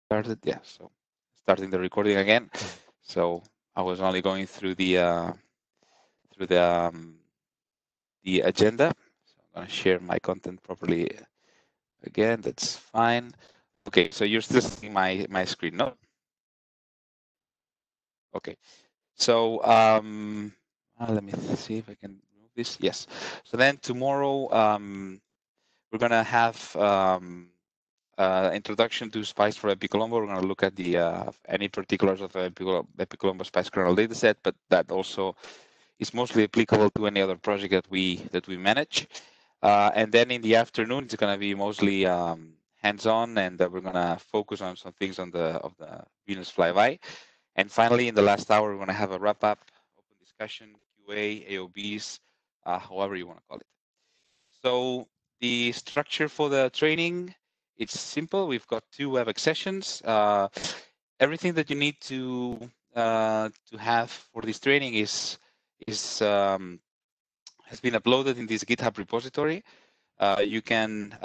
Started, yeah. So starting the recording again. So I was only going through through the um, the agenda. So I'm going to share my content properly again. That's fine. Okay, so you're still seeing my screen, no? Okay. So let me see if I can move this. Yes. So then tomorrow we're gonna have introduction to Spice for BepiColombo. We're going to look at the any particulars of BepiColombo Spice kernel dataset, but that also is mostly applicable to any other project that we manage. And then in the afternoon, it's going to be mostly hands-on, and we're going to focus on some things on the Venus flyby. And finally, in the last hour, we're going to have a wrap-up, open discussion, QA, AOBs, however you want to call it. So the structure for the training, it's simple. We've got 2 WebEx sessions. Everything that you need to have for this training is has been uploaded in this GitHub repository. You can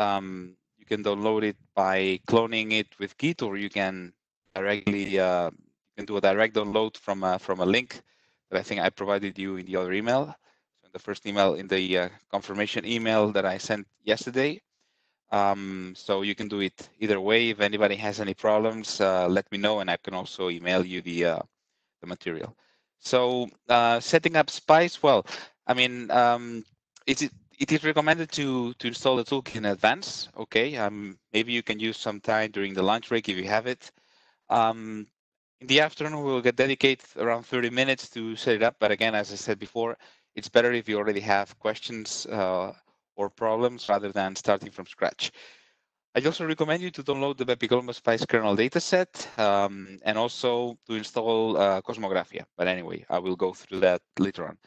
download it by cloning it with Git, or you can directly you can do a direct download from a link that I think I provided you in the other email. So in the first email, in the confirmation email that I sent yesterday. So you can do it either way. If anybody has any problems, let me know, and I can also email you the material. So setting up Spice, well, I mean, it is recommended to install the toolkit in advance. Okay, maybe you can use some time during the lunch break if you have it. In the afternoon, we'll dedicate around 30 minutes to set it up. But again, as I said before, it's better if you already have questions or problems rather than starting from scratch. I also recommend you to download the BepiColombo Spice kernel dataset and also to install Cosmographia. But anyway, I will go through that later on.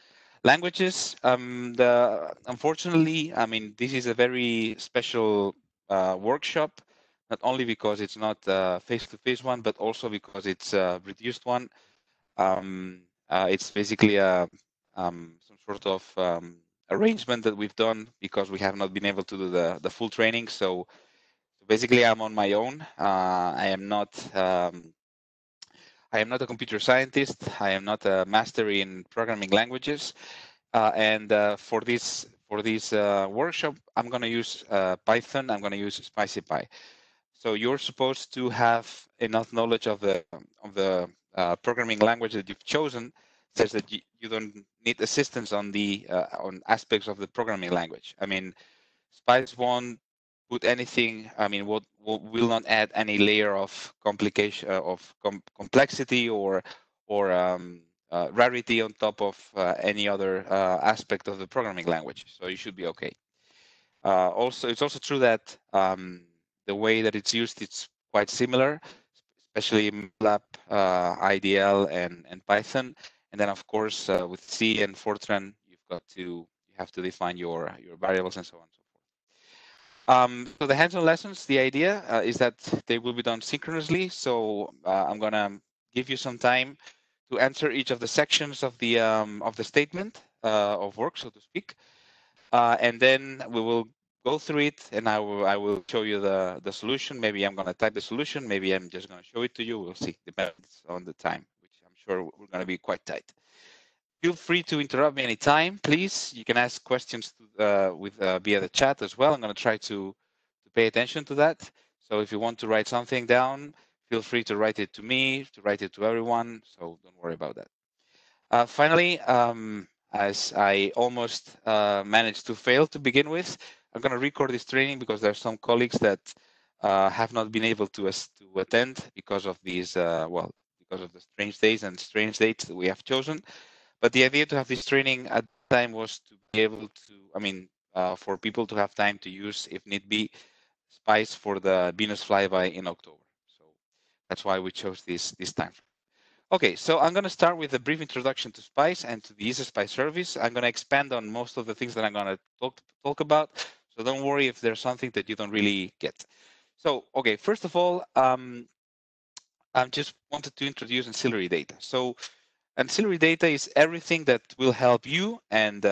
Languages, unfortunately, I mean, this is a very special workshop, not only because it's not a face-to-face one, but also because it's a reduced one. It's basically some sort of arrangement that we've done because we have not been able to do the full training. So basically, I'm on my own. I am not a computer scientist. I am not a master in programming languages. And for this workshop, I'm going to use Python. I'm going to use SpicyPy. So you're supposed to have enough knowledge of the programming language that you've chosen, such that you don't need assistance on the on aspects of the programming language. I mean, Spice won't put anything. I mean, will not add any layer of complication of complexity or rarity on top of any other aspect of the programming language. So you should be okay. Also, it's also true that the way that it's used, it's quite similar, especially MATLAB, IDL, and Python. And then, of course, with C and Fortran, you have to define your variables and so on and so forth. So the hands-on lessons, the idea is that they will be done synchronously. So I'm gonna give you some time to answer each of the sections of the statement of work, so to speak, and then we will go through it, and I will show you the solution. Maybe I'm gonna type the solution. Maybe I'm just gonna show it to you. We'll see. Depends on the time, which I'm sure we're gonna be quite tight. Feel free to interrupt me anytime, please. You can ask questions via the chat as well. I'm going to try to pay attention to that. So if you want to write something down, feel free to write it to me, to write it to everyone. So don't worry about that. Finally, as I almost managed to fail to begin with, I'm going to record this training because there are some colleagues that have not been able to attend because of these, because of the strange days and strange dates that we have chosen. But the idea to have this training at the time was to be able to, I mean, for people to have time to use, if need be, Spice for the Venus flyby in October. So that's why we chose this time. Okay, so I'm going to start with a brief introduction to Spice and to the user Spice service. I'm going to expand on most of the things that I'm going to talk about. So don't worry if there's something that you don't really get. So, okay, first of all, I just wanted to introduce ancillary data. So ancillary data is everything that will help you and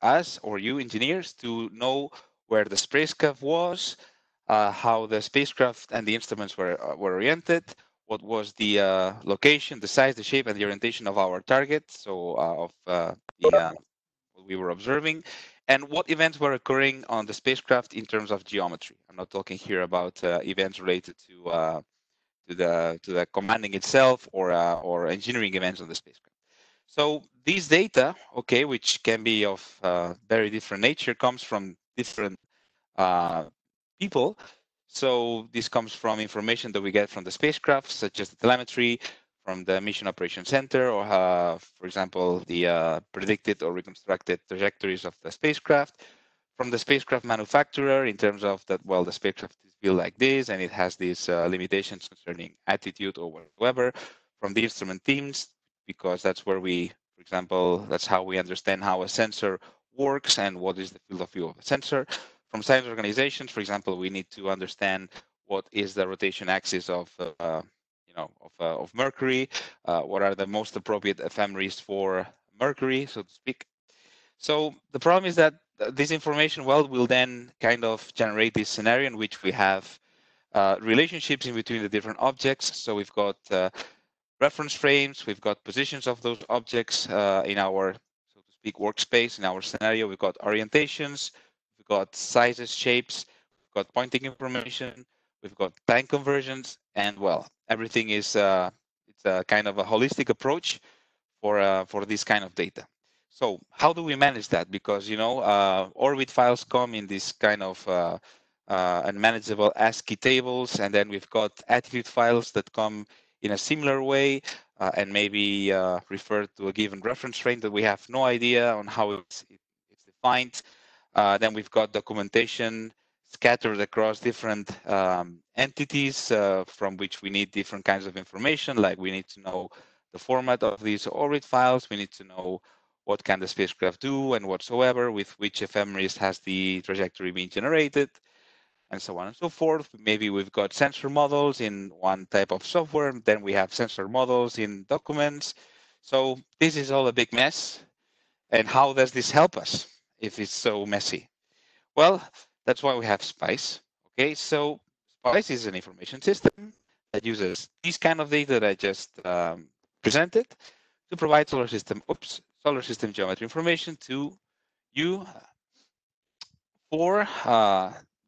us or you engineers to know where the spacecraft was, how the spacecraft and the instruments were oriented, what was the location, the size, the shape, and the orientation of our target, so of what we were observing, and what events were occurring on the spacecraft in terms of geometry. I'm not talking here about events related to the commanding itself or engineering events on the spacecraft. So these data, okay, which can be of very different nature, comes from different uh, people. So this comes from information that we get from the spacecraft, such as the telemetry from the Mission Operation Center, or for example, the predicted or reconstructed trajectories of the spacecraft, from the spacecraft manufacturer in terms of that, well, the spacecraft is built like this and it has these limitations concerning attitude or whatever, from the instrument teams, because that's where we, for example, that's how we understand how a sensor works and what is the field of view of a sensor. From science organizations, for example, we need to understand what is the rotation axis of of Mercury, what are the most appropriate ephemeris for Mercury, so to speak. So the problem is that this information, well, will then kind of generate this scenario in which we have relationships in between the different objects. So we've got reference frames, we've got positions of those objects in our, so to speak, workspace. In our scenario, we've got orientations, we've got sizes, shapes, we've got pointing information, we've got time conversions, and well, everything is it's a kind of a holistic approach for this kind of data. So how do we manage that? Because orbit files come in this kind of unmanageable ASCII tables, and then we've got attitude files that come in a similar way and maybe refer to a given reference frame that we have no idea on how it's defined. Then we've got documentation scattered across different entities from which we need different kinds of information, like we need to know the format of these orbit files, we need to know what can the spacecraft do and whatsoever, with which ephemeris has the trajectory being generated, and so on and so forth. Maybe we've got sensor models in one type of software, then we have sensor models in documents. So this is all a big mess. And how does this help us if it's so messy? Well, that's why we have SPICE. Okay, so SPICE is an information system that uses these kind of data that I just presented to provide solar system geometry information to you for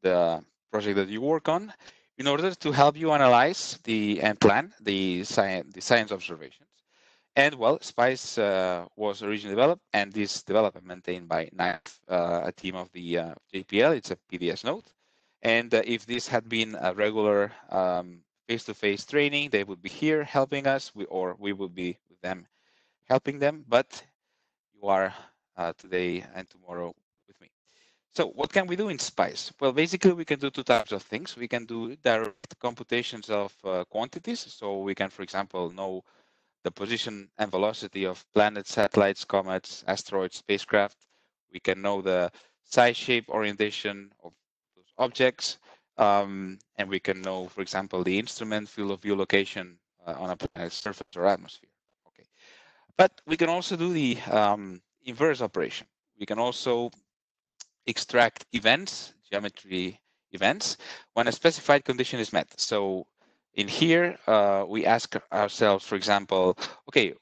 the project that you work on, in order to help you analyze and plan the science observations. And well, SPICE was originally developed, and this development maintained by NAIF, a team of the JPL. It's a PDS node. And if this had been a regular face-to-face training, they would be here helping us, or we would be with them helping them. But you are today and tomorrow with me. So what can we do in SPICE? Well, basically, we can do two types of things. We can do direct computations of quantities. So we can, for example, know the position and velocity of planets, satellites, comets, asteroids, spacecraft. We can know the size, shape, orientation of those objects. And we can know, for example, the instrument field of view location on a planet's surface or atmosphere. Okay. But we can also do the inverse operation. We can also extract events, geometry events, when a specified condition is met. So in here, we ask ourselves, for example, okay,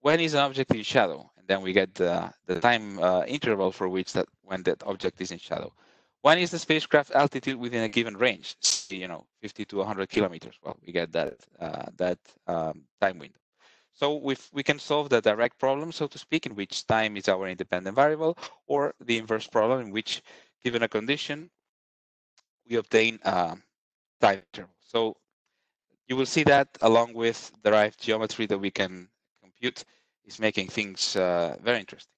when is an object in shadow? And then we get the time interval for which when that object is in shadow. When is the spacecraft altitude within a given range? 50 to 100 kilometers. Well, we get that time window. So we can solve the direct problem, so to speak, in which time is our independent variable, or the inverse problem in which, given a condition, we obtain time interval. So you will see that along with derived geometry that we can compute is making things very interesting.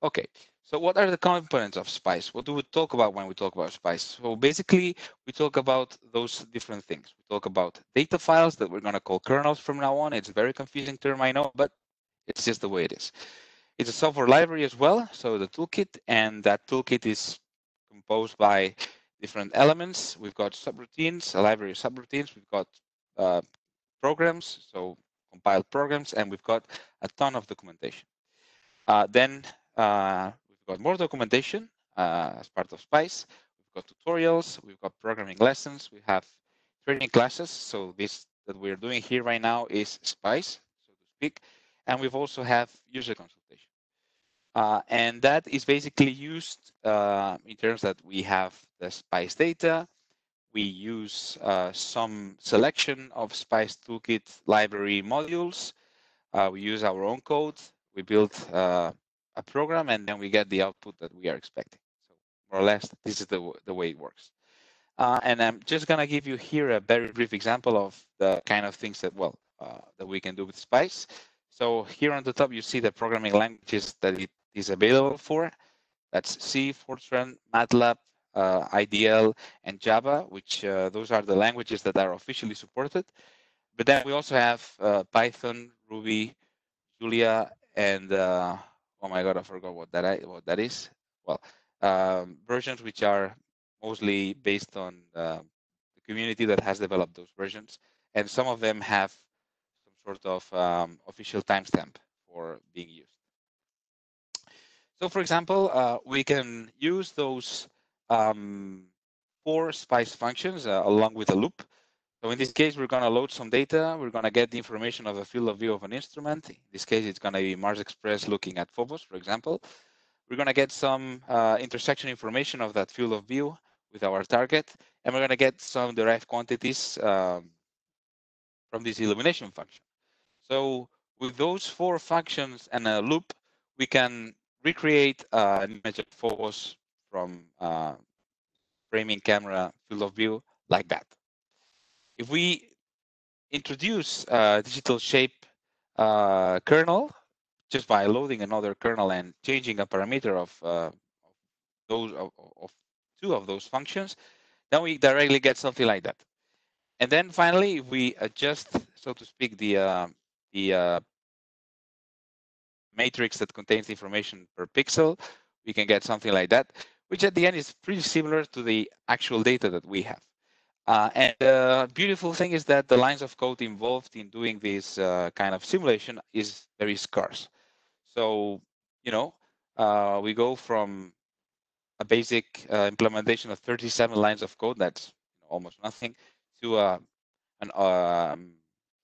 Okay, so what are the components of SPICE? What do we talk about when we talk about SPICE? So basically, we talk about those different things. We talk about data files that we're going to call kernels from now on. It's a very confusing term, I know, but it's just the way it is. It's a software library as well, so the toolkit, and that toolkit is composed by different elements. We've got subroutines, a library of subroutines. We've got programs, so compiled programs, and we've got a ton of documentation. Then we've got more documentation as part of SPICE. We've got tutorials, we've got programming lessons, we have training classes. So this that we're doing here right now is SPICE, so to speak, and we've also have user consultation. And that is basically used in terms that we have the SPICE data, we use some selection of SPICE toolkit library modules, we use our own code, we build a program, and then we get the output that we are expecting. So more or less, this is the way it works. And I'm just going to give you here a very brief example of the kind of things that, well, that we can do with SPICE. So here on the top, you see the programming languages that it is available for. That's C, Fortran, MATLAB, IDL, and Java, which those are the languages that are officially supported. But then we also have Python, Ruby, Julia, and oh my God, I forgot what that is. Well, versions which are mostly based on the community that has developed those versions, and some of them have some sort of official timestamp for being used. So, for example, we can use those 4 SPICE functions along with a loop. So in this case, we're going to load some data. We're going to get the information of the field of view of an instrument. In this case, it's going to be Mars Express looking at Phobos, for example. We're going to get some intersection information of that field of view with our target, and we're going to get some derived quantities from this illumination function. So with those 4 functions and a loop, we can recreate an image of Phobos from framing camera field of view like that. If we introduce a digital shape kernel just by loading another kernel and changing a parameter of those of 2 of those functions, then we directly get something like that. And then finally, if we adjust, so to speak, the matrix that contains information per pixel, we can get something like that, which at the end is pretty similar to the actual data that we have. And the beautiful thing is that the lines of code involved in doing this kind of simulation is very scarce. So, you know, we go from a basic implementation of 37 lines of code, that's almost nothing, to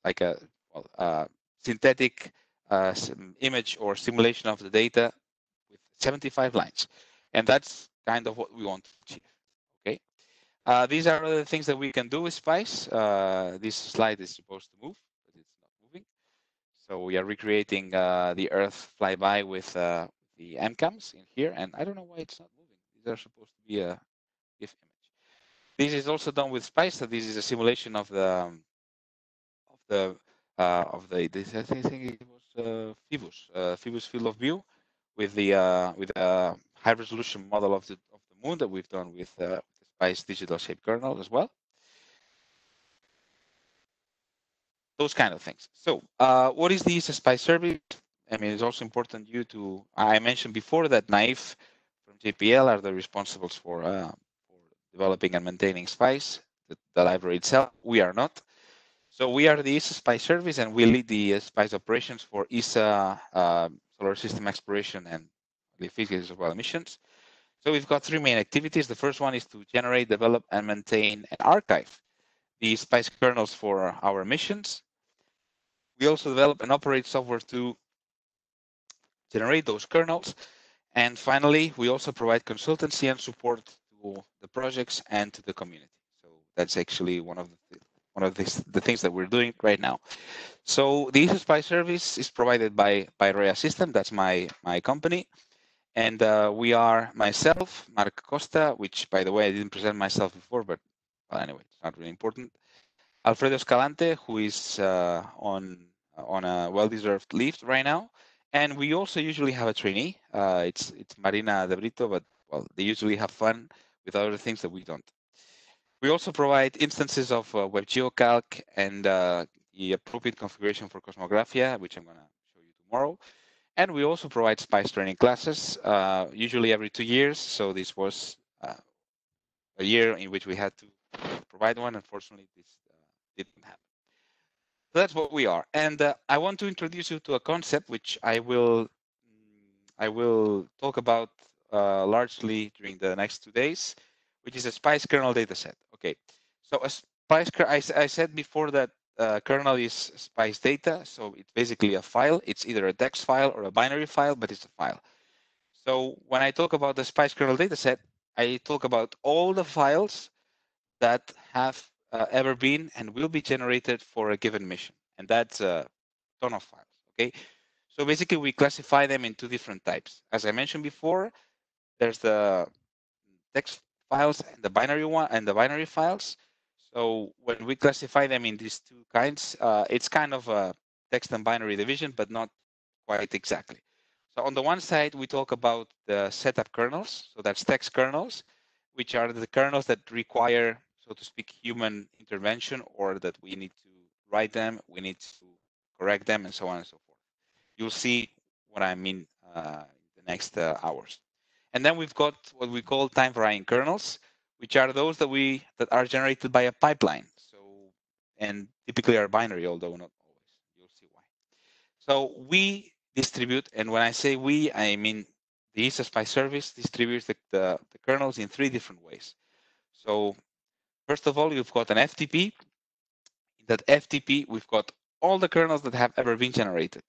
like a synthetic image or simulation of the data with 75 lines. And that's kind of what we want to achieve. Okay. These are other things that we can do with SPICE. This slide is supposed to move, but it's not moving. So we are recreating the Earth flyby with the MCAMs in here, and I don't know why it's not moving. These are supposed to be a GIF image. This is also done with SPICE. So this is a simulation of the this, I think it was Phoebus field of view with the high resolution model of the moon that we've done with the SPICE digital shape kernel as well. Those kind of things. So what is the SPICE service? I mean, it's also important I mentioned before that NAIF from JPL are the responsibles for developing and maintaining SPICE, the library itself. We are not. So we are the ESA SPICE service, and we lead the SPICE operations for ESA solar system exploration and the physics of well emissions. So we've got 3 main activities. The first one is to generate, develop, and maintain and archive the SPICE kernels for our missions. We also develop and operate software to generate those kernels. And finally, we also provide consultancy and support to the projects and to the community. So that's actually one of the things that we're doing right now. So the ESA SPICE service is provided by Rea System. That's my company. And we are myself, Mark Costa, which, by the way, I didn't present myself before, but well, anyway, it's not really important. Alfredo Escalante, who is on a well-deserved leave right now. And we also usually have a trainee. It's Marina De Brito, but well, they usually have fun with other things that we don't. We also provide instances of WebGeoCalc and the appropriate configuration for Cosmographia, which I'm going to show you tomorrow. And we also provide SPICE training classes, usually every 2 years. So this was a year in which we had to provide one. Unfortunately, this didn't happen. So that's what we are. And I want to introduce you to a concept which I will talk about largely during the next 2 days, which is a Spice kernel dataset. Okay, so a Spice, I said before that kernel is Spice data, so it's basically a file. It's either a text file or a binary file, but it's a file. So when I talk about the Spice kernel dataset, I talk about all the files that have ever been and will be generated for a given mission, and that's a ton of files. Okay, so basically we classify them in two different types. As I mentioned before, there's the text files and the binary files. So when we classify them in these two kinds, it's kind of a text and binary division, but not quite exactly. So on the one side, we talk about the setup kernels. So that's text kernels, which are the kernels that require, so to speak, human intervention, or that we need to write them, we need to correct them, and so on and so forth. You'll see what I mean in the next hours. And then we've got what we call time varying kernels, which are those that are generated by a pipeline. So, and typically are binary, although not always. You'll see why. So we distribute, and when I say we, I mean the ISA Spice service distributes the kernels in three different ways. So first of all, you've got an FTP. In that FTP, we've got all the kernels that have ever been generated.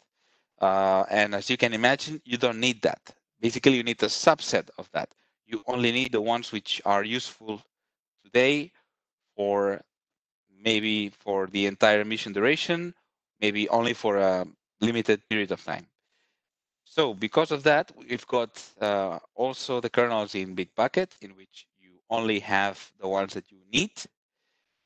And as you can imagine, you don't need that. Basically, you need a subset of that. You only need the ones which are useful today, or maybe for the entire mission duration, maybe only for a limited period of time. So because of that, we've got also the kernels in big bucket, in which you only have the ones that you need.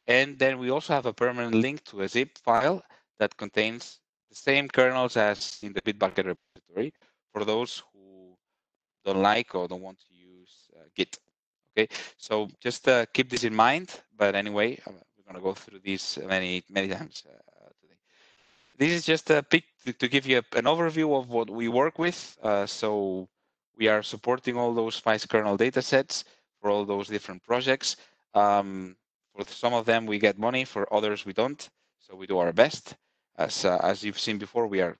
And then we also have a permanent link to a zip file that contains the same kernels as in the Bitbucket repository for those who don't like or don't want to use Git. Okay, so just keep this in mind. But anyway, we're going to go through these many times today. This is just a pic to give you an overview of what we work with. So we are supporting all those Spice kernel datasets for all those different projects. For some of them, we get money. For others, we don't. So we do our best. As you've seen before, we are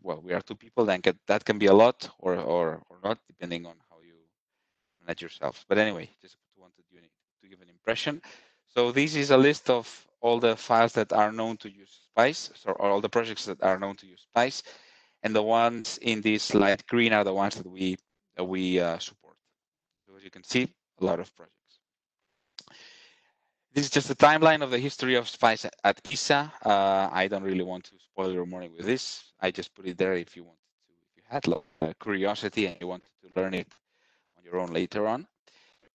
two people. Then that can be a lot or not, depending on how you manage yourself. But anyway, just wanted to give an impression. So this is a list of all the files that are known to use Spice, so all the projects that are known to use Spice, and the ones in this light green are the ones that we support. So as you can see, a lot of projects. This is just a timeline of the history of Spice at ISA. I don't really want to spoil your morning with this. I just put it there if you wanted to, if you had curiosity and you wanted to learn it on your own later on.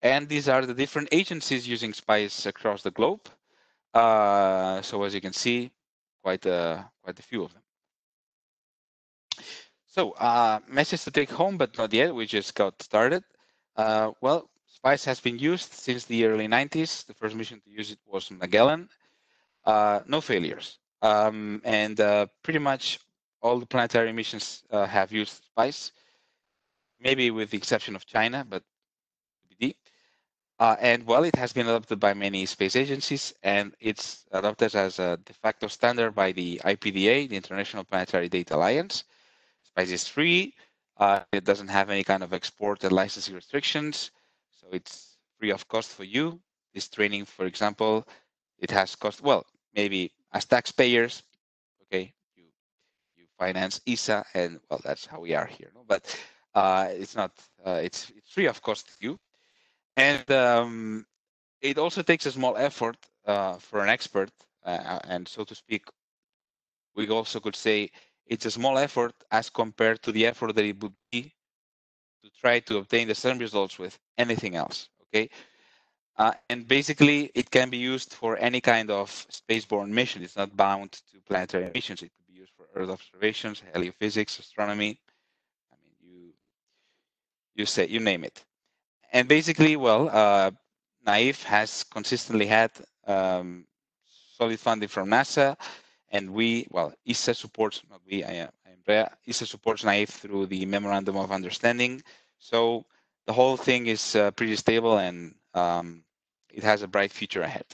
And these are the different agencies using Spice across the globe. So as you can see, quite a few of them. So message to take home, but not yet. We just got started. Well, Spice has been used since the early 90s. The first mission to use it was Magellan. No failures. And pretty much all the planetary missions have used Spice, maybe with the exception of China, but TBD. And well, it has been adopted by many space agencies, and it's adopted as a de facto standard by the IPDA, the International Planetary Data Alliance. Spice is free. It doesn't have any kind of export and licensing restrictions, so it's free of cost for you. This training, for example, it has cost, well, maybe as taxpayers, okay, you finance ISA, and well, that's how we are here. No? But it's not, it's free of cost to you. And it also takes a small effort for an expert, and so to speak, we also could say it's a small effort as compared to the effort that it would be to try to obtain the same results with anything else, okay? And basically, it can be used for any kind of spaceborne mission. It's not bound to planetary missions. It could be used for Earth observations, heliophysics, astronomy. I mean, you name it. And basically, well, NAIF has consistently had solid funding from NASA, and ISA supports, not we, ISA supports NAIF through the Memorandum of Understanding. So the whole thing is pretty stable, and it has a bright future ahead.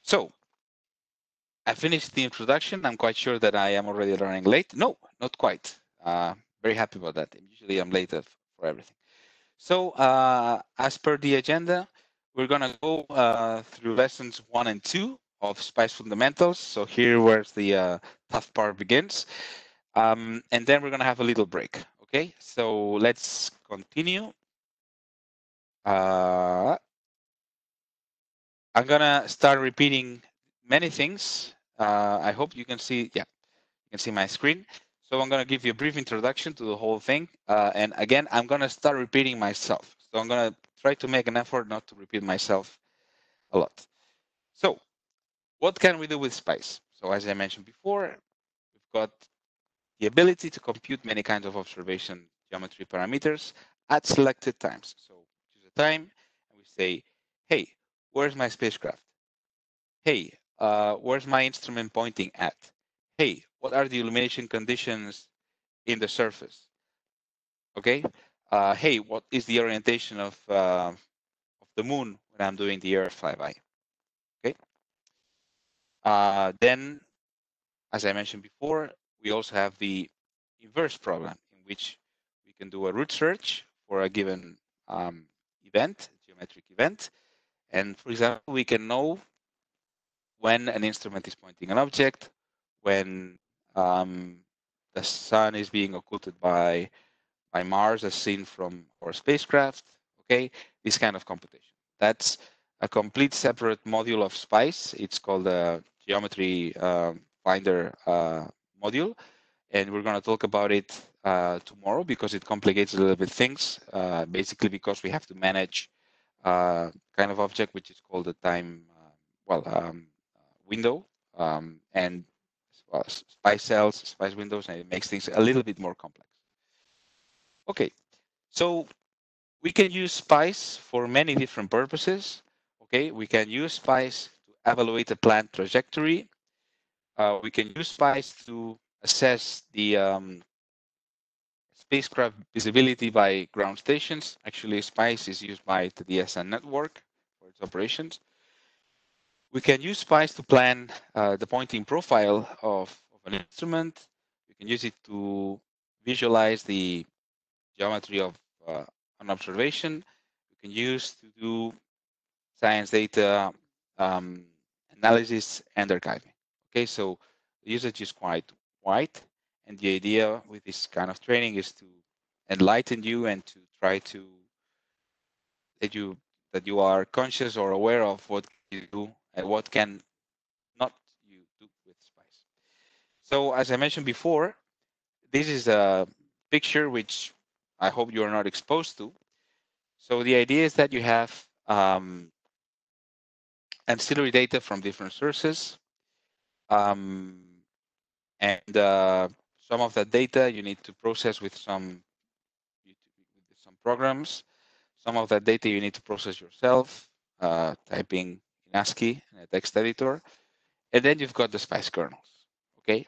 So I finished the introduction. I'm quite sure that I am already running late. No, not quite. Very happy about that. Usually I'm late for everything. So as per the agenda, we're going to go through lessons 1 and 2 of Spice Fundamentals. So here where the tough part begins. And then we're going to have a little break. Okay, so let's continue. I'm going to start repeating many things. I hope you can see, yeah, you can see my screen. So I'm going to give you a brief introduction to the whole thing. And again, I'm going to start repeating myself. So I'm going to try to make an effort not to repeat myself a lot. So what can we do with Spice? So as I mentioned before, we've got the ability to compute many kinds of observation geometry parameters at selected times. So choose a time and we say, hey, where's my spacecraft? Hey, where's my instrument pointing at? Hey, what are the illumination conditions in the surface? Okay. Hey, what is the orientation of the moon when I'm doing the Earth flyby? Okay. Then, as I mentioned before, we also have the inverse problem in which we can do a root search for a given event, geometric event. And for example, we can know when an instrument is pointing an object, when the sun is being occulted by Mars as seen from our spacecraft, okay? This kind of computation. That's a complete separate module of SPICE. It's called a geometry finder module. And we're going to talk about it tomorrow because it complicates a little bit things, basically because we have to manage kind of object which is called a time, window, and SPICE cells, SPICE windows, and it makes things a little bit more complex. Okay, so we can use SPICE for many different purposes. Okay, we can use SPICE to evaluate a plant trajectory. We can use SPICE to assess the spacecraft visibility by ground stations. Actually, SPICE is used by the DSN network for its operations. We can use SPICE to plan the pointing profile of an instrument. We can use it to visualize the geometry of an observation. We can use to do science data analysis and archiving. Okay, so the usage is quite wide, and the idea with this kind of training is to enlighten you and to try to that you are conscious or aware of what you do and what can not you do with SPICE. So as I mentioned before, this is a picture which I hope you are not exposed to. So the idea is that you have ancillary data from different sources. And some of that data you need to process with some programs. Some of that data you need to process yourself, typing in ASCII in a text editor. And then you've got the SPICE kernels, okay?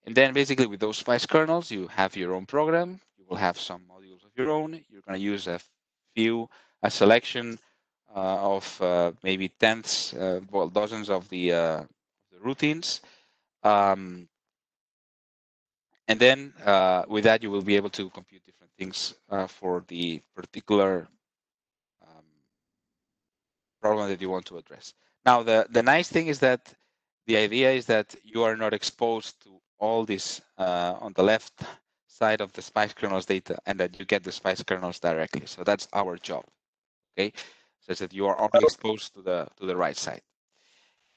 And then basically with those SPICE kernels, you have your own program. You will have some modules of your own. You're going to use a selection of maybe tenths, dozens of the routines. And then with that, you will be able to compute different things for the particular problem that you want to address. Now, the nice thing is that the idea is that you are not exposed to all this on the left side of the SPICE kernels data, and that you get the SPICE kernels directly. So that's our job, okay? So that you are only exposed to the right side.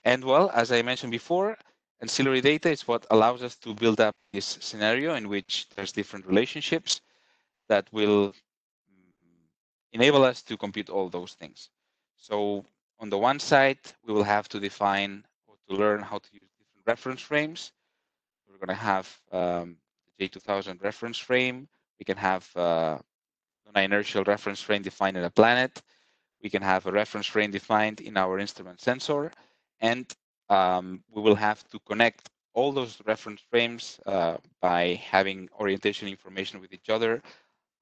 And well, as I mentioned before, ancillary data is what allows us to build up this scenario in which there's different relationships that will enable us to compute all those things. So on the one side, we will have to define or to learn how to use different reference frames. We're going to have the J2000 reference frame. We can have non-inertial reference frame defined in a planet. We can have a reference frame defined in our instrument sensor. And we will have to connect all those reference frames by having orientation information with each other,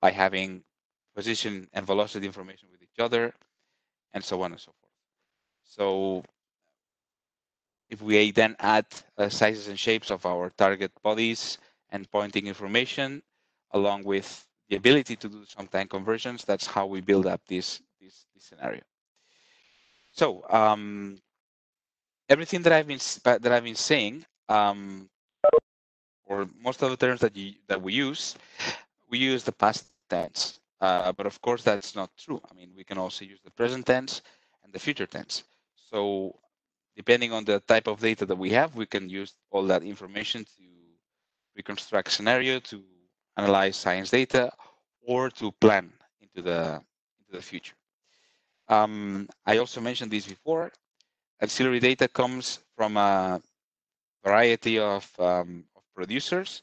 by having position and velocity information with each other, and so on and so forth. So if we then add sizes and shapes of our target bodies and pointing information, along with the ability to do some time conversions, that's how we build up this scenario. So everything that I've been saying, or most of the terms that we use the past tense. But of course, that's not true. I mean, we can also use the present tense and the future tense. So depending on the type of data that we have, we can use all that information to reconstruct scenario, to analyze science data, or to plan into the future. I also mentioned this before. Auxiliary data comes from a variety of producers.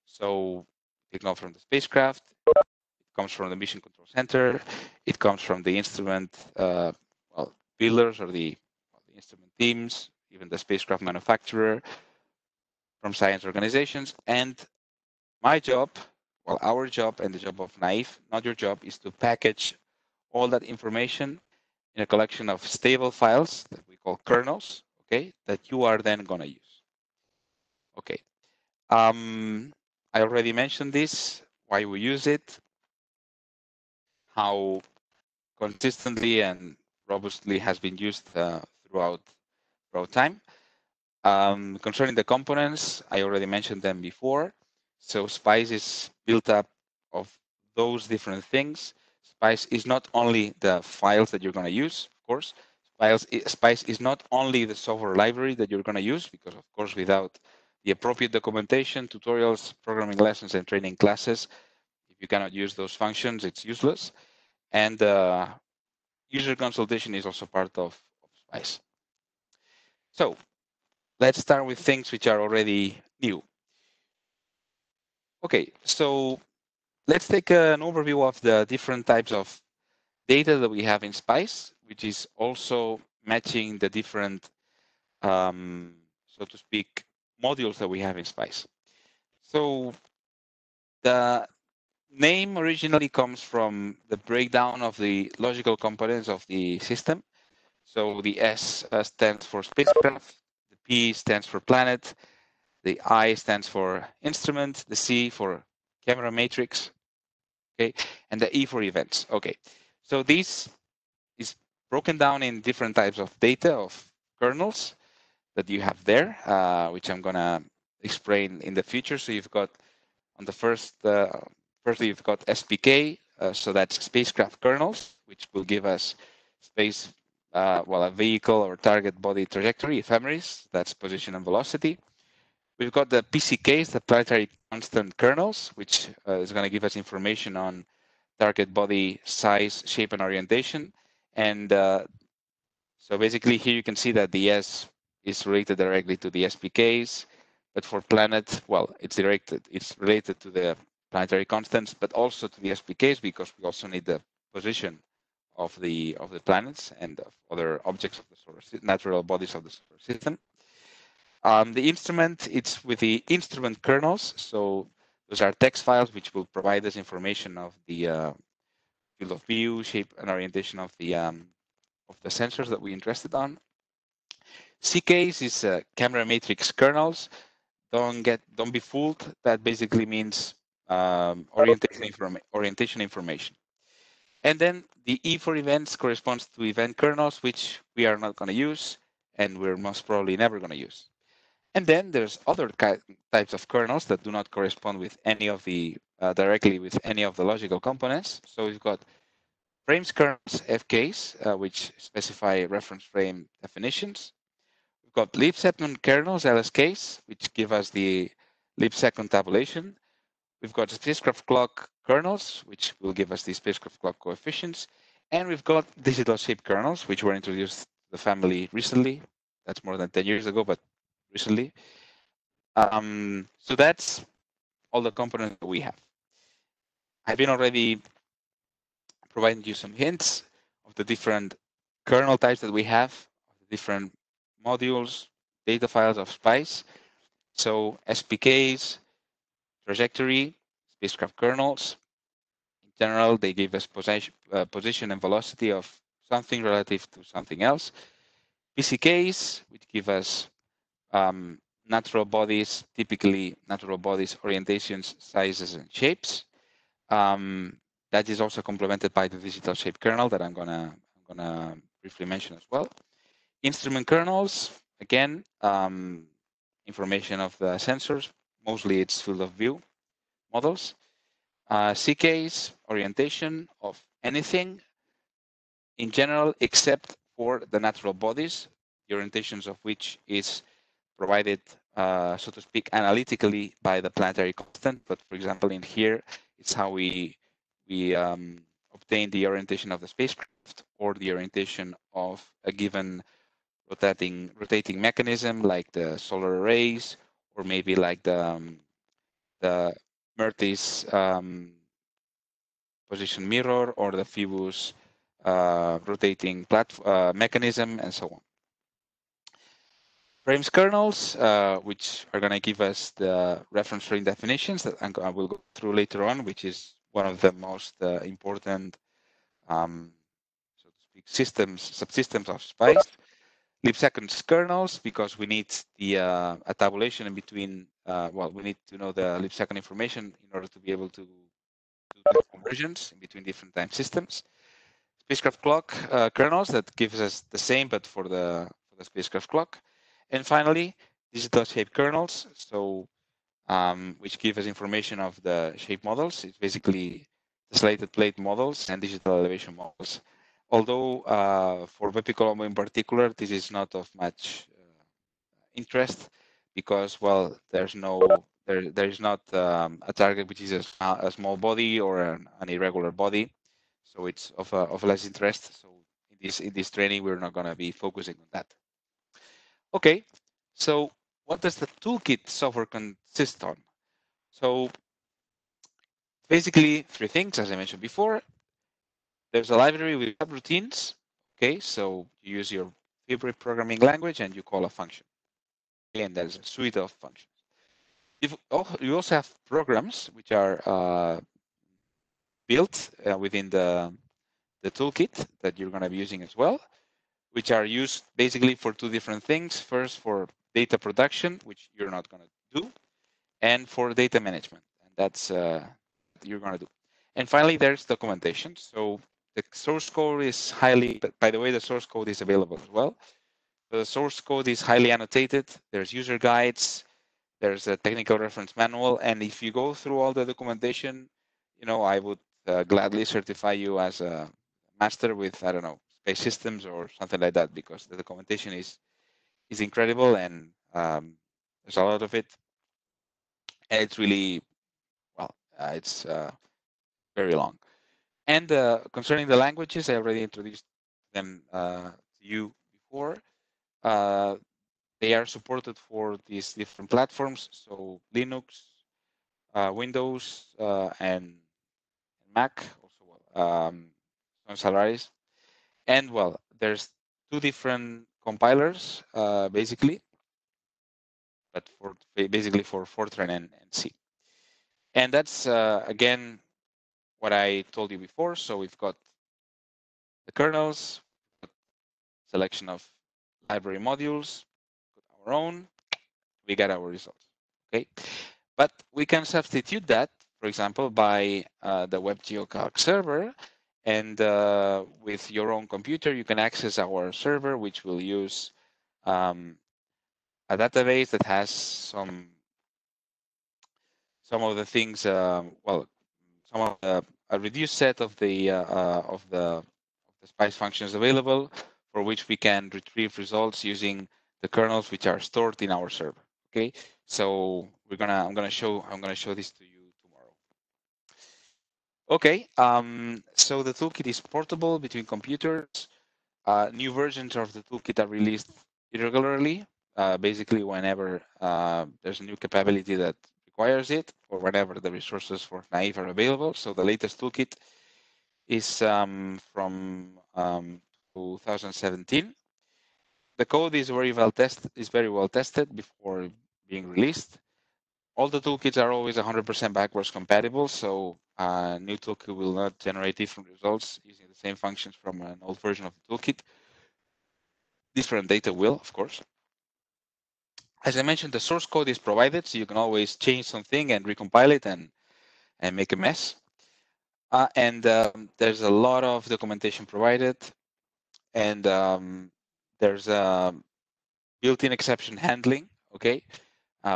So it comes from the spacecraft, it comes from the mission control center, it comes from the instrument builders or the instrument teams, even the spacecraft manufacturer, from science organizations. And my job, well, our job and the job of NAIF, not your job, is to package all that information in a collection of stable files that we call kernels, okay, that you are then going to use. Okay. I already mentioned this, why we use it, how consistently and robustly has been used throughout time. Concerning the components, I already mentioned them before. So Spice is built up of those different things. Spice is not only the files that you're going to use, of course. Spice is not only the software library that you're going to use, because of course, without the appropriate documentation, tutorials, programming lessons, and training classes, if you cannot use those functions, it's useless. And user consultation is also part of Spice. So let's start with things which are already new. Okay, so let's take an overview of the different types of data that we have in Spice, which is also matching the different, so to speak, modules that we have in Spice. So the name originally comes from the breakdown of the logical components of the system. So the S stands for spacecraft, the P stands for planet, the I stands for instrument, the C for camera matrix, okay, and the E for events. Okay, so this is broken down in different types of data of kernels that you have there, which I'm gonna explain in the future. So you've got on the firstly you've got SPK, so that's spacecraft kernels, which will give us space, a vehicle or target body trajectory, ephemeris, that's position and velocity. We've got the PCKs, the planetary constant kernels, which is going to give us information on target body size, shape, and orientation. And so basically here you can see that the S is related directly to the SPKs, but for planet, well, it's related to the planetary constants, but also to the SPKs because we also need the position of the planets and of other objects of the solar system, natural bodies of the solar system. The instrument, it's with the instrument kernels. So those are text files which will provide us information of the field of view, shape, and orientation of the sensors that we're interested on. CKs is camera matrix kernels. Don't be fooled. That basically means orientation information. And then the E for events corresponds to event kernels, which we are not going to use, and we're most probably never going to use. And then there's other types of kernels that do not correspond with any of the directly with any of the logical components. So we've got frames kernels, FKs, which specify reference frame definitions. We've got leap segment kernels, LSKs, which give us the leap second tabulation. We've got spacecraft clock kernels, which will give us the spacecraft clock coefficients. And we've got digital shape kernels, which were introduced to the family recently. That's more than 10 years ago, but recently. So that's all the components that we have. I've been already providing you some hints of the different kernel types that we have, the different modules, data files of SPICE. So SPKs, trajectory, spacecraft kernels. In general, they give us position and velocity of something relative to something else. PCKs, which give us natural bodies, typically natural bodies, orientations, sizes, and shapes. That is also complemented by the digital shape kernel that I'm gonna briefly mention as well. Instrument kernels, again, information of the sensors, mostly it's field of view models. CKs, orientation of anything in general, except for the natural bodies, the orientations of which is provided, so to speak, analytically by the planetary constant. But for example, in here, it's how we obtain the orientation of the spacecraft or the orientation of a given rotating mechanism, like the solar arrays, or maybe like the Mertlis position mirror or the Phoebus rotating mechanism, and so on. Frames kernels, which are going to give us the reference frame definitions that I will go through later on, which is one of the most important, so to speak, subsystems of SPICE. Leap seconds kernels, because we need the a tabulation in between. Well, we need to know the leap second information in order to be able to do the conversions in between different time systems. Spacecraft clock kernels that gives us the same, but for the spacecraft clock. And finally, digital shape kernels, so which give us information of the shape models. It's basically the slated plate models and digital elevation models. Although for BepiColombo in particular, this is not of much interest, because, well, there is not a target which is a small body or an irregular body, so it's of less interest. So in this training, we're not going to be focusing on that. Okay, so what does the toolkit software consist on? So basically 3 things, as I mentioned before. There's a library with subroutines. Okay, so you use your favorite programming language and you call a function. Okay, and there's a suite of functions. You also have programs which are built within the toolkit that you're going to be using as well, which are used basically for 2 different things. First, for data production, which you're not going to do, and for data management, and that's you're going to do. And finally, there's documentation. So the source code is highly, by the way, the source code is available as well. So the source code is highly annotated. There's user guides, there's a technical reference manual, and if you go through all the documentation, you know, I would gladly certify you as a master with, I don't know, space systems or something like that, because the documentation is incredible, and there's a lot of it. And it's really, well, it's very long. And concerning the languages, I already introduced them to you before. They are supported for these different platforms, so Linux, Windows, and Mac, also on Solaris. And well, there's 2 different compilers, basically, but basically for Fortran and C. And that's again what I told you before. So we've got the kernels, selection of library modules, our own, we get our results. Okay, but we can substitute that, for example, by the WebGeoCalc server, and with your own computer, you can access our server, which will use a database that has some of the things. Well, some of a reduced set of the SPICE functions available, for which we can retrieve results using the kernels which are stored in our server. Okay, so I'm gonna show this to you tomorrow. Okay, so the toolkit is portable between computers. New versions of the toolkit are released irregularly, basically whenever there's a new capability that requires it, or whenever the resources for NAIF are available. So the latest toolkit is from 2017. The code is very well tested before being released. All the toolkits are always 100% backwards compatible, so a new toolkit will not generate different results using the same functions from an old version of the toolkit. Different data will, of course. As I mentioned, the source code is provided, so you can always change something and recompile it and make a mess. And there's a lot of documentation provided. and there's a built-in exception handling, okay,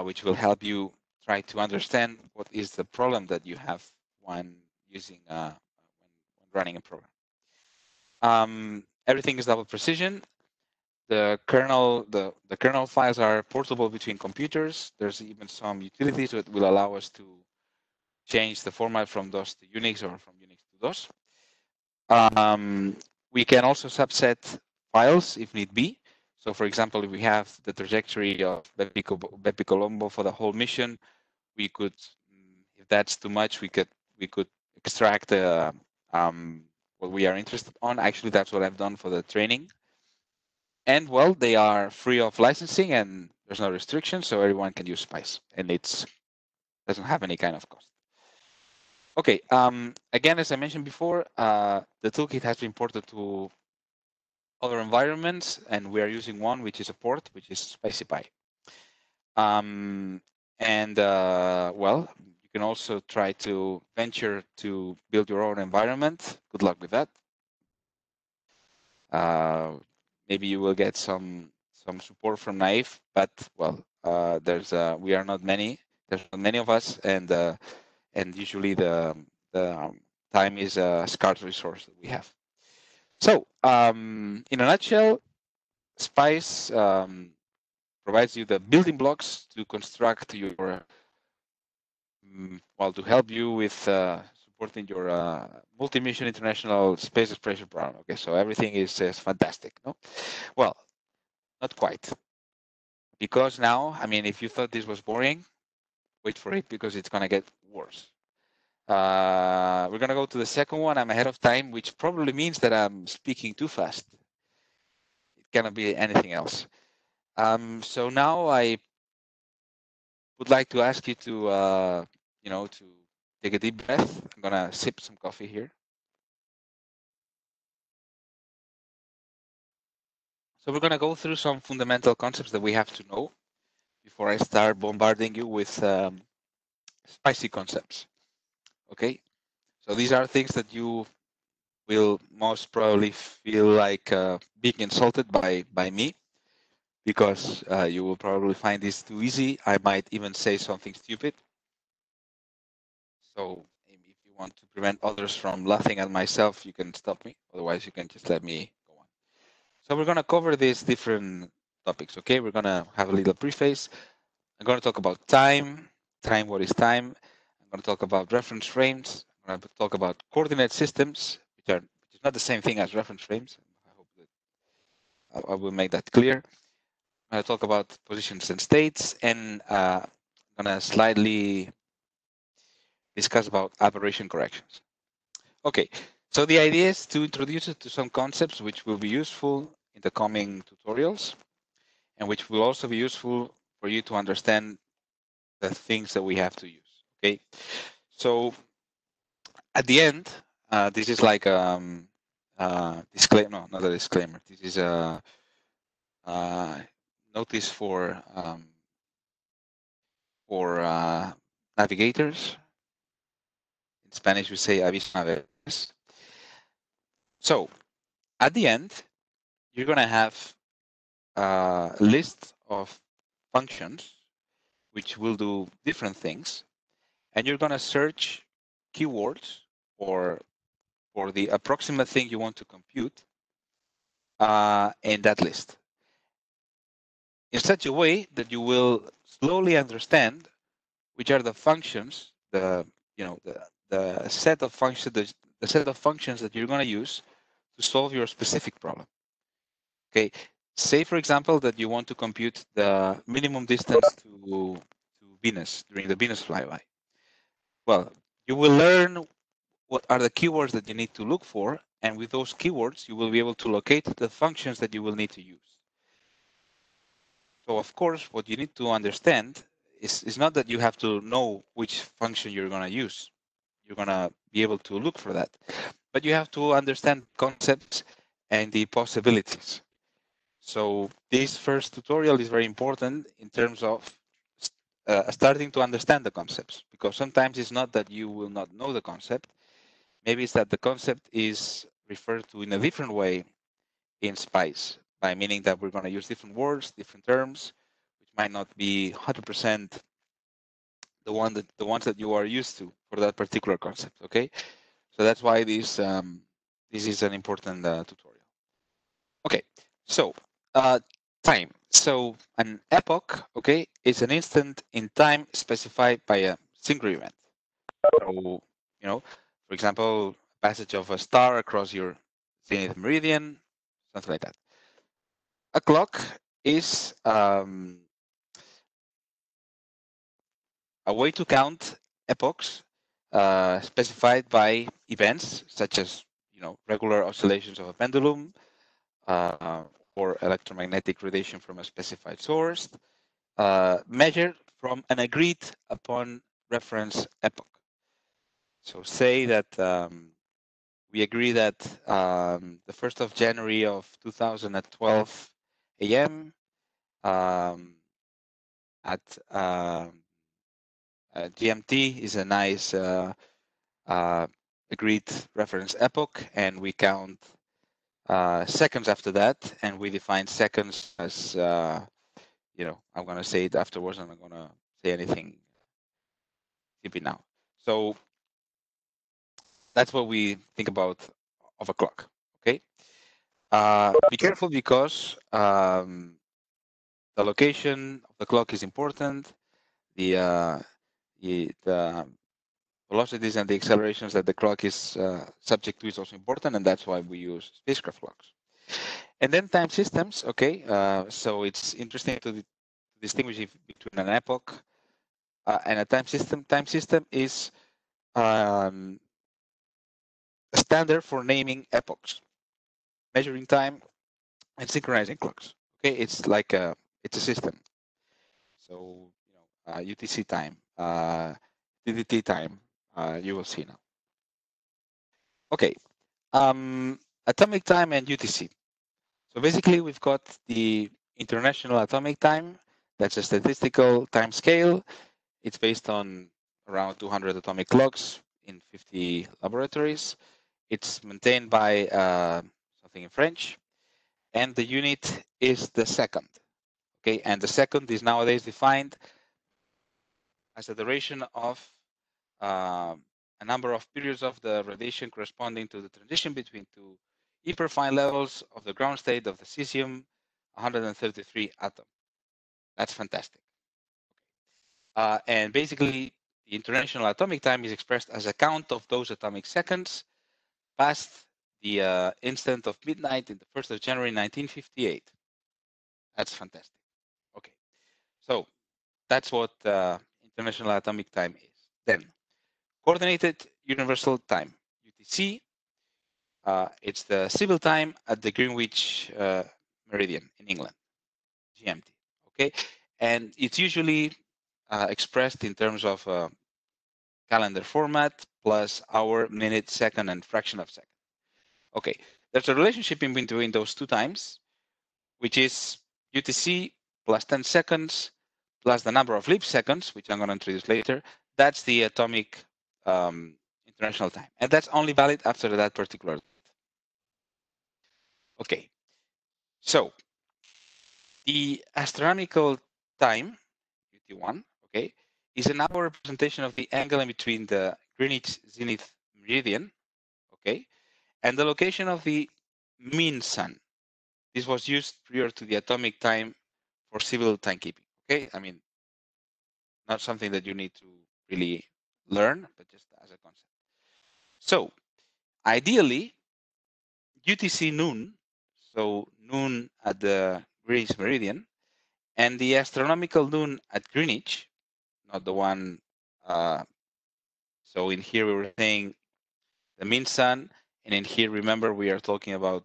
which will help you try to understand what is the problem that you have when using when running a program. Everything is double precision. The kernel files are portable between computers. There's even some utilities that will allow us to change the format from DOS to Unix or from Unix to DOS. We can also subset files if need be. So, for example, if we have the trajectory of BepiColombo for the whole mission, we could, if that's too much, we could extract what we are interested on. Actually, that's what I've done for the training. And well, they are free of licensing and there's no restriction, so everyone can use Spice, and it doesn't have any kind of cost. Okay, again, as I mentioned before, the toolkit has been ported to other environments, and we are using one which is a port, which is SpicyPy. Well, you can also try to venture to build your own environment. Good luck with that. Maybe you will get some support from NAIF, but well, we are not many. There's not many of us, and usually the time is a scarce resource that we have. So, in a nutshell, Spice provides you the building blocks to construct your, well, to help you with supporting your multi-mission international space exploration program. Okay, so everything is fantastic, no? Well, not quite. Because now, I mean, if you thought this was boring, wait for it because it's going to get worse. We're going to go to the second one. I'm ahead of time, which probably means that I'm speaking too fast. It cannot be anything else. So now I would like to ask you to, to take a deep breath. I'm going to sip some coffee here. So we're going to go through some fundamental concepts that we have to know before I start bombarding you with spicy concepts. Okay, so these are things that you will most probably feel like being insulted by me, because you will probably find this too easy. I might even say something stupid. So if you want to prevent others from laughing at myself, you can stop me. Otherwise, you can just let me go on. So we're going to cover these different topics, okay? We're going to have a little preface. I'm going to talk about time, what is time. I'm going to talk about reference frames. I'm going to talk about coordinate systems, which is not the same thing as reference frames. I hope that I will make that clear. I'm going to talk about positions and states, and I'm going to slightly discuss about aberration corrections. Okay, so the idea is to introduce it to some concepts which will be useful in the coming tutorials, and which will also be useful for you to understand the things that we have to use. Okay, so at the end, this is like disclaimer. No, not a disclaimer. This is a notice for navigators. In Spanish, we say aviso navegantes. So at the end, you're going to have a list of functions which will do different things, and you're going to search keywords for the approximate thing you want to compute in that list, in such a way that you will slowly understand which are the functions, the set of functions, the set of functions that you're going to use to solve your specific problem. Okay, say for example that you want to compute the minimum distance to Venus during the Venus flyby. Well, you will learn what are the keywords that you need to look for, and with those keywords, you will be able to locate the functions that you will need to use. So of course, what you need to understand is not that you have to know which function you're going to use. You're going to be able to look for that, but you have to understand concepts and the possibilities. So this first tutorial is very important in terms of starting to understand the concepts, because sometimes it's not that you will not know the concept. Maybe it's that the concept is referred to in a different way in SPICE, by meaning that we're going to use different words, different terms, which might not be 100% the ones that you are used to for that particular concept. Okay, so that's why this is an important tutorial. Okay, so time. So an epoch, okay, is an instant in time specified by a single event. So, you know, for example, passage of a star across your zenith meridian, something like that. A clock is a way to count epochs specified by events such as, regular oscillations of a pendulum uh, or electromagnetic radiation from a specified source, measured from an agreed upon reference epoch. So say that we agree that the 1st of January of 2012 a.m. At GMT is a nice agreed reference epoch, and we count seconds after that, and we define seconds as, I'm going to say it afterwards, and I'm going to say anything stupid now. So that's what we think about of a clock. Okay. Be careful because the location of the clock is important. The velocities and the accelerations that the clock is subject to is also important, and that's why we use spacecraft clocks. And then time systems. Okay, so it's interesting to distinguish between an epoch and a time system. Time system is a standard for naming epochs, measuring time, and synchronizing clocks. Okay, it's like it's a system. So UTC time, DDT time, you will see now. Okay, atomic time and UTC. So basically, we've got the International Atomic Time. That's a statistical time scale. It's based on around 200 atomic clocks in 50 laboratories. It's maintained by something in French, and the unit is the second. Okay, and the second is nowadays defined as the duration of a number of periods of the radiation corresponding to the transition between two hyperfine levels of the ground state of the cesium 133 atom. That's fantastic. And basically, the International Atomic Time is expressed as a count of those atomic seconds past the instant of midnight in the 1st of January 1958. That's fantastic. Okay, so that's what International Atomic Time is. Then, Coordinated Universal Time, UTC. It's the civil time at the Greenwich Meridian in England, GMT. Okay, and it's usually expressed in terms of calendar format plus hour, minute, second, and fraction of second. Okay, there's a relationship in between those two times, which is UTC plus 10 seconds plus the number of leap seconds, which I'm going to introduce later. That's the atomic international time, and that's only valid after that particular date. Okay, so the astronomical time, UT1, okay, is an hour representation of the angle in between the Greenwich zenith meridian, okay, and the location of the mean sun. This was used prior to the atomic time for civil timekeeping. Okay, I mean, not something that you need to really learn, but just as a concept. So, ideally, UTC noon, so noon at the Greenwich meridian, and the astronomical noon at Greenwich, not the one. So in here we were saying the mean sun, and in here, remember, we are talking about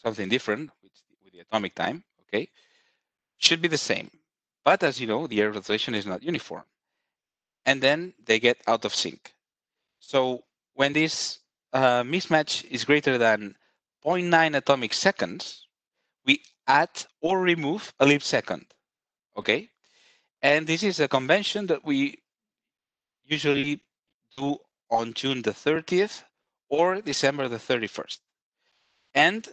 something different with the atomic time. Okay, should be the same, but as you know, the Earth rotation is not uniform, and then they get out of sync. So when this mismatch is greater than 0.9 atomic seconds, we add or remove a leap second. Okay, and this is a convention that we usually do on June the 30th or December the 31st. And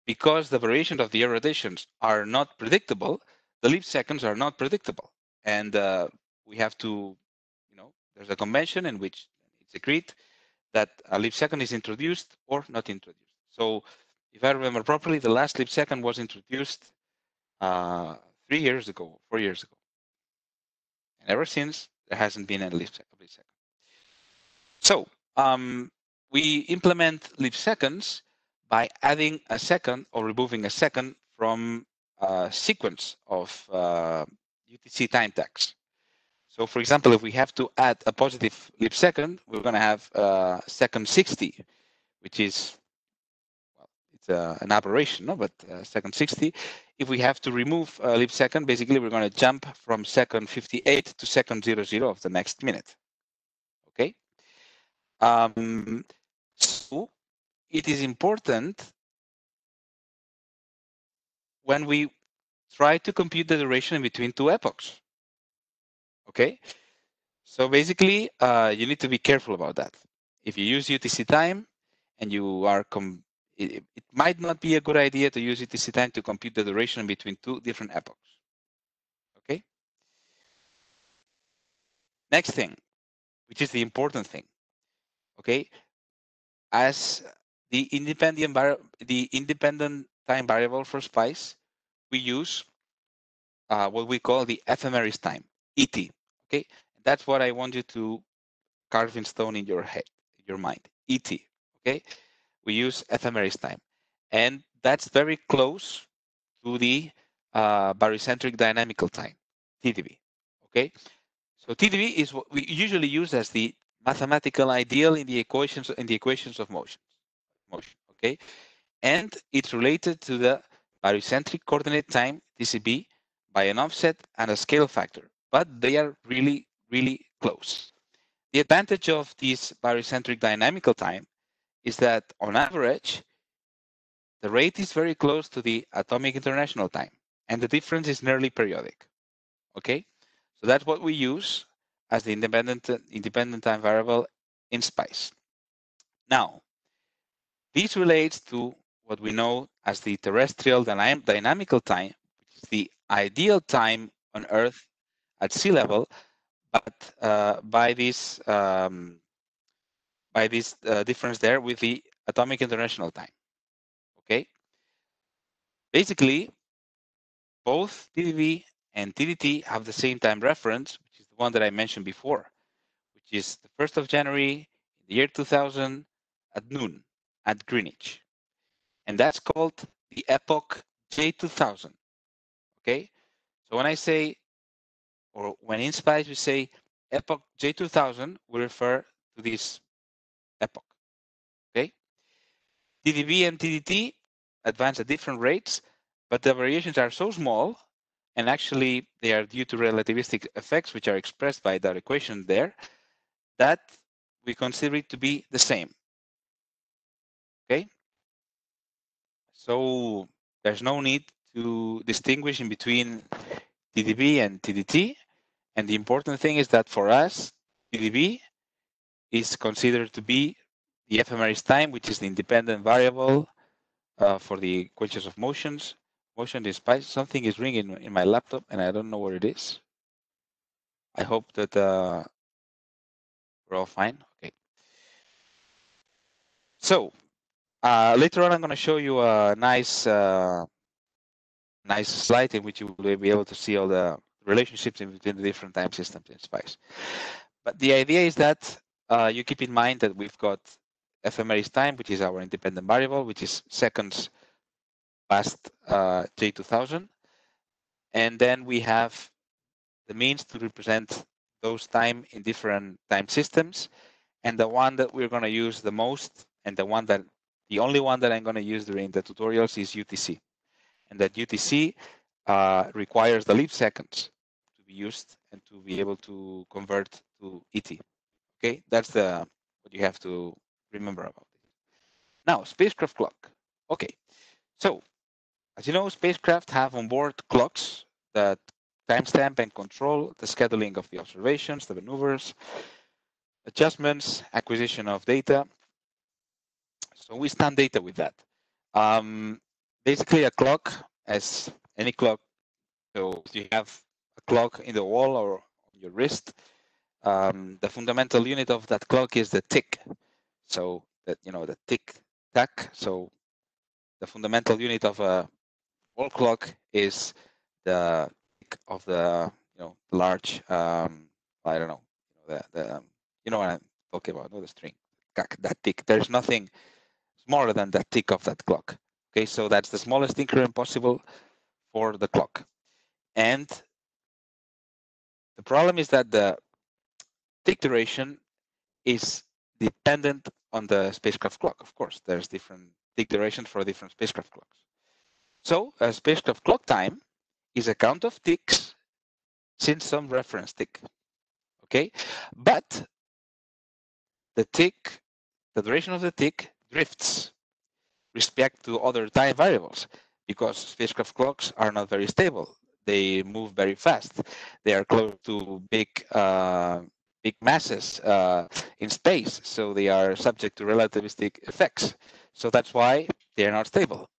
because the variation of the air rotations are not predictable, the leap seconds are not predictable. And we have to, there's a convention in which it's agreed that a leap second is introduced or not introduced. So if I remember properly, the last leap second was introduced 3 years ago, 4 years ago. And ever since, there hasn't been a leap second. So we implement leap seconds by adding a second or removing a second from a sequence of UTC time tags. So for example, if we have to add a positive leap second, we're going to have second 60, which is, well, it's an aberration, no? But second 60. If we have to remove a leap second, basically we're going to jump from second 58 to second 00 of the next minute. Okay. So it is important when we try to compute the duration in between two epochs. Okay, so basically you need to be careful about that. If you use UTC time and you are it might not be a good idea to use UTC time to compute the duration between two different epochs. Okay, next thing, which is the important thing. Okay, as the independent time variable for SPICE, we use what we call the ephemeris time, ET. Okay, that's what I want you to carve in stone in your head, your mind, ET. Okay, we use ephemeris time, and that's very close to the barycentric dynamical time, TDB. Okay, so TDB is what we usually use as the mathematical ideal in the equations of motion. Okay, and it's related to the barycentric coordinate time, TCB, by an offset and a scale factor, but they are really, really close. The advantage of this barycentric dynamical time is that on average, the rate is very close to the atomic international time, and the difference is nearly periodic. Okay, so that's what we use as the independent time variable in SPICE. Now, this relates to what we know as the terrestrial dynamical time, which is the ideal time on Earth at sea level, but by this difference there with the atomic international time. Okay, basically, both TDV and TDT have the same time reference, which is the one that I mentioned before, which is the 1st of January in the year 2000 at noon at Greenwich. And that's called the epoch J2000. Okay, so when I say, or when in SPICE we say epoch J2000, we refer to this epoch. Okay, TDV and TDT advance at different rates, but the variations are so small, and actually they are due to relativistic effects, which are expressed by that equation there, that we consider it to be the same. Okay, so there's no need to distinguish in between TDB and TDT, and the important thing is that for us, TDB is considered to be the ephemeris time, which is the independent variable for the equations of motions. Motion despite something is ringing in my laptop, and I don't know what it is. I hope that we're all fine. Okay. So later on, I'm going to show you a nice slide in which you will be able to see all the relationships in between the different time systems in SPICE. But the idea is that you keep in mind that we've got ephemeris time, which is our independent variable, which is seconds past J2000. And then we have the means to represent those time in different time systems. And the one that we're going to use the most, and the only one that I'm going to use during the tutorials is UTC. And that UTC requires the leap seconds to be used and to be able to convert to ET. Okay, that's what you have to remember about it. Now, spacecraft clock. Okay, so as you know, spacecraft have onboard clocks that timestamp and control the scheduling of the observations, the maneuvers, adjustments, acquisition of data. So we stamp data with that. Basically, a clock, as any clock, so if you have a clock in the wall or on your wrist, the fundamental unit of that clock is the tick. So that, the tick tack. So the fundamental unit of a wall clock is the tick of the large I don't know, the you know what I'm talking about, no, the string, that tick. There's nothing smaller than the tick of that clock. Okay, so that's the smallest increment possible for the clock. And the problem is that the tick duration is dependent on the spacecraft clock. Of course, there's different tick durations for different spacecraft clocks. So a spacecraft clock time is a count of ticks since some reference tick. Okay, but the duration of the tick drifts respect to other time variables because spacecraft clocks are not very stable. They move very fast. They are close to big masses in space, so they are subject to relativistic effects. So that's why they are not stable.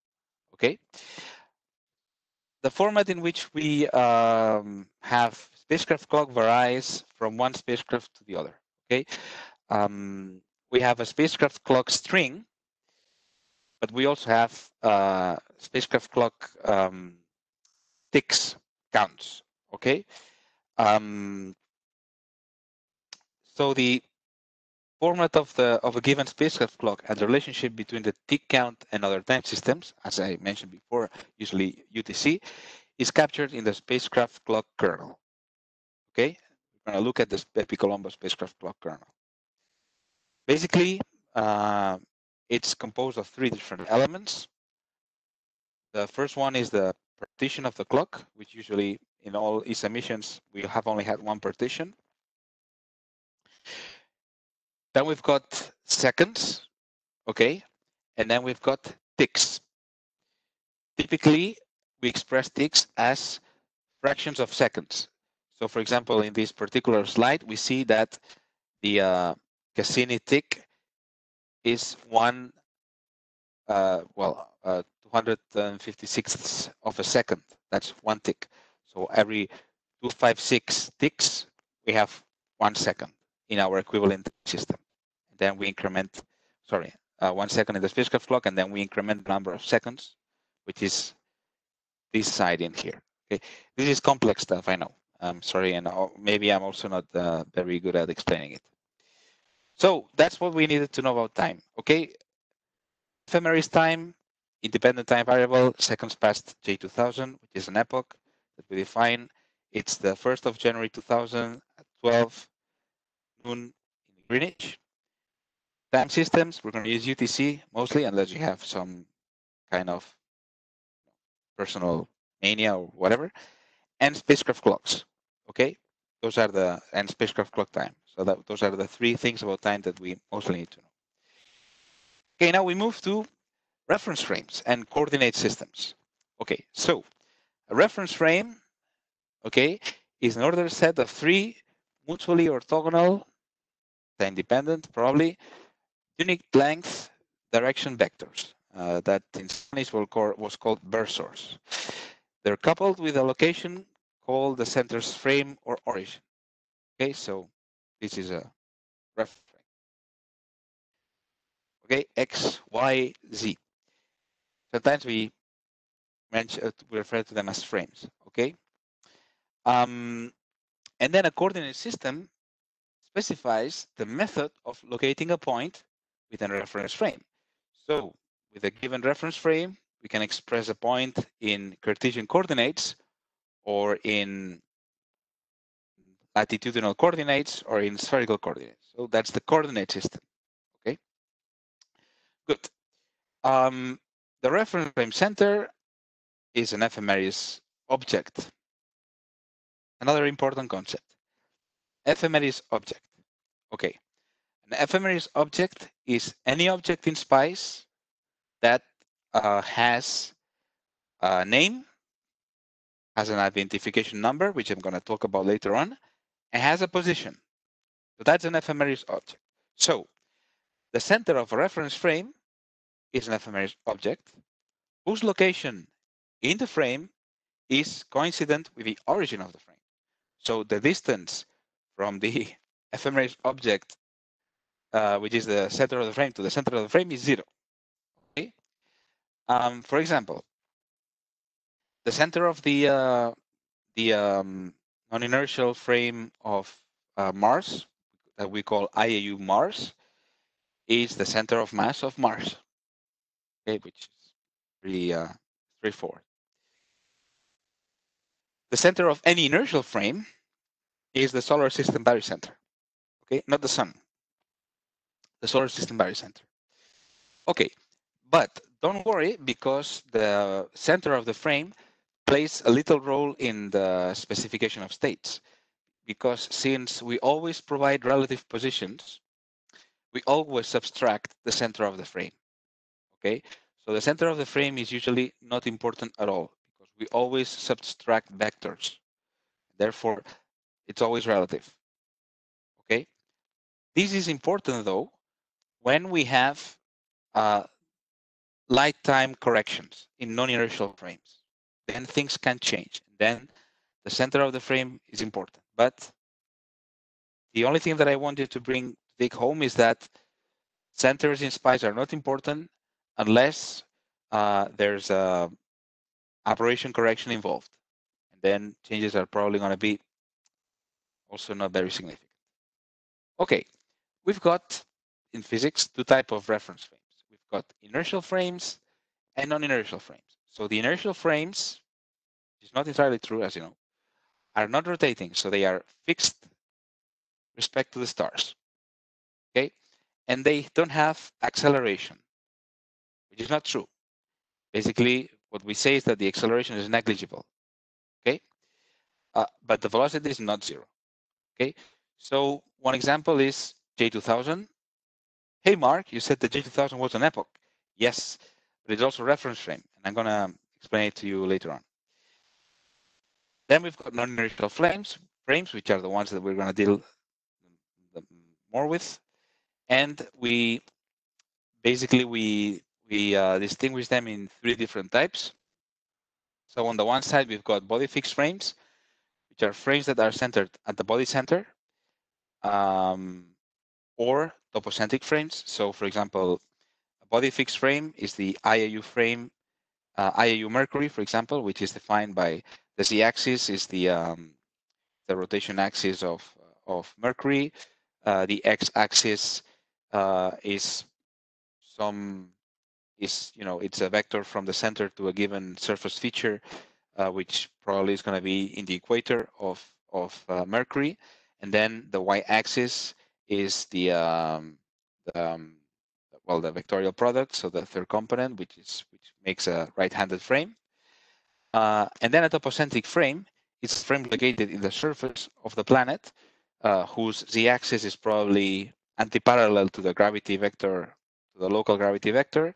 Okay. The format in which we have spacecraft clock varies from one spacecraft to the other. Okay. We have a spacecraft clock string, but we also have spacecraft clock ticks counts. Okay. So the format of a given spacecraft clock and the relationship between the tick count and other time systems, as I mentioned before, usually UTC, is captured in the spacecraft clock kernel. Okay, we're going to look at the BepiColombo spacecraft clock kernel. Basically, it's composed of 3 different elements. The first one is the partition of the clock, which usually in all ESA missions we have only had one partition. Then we've got seconds, okay, and then we've got ticks. Typically, we express ticks as fractions of seconds. So, for example, in this particular slide, we see that the Cassini tick is 256th of a second. That's one tick. So every 256 ticks, we have 1 second in our equivalent system. And then we increment, 1 second in the spacecraft clock, and then we increment the number of seconds, which is this side in here. Okay, this is complex stuff, I know. I'm sorry, and maybe I'm also not very good at explaining it. So that's what we needed to know about time. Okay, Ephemeris time, independent time variable, seconds past J2000, which is an epoch that we define. It's the 1st of January 2000 at 12 noon in Greenwich. Time systems, we're going to use UTC mostly, unless you have some kind of personal mania or whatever. And spacecraft clocks. Okay, those are and spacecraft clock time. So those are the 3 things about time that we mostly need to know. Okay, now we move to reference frames and coordinate systems. Okay, so a reference frame, okay, is an ordered set of 3 mutually orthogonal, time dependent, probably unique length direction vectors that in Spanish was called versors. They're coupled with a location called the center's frame or origin. Okay, so this is a reference frame. Okay, X, Y, Z. Sometimes we refer to them as frames. Okay, and then a coordinate system specifies the method of locating a point within a reference frame. So with a given reference frame, we can express a point in Cartesian coordinates or in latitudinal coordinates or in spherical coordinates. So that's the coordinate system. Okay, good. The reference frame center is an ephemeris object. Another important concept. Ephemeris object. Okay, an ephemeris object is any object in space that has a name, has an identification number, which I'm going to talk about later on, and has a position. So that's an ephemeris object. So the center of a reference frame is an ephemeris object whose location in the frame is coincident with the origin of the frame. So the distance from the ephemeris object, which is the center of the frame, to the center of the frame is 0. Okay? For example, the center of the non-inertial frame of Mars, that we call IAU Mars, is the center of mass of Mars, okay, which is really straightforward. The center of any inertial frame is the solar system barycenter, okay, not the sun, the solar system barycenter. Okay, but don't worry, because the center of the frame plays a little role in the specification of states, because since we always provide relative positions, we always subtract the center of the frame, okay? So the center of the frame is usually not important at all, because we always subtract vectors. Therefore, it's always relative, okay? This is important, though, when we have light time corrections in non-inertial frames. Then things can change. Then the center of the frame is important. But the only thing that I wanted to take home is that centers in SPICE are not important unless there's a aberration correction involved. And then changes are probably going to be also not very significant. Okay, we've got in physics 2 types of reference frames. We've got inertial frames and non-inertial frames. So the inertial frames, which is not entirely true, as you know, are not rotating, so they are fixed respect to the stars. Okay, and they don't have acceleration, which is not true. Basically, what we say is that the acceleration is negligible. Okay, but the velocity is not 0. Okay, so one example is J2000. Hey, Mark, you said the J2000 was an epoch. Yes, but it's also a reference frame, and I'm going to explain it to you later on. Then we've got non-inertial frames, which are the ones that we're going to deal more with, and we distinguish them in 3 different types. So on the one side, we've got body fixed frames, which are frames that are centered at the body center, or topocentric frames. So for example, a body fixed frame is the IAU frame, IAU Mercury, for example, which is defined by the z-axis is the rotation axis of Mercury. The x-axis is it's a vector from the center to a given surface feature, which probably is going to be in the equator of Mercury, and then the y-axis is the vectorial product, so the third component, which makes a right-handed frame, and then a topocentric frame is a frame located in the surface of the planet, whose z-axis is probably antiparallel to the gravity vector, to the local gravity vector,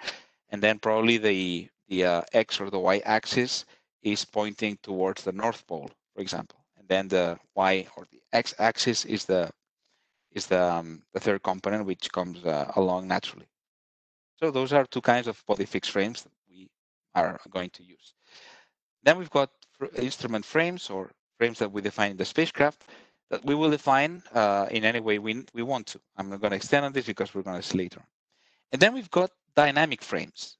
and then probably the x or the y-axis is pointing towards the North Pole, for example, and then the y or the x-axis is the third component, which comes along naturally. So those are 2 kinds of body fixed frames that we are going to use. Then we've got instrument frames, or frames that we define in the spacecraft, that we will define in any way we want to. I'm not going to extend on this because we're going to see later on. And then we've got dynamic frames,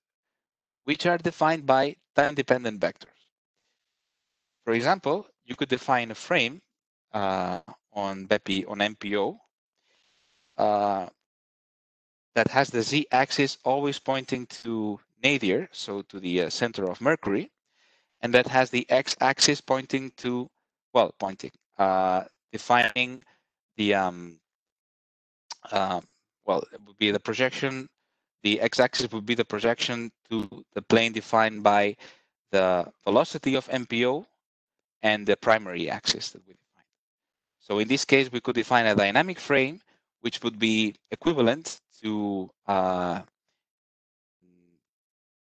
which are defined by time-dependent vectors. For example, you could define a frame on MPO that has the z-axis always pointing to nadir, so to the center of Mercury, and that has the x-axis pointing to, defining the, it would be the projection. The x-axis would be the projection to the plane defined by the velocity of MPO and the primary axis that we define. So in this case, we could define a dynamic frame, which would be equivalent to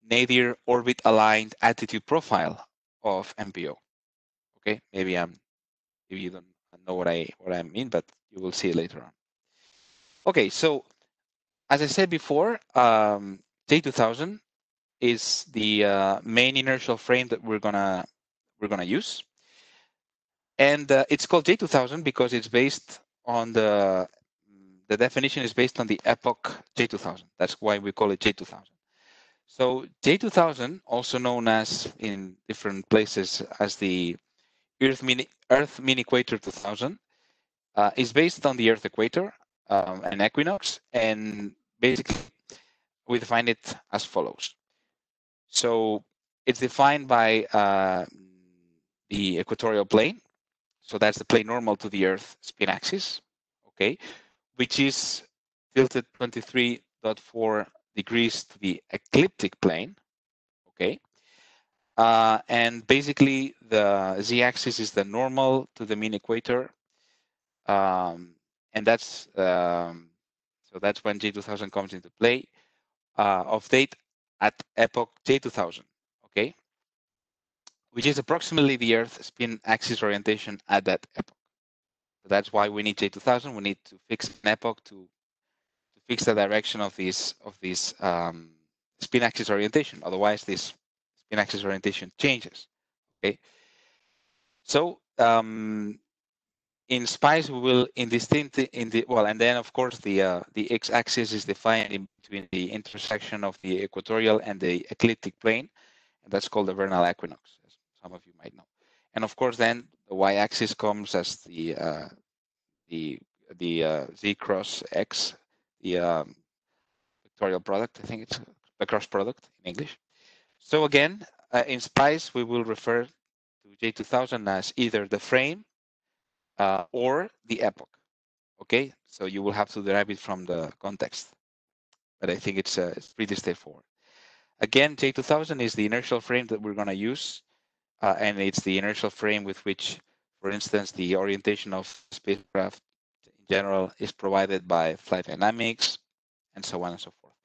nadir orbit aligned attitude profile of MPO. Okay, maybe you don't know what I mean, but you will see it later on. Okay, so as I said before, J2000 is the main inertial frame that we're gonna use, and it's called J2000 because it's based on the definition is based on the epoch J2000. That's why we call it J2000. So J2000, also known as in different places as the Earth Mini Equator 2000, is based on the Earth equator and equinox, and basically we define it as follows. So it's defined by the equatorial plane. So that's the plane normal to the Earth spin axis, okay, which is tilted 23.4 degrees to the ecliptic plane, okay. And basically the z-axis is the normal to the mean equator, and that's so that's when J2000 comes into play, of date at epoch J2000, okay, which is approximately the Earth spin axis orientation at that epoch. So that's why we need J2000. We need to fix an epoch to fix the direction of this spin axis orientation. Otherwise, this spin axis orientation changes. Okay. So in SPICE, we will and then of course the x-axis is defined in between the intersection of the equatorial and the ecliptic plane, and that's called the vernal equinox, as some of you might know. And of course, then the y-axis comes as the z cross x, the vectorial product. I think it's the cross product in English. So again, in SPICE, we will refer to J2000 as either the frame or the epoch. Okay, so you will have to derive it from the context, but I think it's pretty straightforward. Again, J2000 is the inertial frame that we're going to use, and it's the inertial frame with which, for instance, the orientation of spacecraft in general is provided by flight dynamics, and so on and so forth.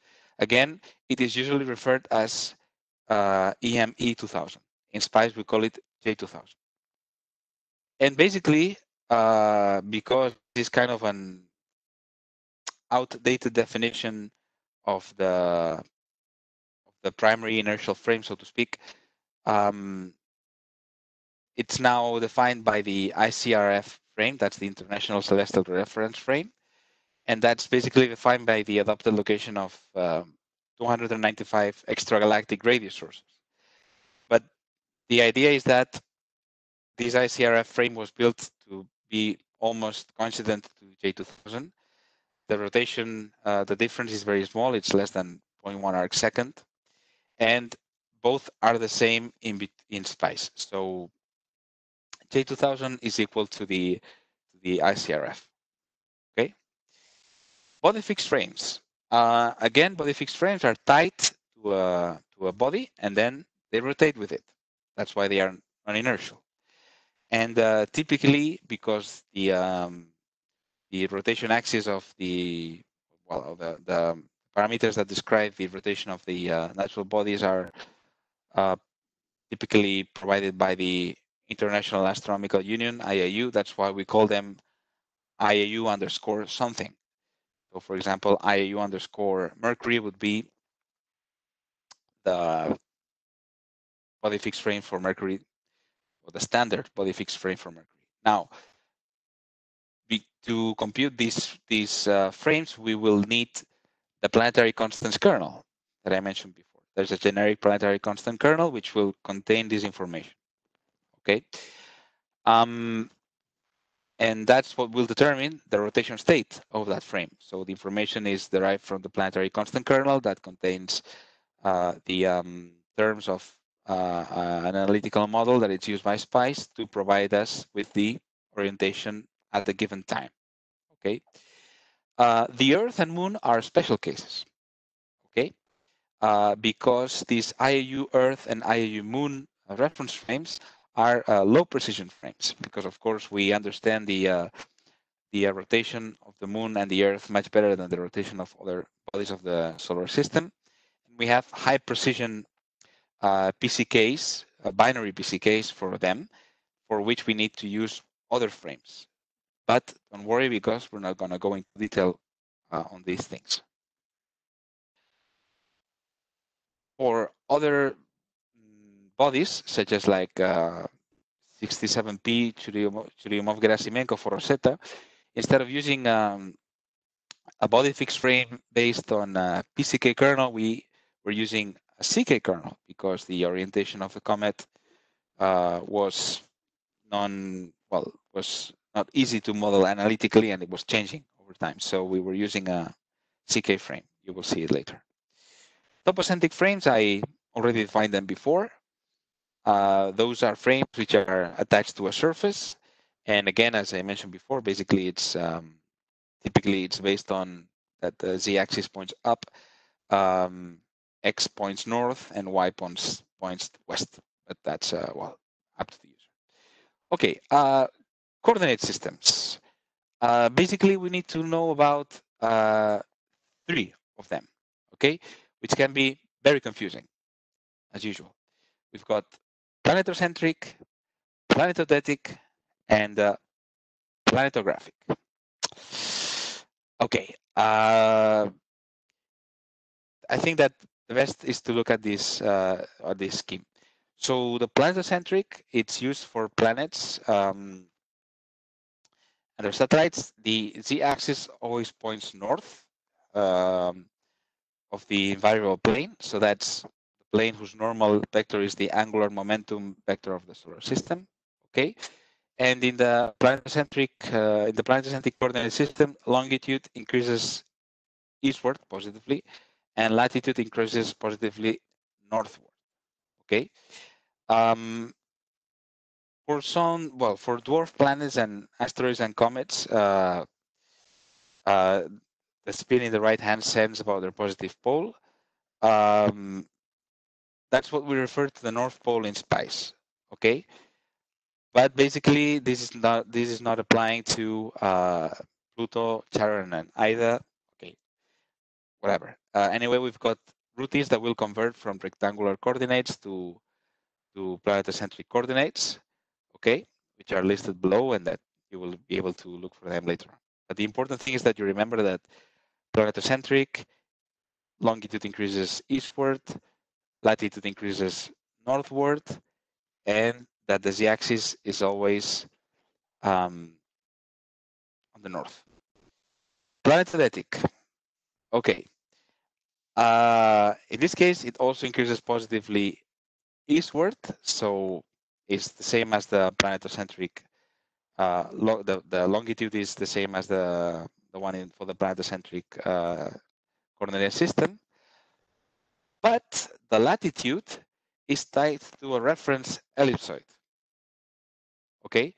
Again, it is usually referred as EME 2000. In SPICE, we call it J2000. And basically, because this kind of an outdated definition of the primary inertial frame, so to speak, it's now defined by the ICRF frame. That's the International Celestial Reference Frame, and that's basically defined by the adopted location of 295 extragalactic radio sources. But the idea is that this ICRF frame was built to be almost coincident to J2000. The rotation, the difference is very small. It's less than 0.1 arc second, and both are the same in SPICE. So J2000 is equal to the ICRF. Okay. Body fixed frames. Again, body fixed frames are tied to a body, and then they rotate with it. That's why they are non-inertial. And typically, because the rotation axis of the parameters that describe the rotation of the natural bodies are typically provided by the International Astronomical Union, IAU. That's why we call them IAU underscore something. So for example, IAU underscore Mercury would be the body fixed frame for Mercury, or the standard body fixed frame for Mercury. Now, to compute these frames, we will need the planetary constants kernel that I mentioned before. There's a generic planetary constant kernel which will contain this information. Okay. And that's what will determine the rotation state of that frame. So the information is derived from the planetary constant kernel that contains the terms of an analytical model that is used by SPICE to provide us with the orientation at the given time. Okay. The Earth and Moon are special cases. Okay. Because these IAU Earth and IAU Moon reference frames are low precision frames, because of course we understand the rotation of the Moon and the Earth much better than the rotation of other bodies of the solar system. We have high precision PCKs, binary PCKs for them, for which we need to use other frames. But don't worry, because we're not going to go into detail on these things. For other bodies, such as like 67P, Churyumov-Gerasimenko for Rosetta, instead of using a body fixed frame based on a PCK kernel, we were using a CK kernel because the orientation of the comet was not easy to model analytically, and it was changing over time. So we were using a CK frame. You will see it later. Topocentric frames, I already defined them before. Those are frames which are attached to a surface. And again, as I mentioned before, basically it's typically it's based on that the z-axis points up, x points north, and y points west. But that's well, up to the user. Okay, coordinate systems. Basically, we need to know about 3 of them, okay, which can be very confusing, as usual. We've got planetocentric, planetodetic, and planetographic. Okay, I think that the best is to look at this scheme. So the planetocentric, it's used for planets and their satellites. The z-axis always points north of the invariable plane. So that's the plane whose normal vector is the angular momentum vector of the solar system. Okay. And in the planetocentric coordinate system, longitude increases eastward positively, and latitude increases positively northward. Okay. For dwarf planets and asteroids and comets, the spin in the right-hand sends about their positive pole. That's what we refer to the North Pole in space. Okay. But basically, this is not applying to Pluto, Charon, and Ida. Okay, whatever. Anyway, we've got routines that will convert from rectangular coordinates to planetocentric coordinates. Okay, which are listed below, and that you will be able to look for them later on. But the important thing is that you remember that planetocentric longitude increases eastward, latitude increases northward, and that the z-axis is always on the north. Planetodetic. Okay. In this case, it also increases positively eastward, so it's the same as the planetocentric. The longitude is the same as the one for the planetocentric coordinate system, but the latitude is tied to a reference ellipsoid. Okay,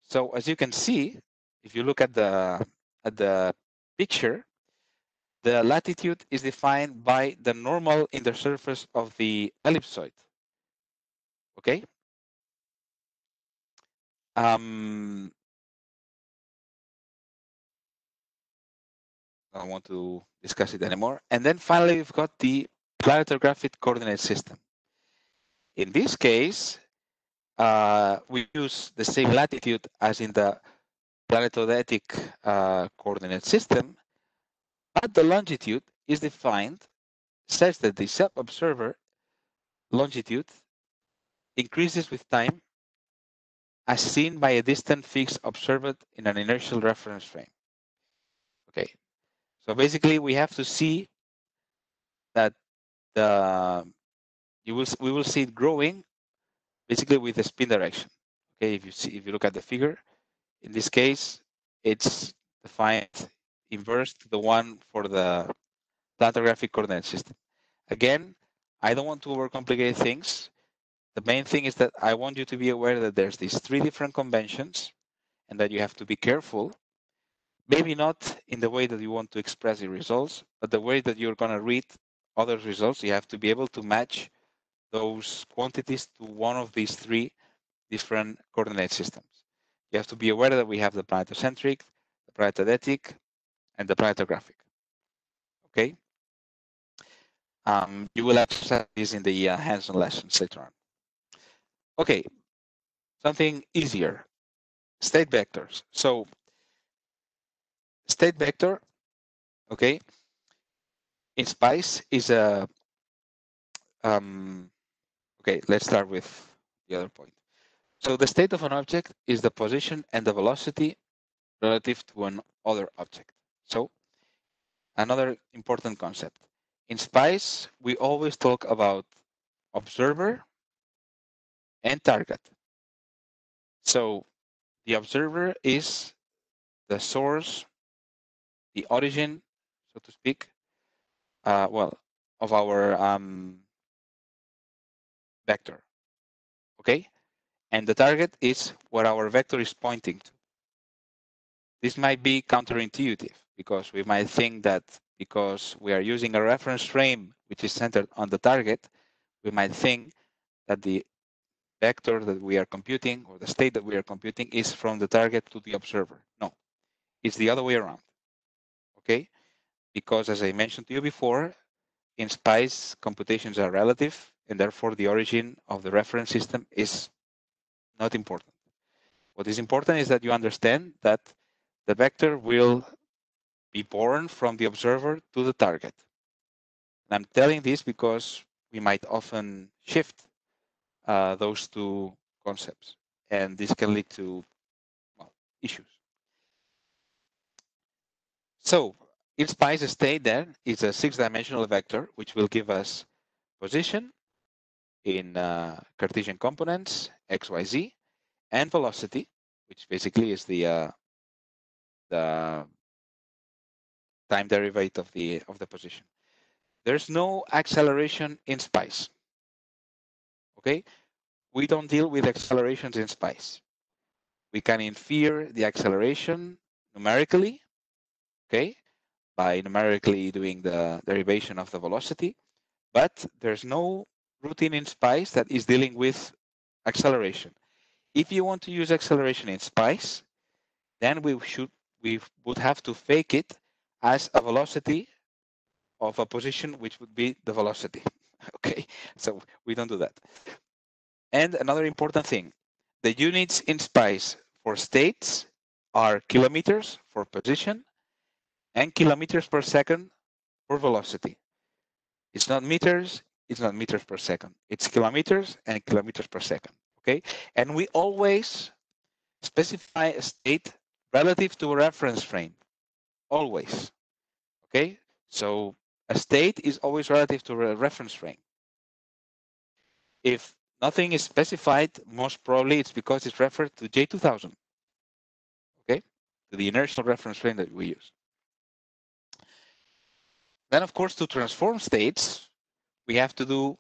so as you can see, if you look at the picture, the latitude is defined by the normal in the surface of the ellipsoid. Okay. I don't want to discuss it anymore. And then finally, we've got the planetographic coordinate system. In this case, we use the same latitude as in the planetodetic coordinate system, but the longitude is defined such that the sub-observer longitude increases with time as seen by a distant fixed observed in an inertial reference frame. Okay, so basically we have to see that we will see it growing basically with the spin direction. Okay, if you look at the figure, in this case, it's defined inverse to the one for the planetographic coordinate system. Again, I don't want to overcomplicate things. The main thing is that I want you to be aware that there's these 3 different conventions and that you have to be careful. Maybe not in the way that you want to express the results, but the way that you're going to read other results, you have to be able to match those quantities to one of these 3 different coordinate systems. You have to be aware that we have the planetocentric, the planetodetic, and the planetographic. Okay. You will exercise this in the hands-on lessons later on. Okay, something easier, state vectors. So state vector, okay, in SPICE is a Okay, let's start with the other point. So the state of an object is the position and the velocity relative to an other object. So another important concept. In SPICE, we always talk about observer and target. So the observer is the source, the origin, so to speak, well, of our vector, okay? And the target is where our vector is pointing to. This might be counterintuitive because we might think that because we are using a reference frame which is centered on the target, we might think that the vector that we are computing or the state that we are computing is from the target to the observer. No, it's the other way around, okay? Because as I mentioned to you before, in SPICE, computations are relative and therefore the origin of the reference system is not important. What is important is that you understand that the vector will be born from the observer to the target. And I'm telling this because we might often shift those two concepts, and this can lead to, well, issues. So in SPICE state then is a 6-dimensional vector which will give us position in Cartesian components, x, y, z, and velocity, which basically is the time derivative of the position. There's no acceleration in SPICE. Okay, we don't deal with accelerations in SPICE. We can infer the acceleration numerically, okay, by numerically doing the derivation of the velocity, but there's no routine in SPICE that is dealing with acceleration. If you want to use acceleration in SPICE, then we would have to fake it as a velocity of a position which would be the velocity. Okay, so we don't do that. And another important thing, the units in SPICE for states are kilometers for position and kilometers per second for velocity. It's not meters, it's not meters per second. It's kilometers and kilometers per second, okay? And we always specify a state relative to a reference frame, always, okay? So a state is always relative to a reference frame. If nothing is specified, most probably it's because it's referred to J2000, okay? To the inertial reference frame that we use. Then, of course, to transform states, we have to do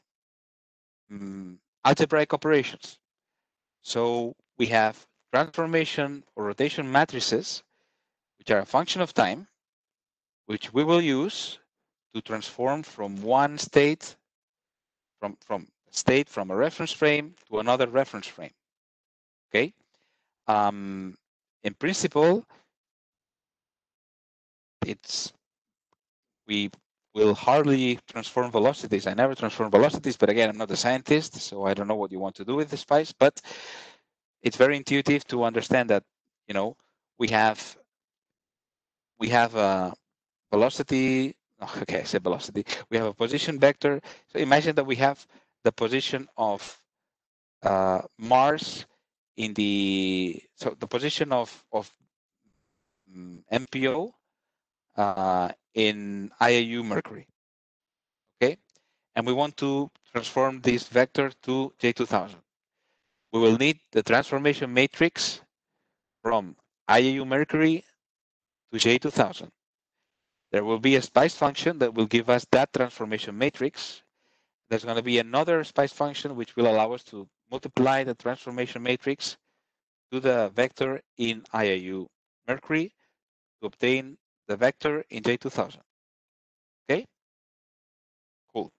algebraic operations. So we have transformation or rotation matrices, which are a function of time, which we will use to transform from one state, from a reference frame to another reference frame. Okay. In principle, we will hardly transform velocities. I never transform velocities, but again, I'm not a scientist, so I don't know what you want to do with the SPICE, but it's very intuitive to understand that, you know, we have a velocity. Okay, I said velocity. We have a position vector. So imagine that we have the position of Mars in the position of MPO in IAU Mercury. Okay, and we want to transform this vector to J2000. We will need the transformation matrix from IAU Mercury to J2000. There will be a SPICE function that will give us that transformation matrix. There's going to be another SPICE function which will allow us to multiply the transformation matrix to the vector in IAU Mercury to obtain the vector in J2000. Okay? Cool.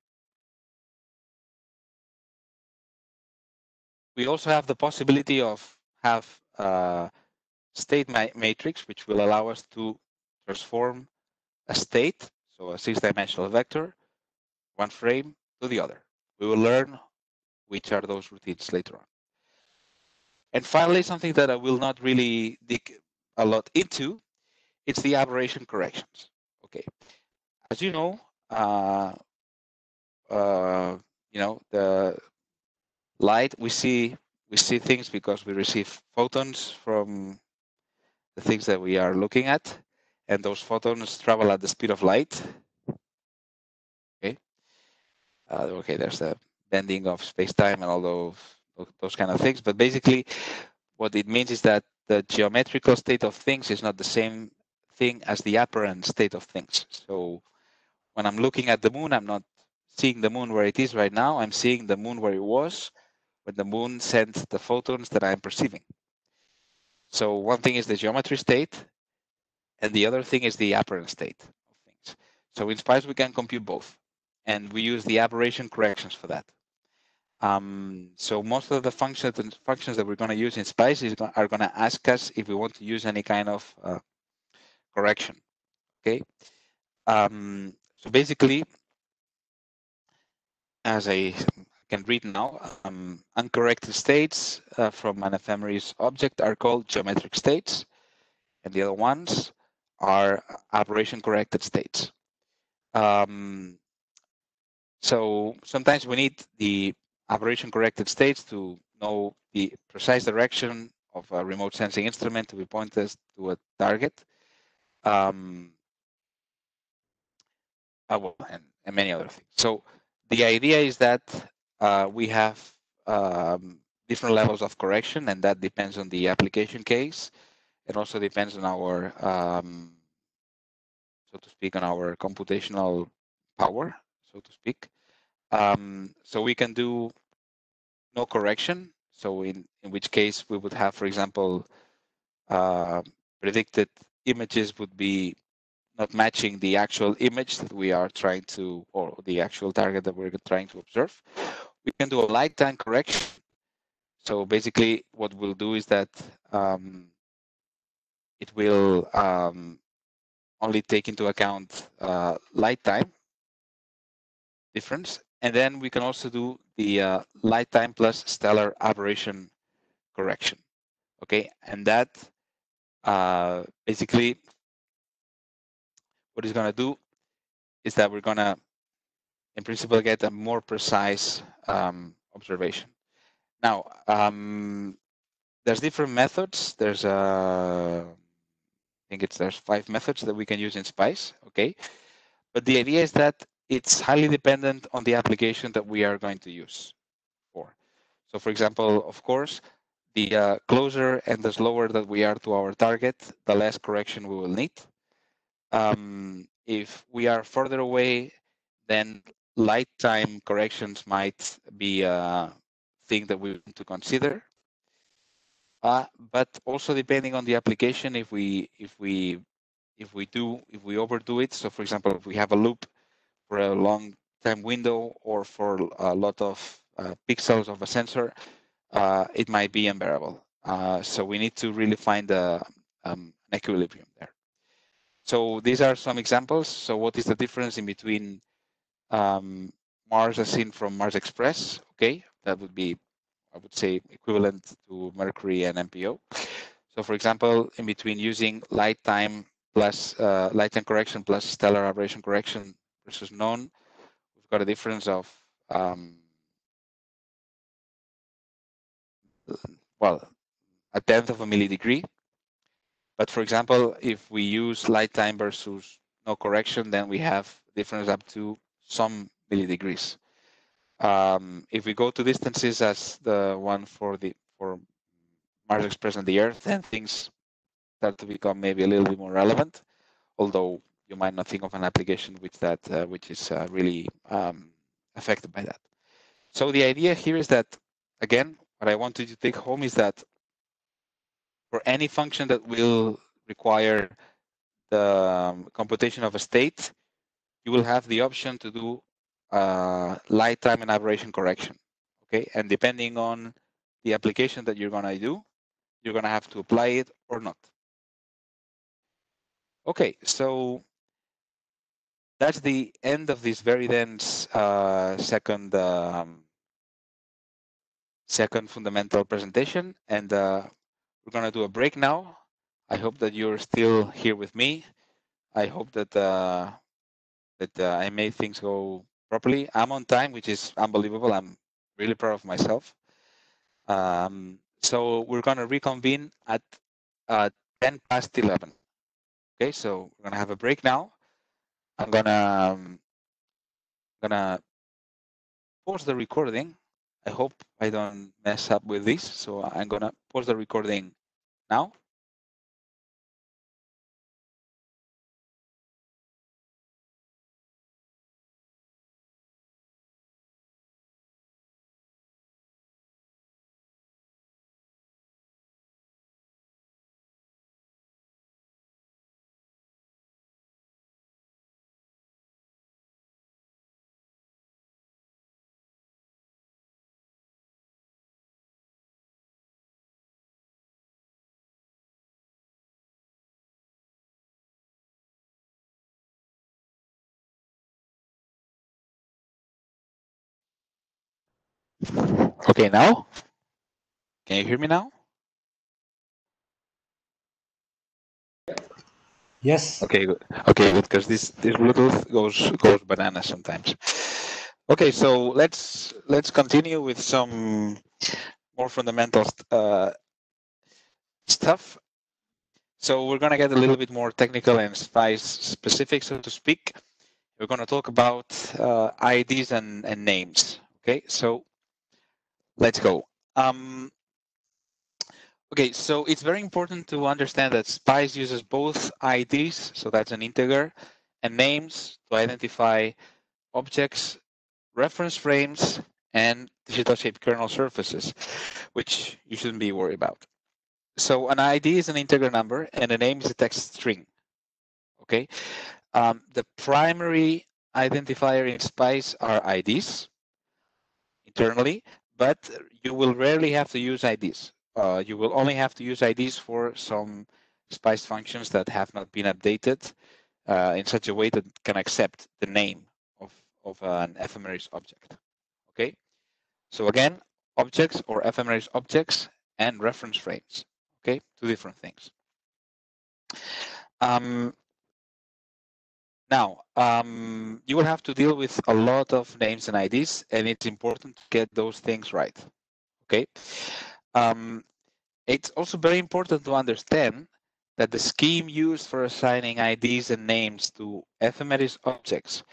We also have the possibility of have a state matrix which will allow us to transform a state, so a 6-dimensional vector, one frame to the other. We will learn which are those routines later on. And finally, something that I will not really dig a lot into, it's the aberration corrections. Okay, as you know, the light, we see things because we receive photons from the things that we are looking at, and those photons travel at the speed of light. Okay. Okay, there's the bending of space-time and all those kind of things. But basically, what it means is that the geometrical state of things is not the same thing as the apparent state of things. So when I'm looking at the moon, I'm not seeing the moon where it is right now. I'm seeing the moon where it was when the moon sent the photons that I'm perceiving. So one thing is the geometry state, and the other thing is the apparent state of things. So in SPICE, we can compute both, and we use the aberration corrections for that. So most of the functions that we're going to use in SPICE are going to ask us if we want to use any kind of correction. Okay. So basically, as I can read now, uncorrected states from an ephemeris object are called geometric states, and the other ones are aberration corrected states. So sometimes we need the aberration corrected states to know the precise direction of a remote sensing instrument to be pointed to a target. Well, and many other things. So the idea is that we have different levels of correction, and that depends on the application case. It also depends on our, so to speak, on our computational power, so to speak. So we can do no correction. So in which case we would have, for example, predicted images would be not matching the actual image that we are trying to, or the actual target that we're trying to observe. We can do a light time correction. So basically what we'll do is that it will only take into account light time difference. And then we can also do the light time plus stellar aberration correction. Okay, and that basically what it's going to do is that we're going to, in principle, get a more precise observation. Now, there's different methods. There's I think there's 5 methods that we can use in SPICE. Okay, but the idea is that it's highly dependent on the application that we are going to use for. So, for example, of course, the closer and the slower that we are to our target, the less correction we will need. If we are further away, then light time corrections might be a thing that we want to consider. But also depending on the application, if we overdo it. So, for example, if we have a loop for a long time window or for a lot of pixels of a sensor, it might be unbearable. So we need to really find an equilibrium there. So these are some examples. So what is the difference in between Mars as seen from Mars Express? Okay, that would be, I would say, equivalent to Mercury and MPO. So for example, in between using light time plus light time correction plus stellar aberration correction versus none, we've got a difference of, well, a tenth of a millidegree. But for example, if we use light time versus no correction, then we have difference up to some millidegrees. If we go to distances as the one for Mars Express and the Earth, then things start to become maybe a little bit more relevant, although you might not think of an application which is really affected by that. So the idea here is that, again, what I want you to take home is that for any function that will require the computation of a state, you will have the option to do light time and aberration correction. Okay, and depending on the application that you're going to do, you're going to have to apply it or not. Okay, so that's the end of this very dense second fundamental presentation, and we're going to do a break now. I hope that you're still here with me. I hope that I made things go properly. I'm on time, which is unbelievable. I'm really proud of myself. So we're going to reconvene at 10 past 11. Okay, so we're going to have a break now. I'm gonna pause the recording. I hope I don't mess up with this. So I'm gonna pause the recording now. Okay, now can you hear me now? Yes. Okay, good. Okay, good, because this Bluetooth goes bananas sometimes. Okay, so let's continue with some more fundamental stuff. So we're gonna get a little bit more technical and spice specific, so to speak. We're gonna talk about IDs and names. Okay, so let's go. Okay, so it's very important to understand that SPICE uses both IDs, so that's an integer, and names to identify objects, reference frames, and digital shaped kernel surfaces, which you shouldn't be worried about. So an ID is an integer number, and a name is a text string. Okay, the primary identifier in SPICE are IDs internally, but you will rarely have to use IDs. You will only have to use IDs for some SPICE functions that have not been updated in such a way that can accept the name of an ephemeris object. Okay, so again, objects or ephemeris objects and reference frames. Okay, two different things. Now, you will have to deal with a lot of names and IDs, and it's important to get those things right. Okay. It's also very important to understand that the scheme used for assigning IDs and names to ephemeris objects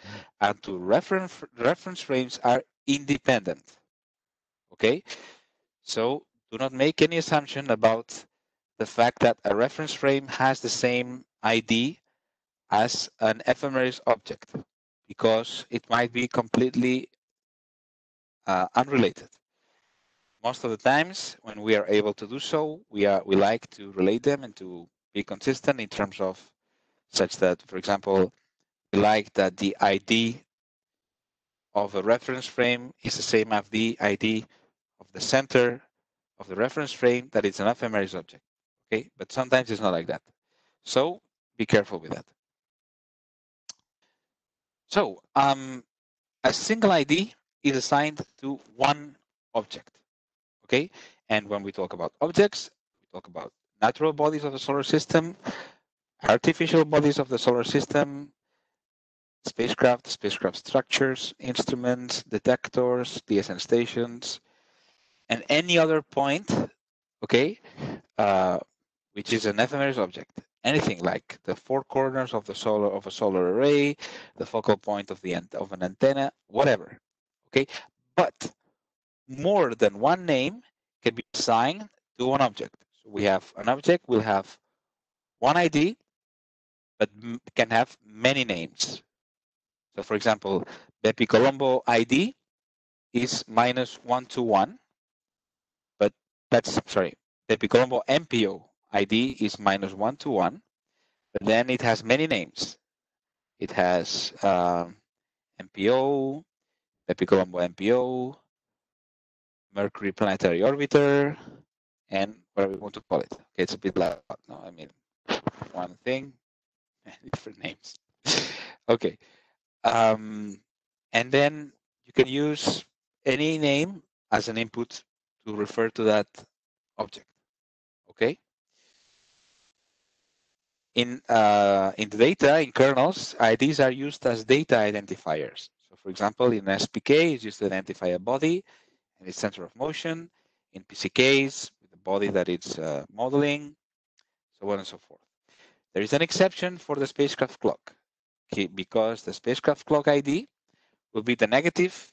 and to reference frames are independent. Okay, so do not make any assumption about the fact that a reference frame has the same ID as an ephemeris object, because it might be completely unrelated. Most of the times when we are able to do so, we like to relate them and to be consistent in terms of such that, for example, we like that the ID of a reference frame is the same as the ID of the center of the reference frame, that it's an ephemeris object. Okay, but sometimes it's not like that. So be careful with that. So a single ID is assigned to one object. Okay, and when we talk about objects, we talk about natural bodies of the solar system, artificial bodies of the solar system, spacecraft structures, instruments, detectors, DSN stations, and any other point, okay, which is an ephemeris object. Anything like the four corners of a solar array, the focal point of an antenna, whatever. Okay, but more than one name can be assigned to one object. So we have an object will have one ID, but can have many names. So for example, BepiColombo ID is -121, but that's, sorry, BepiColombo MPO ID is -121, but then it has many names. It has MPO, BepiColombo MPO, Mercury Planetary Orbiter, and whatever we want to call it. Okay, it's a bit loud. No, I mean, one thing, different names. Okay. And then you can use any name as an input to refer to that object. Okay. In the data in kernels, IDs are used as data identifiers. So for example, in SPK, it's used to identify a body and its center of motion. In PCKs, the body that it's modeling, so on and so forth. There is an exception for the spacecraft clock, okay, because the spacecraft clock ID will be the negative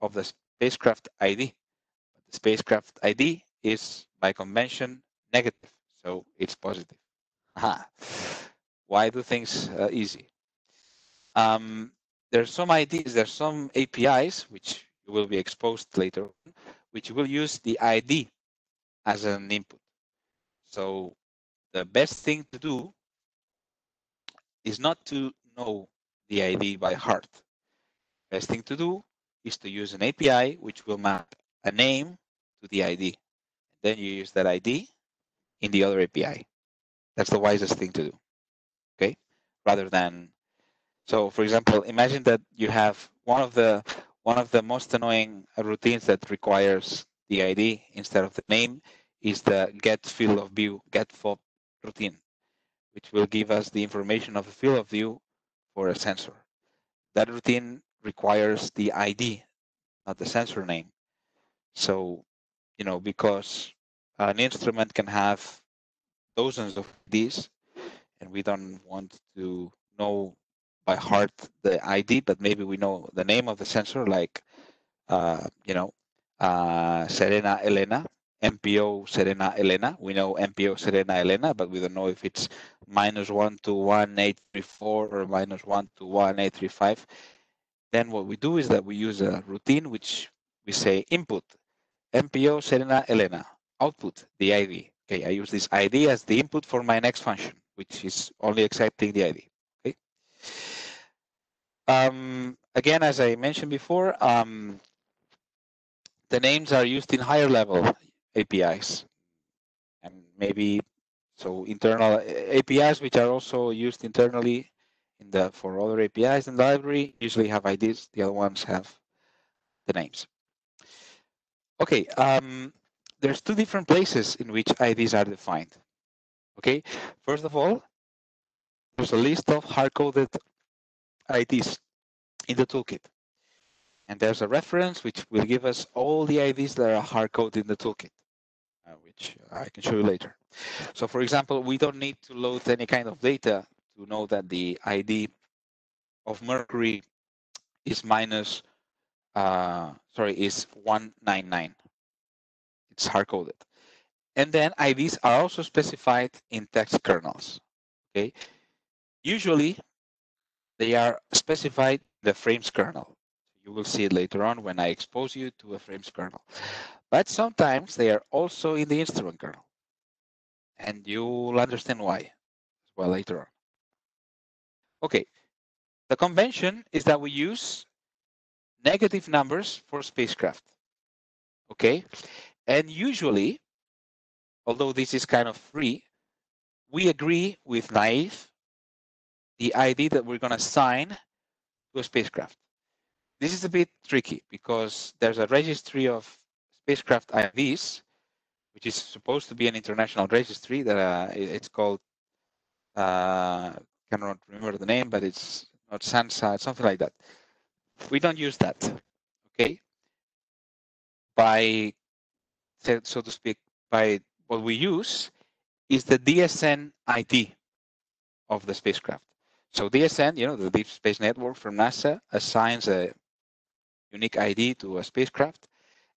of the spacecraft ID. The spacecraft ID is, by convention, negative, so it's positive. Aha. Why do things easy? There's some IDs, there's some APIs, which will be exposed later on, which will use the ID as an input. So the best thing to do is not to know the ID by heart. Best thing to do is to use an API which will map a name to the ID. Then you use that ID in the other API. That's the wisest thing to do, okay? Rather than, so for example, imagine that you have one of the most annoying routines that requires the ID instead of the name is the get field of view, get FOB routine, which will give us the information of the field of view for a sensor. That routine requires the ID, not the sensor name. So, you know, because an instrument can have dozens of IDs, and we don't want to know by heart the ID, but maybe we know the name of the sensor, like, Serena Elena, MPO Serena Elena. We know MPO Serena Elena, but we don't know if it's -121.834 or -121.835. Then what we do is that we use a routine which we say input MPO Serena Elena, output the ID. Okay, I use this ID as the input for my next function, which is only accepting the ID. Okay. Again, as I mentioned before, the names are used in higher level APIs, and maybe so internal APIs which are also used internally for other APIs in the library usually have IDs. The other ones have the names. Okay, there's two different places in which IDs are defined. Okay, first of all, there's a list of hard-coded IDs in the toolkit. And there's a reference which will give us all the IDs that are hard-coded in the toolkit, which I can show you later. So for example, we don't need to load any kind of data to know that the ID of Mercury is is 199. It's hard-coded. And then IDs are also specified in text kernels. Okay. Usually, they are specified in the frames kernel. You will see it later on when I expose you to a frames kernel. But sometimes they are also in the instrument kernel. And you'll understand why as well later on. Okay. The convention is that we use negative numbers for spacecraft. Okay. And usually, although this is kind of free, we agree with NAIF the ID that we're going to assign to a spacecraft. This is a bit tricky because there's a registry of spacecraft IDs, which is supposed to be an international registry that it's called, cannot remember the name, but it's not SANSA, something like that. We don't use that, okay? By, so to speak, by what we use is the DSN ID of the spacecraft. So DSN, you know, the Deep Space Network from NASA, assigns a unique ID to a spacecraft,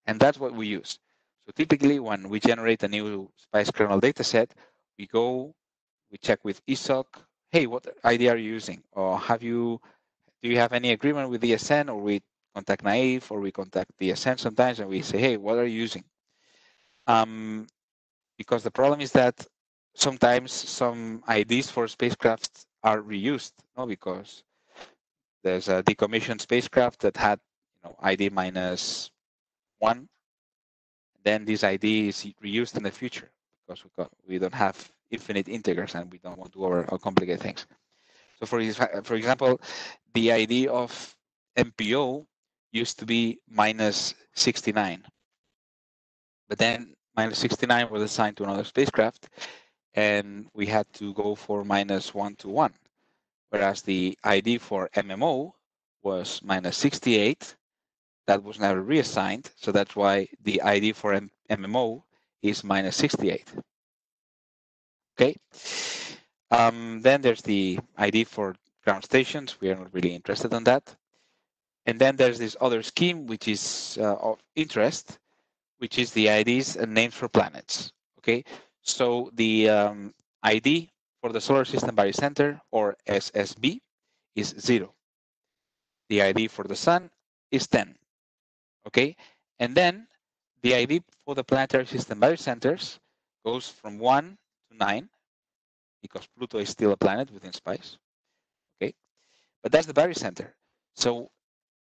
and that's what we use. So typically when we generate a new Spice kernel dataset, we check with ESOC, hey, what ID are you using? Or do you have any agreement with DSN? Or we contact NAIF, or we contact DSN sometimes, and we say, hey, what are you using? Because the problem is that sometimes some IDs for spacecraft are reused, no? Because there's a decommissioned spacecraft that had, ID -1. Then this ID is reused in the future because we don't have infinite integers and we don't want to overcomplicate things. So for example, the ID of MPO used to be -69, but then -69 was assigned to another spacecraft, and we had to go for -121, whereas the ID for MMO was minus 68. That was never reassigned, so that's why the ID for MMO is minus 68. Okay. Then there's the ID for ground stations. We are not really interested in that. And then there's this other scheme, which is of interest, which is the IDs and names for planets. Okay. So the ID for the Solar System Barycenter, or SSB, is 0. The ID for the Sun is 10. Okay. And then the ID for the Planetary System Barycenters goes from 1 to 9, because Pluto is still a planet within space. Okay. But that's the barycenter. So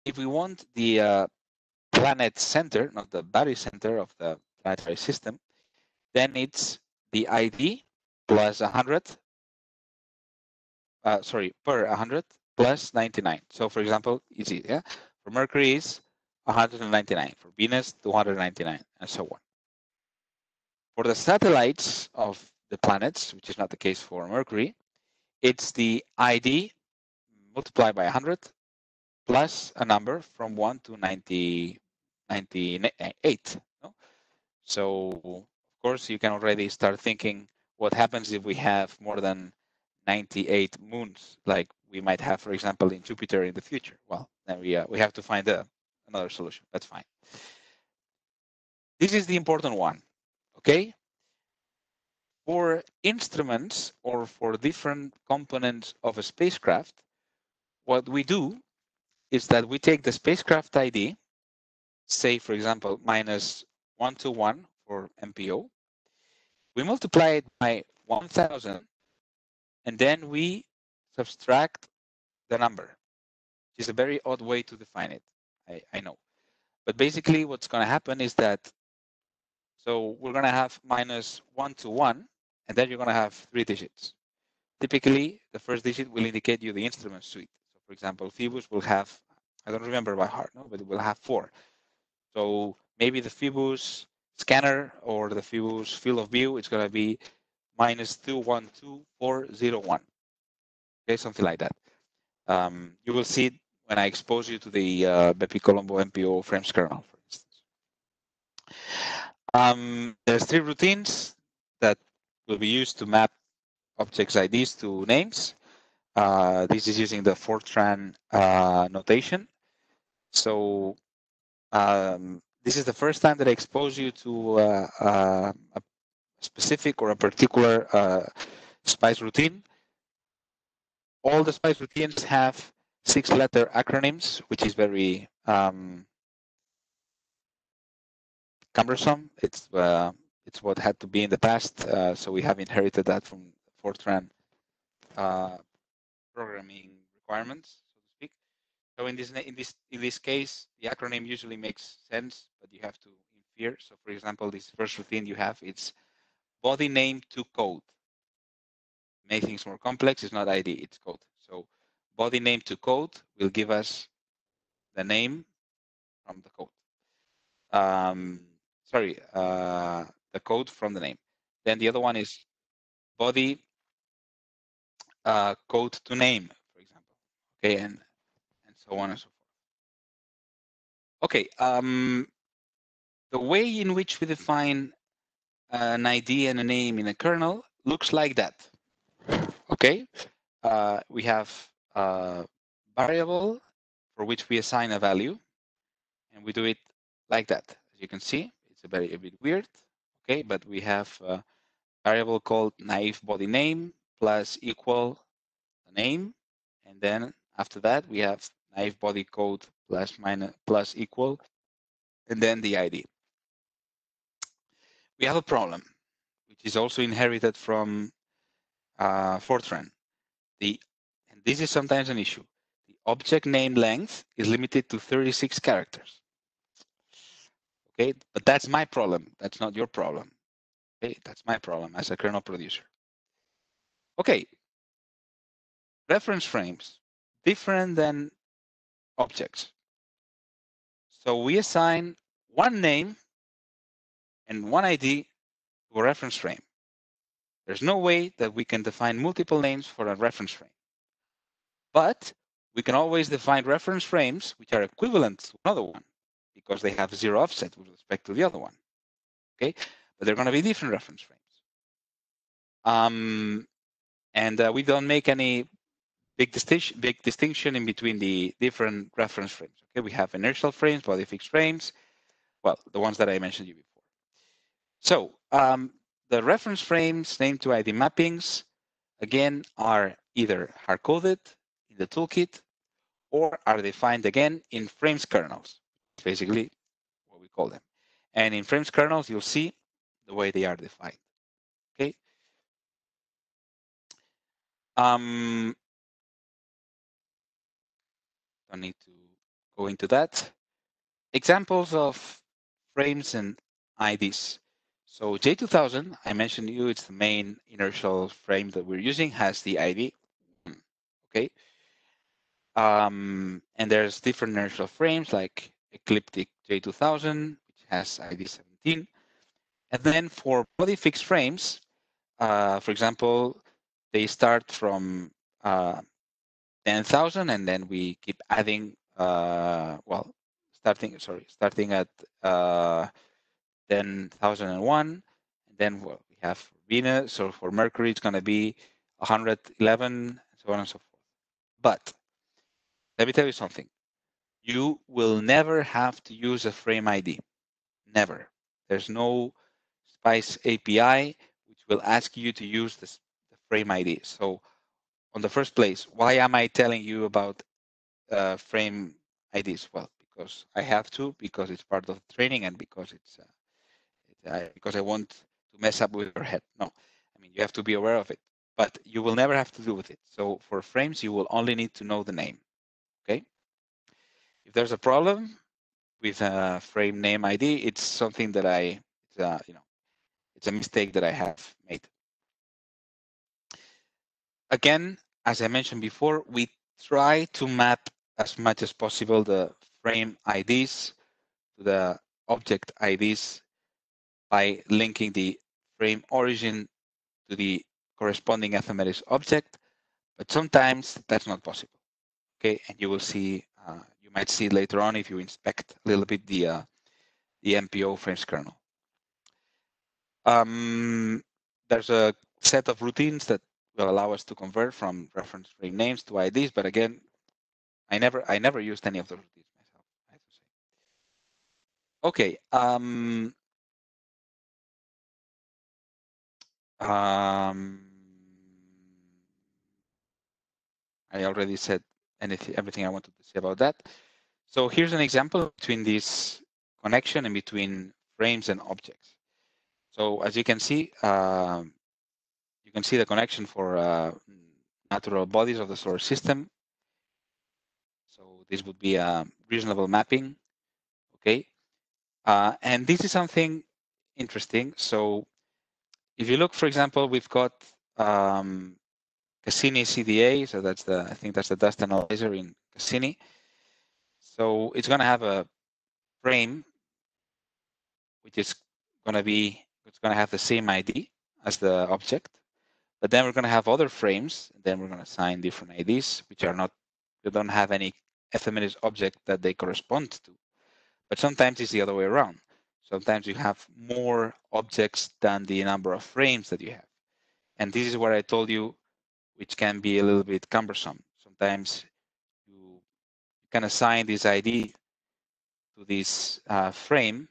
if we want the planet center, not the barycenter of the planetary system, then it's the ID plus 100, per 100 plus 99. So for example, easy, yeah? For Mercury is 199, for Venus 299, and so on. For the satellites of the planets, which is not the case for Mercury, it's the ID multiplied by 100 plus a number from 1 to 98. No? So, of course, you can already start thinking what happens if we have more than 98 moons, like we might have, for example, in Jupiter in the future. Well, then we have to find another solution. That's fine. This is the important one, okay? For instruments or for different components of a spacecraft, what we do is that we take the spacecraft ID, say, for example, minus 121 for MPO. We multiply it by 1000, and then we subtract the number, which is a very odd way to define it. I know. But basically, what's going to happen is that, so we're going to have minus 121, and then you're going to have 3 digits. Typically, the first digit will indicate you the instrument suite. So, for example, Phoebus will have, I don't remember by heart, no, but it will have 4. So maybe the Phoebus scanner or the Phoebus field of view is going to be minus 212401. Okay, something like that. You will see it when I expose you to the BepiColombo MPO frames kernel, for instance. There's 3 routines that will be used to map objects IDs to names. This is using the Fortran notation. So this is the first time that I expose you to a specific or a particular SPICE routine. All the SPICE routines have 6-letter acronyms, which is very cumbersome. It's what had to be in the past, so we have inherited that from Fortran programming requirements, so to speak. So in this case, the acronym usually makes sense, but you have to infer. So for example, this first routine you have, it's body name to code. Make things more complex, it's not ID, it's code. So body name to code will give us the name from the code. The code from the name. Then the other one is body code to name, for example. Okay, and so on and so forth. Okay, the way in which we define an ID and a name in a kernel looks like that. Okay, we have a variable for which we assign a value, and we do it like that. As you can see, it's a bit weird. Okay, but we have a variable called NAIF body name plus equal the name, and then after that we have NAIF body code plus equal, and then the ID. We have a problem, which is also inherited from Fortran. And this is sometimes an issue. The object name length is limited to 36 characters. Okay, but that's my problem. That's not your problem. Okay, that's my problem as a kernel producer. Okay, reference frames, different than objects. So we assign one name and one ID to a reference frame. There's no way that we can define multiple names for a reference frame. But we can always define reference frames which are equivalent to another one because they have 0 offset with respect to the other one. Okay, but they're going to be different reference frames. And we don't make any big distinction in between the different reference frames. Okay, we have inertial frames, body fixed frames, well, the ones that I mentioned you before. So the reference frames named to ID mappings, again, are either hard-coded in the toolkit or are defined again in frames kernels, basically what we call them. And in frames kernels, you'll see the way they are defined. Okay. Don't need to go into that. Examples of frames and IDs. So J2000, I mentioned to you, it's the main inertial frame that we're using, has the ID. Okay. And there's different inertial frames like Ecliptic J2000, which has ID 17. And then for body fixed frames, for example, they start from 10,000 and then we keep adding, starting at 10,001. And then we have Venus. So for Mercury, it's going to be 111, so on and so forth. But let me tell you something. You will never have to use a frame ID. Never. There's no Spice API which will ask you to use the frame ID. So on the first place, why am I telling you about frame IDs? Well, because I have to, because it's part of the training, and because because I want to mess up with your head. No, I mean, you have to be aware of it, but you will never have to do with it. So for frames, you will only need to know the name. Okay. If there's a problem with a frame name ID, it's something that it's a mistake that I have made. Again, as I mentioned before, we try to map as much as possible the frame IDs to the object IDs by linking the frame origin to the corresponding Ephemeris object, but sometimes that's not possible. Okay, and you will see, you might see later on if you inspect a little bit the MPO frames kernel. There's a set of routines that will allow us to convert from reference frame names to IDs, but again, I never used any of those routines myself, I have to say. Okay. I already said everything I wanted to say about that. So here's an example between this connection and between frames and objects. So as you can see the connection for natural bodies of the solar system. So this would be a reasonable mapping, okay? And this is something interesting. So if you look, for example, we've got Cassini CDA, so I think that's the dust analyzer in Cassini. So it's going to have a frame which is going to have the same ID as the object, but then we're going to have other frames, and then we're going to assign different IDs which they don't have any Ephemeris object that they correspond to. But sometimes it's the other way around. Sometimes you have more objects than the number of frames that you have. And this is what I told you, which can be a little bit cumbersome. Sometimes you can assign this ID to this frame,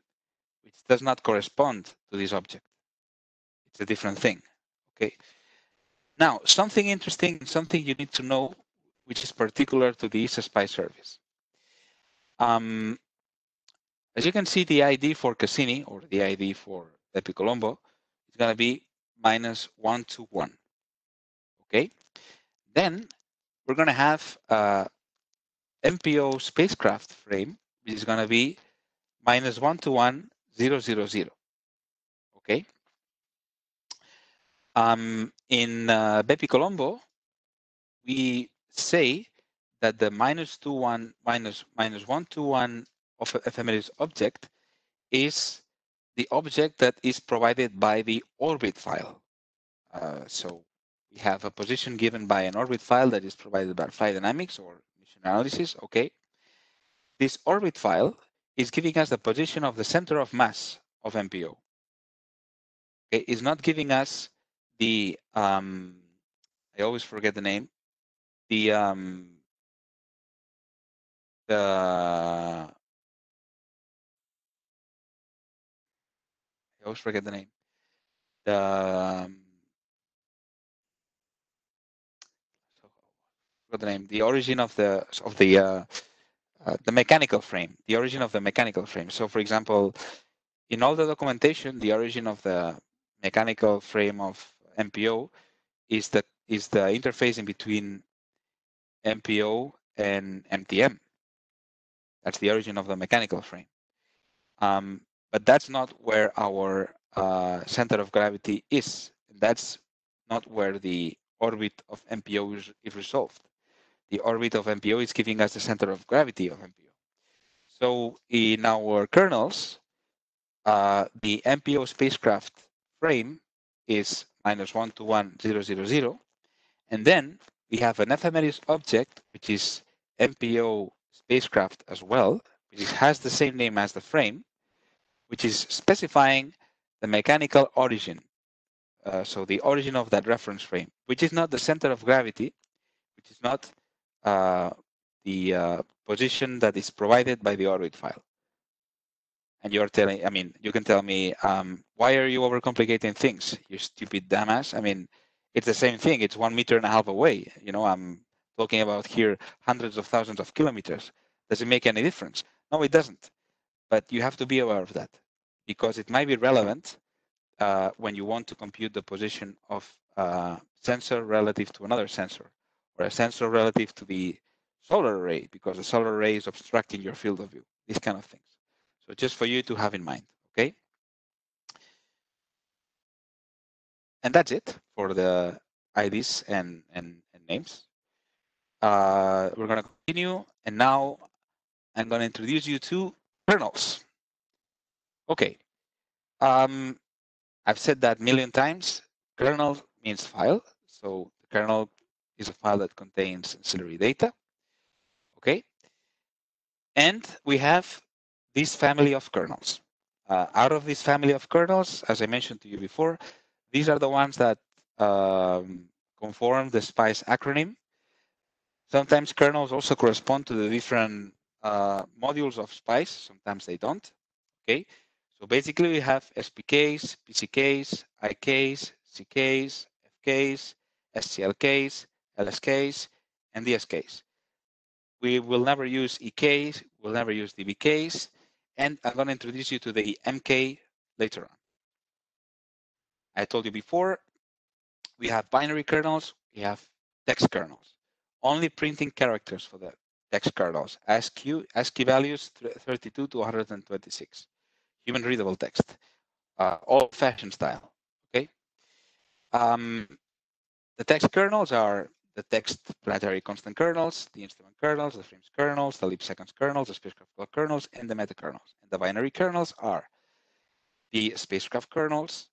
which does not correspond to this object. It's a different thing, okay? Now, something interesting, something you need to know, which is particular to the ESA SPI service. As you can see, the ID for Cassini, or the ID for BepiColombo, is going to be -121. Okay. Then we're going to have a MPO spacecraft frame, which is going to be -121,000. Okay. In BepiColombo, we say that the -121 of Ephemeris object is the object that is provided by the orbit file. So we have a position given by an orbit file that is provided by Flight Dynamics or Mission analysis. Okay. This orbit file is giving us the position of the center of mass of MPO. Okay. It's not giving us the, I always forget the name, the I always forget the name. The origin of the mechanical frame, the origin of the mechanical frame. So, for example, in all the documentation, the origin of the mechanical frame of MPO is the interface in between MPO and MTM. That's the origin of the mechanical frame. But that's not where our center of gravity is. That's not where the orbit of MPO is resolved. The orbit of MPO is giving us the center of gravity of MPO. So in our kernels, the MPO spacecraft frame is -121,000, and then we have an ephemeris object, which is MPO spacecraft as well, which has the same name as the frame, which is specifying the mechanical origin. So the origin of that reference frame, which is not the center of gravity, which is not the position that is provided by the orbit file. And you're telling, I mean, you can tell me, why are you overcomplicating things, you stupid dumbass? I mean, it's the same thing. It's 1.5 meters away. You know, I'm talking about here hundreds of thousands of kilometers. Does it make any difference? No, it doesn't. But you have to be aware of that because it might be relevant when you want to compute the position of a sensor relative to another sensor, or a sensor relative to the solar array, because the solar array is obstructing your field of view, these kind of things. So just for you to have in mind, okay? And that's it for the IDs and names. We're going to continue, and now I'm going to introduce you to kernels. Okay. I've said that a million times. Kernel means file. So the kernel is a file that contains ancillary data. Okay. And we have this family of kernels. Out of this family of kernels, as I mentioned to you before, these are the ones that conform the SPICE acronym. Sometimes kernels also correspond to the different modules of SPICE. Sometimes they don't. Okay. So basically we have SPKs, PCKs, IKs, CKs, FKs, SCLKs, LSKs, and DSKs. We will never use EKs, we'll never use DBKs, and I'm going to introduce you to the MK later on. I told you before, we have binary kernels, we have text kernels. Only printing characters for the text kernels, ASCII values 32 to 126, human readable text. Old-fashioned style, okay? The text kernels are the text planetary constant kernels, the instrument kernels, the frames kernels, the leap seconds kernels, the spacecraft kernels, and the meta kernels. And the binary kernels are the spacecraft kernels,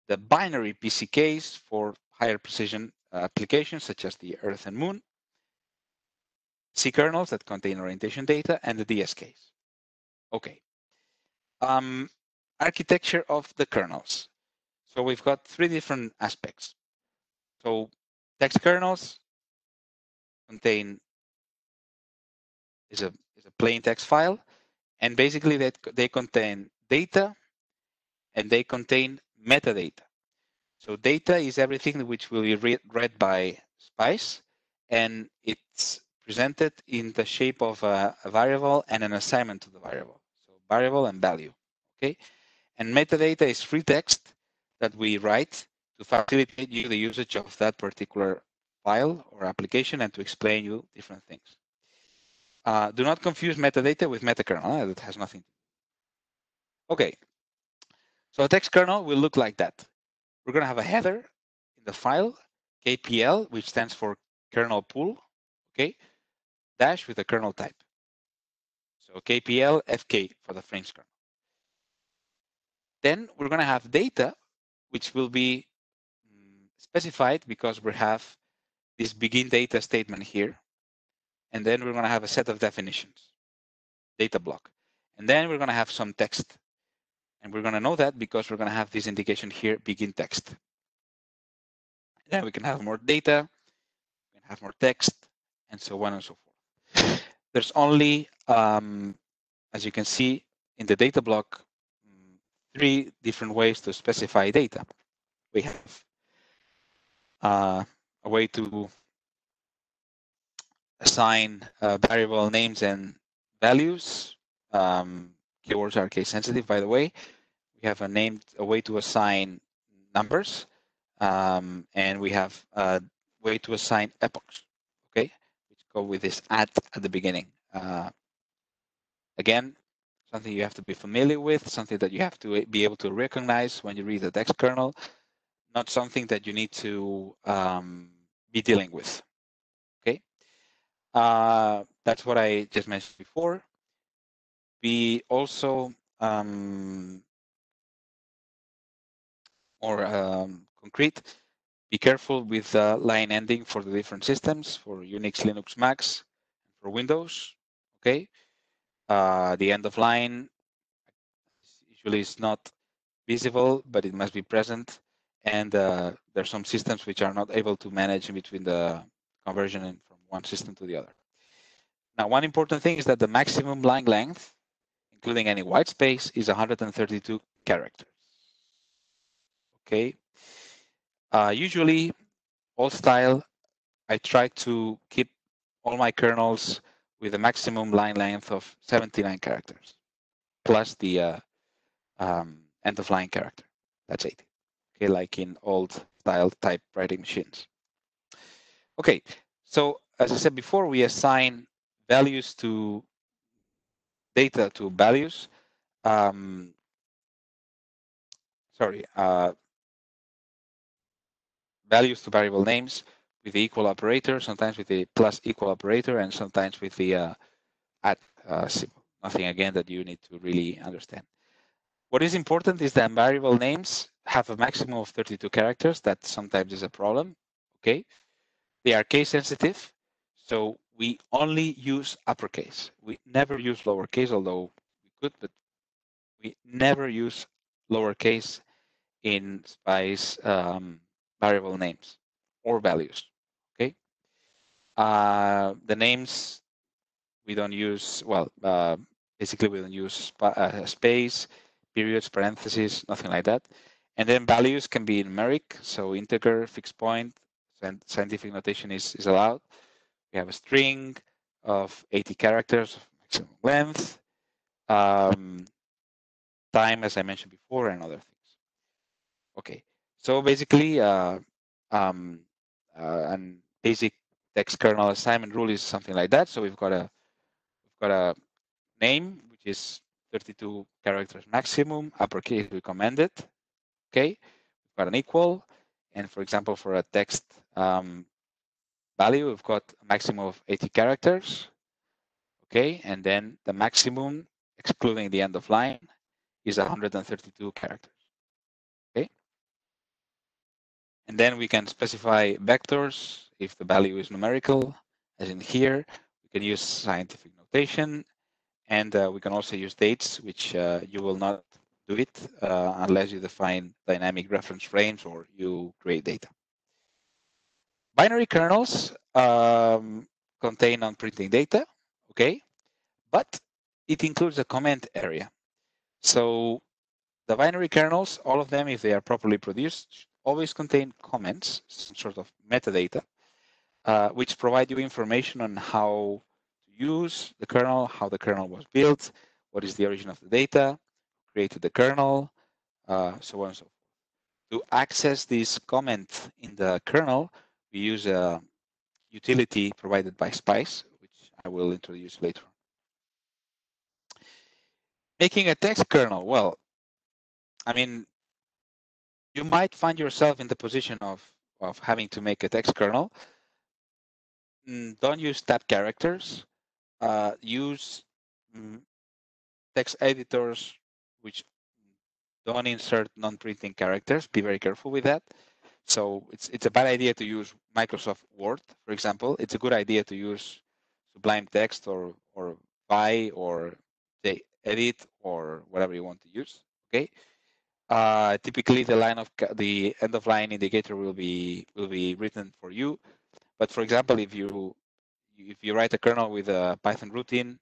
the binary PCKs for higher precision applications such as the Earth and Moon, C kernels that contain orientation data, and the DSKs. Okay. Architecture of the kernels. So we've got three different aspects. So text kernels contain is a plain text file, and basically they contain data and they contain metadata. So data is everything which will be read by SPICE, and it's presented in the shape of a variable and an assignment to the variable. So variable and value, okay? And metadata is free text that we write to facilitate you the usage of that particular file or application and to explain you different things. Do not confuse metadata with metakernel. That has nothing to do. Okay. So a text kernel will look like that. We're going to have a header in the file, KPL, which stands for kernel pool, okay, dash with a kernel type. So KPL FK for the frames kernel. Then we're going to have data, which will be specified because we have this begin data statement here. and then we're going to have a set of definitions, data block. And then we're going to have some text. And we're going to know that because we're going to have this indication here, begin text. Then we can have more data, we can have more text, and so on and so forth. There's only, as you can see in the data block, 3 different ways to specify data. We have a way to assign variable names and values. Keywords are case sensitive, by the way. We have a way to assign numbers, and we have a way to assign epochs, okay, which go with this at the beginning. Again, something you have to be familiar with, something that you have to be able to recognize when you read the text kernel, not something that you need to be dealing with, okay? That's what I just mentioned before. We also more concrete, be careful with the line ending for the different systems, for Unix, Linux, Macs, for Windows, okay? The end of line usually is not visible, but it must be present. And there's some systems which are not able to manage in between the conversion from one system to the other. Now, one important thing is that the maximum line length, including any white space, is 132 characters. Okay. Usually, old style, I try to keep all my kernels with a maximum line length of 79 characters, plus the end of line character. That's 80. Okay, like in old style typewriting machines. Okay, so as I said before, we assign values to data to values. Values to variable names with the equal operator, sometimes with the plus equal operator, and sometimes with the at symbol. Nothing again that you need to really understand. What is important is that variable names have a maximum of 32 characters. That sometimes is a problem. Okay, they are case sensitive, so we only use uppercase. We never use lowercase, although we could, but we never use lowercase in Spice variable names or values. Okay, the names we don't use, well, basically we don't use space, periods, parentheses, nothing like that. And then values can be numeric, so integer, fixed point, scientific notation is allowed. We have a string of 80 characters of maximum length, time, as I mentioned before, and other things. Okay, so basically, and basic text kernel assignment rule is something like that. So we've got a name, which is 32 characters maximum, uppercase recommended. Okay, we've got an equal, and for example, for a text value, we've got a maximum of 80 characters. Okay, and then the maximum, excluding the end of line, is 132 characters. Okay, and then we can specify vectors if the value is numerical, as in here. We can use scientific notation, and we can also use dates, which you will not do it unless you define dynamic reference frames or you create data. Binary kernels contain non-printing data, okay, but it includes a comment area. So the binary kernels, all of them, if they are properly produced, always contain comments, some sort of metadata, which provide you information on how to use the kernel, how the kernel was built, what is the origin of the data, created the kernel, so on and so forth. To access this comment in the kernel, we use a utility provided by Spice, which I will introduce later on. Making a text kernel, well, I mean, you might find yourself in the position of having to make a text kernel. Don't use tab characters. Use text editors which don't insert non-printing characters. Be very careful with that. So it's a bad idea to use Microsoft Word, for example. It's a good idea to use Sublime Text or Vi or say Edit or whatever you want to use. Okay. Typically, the end of line indicator will be written for you. But for example, if you write a kernel with a Python routine,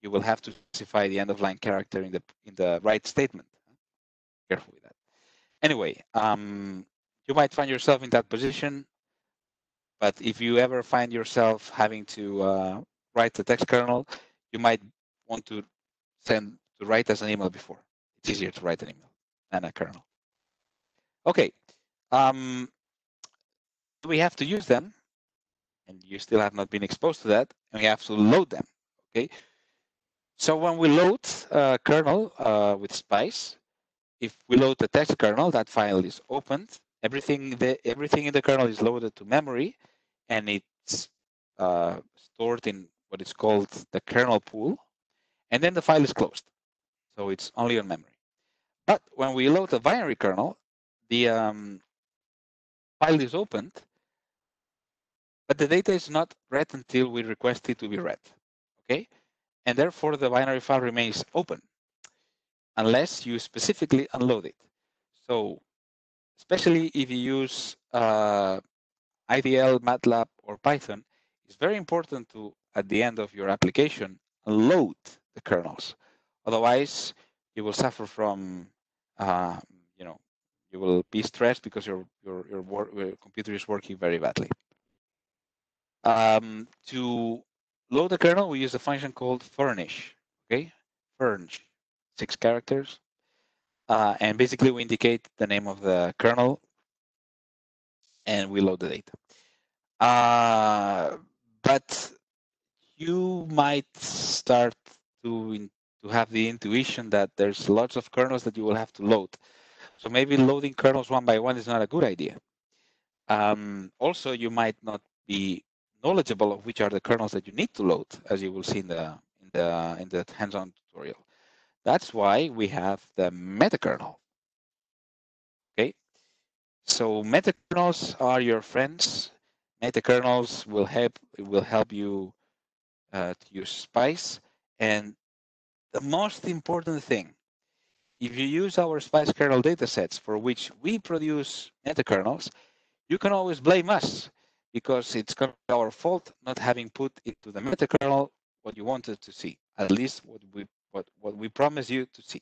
you will have to specify the end of line character in the right statement. Careful with that. Anyway, you might find yourself in that position, but if you ever find yourself having to write the text kernel, you might want to write as an email before. It's easier to write an email than a kernel. Okay. We have to use them, and you still have not been exposed to that, and we have to load them. Okay. So when we load kernel with Spice, if we load the text kernel, that file is opened. Everything in the kernel is loaded to memory, and it's stored in what is called the kernel pool, and then the file is closed. So it's only on memory. But when we load the binary kernel, the file is opened, but the data is not read until we request it to be read. Okay, and therefore the binary file remains open unless you specifically unload it. So especially if you use IDL, MATLAB, or Python, it's very important to, at the end of your application, load the kernels. Otherwise, you will suffer from, you will be stressed because your computer is working very badly. To load the kernel, we use a function called furnish. Okay, furnish, 6 characters, and basically we indicate the name of the kernel, and we load the data. But you might start to have the intuition that there's lots of kernels that you will have to load. So maybe loading kernels one by one is not a good idea. Also, you might not be knowledgeable of which are the kernels that you need to load, as you will see in the hands-on tutorial. That's why we have the meta-kernel. Okay, so meta-kernels are your friends. Meta-kernels will help you to use Spice. And the most important thing, if you use our Spice kernel datasets for which we produce meta-kernels, you can always blame us because it's going to be our fault not having put into the meta-kernel what you wanted to see, at least what we promised you to see.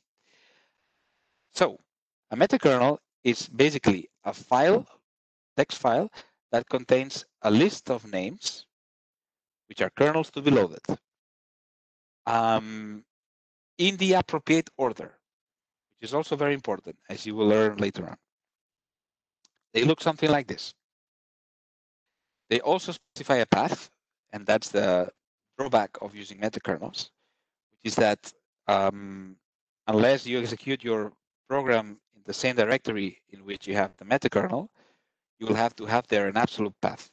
So a meta-kernel is basically a file, text file, that contains a list of names, which are kernels to be loaded, in the appropriate order, which is also very important, as you will learn later on. They look something like this. They also specify a path, and that's the drawback of using meta-kernels, which is that unless you execute your program in the same directory in which you have the meta-kernel, you will have to have there an absolute path.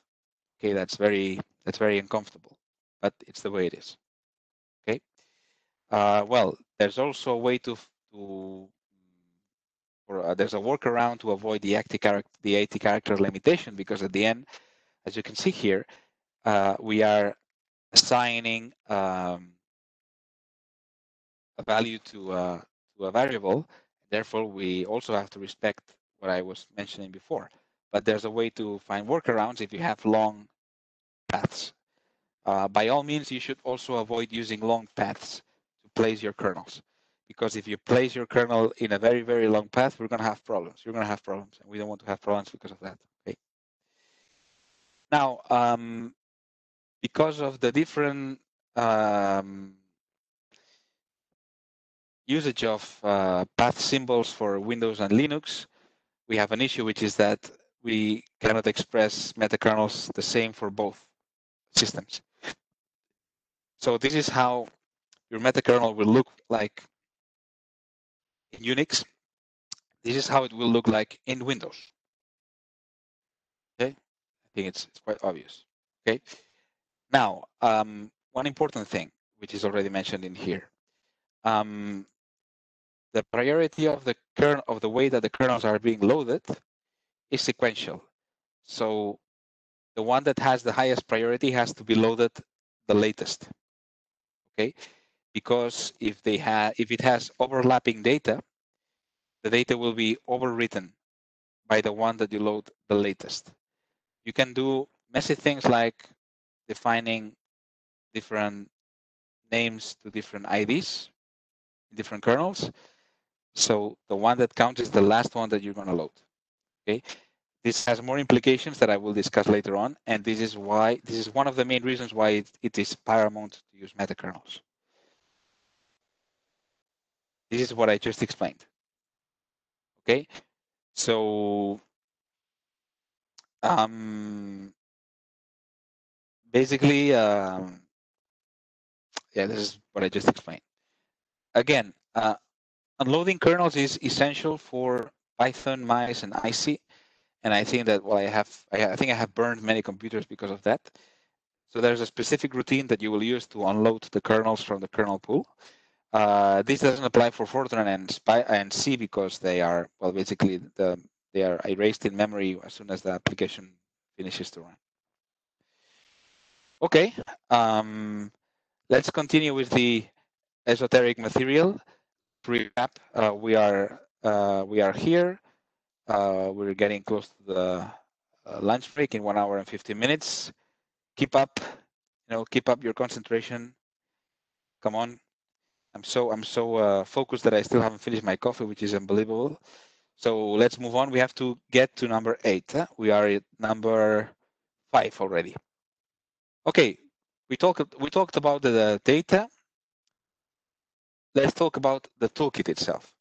Okay, that's very uncomfortable, but it's the way it is. Okay. Well, there's also a way there's a workaround to avoid the 80 character limitation, because at the end, as you can see here, we are assigning a value to a variable. Therefore, we also have to respect what I was mentioning before. But there's a way to find workarounds if you have long paths. By all means, you should also avoid using long paths to place your kernels, because if you place your kernel in a very, very long path, we're going to have problems. You're going to have problems, and we don't want to have problems because of that. Okay. Now, because of the different usage of path symbols for Windows and Linux, we have an issue, which is that we cannot express meta-kernels the same for both systems. So this is how your meta-kernel will look like in Unix. This is how it will look like in Windows. Okay, I think it's quite obvious. Okay, now one important thing, which is already mentioned in here, the priority of the kernel, of the way that the kernels are being loaded, is sequential. So the one that has the highest priority has to be loaded the latest. Okay, because if it has overlapping data, the data will be overwritten by the one that you load the latest. You can do messy things like defining different names to different IDs, different kernels. So the one that counts is the last one that you're going to load. Okay, this has more implications that I will discuss later on, and this is one of the main reasons why it is paramount to use meta-kernels. This is what I just explained. Okay, so basically, yeah, this is what I just explained. Again, unloading kernels is essential for Python, mice, and IC. And I think that, well, I think I have burned many computers because of that. So there's a specific routine that you will use to unload the kernels from the kernel pool. This doesn't apply for Fortran and C because they are, well, basically they are erased in memory as soon as the application finishes to run. Okay, let's continue with the esoteric material. To recap, we are here. We're getting close to the lunch break in 1 hour and 15 minutes. Keep up, keep up your concentration. Come on. I'm so focused that I still haven't finished my coffee, which is unbelievable. So let's move on. We have to get to number 8. We are at number 5 already. Okay, we talked about the data. Let's talk about the toolkit itself.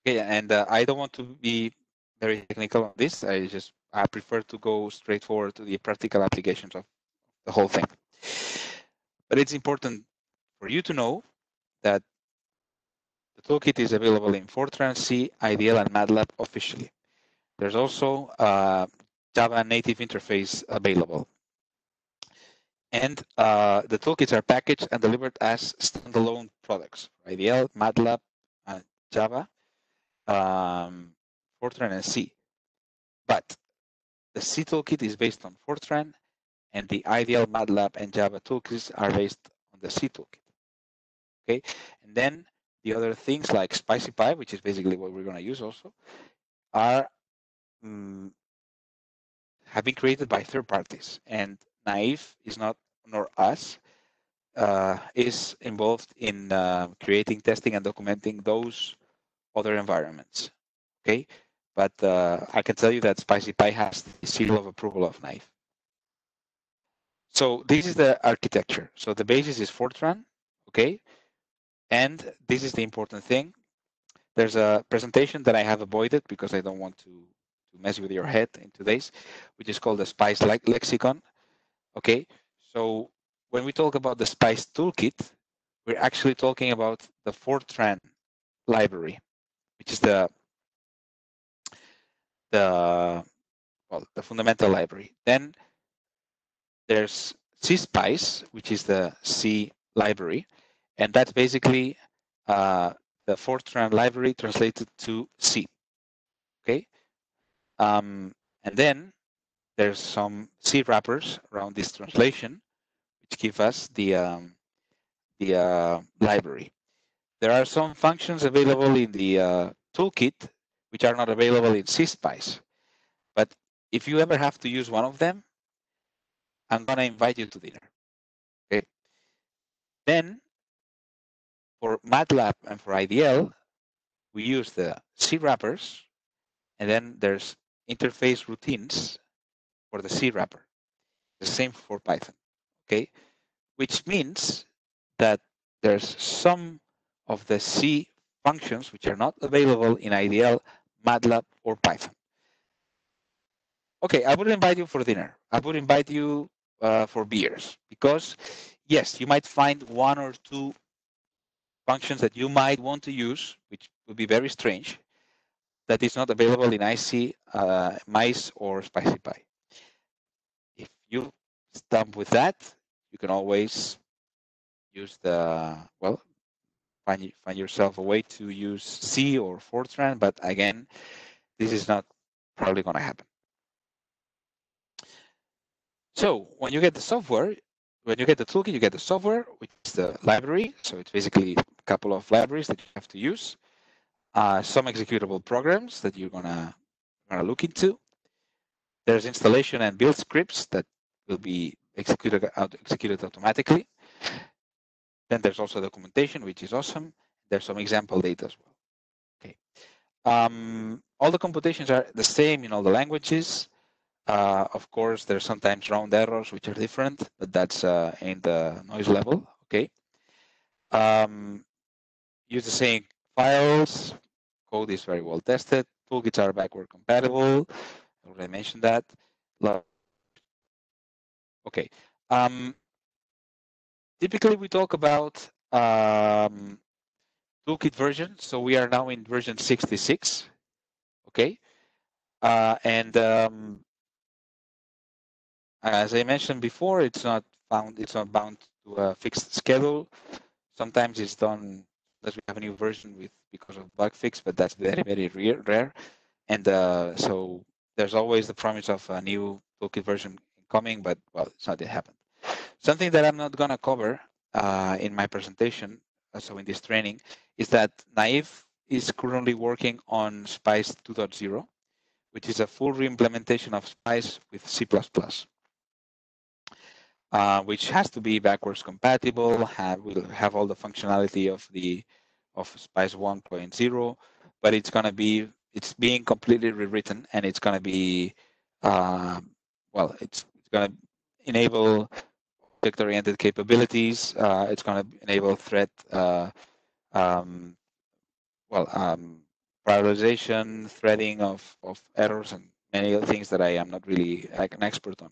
Okay, and I don't want to be very technical on this. I prefer to go straight forward to the practical applications of the whole thing. But it's important for you to know that the toolkit is available in Fortran, C, IDL, and MATLAB officially. There's also Java native interface available. And the toolkits are packaged and delivered as standalone products, IDL, MATLAB, Java, Fortran, and C. But the C toolkit is based on Fortran, and the IDL, MATLAB, and Java toolkits are based on the C toolkit. Okay, and then the other things like SpicyPy, which is basically what we're going to use also, are have been created by third parties, and NAIF is not, nor us, is involved in creating, testing, and documenting those other environments. Okay, but I can tell you that SpicyPy has the seal of approval of NAIF. So this is the architecture. So the basis is Fortran, okay, and this is the important thing. There's a presentation that I have avoided because I don't want to mess with your head in today's, which is called the Spice Lexicon. Okay, so when we talk about the Spice toolkit, we're actually talking about the Fortran library, which is the fundamental library. Then there's CSpice, which is the C library, and that's basically the Fortran library translated to C. Okay, and then there's some C wrappers around this translation, which give us the library. There are some functions available in the toolkit which are not available in CSpice. But if you ever have to use one of them, I'm going to invite you to dinner. Okay. Then for MATLAB and for IDL, we use the C wrappers, and then there's interface routines for the C wrapper. The same for Python. Okay, which means that there's some of the C functions which are not available in IDL, MATLAB, or Python. Okay, I would invite you for dinner. I would invite you for beers because, yes, you might find 1 or 2 functions that you might want to use, which would be very strange, that is not available in IC, mice, or SpicyPy. If you stump with that, you can always use the, well, find yourself a way to use C or Fortran, but again, this is not probably going to happen. So when you get the software, when you get the toolkit, you get the software, which is the library. So it's basically a couple of libraries that you have to use. Some executable programs that you're gonna look into. There's installation and build scripts that will be executed automatically. Then there's also documentation, which is awesome. There's some example data as well. Okay. All the computations are the same in all the languages. Of course, there's sometimes round errors which are different, but that's in the noise level. Okay. Use the same files. Code is very well tested. Toolkits are backward compatible. I already mentioned that. Okay. Typically, we talk about toolkit version. So we are now in version 66. Okay. And as I mentioned before, it's not bound to a fixed schedule. Sometimes it's done as we have a new version because of bug fix, but that's very, very rare. And so there's always the promise of a new toolkit version coming, but well, it's not yet happened. Something that I'm not gonna cover in my presentation, so in this training, is that NAIF is currently working on SPICE 2.0, which is a full re-implementation of SPICE with C++. Which has to be backwards compatible, will have all the functionality of SPICE 1.0, but it's being completely rewritten, and it's gonna be well, it's gonna enable object-oriented capabilities. It's gonna enable thread prioritization, threading of errors, and many other things that I am not really an expert on.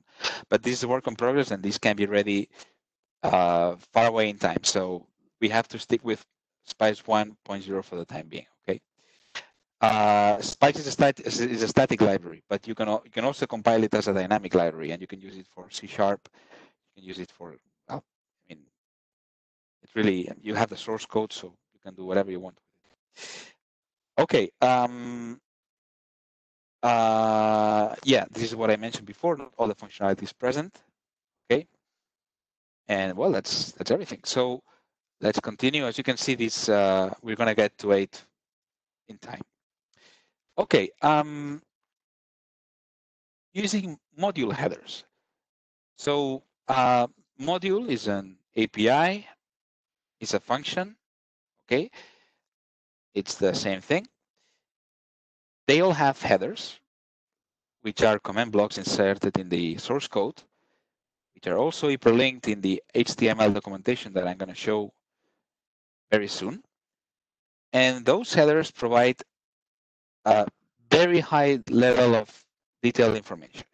But this is a work in progress, and this can be ready far away in time. So we have to stick with SPICE 1.0 for the time being. Okay. SPICE is a static library, but you can also compile it as a dynamic library, and you can use it for C#. You can use it for, well, I mean, it's really, you have the source code, so you can do whatever you want. Okay. Yeah, this is what I mentioned before. Not all the functionality is present. Okay. And well, that's everything. So let's continue. As you can see, this we're gonna get to 8 in time. Okay. Using module headers. So module is an API. It's a function. Okay. It's the same thing. They all have headers, which are command blocks inserted in the source code, which are also hyperlinked in the HTML documentation that I'm going to show very soon. And those headers provide a very high level of detailed information.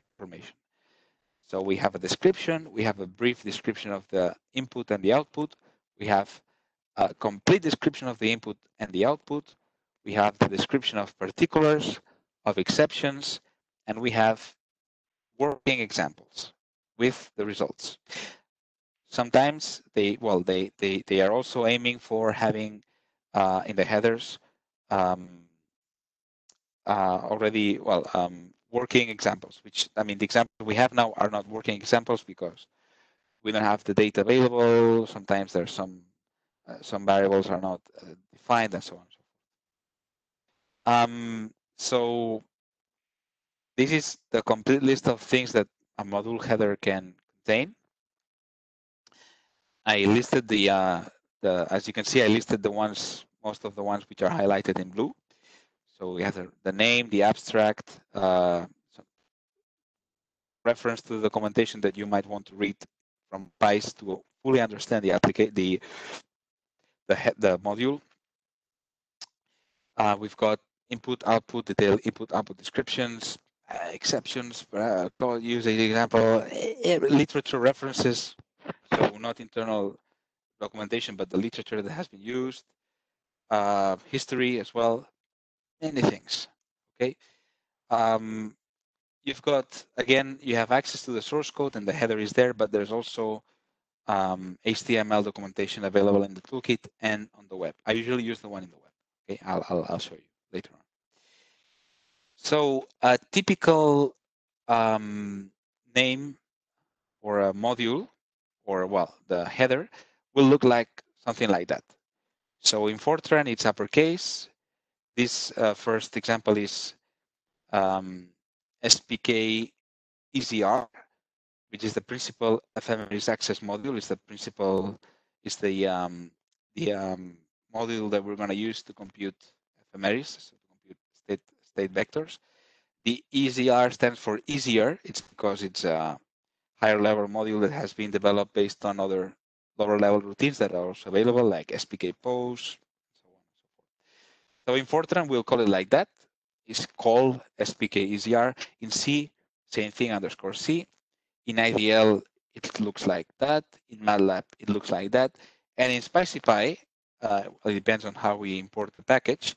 So we have a description, we have a brief description of the input and the output, we have a complete description of the input and the output, we have the description of particulars, of exceptions, and we have working examples with the results. Sometimes they are also aiming for having in the headers already working examples, which I mean the examples we have now are not working examples because we don't have the data available. Sometimes there's some variables are not defined and so on. So this is the complete list of things that a module header can contain. I listed as you can see, I listed most of the ones which are highlighted in blue. So we have the name, the abstract, reference to the documentation that you might want to read from PICE to fully understand the module. We've got input, output, detailed input, output descriptions, exceptions, use an example, literature references, so not internal documentation, but the literature that has been used, history as well, many things. Okay. You've got, again, you have access to the source code and the header is there, but there's also HTML documentation available in the toolkit and on the web. I usually use the one in the web. Okay, I'll show you later on. So a typical name for a module or well, the header will look like something like that. So in Fortran, it's uppercase. This first example is SPK EZR, which is the principal ephemeris access module. Is the principal is the module that we're going to use to compute ephemeris, so to compute state vectors. The EZR stands for easier. It's because it's a higher level module that has been developed based on other lower level routines that are also available, like SPK pose, so on and so forth. So in Fortran, we'll call it like that. It's called SPK EZR. In C, same thing, underscore C. In IDL, it looks like that. In MATLAB, it looks like that. And in SpiceyPy, it depends on how we import the package,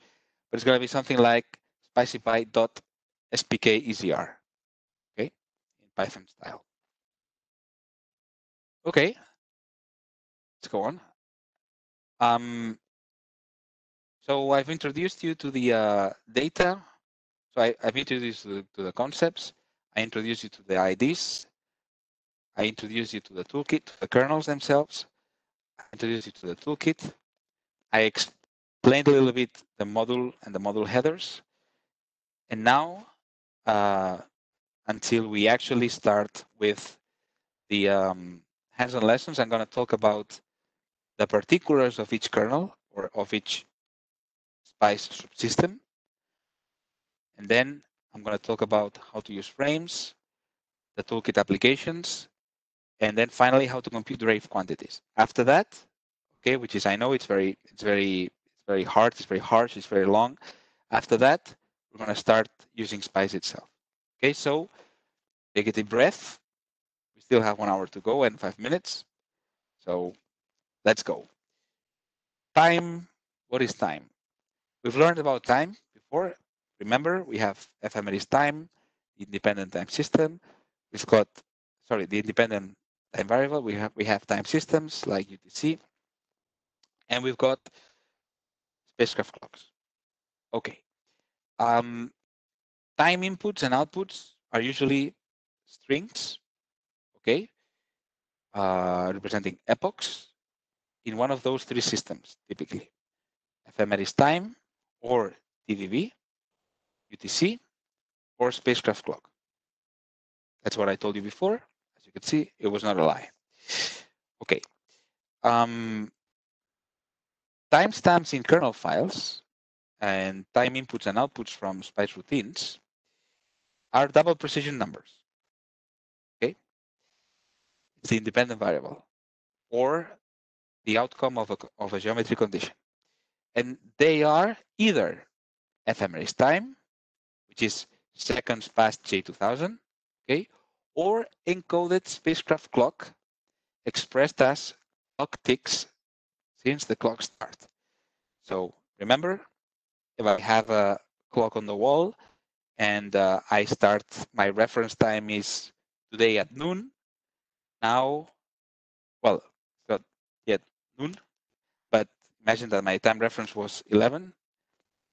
but it's going to be something like spicpy.spkezr, okay, in Python style. Okay, let's go on. So I've introduced you to the data. So I've introduced you to the concepts. I introduced you to the IDs. I introduced you to the toolkit, to the kernels themselves. I introduced you to the toolkit. I explained a little bit the module and the module headers. And now, until we actually start with the hands-on lessons, I'm going to talk about the particulars of each kernel or of each Spice subsystem. And then I'm going to talk about how to use frames, the toolkit applications, and then finally how to compute the rate quantities. After that, okay, which is, I know it's very hard, it's very harsh, it's very long. After that, we're going to start using Spice itself. Okay, so take a deep breath. We still have 1 hour to go and 5 minutes. So let's go. Time. What is time? We've learned about time before. Remember, we have ephemeris time, independent time system. We've got, sorry, the independent time variable. We have time systems like UTC, and we've got spacecraft clocks. Okay. Time inputs and outputs are usually strings, okay, representing epochs in one of those three systems, typically. Ephemeris time, or TDV, UTC, or spacecraft clock. That's what I told you before. As you can see, it was not a lie. Okay. Timestamps in kernel files and time inputs and outputs from Spice routines are double precision numbers. Okay. It's the independent variable or the outcome of a geometry condition. And they are either ephemeris time, which is seconds past J2000, okay, or encoded spacecraft clock expressed as clock ticks since the clock start. So remember, if I have a clock on the wall and I start, my reference time is today at noon. Now, well, it's not yet noon, but imagine that my time reference was 11.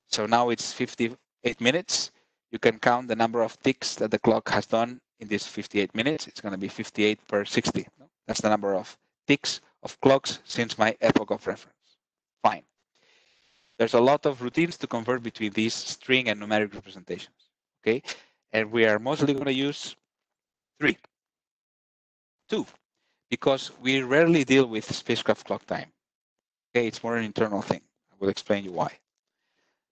So now it's 58 minutes. You can count the number of ticks that the clock has done in these 58 minutes. It's going to be 58 per 60. That's the number of ticks of clocks since my epoch of reference. Fine. There's a lot of routines to convert between these string and numeric representations. Okay. And we are mostly going to use two, because we rarely deal with spacecraft clock time. Okay. It's more an internal thing. I will explain you why.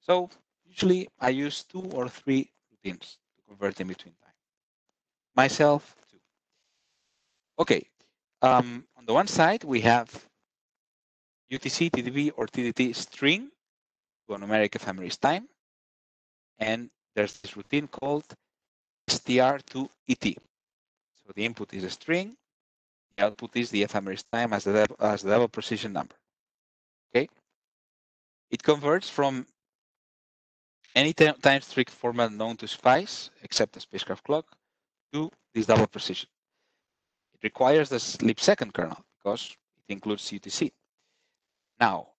So usually I use 2 or 3 routines to convert in between time. Myself, 2. Okay. On the one side, we have UTC, TDV, or TDT string to a numeric ephemeris time. And there's this routine called str to ET. So the input is a string. The output is the ephemeris time as the level precision number. Okay. It converts from any time strict format known to Spice, except the spacecraft clock, to this double precision. It requires the sleep second kernel because it includes UTC. Now,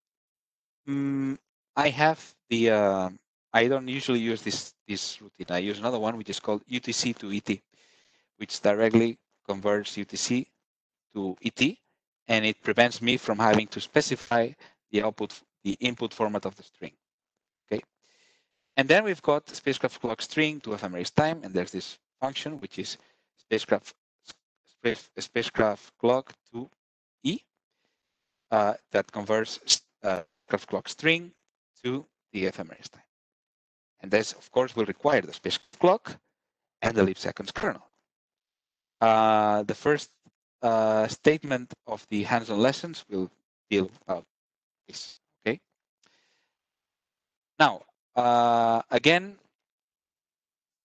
I have the, I don't usually use this routine. I use another one which is called UTC to ET, which directly converts UTC to ET, and it prevents me from having to specify the input format of the string. Okay, and then we've got spacecraft clock string to ephemeris time, and there's this function which is spacecraft clock to E that converts spacecraft clock string to the ephemeris time. And this, of course, will require the spacecraft clock and the leap seconds kernel. The first statement of the hands-on lessons will deal about this. Okay. Now, again,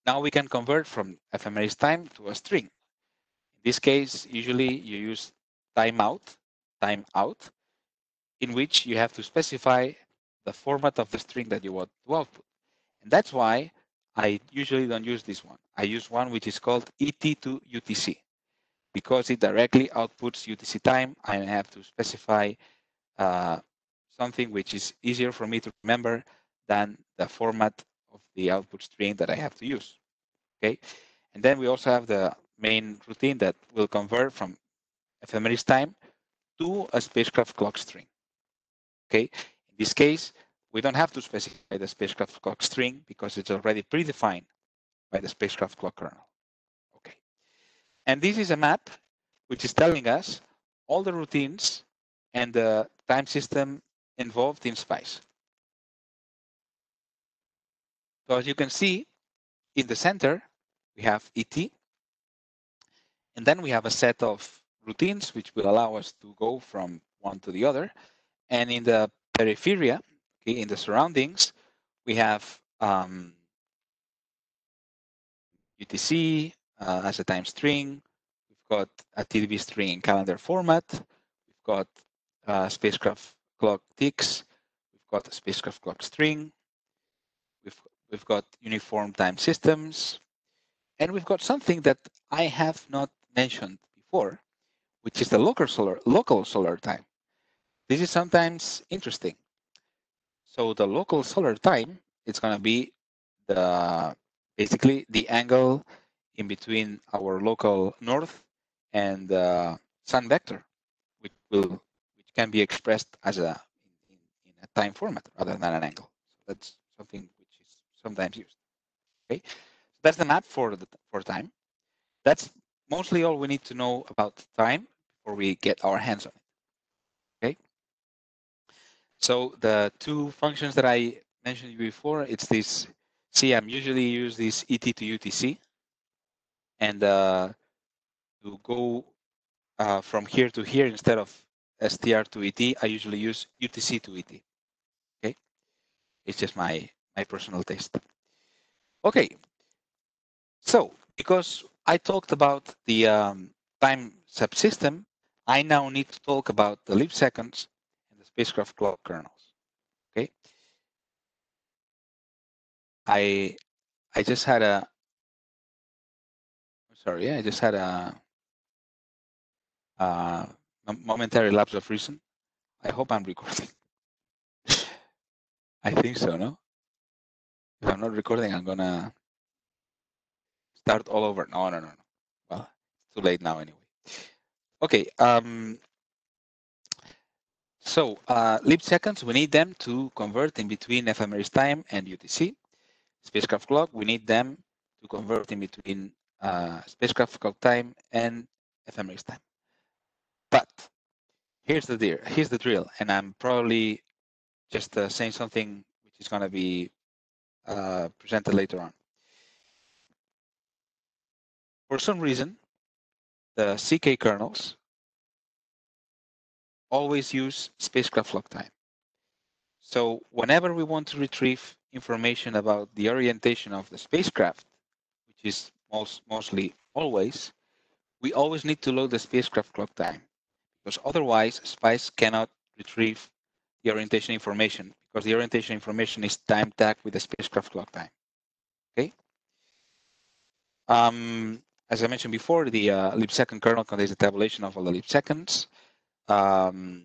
now we can convert from ephemeris time to a string. In this case, usually you use timeout, in which you have to specify the format of the string that you want to output. And that's why I usually don't use this one. I use one which is called ET to UTC, because it directly outputs UTC time. I have to specify something which is easier for me to remember than the format of the output string that I have to use. Okay, and then we also have the main routine that will convert from ephemeris time to a spacecraft clock string. Okay, in this case, we don't have to specify the spacecraft clock string because it's already predefined by the spacecraft clock kernel. Okay, and this is a map which is telling us all the routines and the time system involved in SPICE. So as you can see, in the center, we have ET, and then we have a set of routines which will allow us to go from one to the other. And in the periphery, okay, in the surroundings, we have UTC as a time string. We've got a TDB string in calendar format. We've got spacecraft clock ticks. We've got a spacecraft clock string. We've got uniform time systems. And we've got something that I have not mentioned before, which is the local solar time. This is sometimes interesting. So the local solar time, it's going to be basically the angle in between our local north and the sun vector, which can be expressed as in a time format rather than an angle. So that's something which is sometimes used. Okay, so that's the map for time. That's mostly all we need to know about time before we get our hands on it. Okay. So the two functions that I mentioned before, it's this. See, I'm usually use this ET to UTC, and to go from here to here instead of STR to ET, I usually use UTC to ET. Okay, it's just my personal taste. Okay, so because I talked about the time subsystem, I now need to talk about the leap seconds and the spacecraft clock kernels. Okay, I just had a momentary lapse of reason. I hope I'm recording. I think so, no? If I'm not recording, I'm gonna start all over. No. Well, it's too late now anyway. Okay. So leap seconds, we need them to convert in between ephemeris time and UTC. Spacecraft clock, we need them to convert in between spacecraft clock time and ephemeris time. But here's the drill, and I'm probably just saying something which is going to be presented later on. For some reason, the CK kernels always use spacecraft clock time. So whenever we want to retrieve information about the orientation of the spacecraft, which is mostly always, we always need to load the spacecraft clock time, because otherwise SPICE cannot retrieve the orientation information, because the orientation information is time tagged with the spacecraft clock time. Okay. As I mentioned before, the leap second kernel contains a tabulation of all the leap seconds. I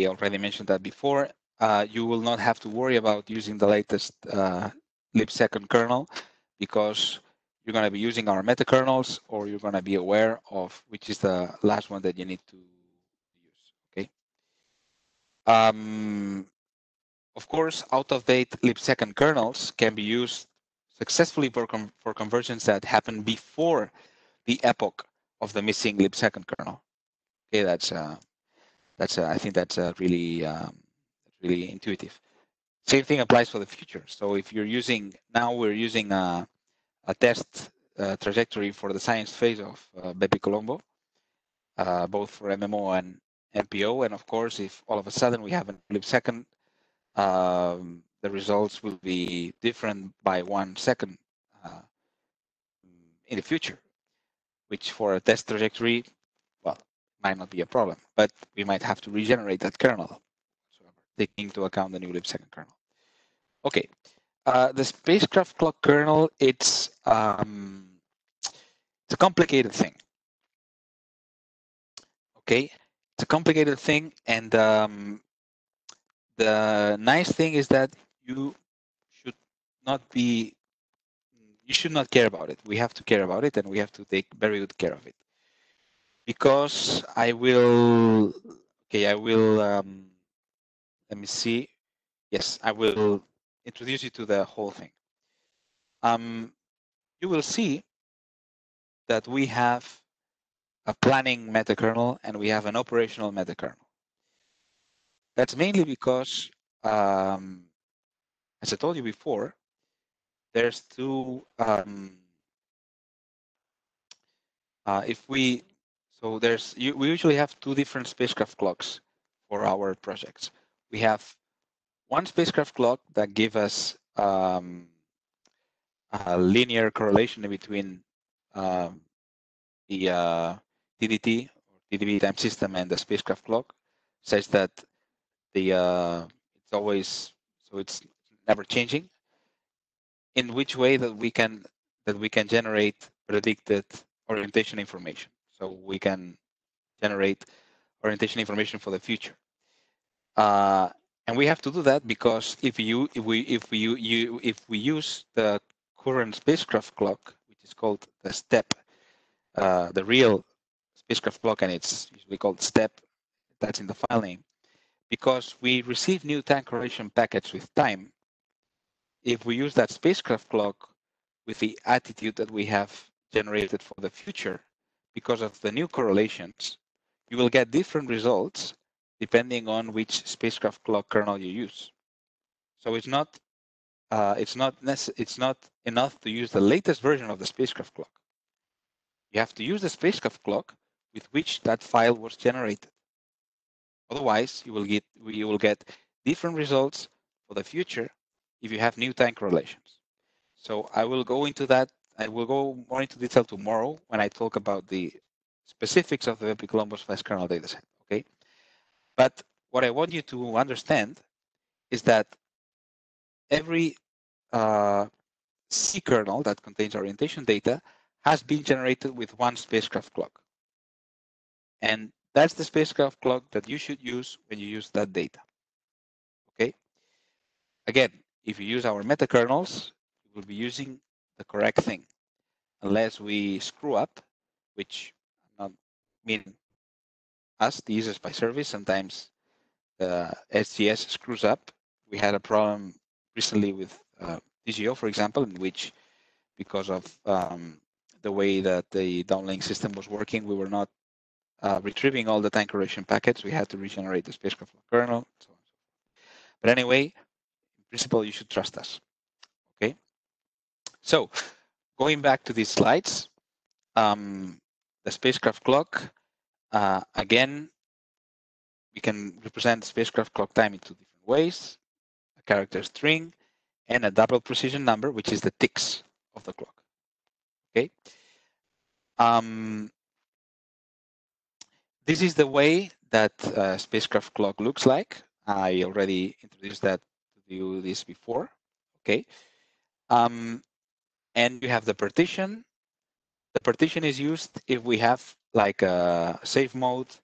already mentioned that before. You will not have to worry about using the latest leap second kernel, because you're going to be using our meta kernels, or you're going to be aware of which is the last one that you need to use. Okay. Of course, out-of-date lip-second kernels can be used successfully for conversions that happen before the epoch of the missing lip-second kernel. Okay, that's I think that's really really intuitive. Same thing applies for the future. So if you're using now, we're using a test trajectory for the science phase of BepiColombo, both for MMO and MPO, and of course, if all of a sudden we have a lip-second, the results will be different by 1 second in the future, which for a test trajectory, well, might not be a problem, but we might have to regenerate that kernel, taking into account the new lip-second kernel. Okay, the spacecraft clock kernel, it's a complicated thing. Okay, it's a complicated thing, and the nice thing is that you should not care about it. We have to care about it, and we have to take very good care of it. Because I will, let me see. Yes, I will introduce you to the whole thing. You will see that we have a planning metakernel and we have an operational metakernel. That's mainly because, as I told you before, there's two, we usually have two different spacecraft clocks for our projects. We have one spacecraft clock that gives us a linear correlation between the TDT or TDP time system and the spacecraft clock, such that it's never changing. In which way that we can generate predicted orientation information, so we can generate orientation information for the future. And we have to do that because if we use the current spacecraft clock, which is called the STEP, the real spacecraft clock, and it's usually called STEP, that's in the file name, because we receive new time correlation packets with time. If we use that spacecraft clock with the attitude that we have generated for the future, because of the new correlations, you will get different results depending on which spacecraft clock kernel you use. So it's not enough to use the latest version of the spacecraft clock. You have to use the spacecraft clock with which that file was generated. Otherwise, you will get different results for the future if you have new time correlations. So I will go into that. I will go more into detail tomorrow when I talk about the specifics of the BepiColombo's fast kernel dataset. Okay, but what I want you to understand is that every C kernel that contains orientation data has been generated with one spacecraft clock, and that's the spacecraft clock that you should use when you use that data. Okay. Again, if you use our meta kernels, you will be using the correct thing, unless we screw up, which not mean us, the users by service. Sometimes the SGS screws up. We had a problem recently with DGO, for example, in which, because of the way that the downlink system was working, we were not retrieving all the time correction packets. We had to regenerate the spacecraft kernel. So on. But anyway, in principle, you should trust us. Okay. So going back to these slides, the spacecraft clock, again, we can represent the spacecraft clock time in two different ways: a character string and a double precision number, which is the ticks of the clock. Okay. This is the way that spacecraft clock looks like. I already introduced that to you this before. Okay. And you have the partition. The partition is used if we have like a safe mode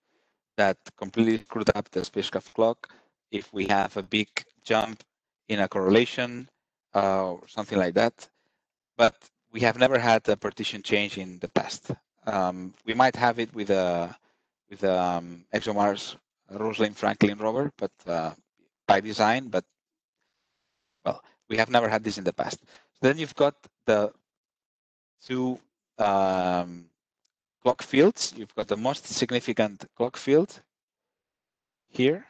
that completely screwed up the spacecraft clock, if we have a big jump in a correlation or something like that. But we have never had a partition change in the past. We might have it with ExoMars Rosalind Franklin rover, but by design. But well, we have never had this in the past. So then you've got the two clock fields. You've got the most significant clock field here,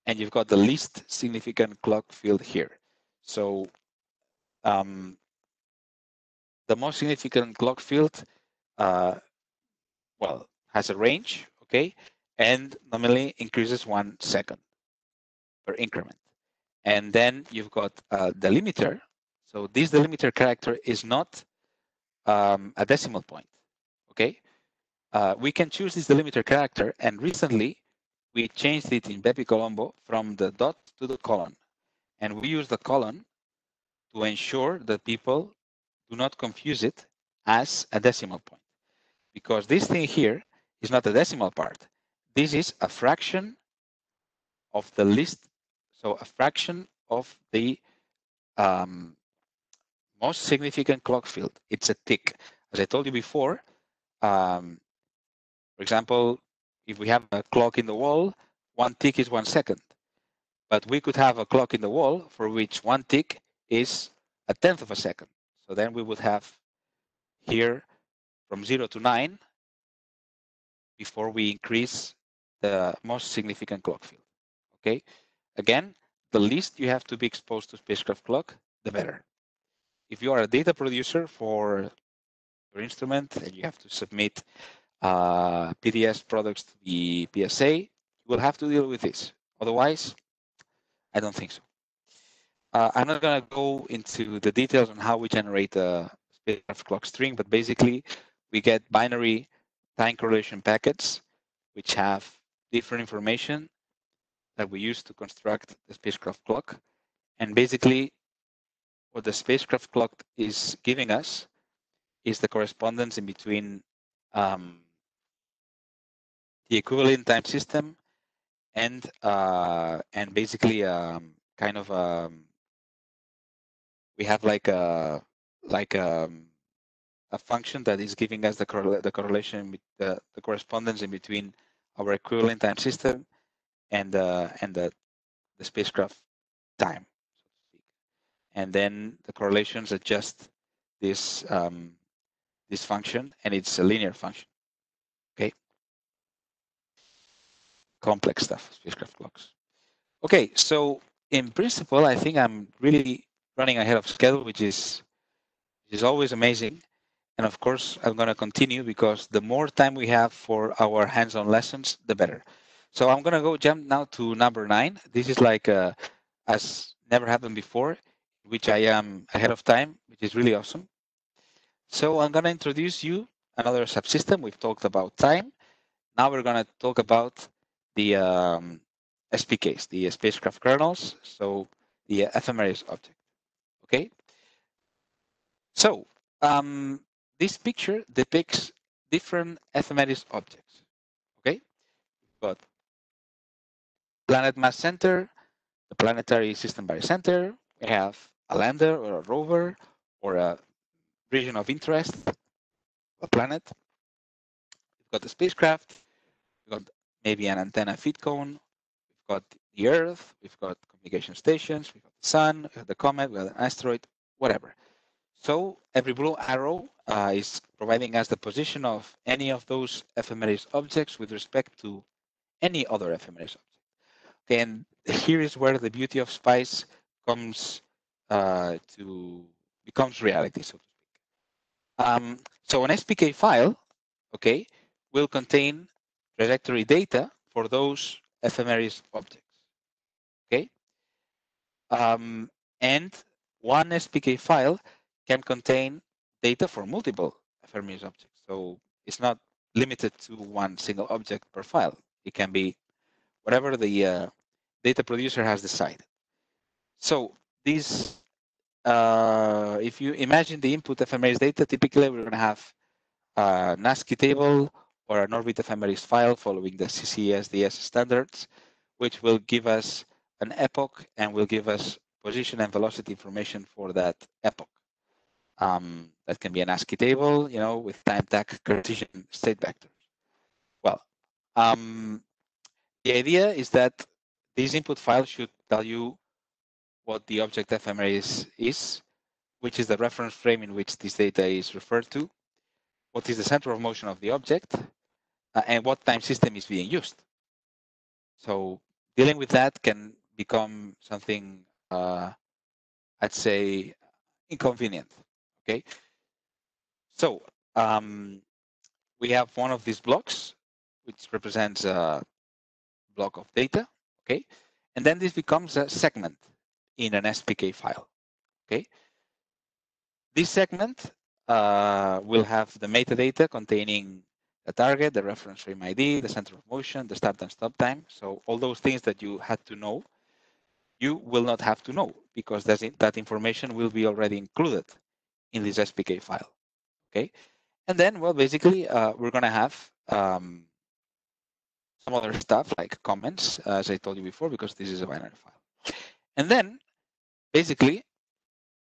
and you've got the least significant clock field here. So the most significant clock field, well, has a range, okay, and normally increases 1 second per increment. And then you've got the limiter. So this delimiter character is not a decimal point, okay? We can choose this delimiter character, and recently we changed it in BepiColombo from the dot to the colon. And we use the colon to ensure that people do not confuse it as a decimal point. Because this thing here is not a decimal part. This is a fraction of the list, so a fraction of the most significant clock field. It's a tick. As I told you before, for example, if we have a clock in the wall, 1 tick is 1 second. But we could have a clock in the wall for which 1 tick is 1/10 of a second. So then we would have here from 0 to 9 before we increase the most significant clock field. Okay, again, the least you have to be exposed to spacecraft clock, the better. If you are a data producer for your instrument and you have to submit PDS products to the PSA, you will have to deal with this. Otherwise, I don't think so. I'm not going to go into the details on how we generate a spacecraft clock string, but basically we get binary time correlation packets which have different information that we use to construct the spacecraft clock. And basically what the spacecraft clock is giving us is the correspondence in between the equivalent time system and basically kind of we have like a function that is giving us the correlation, the correspondence in between our equivalent time system and the spacecraft time, so to speak. And then the correlations adjust this this function, and it's a linear function. Okay, complex stuff, spacecraft clocks. Okay, so in principle, I think I'm really running ahead of schedule, which is always amazing. And of course, I'm going to continue because the more time we have for our hands-on lessons, the better. So I'm going to go jump now to number 9. This is like as never happened before, which I am ahead of time, which is really awesome. So I'm going to introduce you another subsystem. We've talked about time. Now we're going to talk about the SPKs, the spacecraft kernels, so the Ephemeris object. Okay. So this picture depicts different Ephemeris objects. Okay, we've got planet mass center, the planetary system barycenter. We have a lander or a rover or a region of interest, a planet. We've got the spacecraft. We've got maybe an antenna feed cone. We've got the Earth. We've got communication stations. We've got the sun. We have the comet. We have an asteroid. Whatever. So every blue arrow is providing us the position of any of those Ephemeris objects with respect to any other Ephemeris object. Okay, and here is where the beauty of SPICE comes becomes reality, so to speak. So an SPK file, okay, will contain trajectory data for those Ephemeris objects. Okay, and one SPK file can contain data for multiple Ephemeris objects. So it's not limited to one single object per file. It can be whatever the data producer has decided. So this, if you imagine the input Ephemeris data, typically we're going to have a NASCII table or an orbit Ephemeris file following the CCSDS standards, which will give us an epoch and will give us position and velocity information for that epoch. That can be an ASCII table, with time tag Cartesian state vectors. Well, the idea is that this input file should tell you what the object ephemeris is, which is the reference frame in which this data is referred to, what is the center of motion of the object, and what time system is being used. So dealing with that can become something, I'd say, inconvenient. Okay. So we have one of these blocks, which represents a block of data. Okay. And then this becomes a segment in an SPK file. Okay. This segment will have the metadata containing the target, the reference frame ID, the center of motion, the start and stop time. So all those things that you had to know, you will not have to know, because that information will be already included in this SPK file. Okay. And then, well, basically, we're going to have some other stuff like comments, as I told you before, because this is a binary file. And then, basically,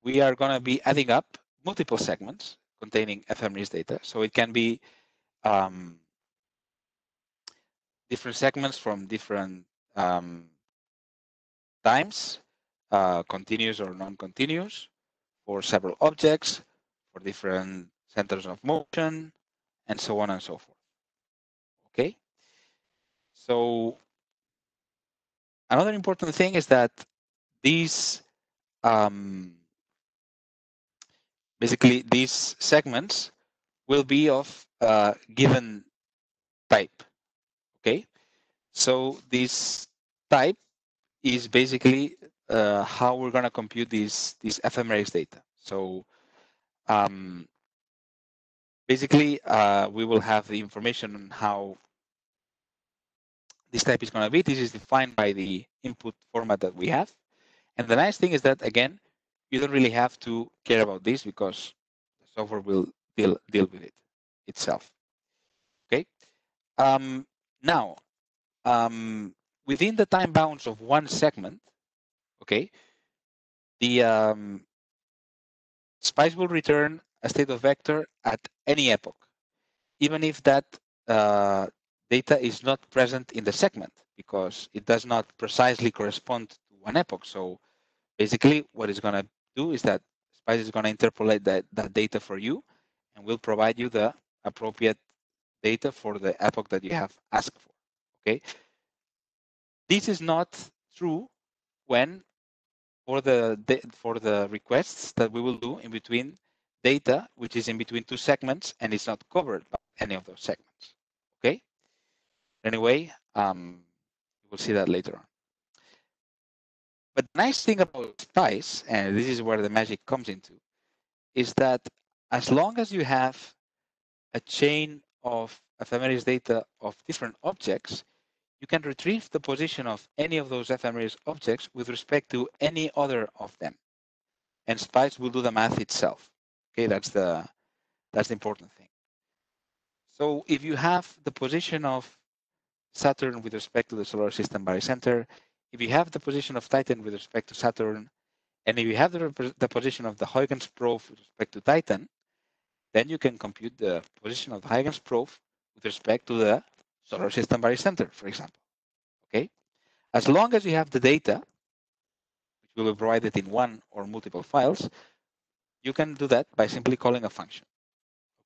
we are going to be adding up multiple segments containing ephemeris data. So it can be different segments from different times, continuous or non-continuous, for several objects, for different centers of motion, and so on and so forth. Okay. So another important thing is that these basically these segments will be of given type. Okay. So this type is basically how we're going to compute these ephemeris data. So basically, we will have the information on how this type is going to be. This is defined by the input format that we have. And the nice thing is that, again, you don't really have to care about this, because the software will deal with it itself. Okay. Now, within the time bounds of one segment, okay, the SPICE will return a state of vector at any epoch, even if that data is not present in the segment, because it does not precisely correspond to one epoch. So basically, what it's going to do is that SPICE is going to interpolate that data for you, and will provide you the appropriate data for the epoch that you have asked for. Okay. This is not true when for the requests that we will do in between data, which is in between two segments and is not covered by any of those segments. Okay. Anyway, we'll see that later on. But the nice thing about SPICE, and this is where the magic comes into, is that as long as you have a chain of ephemeris data of different objects, you can retrieve the position of any of those ephemeris objects with respect to any other of them. And SPICE will do the math itself. Okay, that's the important thing. So if you have the position of Saturn with respect to the solar system barycenter, if you have the position of Titan with respect to Saturn, and if you have the position of the Huygens probe with respect to Titan, then you can compute the position of the Huygens probe with respect to the solar system barycenter, for example. Okay, as long as you have the data, which will be provided in one or multiple files, you can do that by simply calling a function.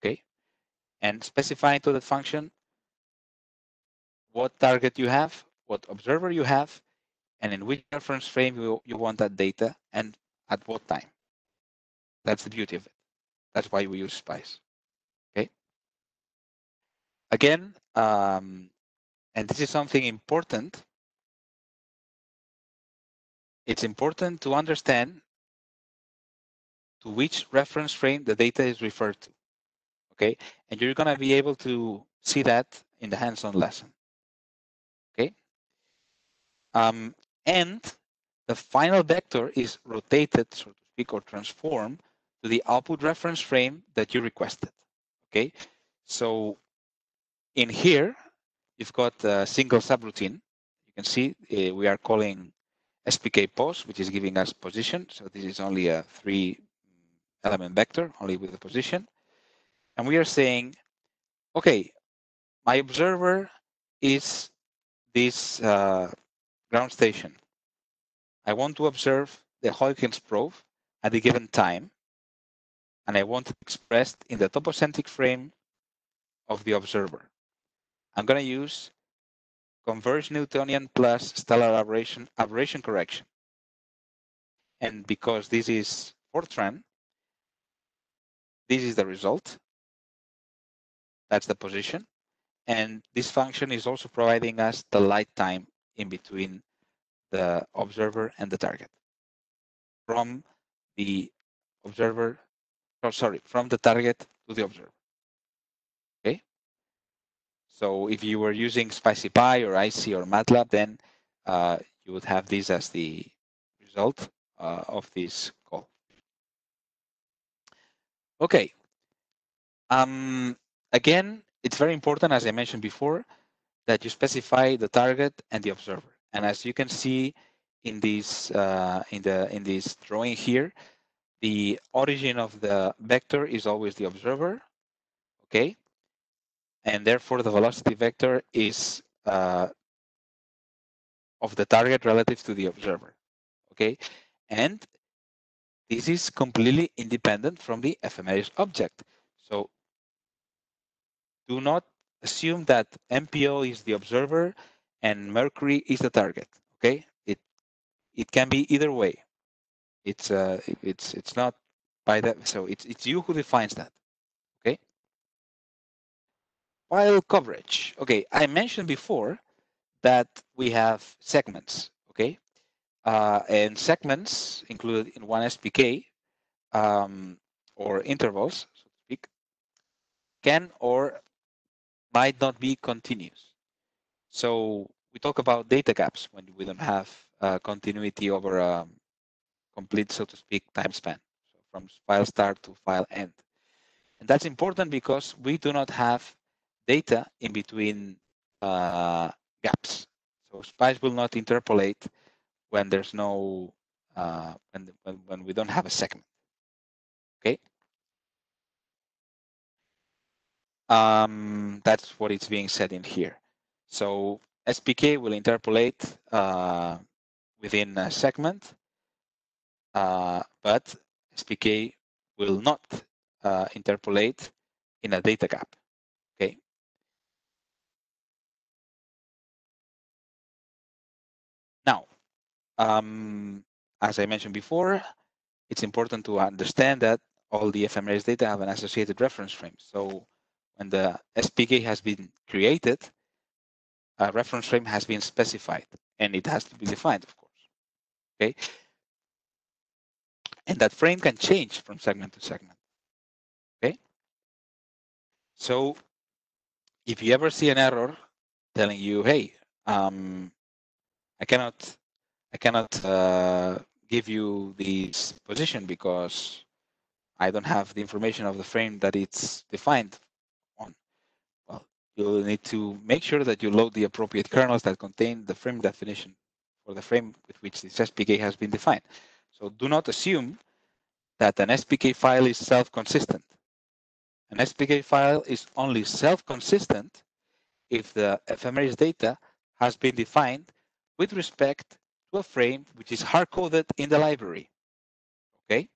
Okay, and specifying to that function what target you have, what observer you have, and in which reference frame you want that data, and at what time. That's the beauty of it. That's why we use SPICE. Okay. Again, and this is something important. It's important to understand to which reference frame the data is referred to. Okay, and you're going to be able to see that in the hands-on lesson. Okay, and the final vector is rotated, so to speak, or transformed to the output reference frame that you requested. Okay, so in here, you've got a single subroutine. You can see we are calling SPK pos, which is giving us position. So this is only a 3 element vector, only with the position. And we are saying, okay, my observer is this ground station. I want to observe the Huygens probe at a given time, and I want it expressed in the topocentric frame of the observer. I'm going to use converged Newtonian plus stellar aberration correction. And because this is Fortran, this is the result. That's the position. And this function is also providing us the light time in between the observer and the target from the observer, from the target to the observer. Okay. So if you were using SpicyPy or IC or MATLAB, then you would have this as the result of this call. Okay. Again, it's very important, as I mentioned before, that you specify the target and the observer. And as you can see in this in this drawing here, the origin of the vector is always the observer, okay? And therefore the velocity vector is of the target relative to the observer, okay? And this is completely independent from the ephemeris object. So do not assume that MPO is the observer and Mercury is the target, okay? It can be either way. It's not by that, so it's you who defines that, okay? File coverage. Okay, I mentioned before that we have segments, okay? And segments included in one SPK or intervals, so to speak, can or might not be continuous. So we talk about data gaps when we don't have continuity over a complete, so to speak, time span, so from file start to file end. And that's important because we do not have data in between gaps. So Spice will not interpolate when there's no, when we don't have a segment, okay? That's what is being said in here. So SPK will interpolate within a segment, but SPK will not interpolate in a data gap, okay? Now, as I mentioned before, it's important to understand that all the ephemeris data have an associated reference frame. So when the SPK has been created, a reference frame has been specified and it has to be defined, of course, okay? And that frame can change from segment to segment, okay? So if you ever see an error telling you, hey, I cannot give you this position because I don't have the information of the frame that it's defined on. Well, you'll need to make sure that you load the appropriate kernels that contain the frame definition for the frame with which this SPK has been defined. So do not assume that an SPK file is self-consistent. An SPK file is only self-consistent if the ephemeris data has been defined with respect to a frame which is hard-coded in the library. Okay,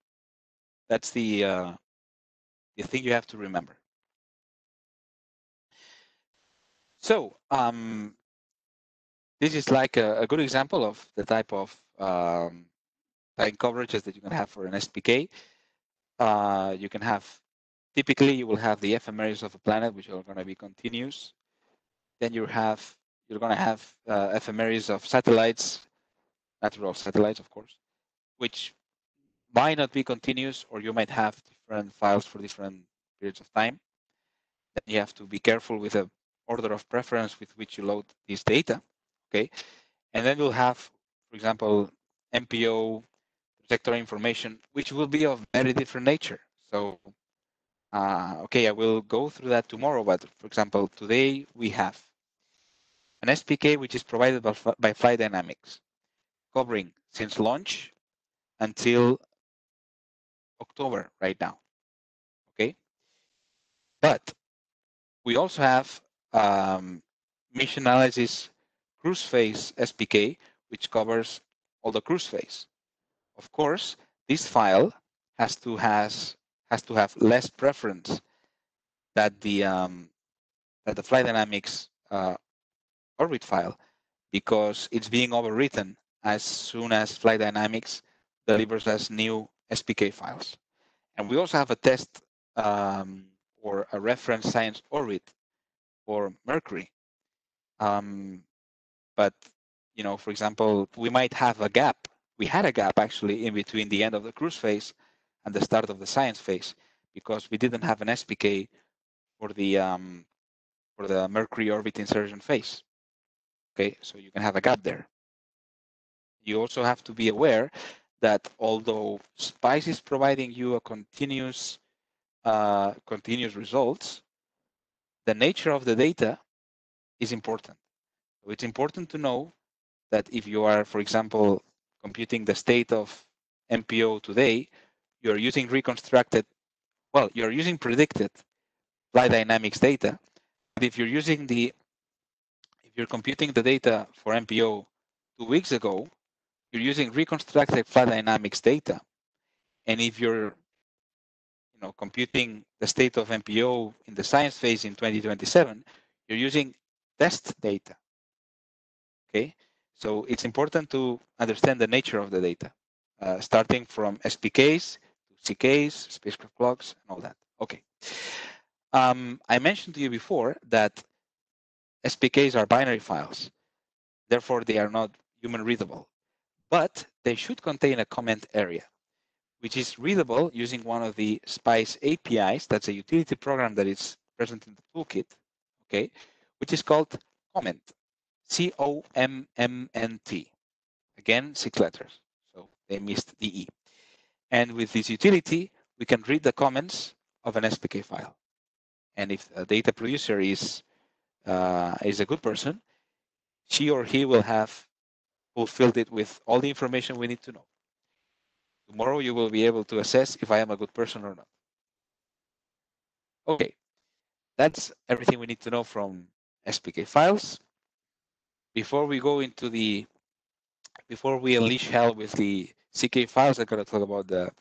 that's the thing you have to remember. So this is like a good example of the type of time coverages that you can have for an SPK. You can have, typically you will have the ephemeris of a planet, which are going to be continuous. Then you're going to have ephemeris of satellites, natural satellites, of course, which might not be continuous, or you might have different files for different periods of time. Then you have to be careful with the order of preference with which you load this data, okay? And then we'll have, for example, MPO trajectory information, which will be of very different nature. So, okay, I will go through that tomorrow, but for example, today we have an SPK which is provided by Flight Dynamics, covering since launch until October right now. Okay, but we also have mission analysis cruise phase SPK, which covers all the cruise phase. Of course, this file has to have less preference that the flight dynamics orbit file, because it's being overwritten as soon as flight dynamics delivers us new SPK files. And we also have a test or a reference science orbit for Mercury. But for example, we might have a gap. We had a gap actually in between the end of the cruise phase and the start of the science phase, because we didn't have an SPK for the Mercury orbit insertion phase. Okay, so you can have a gap there. You also have to be aware that although SPICE is providing you a continuous results, the nature of the data is important. So it's important to know that if you are, for example, computing the state of MPO today, you're using you're using predicted flight dynamics data. But if you're computing the data for MPO 2 weeks ago, you're using reconstructed flight dynamics data. And if you're computing the state of MPO in the science phase in 2027, you're using test data. Okay, so it's important to understand the nature of the data, starting from SPKs to CKs, spacecraft clocks, and all that. Okay. I mentioned to you before that SPKs are binary files, therefore they are not human readable, but they should contain a comment area, which is readable using one of the SPICE APIs. That's a utility program that is present in the toolkit, okay, which is called comment, COMMNT. Again, 6 letters, so they missed the E. And with this utility, we can read the comments of an SPK file. And if a data producer is a good person, she or he will have fulfilled it with all the information we need to know. Tomorrow you will be able to assess if I am a good person or not. Okay, that's everything we need to know from SPK files. Before we unleash hell with the CK files, I'm going to talk about the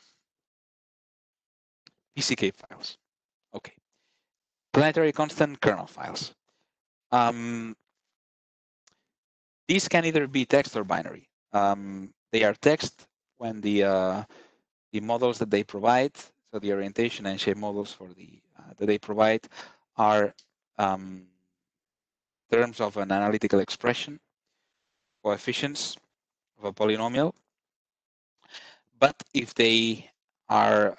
PCK files. Okay, planetary constant kernel files. These can either be text or binary. They are text when the models that they provide, so the orientation and shape models for that they provide, are terms of an analytical expression, coefficients of a polynomial. But if they are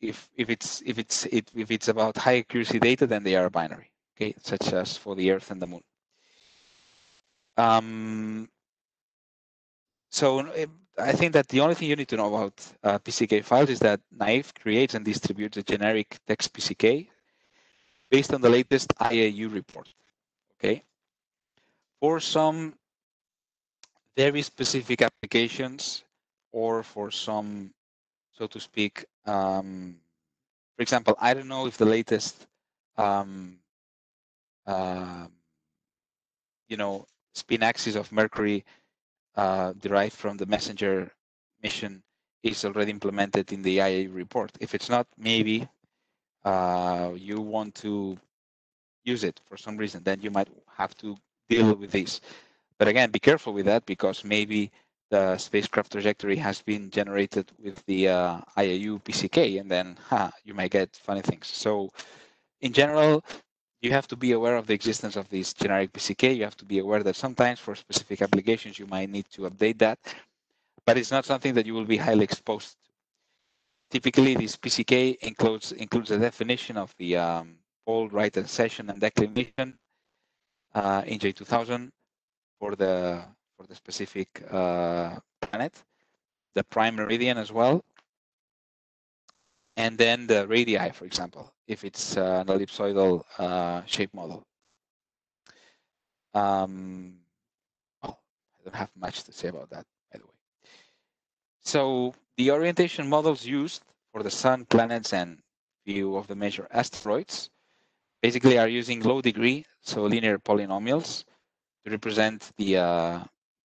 if it's about high accuracy data, then they are binary. Okay, such as for the Earth and the Moon. So I think that the only thing you need to know about PCK files is that NAIF creates and distributes a generic text PCK based on the latest IAU report. Okay, for some very specific applications, or for some, so to speak, for example, I don't know if the latest spin axis of Mercury derived from the messenger mission is already implemented in the IAU report. If it's not, maybe you want to use it for some reason, then you might have to deal with this. But again, be careful with that, because maybe the spacecraft trajectory has been generated with the IAU PCK, and then you might get funny things. So in general, you have to be aware of the existence of this generic PCK. You have to be aware that sometimes for specific applications, you might need to update that, but it's not something that you will be highly exposed to. Typically, this PCK includes a definition of the fold, right accession, and declination in J2000 for the specific planet, the prime meridian as well, and then the radii, for example, if it's an ellipsoidal shape model. Well, I don't have much to say about that, by the way. So The orientation models used for the sun, planets, and few of the major asteroids basically are using low degree, so linear polynomials, to represent the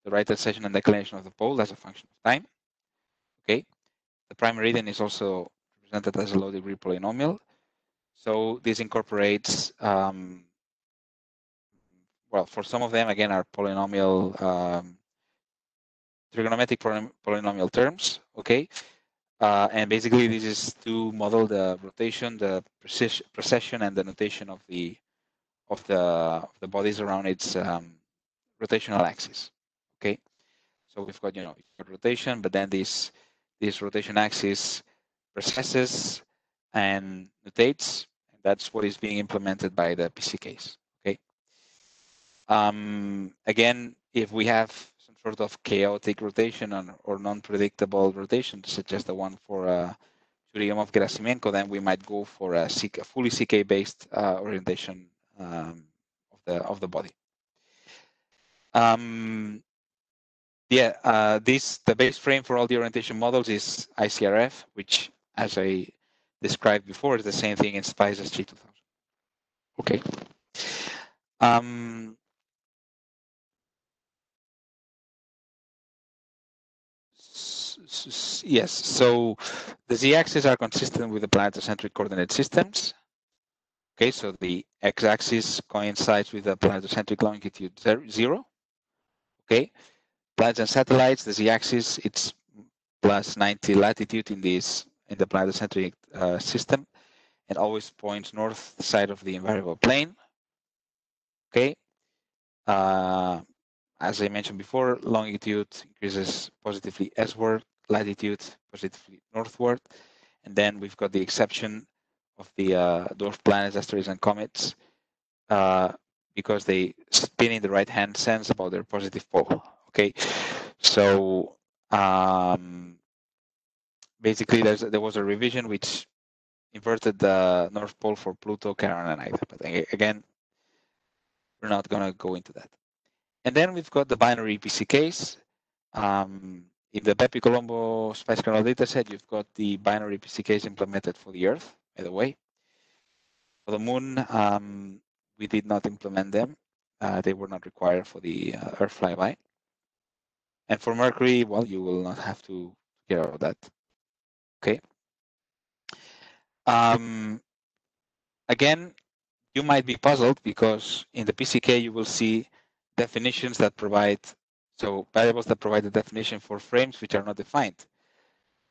right accession and declination of the pole as a function of time. Okay, the prime meridian is also represented as a low degree polynomial. So this incorporates, well, for some of them, again, are polynomial, trigonometric polynomial terms, okay? And basically, this is to model the rotation, the precession, and the notation of the bodies around its rotational axis. Okay, so we've got rotation, but then this rotation axis precesses and notates, and that's what is being implemented by the PCKs. Okay. Again, if we have some sort of chaotic rotation or non-predictable rotation, such as the one for Churyumov-Gerasimenko, then we might go for a fully CK-based orientation of the body. The base frame for all the orientation models is ICRF, which, as I described before, is the same thing in SPICE as G2000. Okay. Yes, so the z-axis are consistent with the planetocentric coordinate systems. Okay, so the x-axis coincides with the planetocentric longitude 0. Okay, planets and satellites, the z-axis, it's plus 90 latitude in the planetocentric system, and always points north side of the invariable plane. Okay, as I mentioned before, longitude increases positively eastward, latitude positively northward, and then we've got the exception of the dwarf planets, asteroids, and comets, because they spin in the right-hand sense about their positive pole. Okay, so basically there was a revision which inverted the North Pole for Pluto, Charon, and Ida. But again, we're not going to go into that. And then we've got the binary PCKs. In the BepiColombo Spice Kernel dataset, you've got the binary PCKs implemented for the Earth, by the way. For the Moon, we did not implement them. They were not required for the Earth flyby. And for Mercury, well, you will not have to care about that. Okay. Again, you might be puzzled because in the PCK you will see definitions that provide, so variables that provide the definition for frames which are not defined.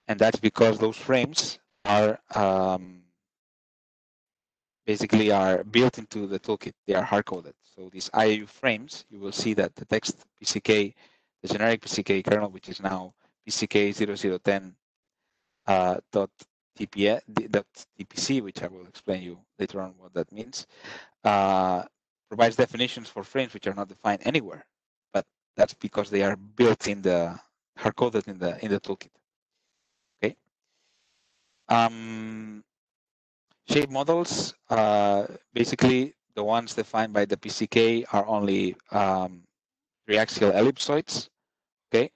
And that's because those frames are basically are built into the toolkit. They are hard-coded. So these IAU frames, you will see that the text PCK, the generic PCK kernel, which is now PCK 0010 .tpc, which I will explain you later on what that means, provides definitions for frames which are not defined anywhere, but that's because they are built in the hard-coded in the toolkit. Okay. Shape models, basically the ones defined by the PCK are only triaxial ellipsoids. Okay.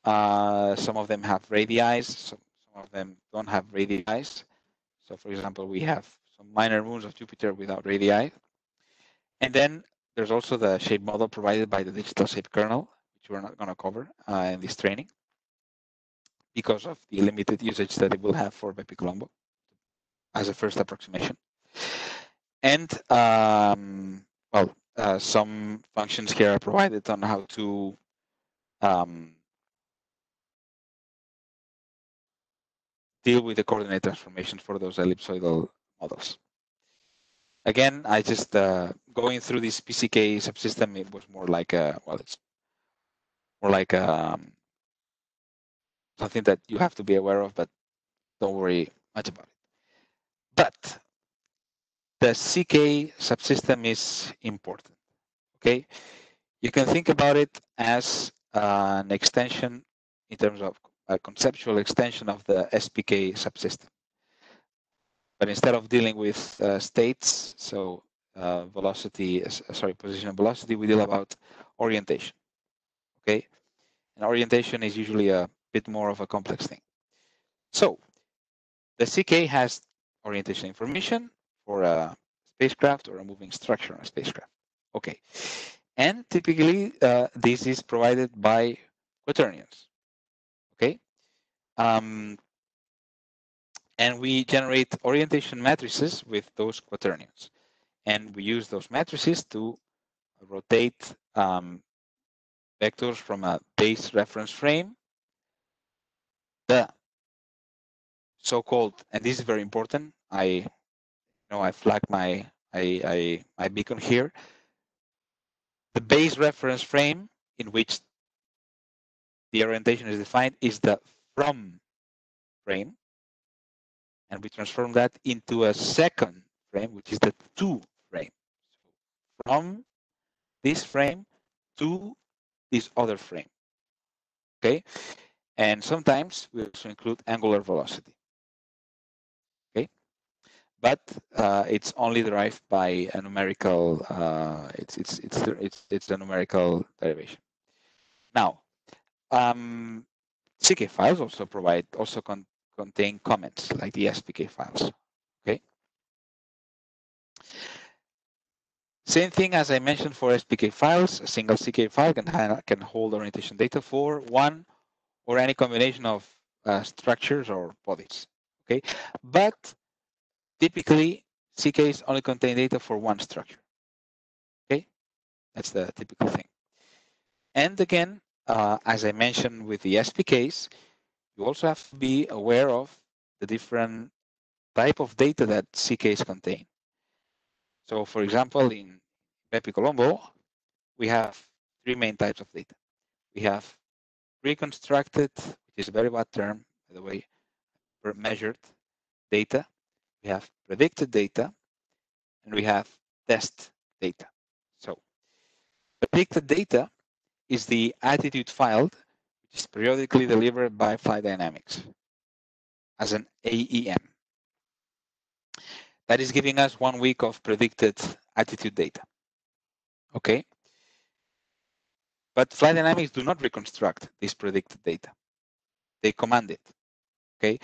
Some of them have radii, some of them don't have radii. So, for example, we have some minor moons of Jupiter without radii. And then there's also the shape model provided by the digital shape kernel, which we're not going to cover in this training because of the limited usage that it will have for BepiColombo as a first approximation. And, some functions here are provided on how to deal with the coordinate transformations for those ellipsoidal models. Again, I just going through this PCK subsystem. It was more like it's more like something that you have to be aware of, but don't worry much about it. But the CK subsystem is important. Okay, you can think about it as an extension in terms of a conceptual extension of the SPK subsystem. But instead of dealing with states, so position and velocity, we deal about orientation. Okay, and orientation is usually a bit more of a complex thing. So the CK has orientation information for a spacecraft or a moving structure on a spacecraft. Okay, and typically this is provided by quaternions. Okay, and we generate orientation matrices with those quaternions, and we use those matrices to rotate vectors from a base reference frame. The so-called, and this is very important, I flagged my beacon here. The base reference frame in which the orientation is defined is the from frame, and we transform that into a second frame, which is the to frame. From this frame to this other frame. Okay, and sometimes we also include angular velocity. Okay, but it's only derived by a numerical. It's the numerical derivation. Now, CK files also contain comments like the SPK files. Okay. Same thing as I mentioned for SPK files. A single CK file can hold orientation data for one or any combination of structures or bodies. Okay, but typically CKs only contain data for one structure. Okay, that's the typical thing. And again, as I mentioned with the SPKs, you also have to be aware of the different type of data that CKs contain. So for example, in BepiColombo, we have three main types of data. We have reconstructed, which is a very bad term, by the way, for measured data. We have predicted data, and we have test data. So predicted data is the attitude file, which is periodically delivered by Flight Dynamics as an AEM. That is giving us 1 week of predicted attitude data. Okay. But Flight Dynamics do not reconstruct this predicted data. They command it. Okay.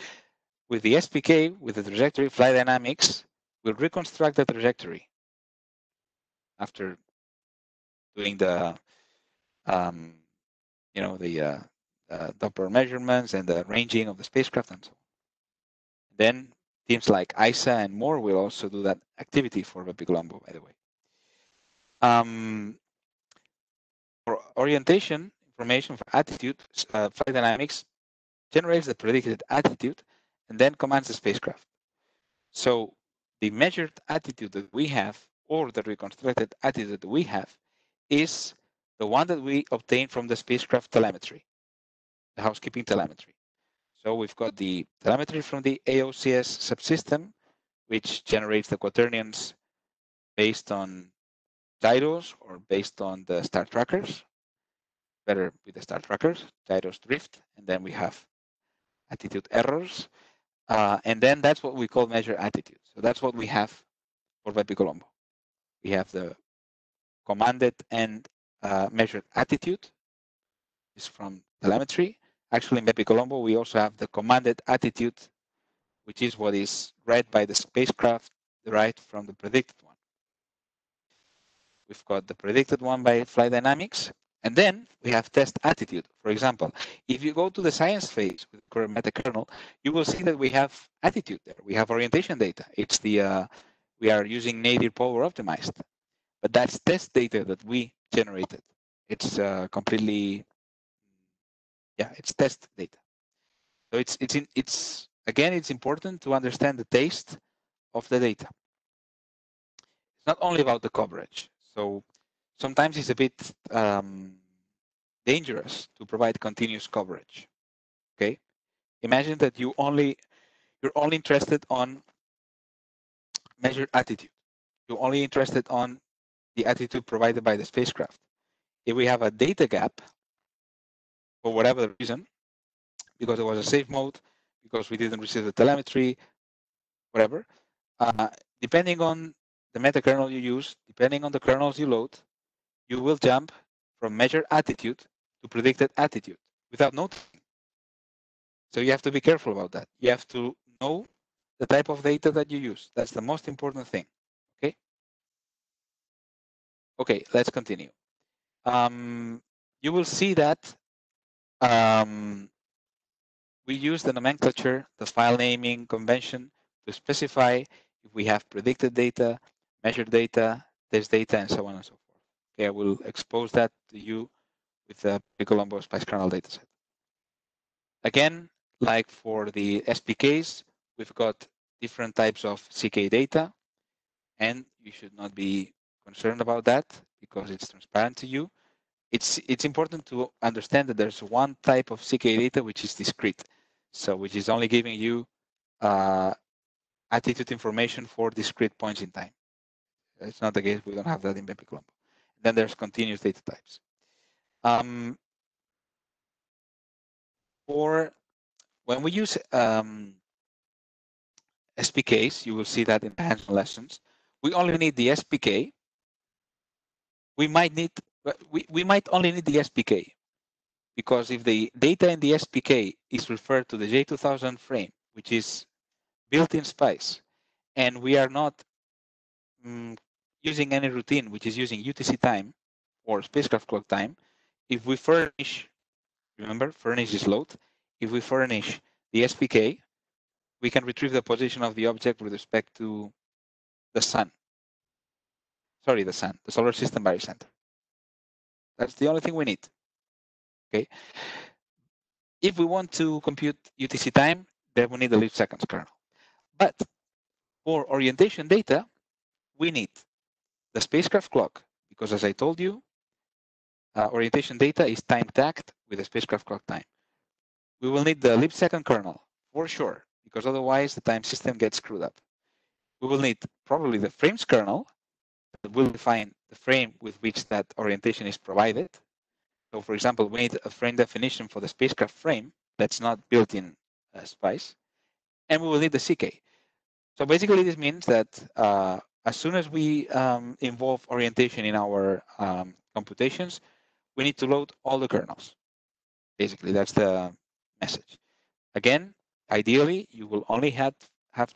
With the SPK, with the trajectory, Flight Dynamics will reconstruct the trajectory after doing the Doppler measurements and the ranging of the spacecraft and so on. Then teams like ISA and more will also do that activity for BepiColombo, by the way. For orientation information for attitude, Flight Dynamics generates the predicted attitude and then commands the spacecraft. So the measured attitude that we have, or the reconstructed attitude that we have, is the one that we obtain from the spacecraft telemetry, the housekeeping telemetry. So we've got the telemetry from the AOCS subsystem, which generates the quaternions based on gyros or based on the star trackers. Better with the star trackers, gyros drift, and then we have attitude errors. And then that's what we call measure attitude. So that's what we have for BepiColombo. We have the commanded and measured attitude is from telemetry. Actually, in BepiColombo, we also have the commanded attitude, which is what is read by the spacecraft derived from the predicted one. We've got the predicted one by Flight Dynamics, and then we have test attitude. For example, if you go to the science phase with current meta-kernel, you will see that we have attitude there. We have orientation data. It's the we are using native power optimized, but that's test data that we generated. It's completely, it's test data. So it's again, it's important to understand the taste of the data. It's not only about the coverage. So sometimes it's a bit dangerous to provide continuous coverage. Okay, imagine that you're only interested on measured attitude. You're only interested on the attitude provided by the spacecraft. If we have a data gap, for whatever reason, because it was a safe mode, because we didn't receive the telemetry, whatever, depending on the meta kernel you use, depending on the kernels you load, you will jump from measured attitude to predicted attitude without noticing. So you have to be careful about that. You have to know the type of data that you use. That's the most important thing. Okay. Okay, let's continue. You will see that we use the nomenclature, the file naming convention to specify if we have predicted data, measured data, test data, and so on and so forth. Okay, I will expose that to you with the BepiColombo Spice Kernel dataset. Again, like for the SPKs, we've got different types of CK data, and you should not be concerned about that because it's transparent to you. It's important to understand that there's one type of CK data which is discrete, so which is only giving you attitude information for discrete points in time. It's not the case. We don't have that in BepiColombo. Then there's continuous data types. For when we use SPKs, you will see that in the hands-on lessons. We only need the SPK. We might only need the SPK, because if the data in the SPK is referred to the J2000 frame, which is built in Spice, and we are not using any routine, which is using UTC time or spacecraft clock time, if we furnish, remember, furnish is load, if we furnish the SPK, we can retrieve the position of the object with respect to the sun. Sorry, the sun, the solar system barycenter. That's the only thing we need. Okay. If we want to compute UTC time, then we need the leap seconds kernel. But for orientation data, we need the spacecraft clock, because as I told you, orientation data is time tagged with the spacecraft clock time. We will need the leap second kernel for sure, because otherwise the time system gets screwed up. We will need probably the frames kernel that will define the frame with which that orientation is provided. So for example, we need a frame definition for the spacecraft frame that's not built in Spice, and we will need the CK. So basically this means that as soon as we involve orientation in our computations, we need to load all the kernels. Basically, that's the message. Again, ideally, you will only have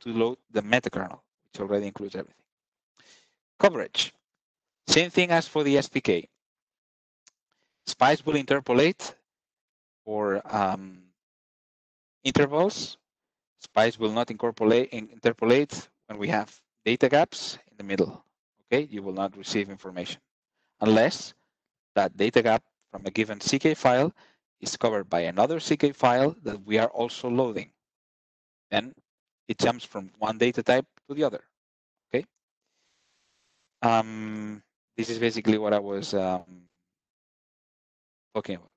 to load the meta kernel, which already includes everything. Coverage. Same thing as for the SPK. Spice will interpolate for intervals. Spice will not interpolate when we have data gaps in the middle. Okay, you will not receive information unless that data gap from a given CK file is covered by another CK file that we are also loading. Then it jumps from one data type to the other. Okay. This is basically what I was talking about.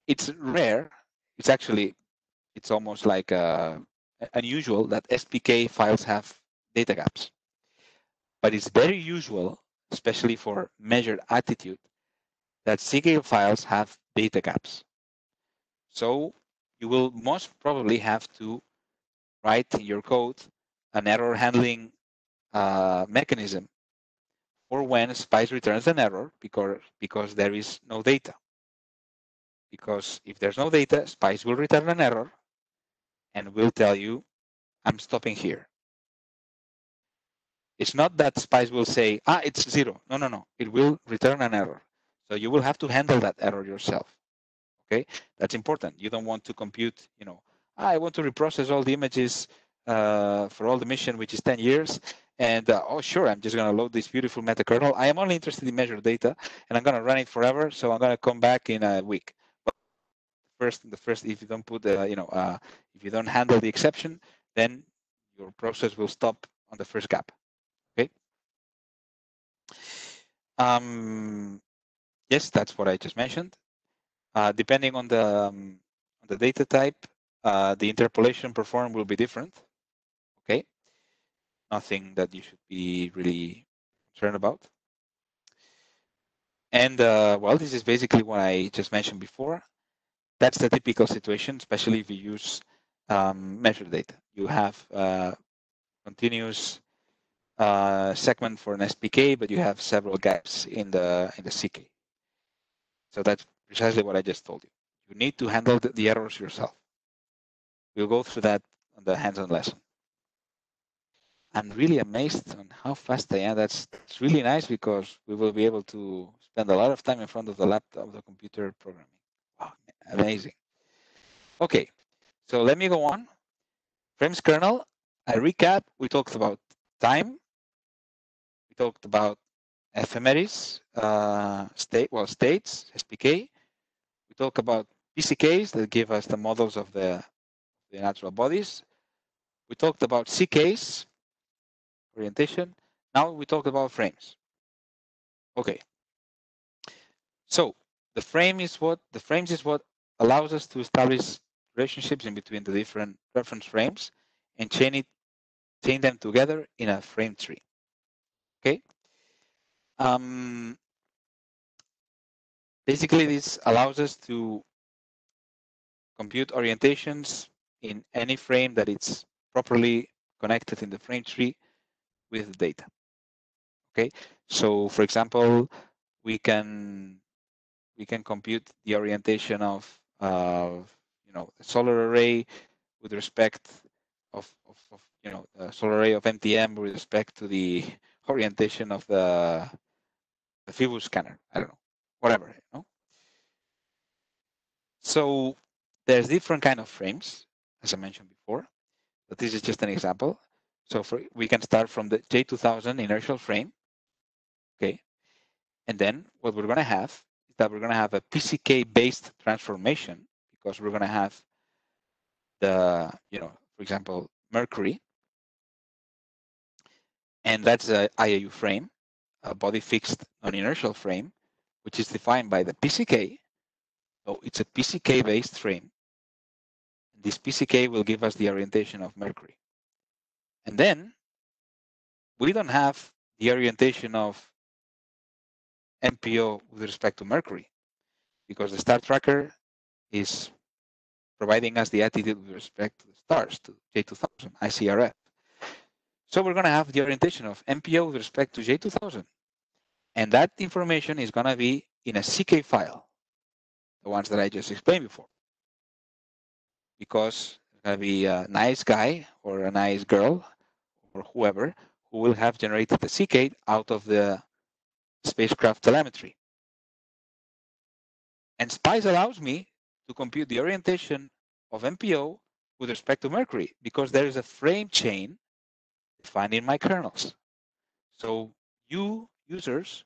It's rare. It's almost like unusual that SPK files have data gaps. But it's very usual, especially for measured attitude, that CK files have data gaps. So you will most probably have to write in your code an error handling mechanism for when Spice returns an error because there is no data. Because if there's no data, Spice will return an error and will tell you, I'm stopping here. It's not that Spice will say, it's 0. No. It will return an error. So you will have to handle that error yourself. Okay, that's important. You don't want to compute, I want to reprocess all the images for all the mission, which is 10 years. And oh, sure, I'm just going to load this beautiful meta kernel. I am only interested in measured data, and I'm going to run it forever. So I'm going to come back in a week. But first, if you don't put if you don't handle the exception, then your process will stop on the first gap. Okay. Yes, that's what I just mentioned. Depending on the data type, the interpolation performed will be different. Okay, nothing that you should be really concerned about. And well, this is basically what I just mentioned before. That's the typical situation, especially if you use measured data. You have continuous segment for an SPK, but you have several gaps in the CK. So that's precisely what I just told you. You need to handle the errors yourself. We'll go through that on the hands-on lesson. I'm really amazed on how fast I am. That's really nice because we will be able to spend a lot of time in front of the laptop, of the computer programming. Wow, amazing. Okay, so let me go on. Frames kernel, I recap. We talked about time. We talked about ephemeris, states, SPK. We talk about PCKs that give us the models of the natural bodies. We talked about CKs, orientation. Now we talk about frames. Okay. So the frames is what allows us to establish relationships in between the different reference frames and chain them together in a frame tree. Okay. Basically, this allows us to compute orientations in any frame that it's properly connected in the frame tree with the data. Okay, so for example, we can compute the orientation of a solar array with respect of a solar array of MTM with respect to the orientation of the Phoebus scanner. I don't know, whatever. So there's different kind of frames, as I mentioned before, but this is just an example. So we can start from the J2000 inertial frame, okay? And then what we're gonna have is that we're gonna have a PCK-based transformation because we're gonna have the, for example, Mercury, and that's a IAU frame, a body fixed non-inertial frame, which is defined by the PCK. So it's a PCK-based frame. This PCK will give us the orientation of Mercury. And then we don't have the orientation of MPO with respect to Mercury because the star tracker is providing us the attitude with respect to the stars, to J2000, ICRF. So we're going to have the orientation of MPO with respect to J2000. And that information is going to be in a CK file, the ones that I just explained before. Because it's going to be a nice guy or a nice girl or whoever who will have generated the CK out of the spacecraft telemetry. And SPICE allows me to compute the orientation of MPO with respect to Mercury because there is a frame chain defined in my kernels. So you users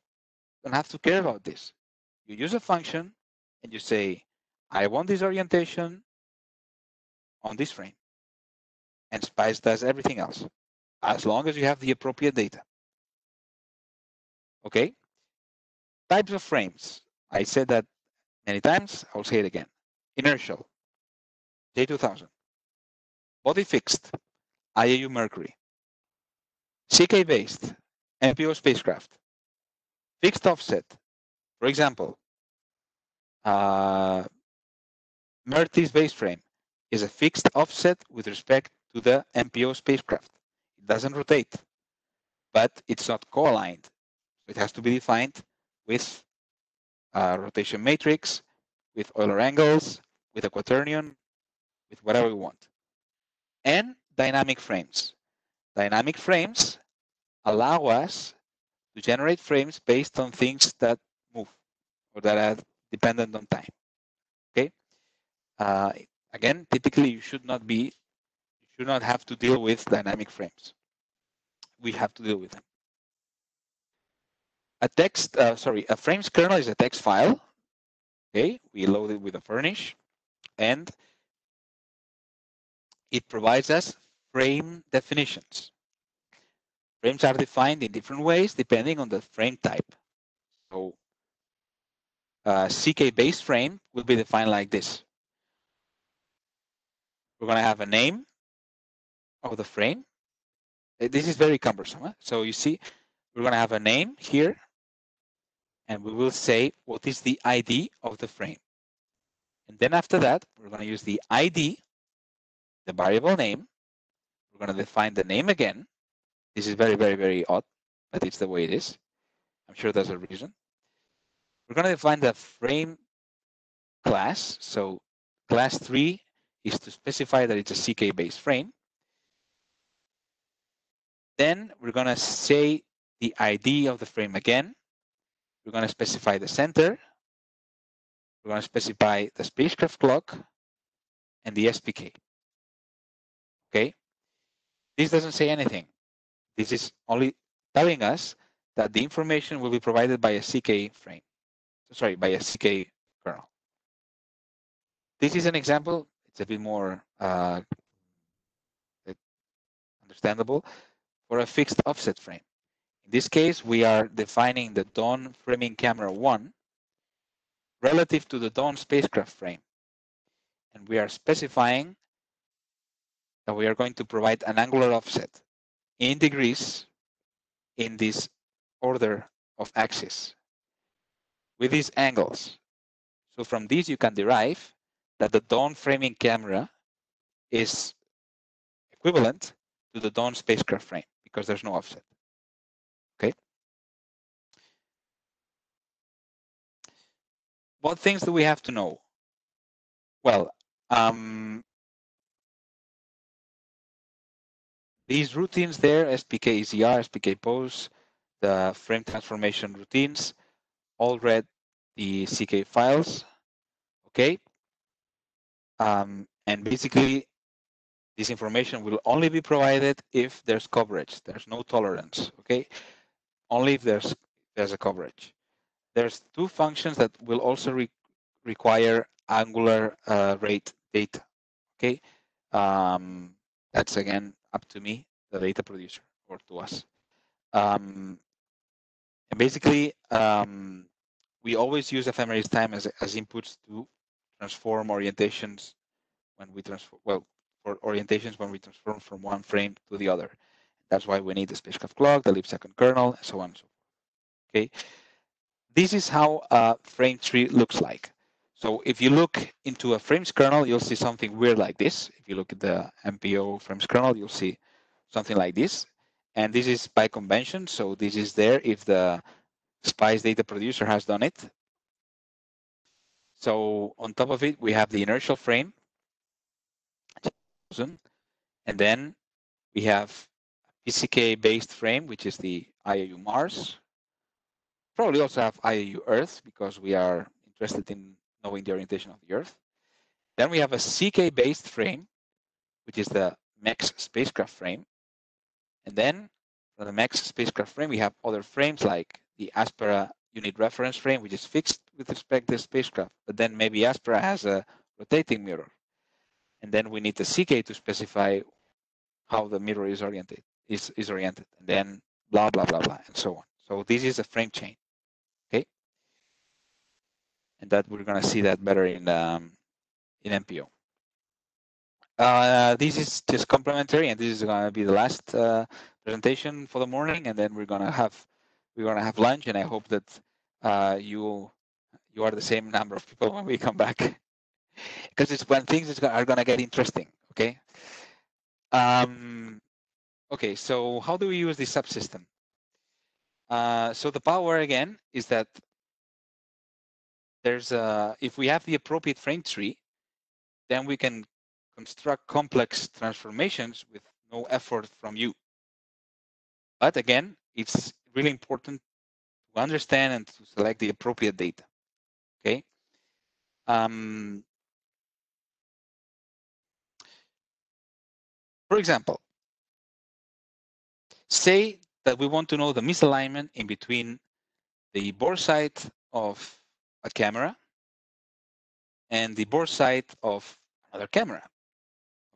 don't have to care about this. You use a function and you say, I want this orientation on this frame. And SPICE does everything else, as long as you have the appropriate data. Okay? Types of frames. I said that many times, I'll say it again. Inertial, J2000. Body fixed, IAU Mercury. CK-based, MPO spacecraft. Fixed offset, for example, MERTI's base frame is a fixed offset with respect to the MPO spacecraft. It doesn't rotate, but it's not co-aligned. It has to be defined with a rotation matrix, with Euler angles, with a quaternion, with whatever we want. And dynamic frames. Dynamic frames allow us to generate frames based on things that move or that are dependent on time. Okay. Again, typically you should not have to deal with dynamic frames. We have to deal with them. A frames kernel is a text file. Okay, we load it with a furnish, and it provides us frame definitions. Frames are defined in different ways depending on the frame type. So CK-based frame will be defined like this. We're going to have a name of the frame. This is very cumbersome. Huh? So you see, we're going to have a name here, and we will say what is the ID of the frame. And then after that, we're going to use the ID, the variable name. We're going to define the name again. This is very, very, very odd, but it's the way it is. I'm sure there's a reason. We're going to define the frame class. So class 3 is to specify that it's a CK-based frame. Then we're going to say the ID of the frame again. We're going to specify the center. We're going to specify the spacecraft clock and the SPK. Okay. This doesn't say anything. This is only telling us that the information will be provided by a CK frame. Sorry, by a CK kernel. This is an example. It's a bit more understandable for a fixed offset frame. In this case, we are defining the dawn framing camera 1 relative to the dawn spacecraft frame. And we are specifying that we are going to provide an angular offset in degrees in this order of axis with these angles. So from this, you can derive that the dawn framing camera is equivalent to the dawn spacecraft frame because there's no offset. Okay. What things do we have to know? Well, these routines there, SPK ECR, SPK pose, the frame transformation routines, all read the CK files. Okay. And basically, this information will only be provided if there's coverage. There's no tolerance. Okay. Only if there's a coverage. There's two functions that will also require angular rate data. Okay. That's again up to me, the data producer, or to us. And basically, we always use ephemeris time as inputs to transform orientations when we transform, well, for orientations when we transform from one frame to the other. That's why we need the spacecraft clock, the leap second kernel, and so on and so forth. Okay. This is how a frame tree looks like. So if you look into a frames kernel, you'll see something weird like this. If you look at the MPO frames kernel, you'll see something like this. And this is by convention. So this is there if the SPICE data producer has done it. So on top of it, we have the inertial frame. And then we have a PCK-based frame, which is the IAU Mars. Probably also have IAU Earth because we are interested in knowing the orientation of the Earth. Then we have a CK-based frame, which is the MEX spacecraft frame. And then for the MEX spacecraft frame, we have other frames like the Aspera unit reference frame, which is fixed with respect to the spacecraft. But then maybe Aspera has a rotating mirror. And then we need the CK to specify how the mirror is oriented, and then blah, blah, blah, blah, and so on. So this is a frame chain. Okay. And that we're going to see that better in MPO. This is just complementary, and this is going to be the last presentation for the morning, and then we're going to have lunch, and I hope that you are the same number of people when we come back, because it's when things are going to get interesting. Okay. Okay. So how do we use this subsystem? So the power again is that there's if we have the appropriate frame tree, then we can construct complex transformations with no effort from you. But again, it's really important to understand and to select the appropriate data. Okay. For example, say that we want to know the misalignment in between the bore site of a camera and the bore site of another camera.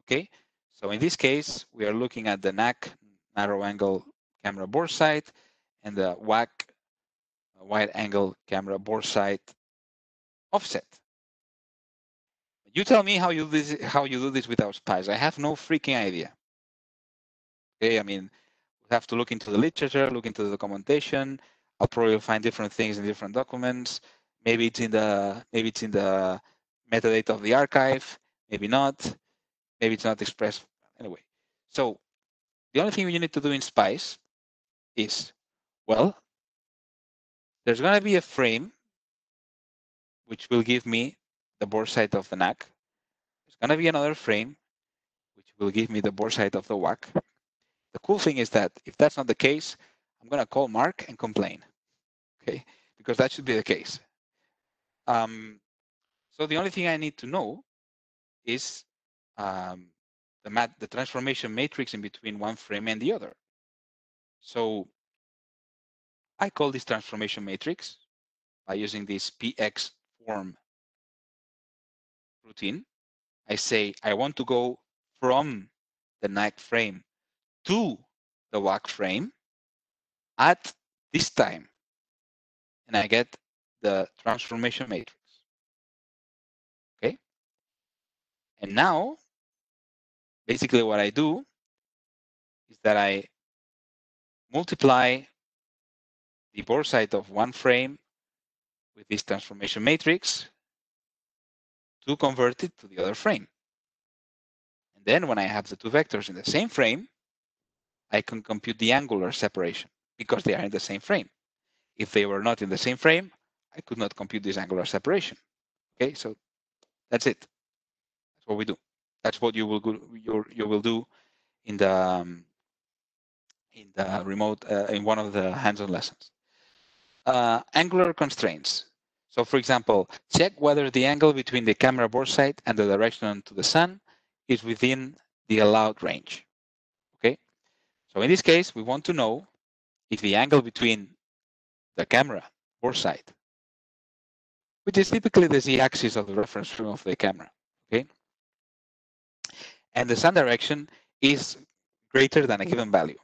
Okay. So in this case, we are looking at the NAC narrow angle camera bore site and the WAC wide angle camera bore site offset. You tell me how you do this without SPICE. I have no freaking idea. Okay, I mean, we have to look into the literature, look into the documentation. I'll probably find different things in different documents. Maybe it's in the metadata of the archive. Maybe not. Maybe it's not expressed. Anyway, so the only thing you need to do in SPICE is, well, there's going to be a frame which will give me the bore site of the NAC. There's going to be another frame, which will give me the bore site of the WAC. The cool thing is that if that's not the case, I'm going to call Mark and complain, okay? Because that should be the case. So the only thing I need to know is the transformation matrix in between one frame and the other. So I call this transformation matrix by using this px form routine. I say I want to go from the NAIF frame to the WAC frame at this time, and I get the transformation matrix. Okay, and now basically what I do is that I multiply the bore site of one frame with this transformation matrix to convert it to the other frame. And then when I have the two vectors in the same frame, I can compute the angular separation because they are in the same frame. If they were not in the same frame, I could not compute this angular separation. Okay, so that's it. That's what we do. That's what you will do in the remote in one of the hands-on lessons. Angular constraints. So, for example, check whether the angle between the camera bore site and the direction to the sun is within the allowed range. Okay, so in this case, we want to know if the angle between the camera bore site, which is typically the z-axis of the reference frame of the camera, okay, and the sun direction is greater than a given value.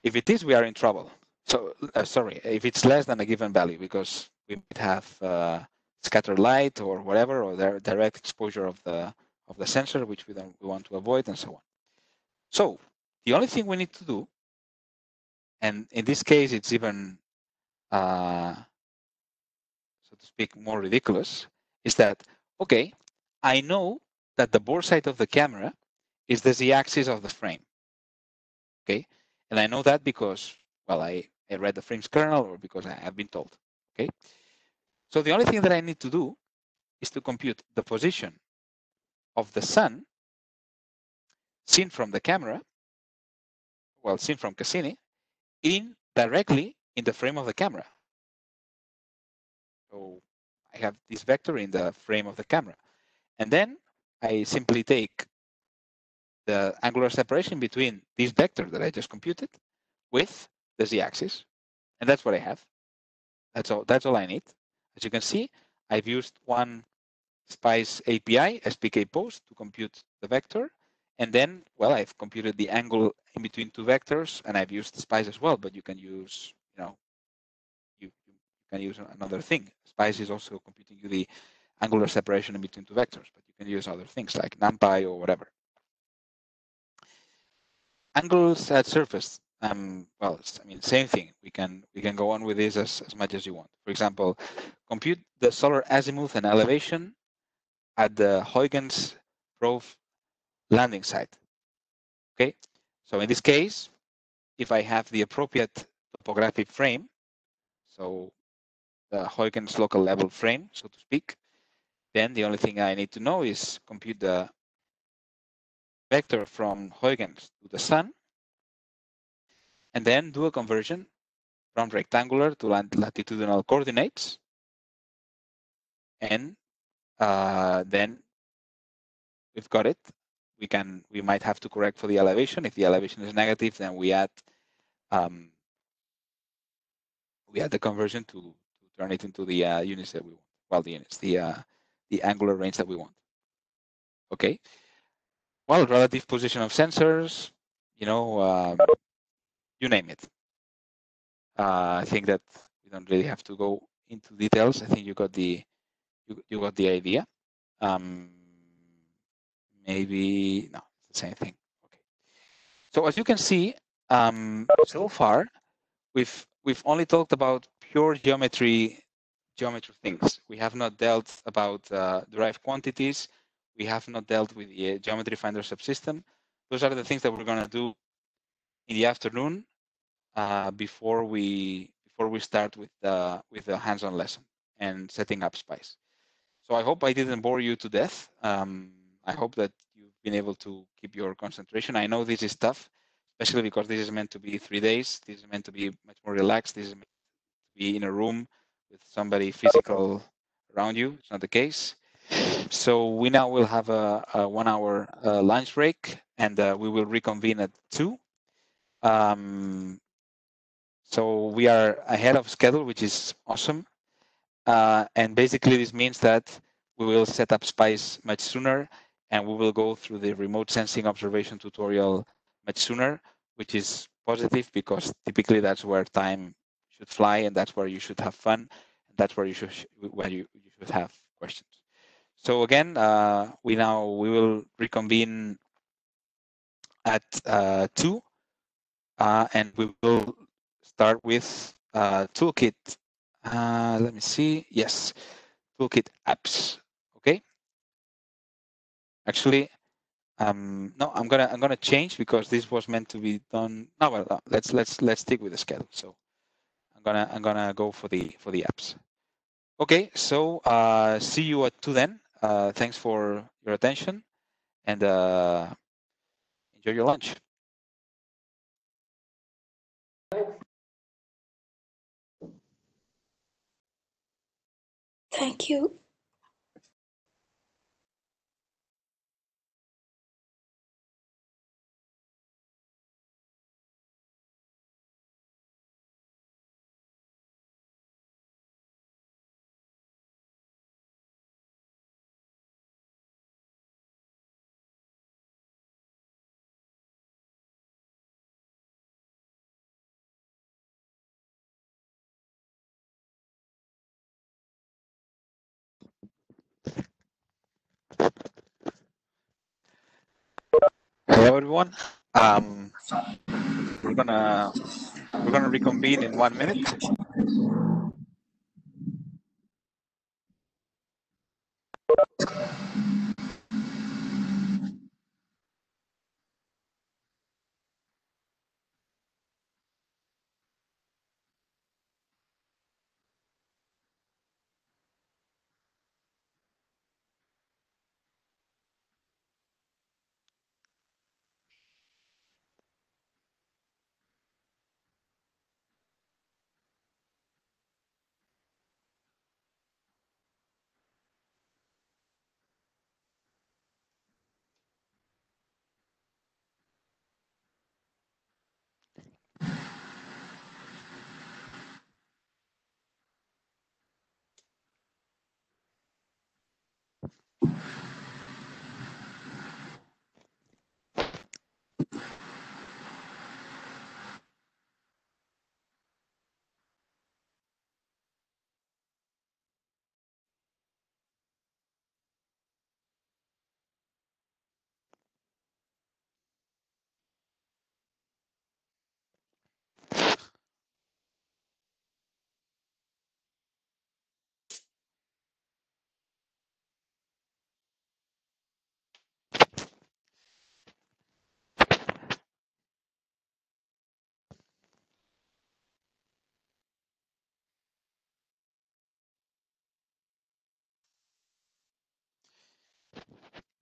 If it is, we are in trouble. So, sorry, if it's less than a given value, because we might have scattered light or whatever, or the direct exposure of the sensor, which we want to avoid, and so on. So the only thing we need to do, and in this case, it's even, so to speak, more ridiculous, is that, okay, I know that the bore site of the camera is the z-axis of the frame, okay? And I know that because, well, I read the frame's kernel or because I have been told, okay? So the only thing that I need to do is to compute the position of the sun seen from the camera, well, seen from Cassini, directly in the frame of the camera. So I have this vector in the frame of the camera. And then I simply take the angular separation between this vector that I just computed with the z-axis. And that's what I have. That's all I need. As you can see, I've used one Spice API, SPK post, to compute the vector. And then, well, I've computed the angle in between two vectors, and I've used Spice as well, but you can use, you can use another thing. Spice is also computing you the angular separation in between two vectors, but you can use other things like NumPy or whatever. Angles at surface. Well, I mean, same thing. We can go on with this as much as you want. For example, compute the solar azimuth and elevation at the Huygens probe landing site. Okay, so in this case, if I have the appropriate topographic frame, so the Huygens local level frame, so to speak, then the only thing I need to know is compute the vector from Huygens to the sun, and then do a conversion from rectangular to latitudinal coordinates, and then we've got it. We might have to correct for the elevation. If the elevation is negative, then we add the conversion to turn it into the units that we want. Well, the units, the angular range that we want. Okay. Well, relative position of sensors, you name it. I think that we don't really have to go into details. I think you got the idea. Maybe no, it's the same thing. Okay. So as you can see, so far we've only talked about pure geometry things. We have not dealt about derived quantities. We have not dealt with the geometry finder subsystem. Those are the things that we're going to do in the afternoon before we start with the hands-on lesson and setting up Spice. So I hope I didn't bore you to death. I hope that you've been able to keep your concentration. I know this is tough, especially because this is meant to be 3 days. This is meant to be much more relaxed. This is meant to be in a room with somebody physical around you. It's not the case. So we now will have a 1 hour lunch break, and we will reconvene at 2. So we are ahead of schedule, which is awesome. And basically this means that we will set up SPICE much sooner, and we will go through the remote sensing observation tutorial much sooner, which is positive because typically that's where time should fly, and that's where you should have fun, and that's where you should have questions. So again, we will reconvene at 2, and we will start with toolkit. Let me see. Yes, toolkit apps. Okay. Actually, no, I'm gonna change because this was meant to be done. No, well, let's stick with the schedule. So I'm gonna go for the apps. Okay. So see you at 2 then. Thanks for your attention, and enjoy your lunch. Thank you. Hello, everyone. We're gonna reconvene in 1 minute.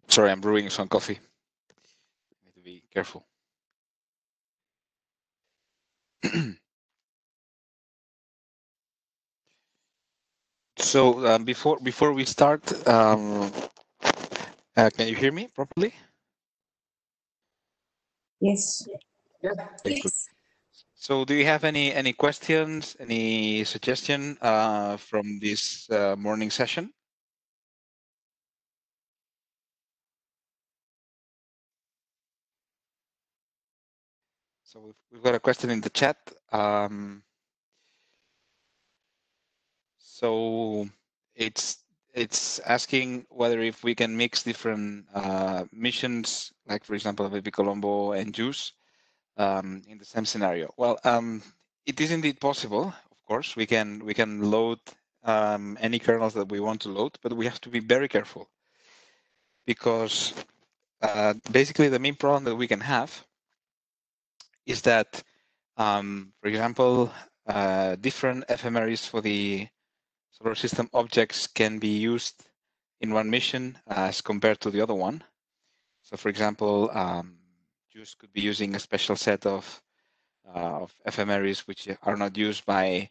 Sorry, I'm brewing some coffee. Need to be careful. So before we start, can you hear me properly? Yes. Okay, good. So do you have any questions, any suggestion from this morning session? So we've got a question in the chat. So it's asking whether if we can mix different missions, like for example, BepiColombo and JUICE, in the same scenario. Well, it is indeed possible. Of course, we can load any kernels that we want to load, but we have to be very careful because basically the main problem that we can have is that, for example, different ephemeris for the solar system objects can be used in one mission as compared to the other one. So, for example, JUICE could be using a special set of ephemeris which are not used by,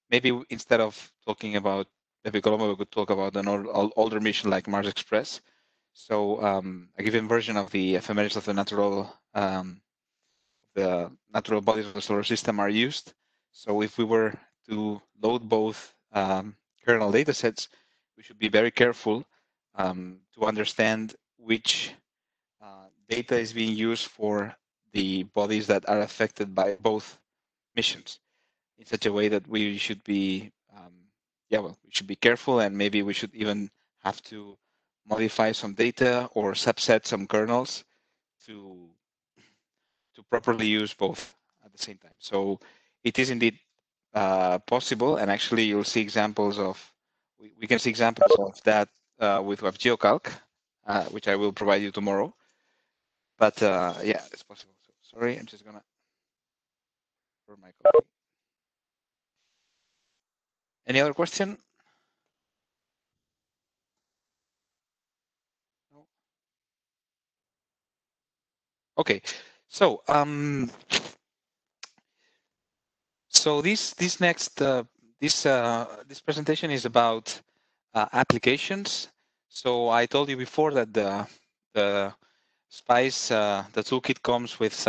maybe instead of talking about BepiColombo, we could talk about an older mission like Mars Express. So a given version of the ephemeris of the natural bodies of the solar system are used. So if we were to load both kernel datasets, we should be very careful to understand which data is being used for the bodies that are affected by both missions, in such a way that we should be, we should be careful, and maybe we should even have to modify some data or subset some kernels to properly use both at the same time. So it is indeed possible, and actually you'll see examples of, we can see examples of that with WebGeoCalc, which I will provide you tomorrow. But yeah, it's possible. So, sorry, I'm just gonna for my copy. Any other question? No? Okay, so this next this presentation is about applications. So I told you before that the Spice the toolkit comes with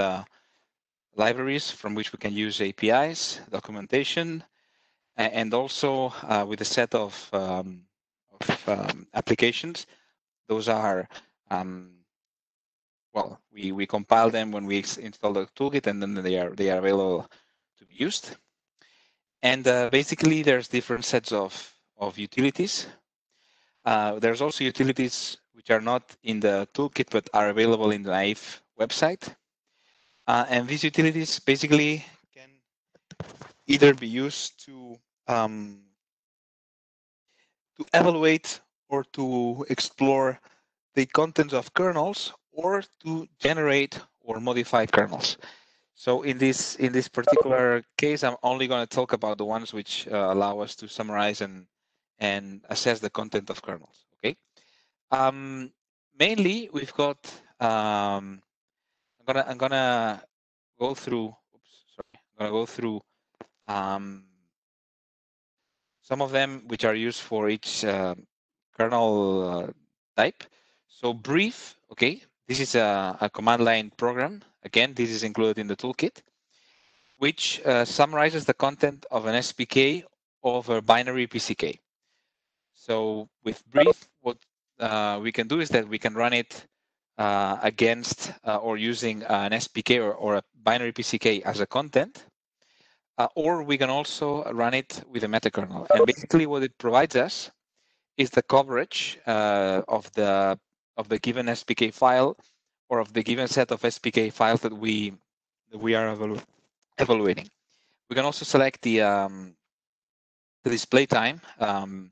libraries from which we can use APIs, documentation, and also with a set of applications. Those are well, we compile them when we install the toolkit, and then they are available to be used. And basically, there's different sets of utilities. There's also utilities which are not in the toolkit but are available in the NAIF website. And these utilities basically can either be used to evaluate or to explore the contents of kernels, or to generate or modify kernels. So in this particular case, I'm only going to talk about the ones which allow us to summarize and assess the content of kernels. Okay. Mainly, we've got. I'm gonna go through. Oops, sorry. I'm gonna go through some of them which are used for each kernel type. So brief. Okay. This is a command line program. Again, this is included in the toolkit, which summarizes the content of an SPK of a binary PCK. So with brief, what we can do is that we can run it against or using an SPK or a binary PCK as a content, or we can also run it with a meta-kernel. And basically what it provides us is the coverage of the given SPK file, or of the given set of SPK files that we are evaluating. We can also select the display time, and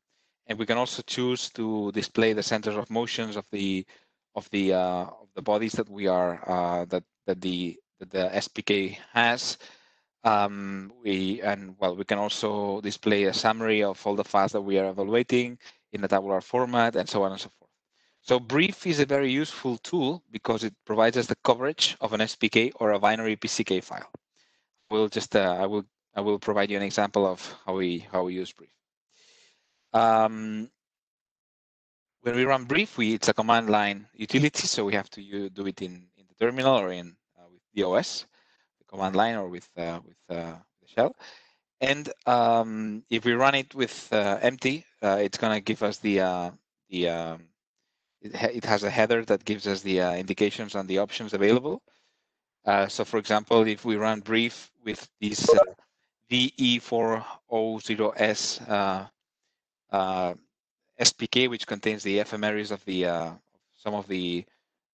we can also choose to display the centers of motions of the bodies that we are that the SPK has. We can also display a summary of all the files that we are evaluating in a tabular format, and so on and so forth. So brief is a very useful tool because it provides us the coverage of an SPK or a binary PCK file. We'll just I will provide you an example of how we use brief. When we run brief, it's a command line utility, so we have to do it in the terminal or in with DOS, the command line, or with the shell. And if we run it with empty, it's going to give us it has a header that gives us the indications on the options available. So, for example, if we run brief with this VE400S SPK, which contains the ephemeris of the some of the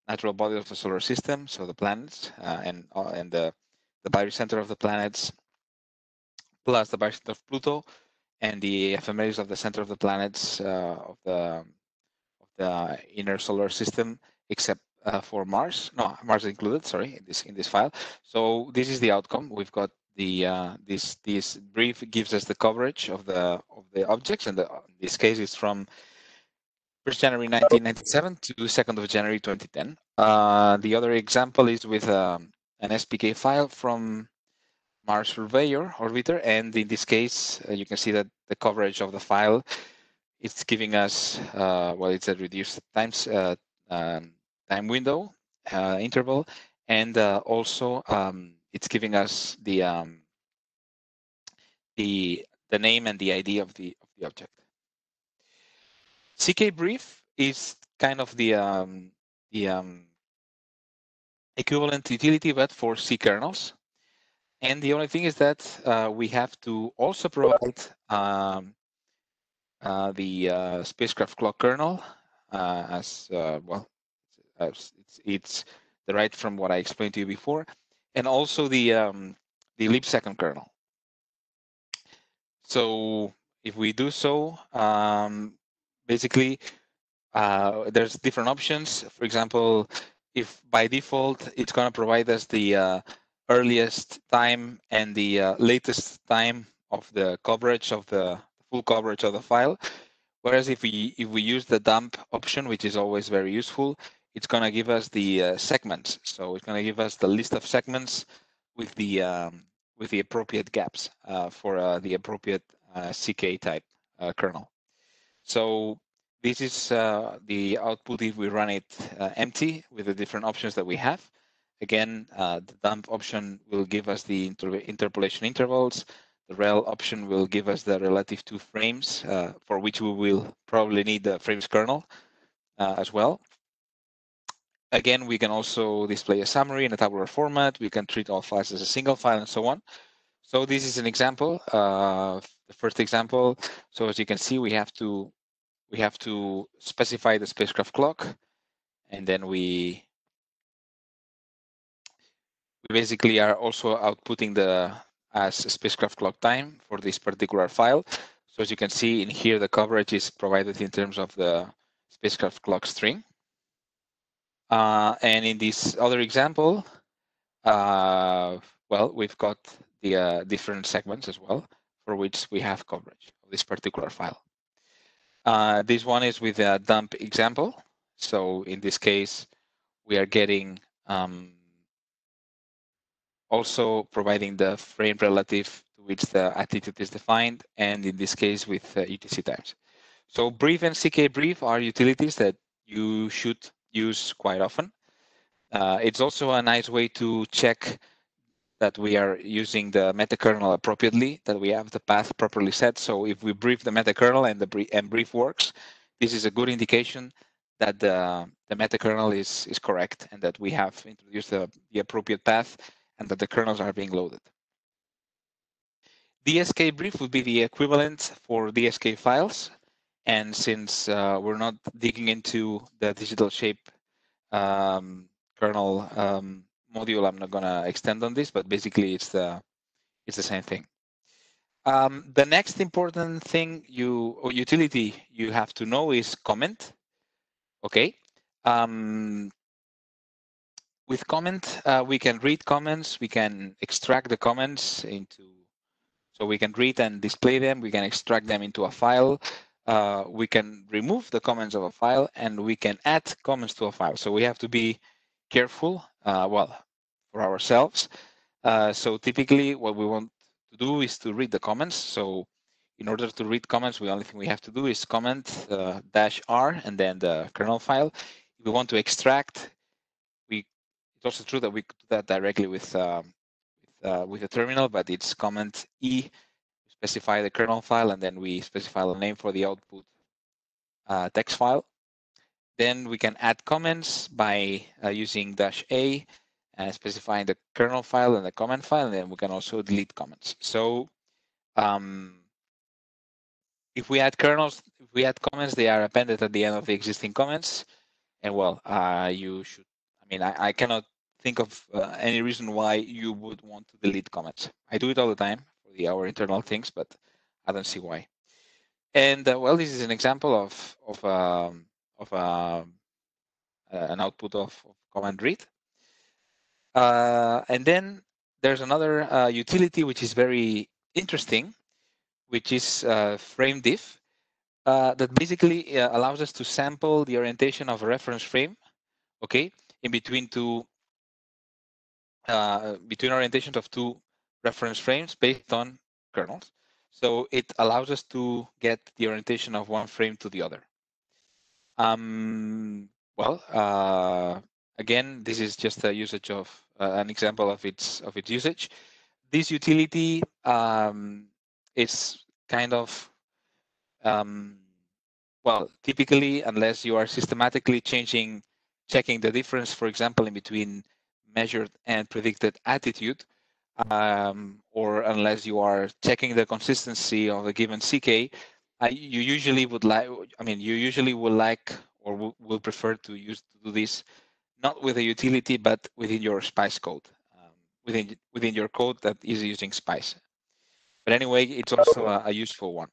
natural bodies of the solar system, so the planets and the barycenter of the planets, plus the barycenter of Pluto, and the ephemeris of the center of the planets of the inner solar system, except for Mars. No, Mars is included. Sorry, in this file. So this is the outcome. We've got the this brief gives us the coverage of the objects, and in this case, it's from 1st January 1997 to 2nd of January 2010. The other example is with an SPK file from Mars Surveyor orbiter, and in this case, you can see that the coverage of the file is giving us well, it's a reduced time window interval, and also it's giving us the name and the ID of the object. CK brief is kind of the equivalent utility, but for C kernels. And the only thing is that we have to also provide the spacecraft clock kernel as well. It's derived from what I explained to you before, and also the leap second kernel. So if we do so, basically there's different options. For example, if by default it's going to provide us the earliest time and the latest time of the coverage of the full coverage of the file, whereas if we use the dump option, which is always very useful, it's going to give us the segments. So it's going to give us the list of segments with the appropriate gaps for the appropriate CK type kernel. So this is the output if we run it empty with the different options that we have. Again, the dump option will give us the interpolation intervals. The rel option will give us the relative to frames, for which we will probably need the frames kernel as well. Again, we can also display a summary in a tabular format. We can treat all files as a single file and so on. So this is an example, the first example. So as you can see, we have to specify the spacecraft clock, and then we basically are also outputting the as spacecraft clock time for this particular file. So as you can see in here, the coverage is provided in terms of the spacecraft clock string. And in this other example, well, we've got the different segments as well for which we have coverage of this particular file. This one is with a dump example. So in this case, we are getting also providing the frame relative to which the attitude is defined, and in this case with UTC times. So brief and CK brief are utilities that you should use quite often. It's also a nice way to check that we are using the meta-kernel appropriately, that we have the path properly set. So if we brief the meta-kernel and the brief works, this is a good indication that the meta-kernel is correct and that we have introduced the appropriate path and that the kernels are being loaded. DSK brief would be the equivalent for DSK files. And since we're not digging into the digital shape kernel module, I'm not going to extend on this, but basically it's the same thing. The next important thing or utility you have to know is comment. Okay. With comment, we can read comments. We can extract the comments so we can read and display them. We can extract them into a file. We can remove the comments of a file, and we can add comments to a file. So we have to be careful, well, for ourselves. So typically what we want to do is to read the comments. So in order to read comments, the only thing we have to do is comment -r and then the kernel file. If we want to extract, it's also true that we could do that directly with the terminal, but it's comment E, specify the kernel file, and then we specify the name for the output text file. Then we can add comments by using -a and specifying the kernel file and the comment file, and then we can also delete comments. So if we add kernels, if we add comments, they are appended at the end of the existing comments. And well, you should, I mean, I cannot think of any reason why you would want to delete comments. I do it all the time for our internal things, but I don't see why. And well, this is an example of an output of command read. And then there's another utility which is very interesting, which is frame diff. that basically allows us to sample the orientation of a reference frame, okay, in between between orientations of two reference frames based on kernels. So it allows us to get the orientation of one frame to the other. Well, again, this is just a usage of an example of its usage. This utility is kind of well, typically, unless you are systematically checking the difference, for example, in between measured and predicted attitude, or unless you are checking the consistency of a given CK, you usually would like, you usually will like or will prefer to do this not with a utility, but within your Spice code, within your code that is using Spice. But anyway, it's also a useful one.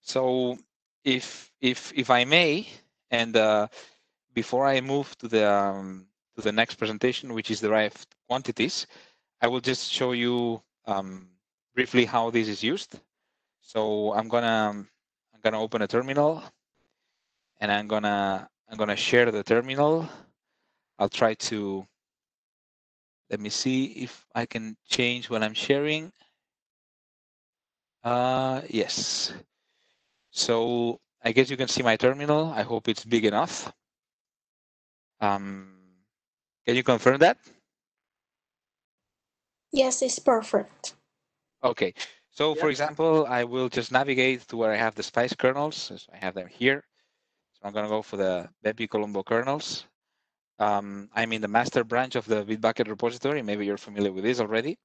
So if I may, and before I move to the next presentation, which is derived quantities, I will just show you briefly how this is used. So I'm gonna open a terminal, and I'm gonna share the terminal. I'll try to, let me see if I can change what I'm sharing. Yes. So I guess you can see my terminal. I hope it's big enough. Can you confirm that? Yes, it's perfect. Okay. So for example, I will just navigate to where I have the Spice kernels. So I have them here. So I'm going to go for the BepiColombo kernels. I'm in the master branch of the Bitbucket repository. Maybe you're familiar with this already.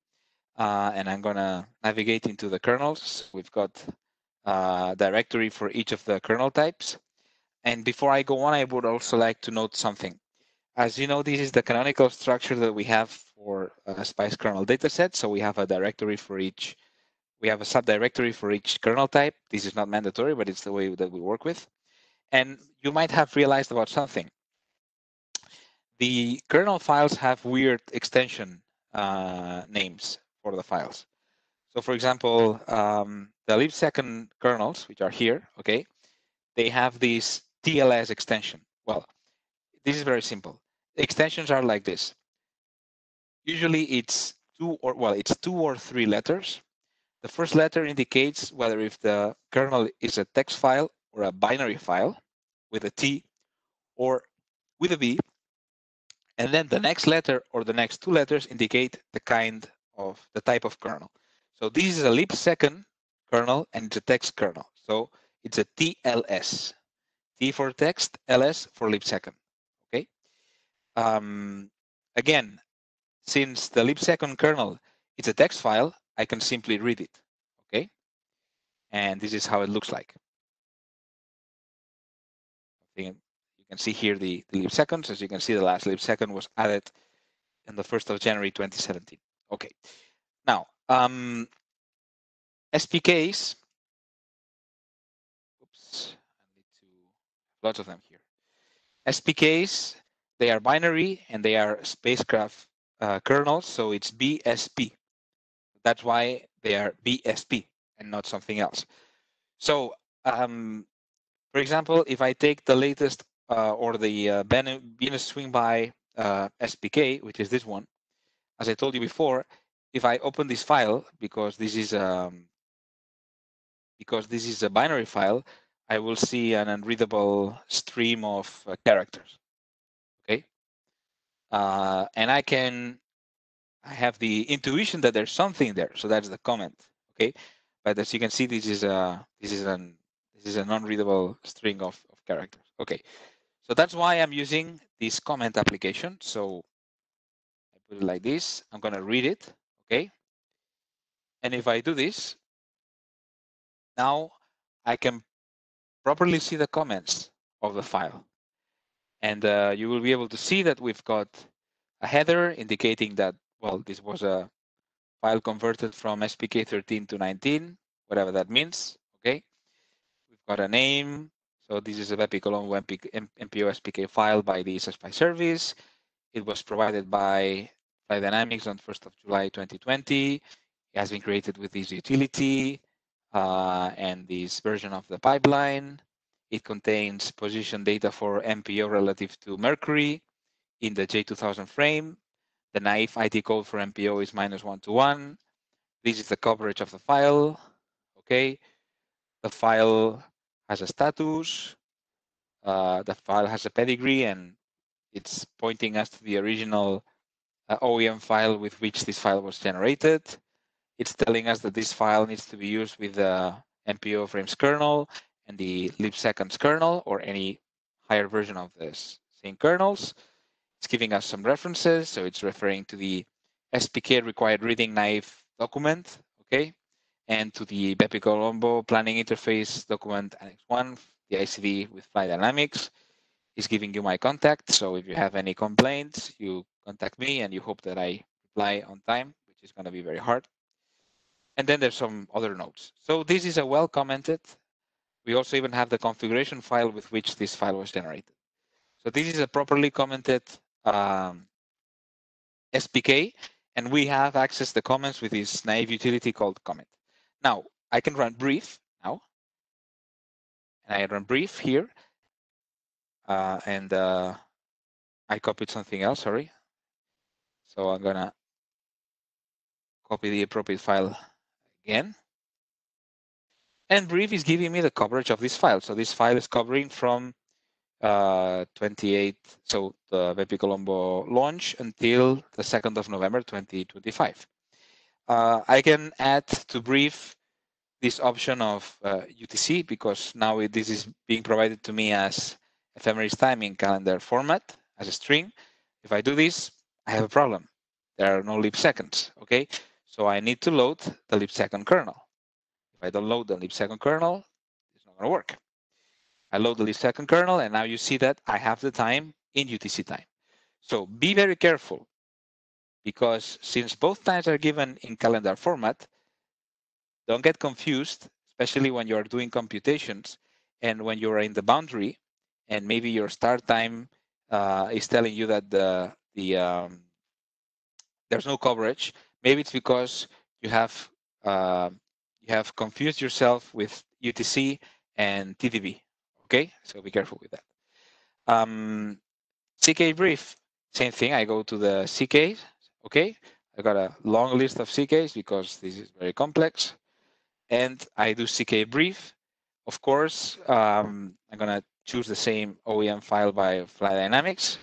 And I'm going to navigate into the kernels. We've got a directory for each of the kernel types. And before I go on, I would also like to note something. As you know, this is the canonical structure that we have for a Spice kernel dataset. So we have a directory for each, we have a subdirectory for each kernel type. This is not mandatory, but it's the way that we work with. And you might have realized about something. The kernel files have weird extension names for the files. So for example, the libsecond kernels, which are here, okay, they have this TLS extension. Well, this is very simple. Extensions are like this. Usually it's two or three letters. The first letter indicates whether if the kernel is a text file or a binary file with a T or with a B. And then the next letter or the next two letters indicate the kind of the type of kernel. So this is a libsecond kernel and it's a text kernel. So it's a TLS. T for text, LS for libsecond. Okay. Again, since the libsecond kernel is a text file, I can simply read it. Okay. And this is how it looks like. You can see here the libseconds. As you can see, the last libsecond was added on the 1st of January 2017. Okay. Now, SPKs. Oops, I need to, lots of them here. SPKs, they are binary and they are spacecraft kernels, so it's BSP. That's why they are BSP and not something else. So, for example, if I take the latest or the Venus swing by SPK, which is this one, as I told you before, if I open this file, because this is a binary file, I will see an unreadable stream of characters. Okay, and I have the intuition that there's something there, so that's the comment. Okay, but as you can see, this is an unreadable string of characters. Okay, so that's why I'm using this comment application. So I put it like this. I'm going to read it. Okay, and if I do this, now I can properly see the comments of the file. And you will be able to see that we've got a header indicating that, well, this was a file converted from SPK 13 to 19, whatever that means, okay? We've got a name. So this is a BepiColombo MPO SPK file by the SSPI service. It was provided by Flight Dynamics on 1st of July 2020. It has been created with this utility. and this version of the pipeline. It contains position data for MPO relative to Mercury in the J2000 frame. The NAIF ID code for MPO is -1 to 1. This is the coverage of the file. Okay, the file has a status. The file has a pedigree, and it's pointing us to the original OEM file with which this file was generated. It's telling us that this file needs to be used with the MPO frames kernel and the libseconds kernel or any higher version of this same kernels. It's giving us some references, so it's referring to the SPK required reading NAIF document, okay, and to the BepiColombo planning interface document Annex 1, the ICD with flight dynamics. It's giving you my contact, so if you have any complaints, you contact me, and you hope that I reply on time, which is going to be very hard. And then there's some other notes. So this is a well commented. We also even have the configuration file with which this file was generated. So this is a properly commented SPK, and we have access to the comments with this NAIF utility called comment. Now, I can run brief now, and I run brief here, and I copied something else, sorry. So I'm gonna copy the appropriate file again. And brief is giving me the coverage of this file. So this file is covering from 28, so the BepiColombo launch until the 2nd of November 2025. I can add to brief this option of UTC because now this is being provided to me as Ephemeris time in calendar format as a string. If I do this, I have a problem. There are no libseconds, okay? So I need to load the libsecond kernel. If I don't load the libsecond kernel, it's not gonna work. I load the libsecond kernel, and now you see that I have the time in UTC time. So be very careful, because since both times are given in calendar format, don't get confused, especially when you're doing computations and when you're in the boundary, and maybe your start time is telling you that there's no coverage. Maybe it's because you have confused yourself with UTC and TDB. Okay, so be careful with that. CK brief, same thing. I go to the CKs. Okay, I got a long list of CKs because this is very complex, and I do CK brief. Of course, I'm gonna choose the same OEM file by Flight Dynamics.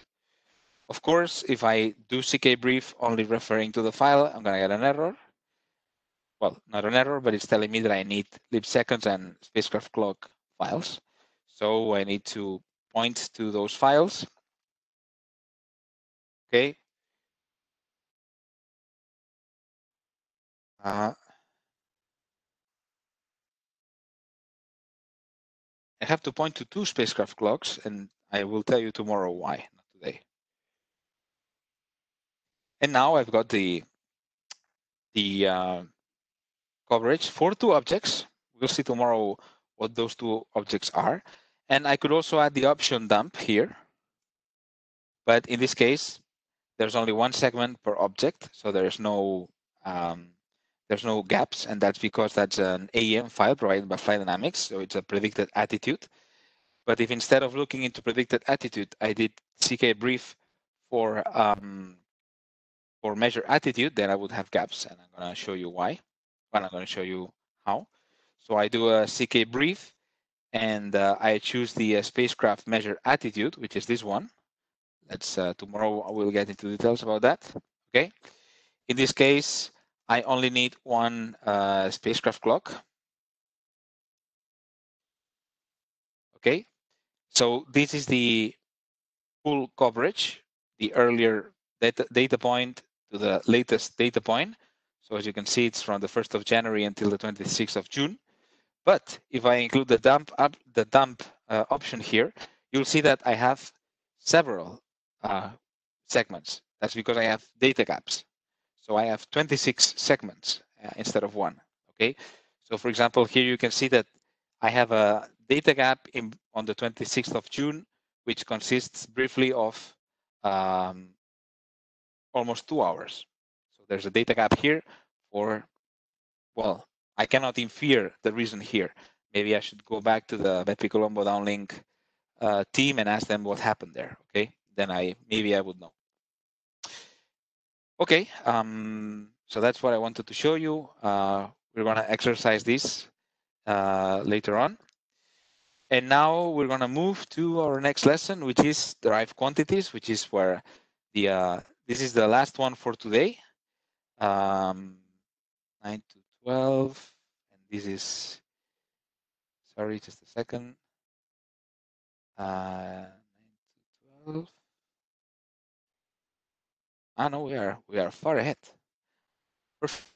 Of course, if I do CK brief only referring to the file, I'm gonna get an error. Well, not an error, but it's telling me that I need libseconds and spacecraft clock files. So I need to point to those files. Okay. I have to point to 2 spacecraft clocks, and I will tell you tomorrow why, not today. And now I've got the coverage for 2 objects. We'll see tomorrow what those 2 objects are. And I could also add the option dump here. But in this case, there's only 1 segment per object, so there's no gaps, and that's because that's an AEM file provided by Flight Dynamics, so it's a predicted attitude. But if instead of looking into predicted attitude, I did CK brief for measure attitude, then I would have gaps, and I'm going to show you why. Well, I'm going to show you how. So I do a CK brief, and I choose the spacecraft measure attitude, which is this one. Let's tomorrow I will get into details about that. Okay. In this case, I only need 1 spacecraft clock. Okay. So this is the full coverage, the earlier data point to the latest data point. So as you can see, it's from the 1st of January until the 26th of June. But if I include the dump option here, you'll see that I have several segments. That's because I have data gaps. So I have 26 segments instead of 1. Okay. So for example, here you can see that I have a data gap on the 26th of June, which consists briefly of almost 2 hours. So there's a data gap here for, well, I cannot infer the reason here. Maybe I should go back to the BepiColombo downlink team and ask them what happened there. Okay, then maybe I would know. Okay, so that's what I wanted to show you. We're going to exercise this later on. And now we're going to move to our next lesson, which is derived quantities, which is where this is the last one for today. 9 to 12, and this is, sorry, just a second. 9 to 12. Ah, no, we are far ahead. Perfect.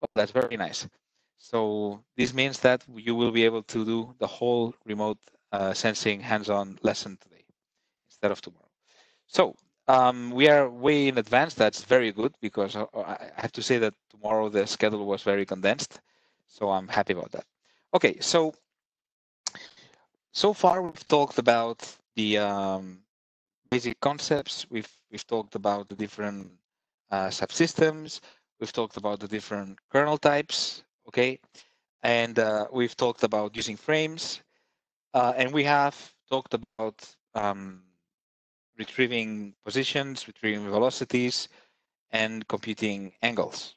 Well, that's very nice. So this means that you will be able to do the whole remote sensing hands-on lesson today instead of tomorrow. So we are way in advance. That's very good because I have to say that tomorrow the schedule was very condensed. So I'm happy about that. Okay, so far we've talked about the basic concepts. We've talked about the different subsystems. We've talked about the different kernel types. Okay, and we've talked about using frames, and we have talked about retrieving positions, retrieving velocities, and computing angles,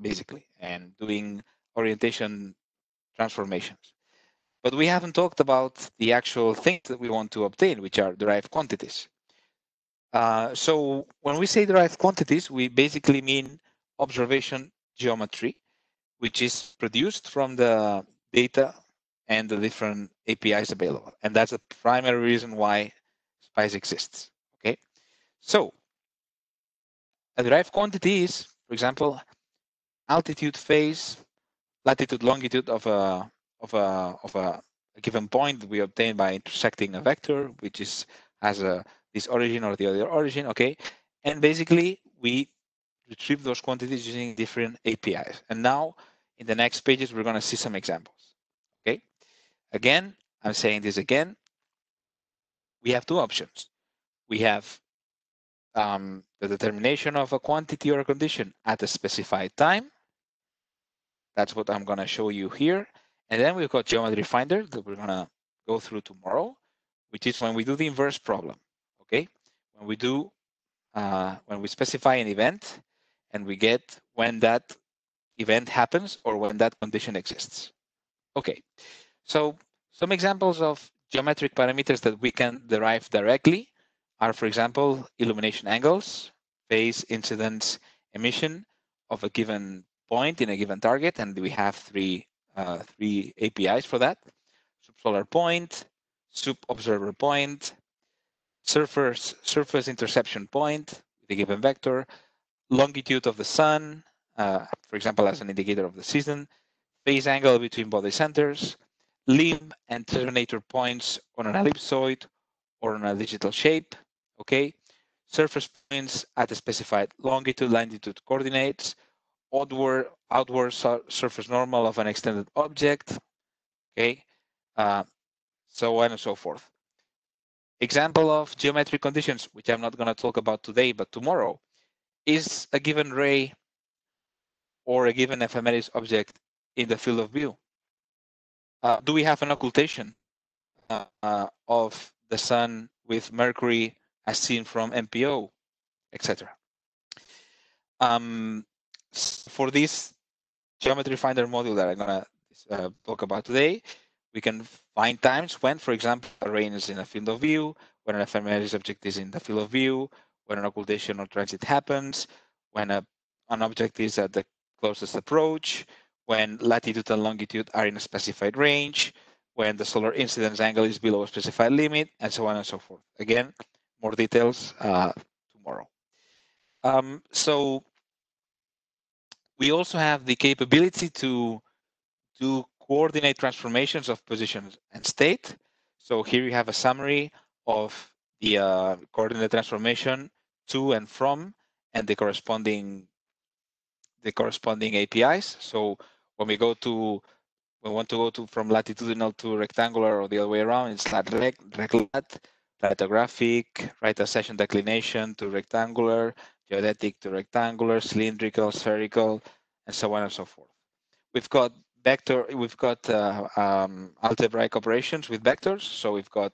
basically, and doing orientation transformations. But we haven't talked about the actual things that we want to obtain, which are derived quantities. So when we say derived quantities, we basically mean observation geometry, which is produced from the data and the different APIs available. And that's the primary reason why SPICE exists. Okay, so a derived quantity is, for example, altitude, phase, latitude, longitude of a given point that we obtain by intersecting a vector, which has this origin or the other origin. Okay, and basically we retrieve those quantities using different APIs. And now in the next pages, we're going to see some examples. Okay, again, I'm saying this again. We have two options. We have the determination of a quantity or a condition at a specified time. That's what I'm going to show you here. And then we've got geometry finder that we're going to go through tomorrow, which is when we do the inverse problem. Okay, when we specify an event and we get when that event happens or when that condition exists. Okay, so some examples of geometric parameters that we can derive directly are, for example, illumination angles, phase, incidence, emission of a given point in a given target, and we have three APIs for that: subsolar point, sub-observer point, surface interception point with a given vector, longitude of the sun, for example, as an indicator of the season, phase angle between body centers, limb and terminator points on an ellipsoid or on a digital shape, okay? Surface points at a specified longitude, latitude coordinates, outward surface normal of an extended object, okay? So on and so forth. Example of geometric conditions, which I'm not going to talk about today, but tomorrow, is a given ray or a given ephemeris object in the field of view? Do we have an occultation of the sun with Mercury as seen from MPO, etc.? For this geometry finder module that I'm going to talk about today, we can find times when, for example, a ray is in a field of view, when an ephemeris object is in the field of view, when an occultation or transit happens, when an object is at the closest approach, when latitude and longitude are in a specified range, when the solar incidence angle is below a specified limit, and so on and so forth. Again, more details tomorrow. So we also have the capability to do coordinate transformations of positions and state. So here you have a summary of the coordinate transformation to and from and the corresponding APIs. So when we want to go to from latitudinal to rectangular or the other way around, it's lat plantographic, right accession declination to rectangular, geodetic to rectangular, cylindrical, spherical, and so on and so forth. We've got vector, we've got algebraic operations with vectors. So we've got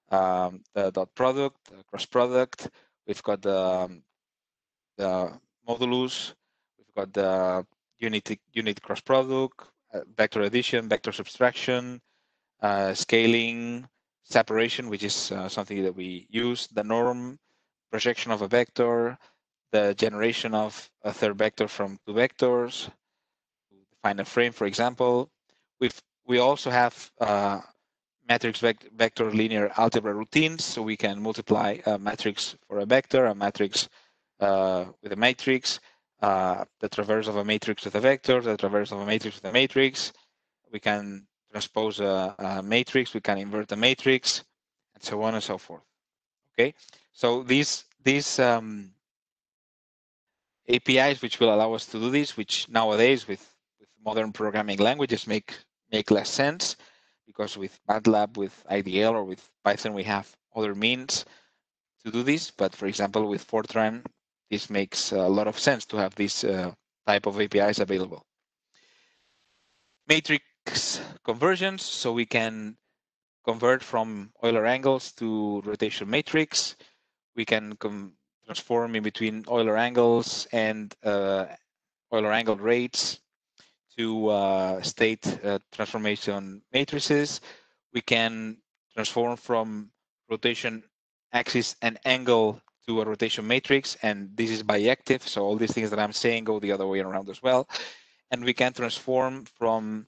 the dot product, the cross product. We've got the modulus. We've got the unit cross product, vector addition, vector subtraction, scaling, separation, which is something that we use, the norm, projection of a vector, the generation of a third vector from two vectors, to define a frame, for example. We also have matrix vector linear algebra routines, so we can multiply a matrix for a vector, a matrix with a matrix, the traverse of a matrix with a vector, the traverse of a matrix with a matrix. We can transpose a matrix, we can invert a matrix, and so on and so forth. Okay, so these APIs which will allow us to do this, which nowadays with modern programming languages make less sense, because with MATLAB, with IDL, or with Python, we have other means to do this. But for example, with Fortran, this makes a lot of sense to have this type of APIs available. Matrix conversions, so we can convert from Euler angles to rotation matrix. We can transform in between Euler angles and Euler angle rates to state transformation matrices. We can transform from rotation axis and angle to a rotation matrix, and this is bijective, so all these things that I'm saying go the other way around as well. And we can transform from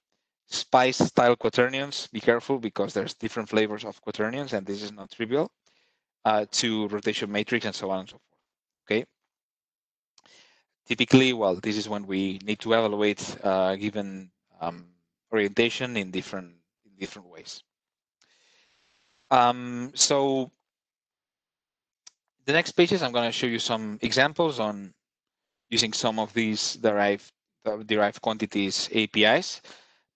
spice style quaternions, be careful because there's different flavors of quaternions, and this is not trivial, to rotation matrix, and so on and so forth. Okay. Typically, well, this is when we need to evaluate given orientation in different ways. So the next pages, I'm going to show you some examples on using some of these derived quantities APIs.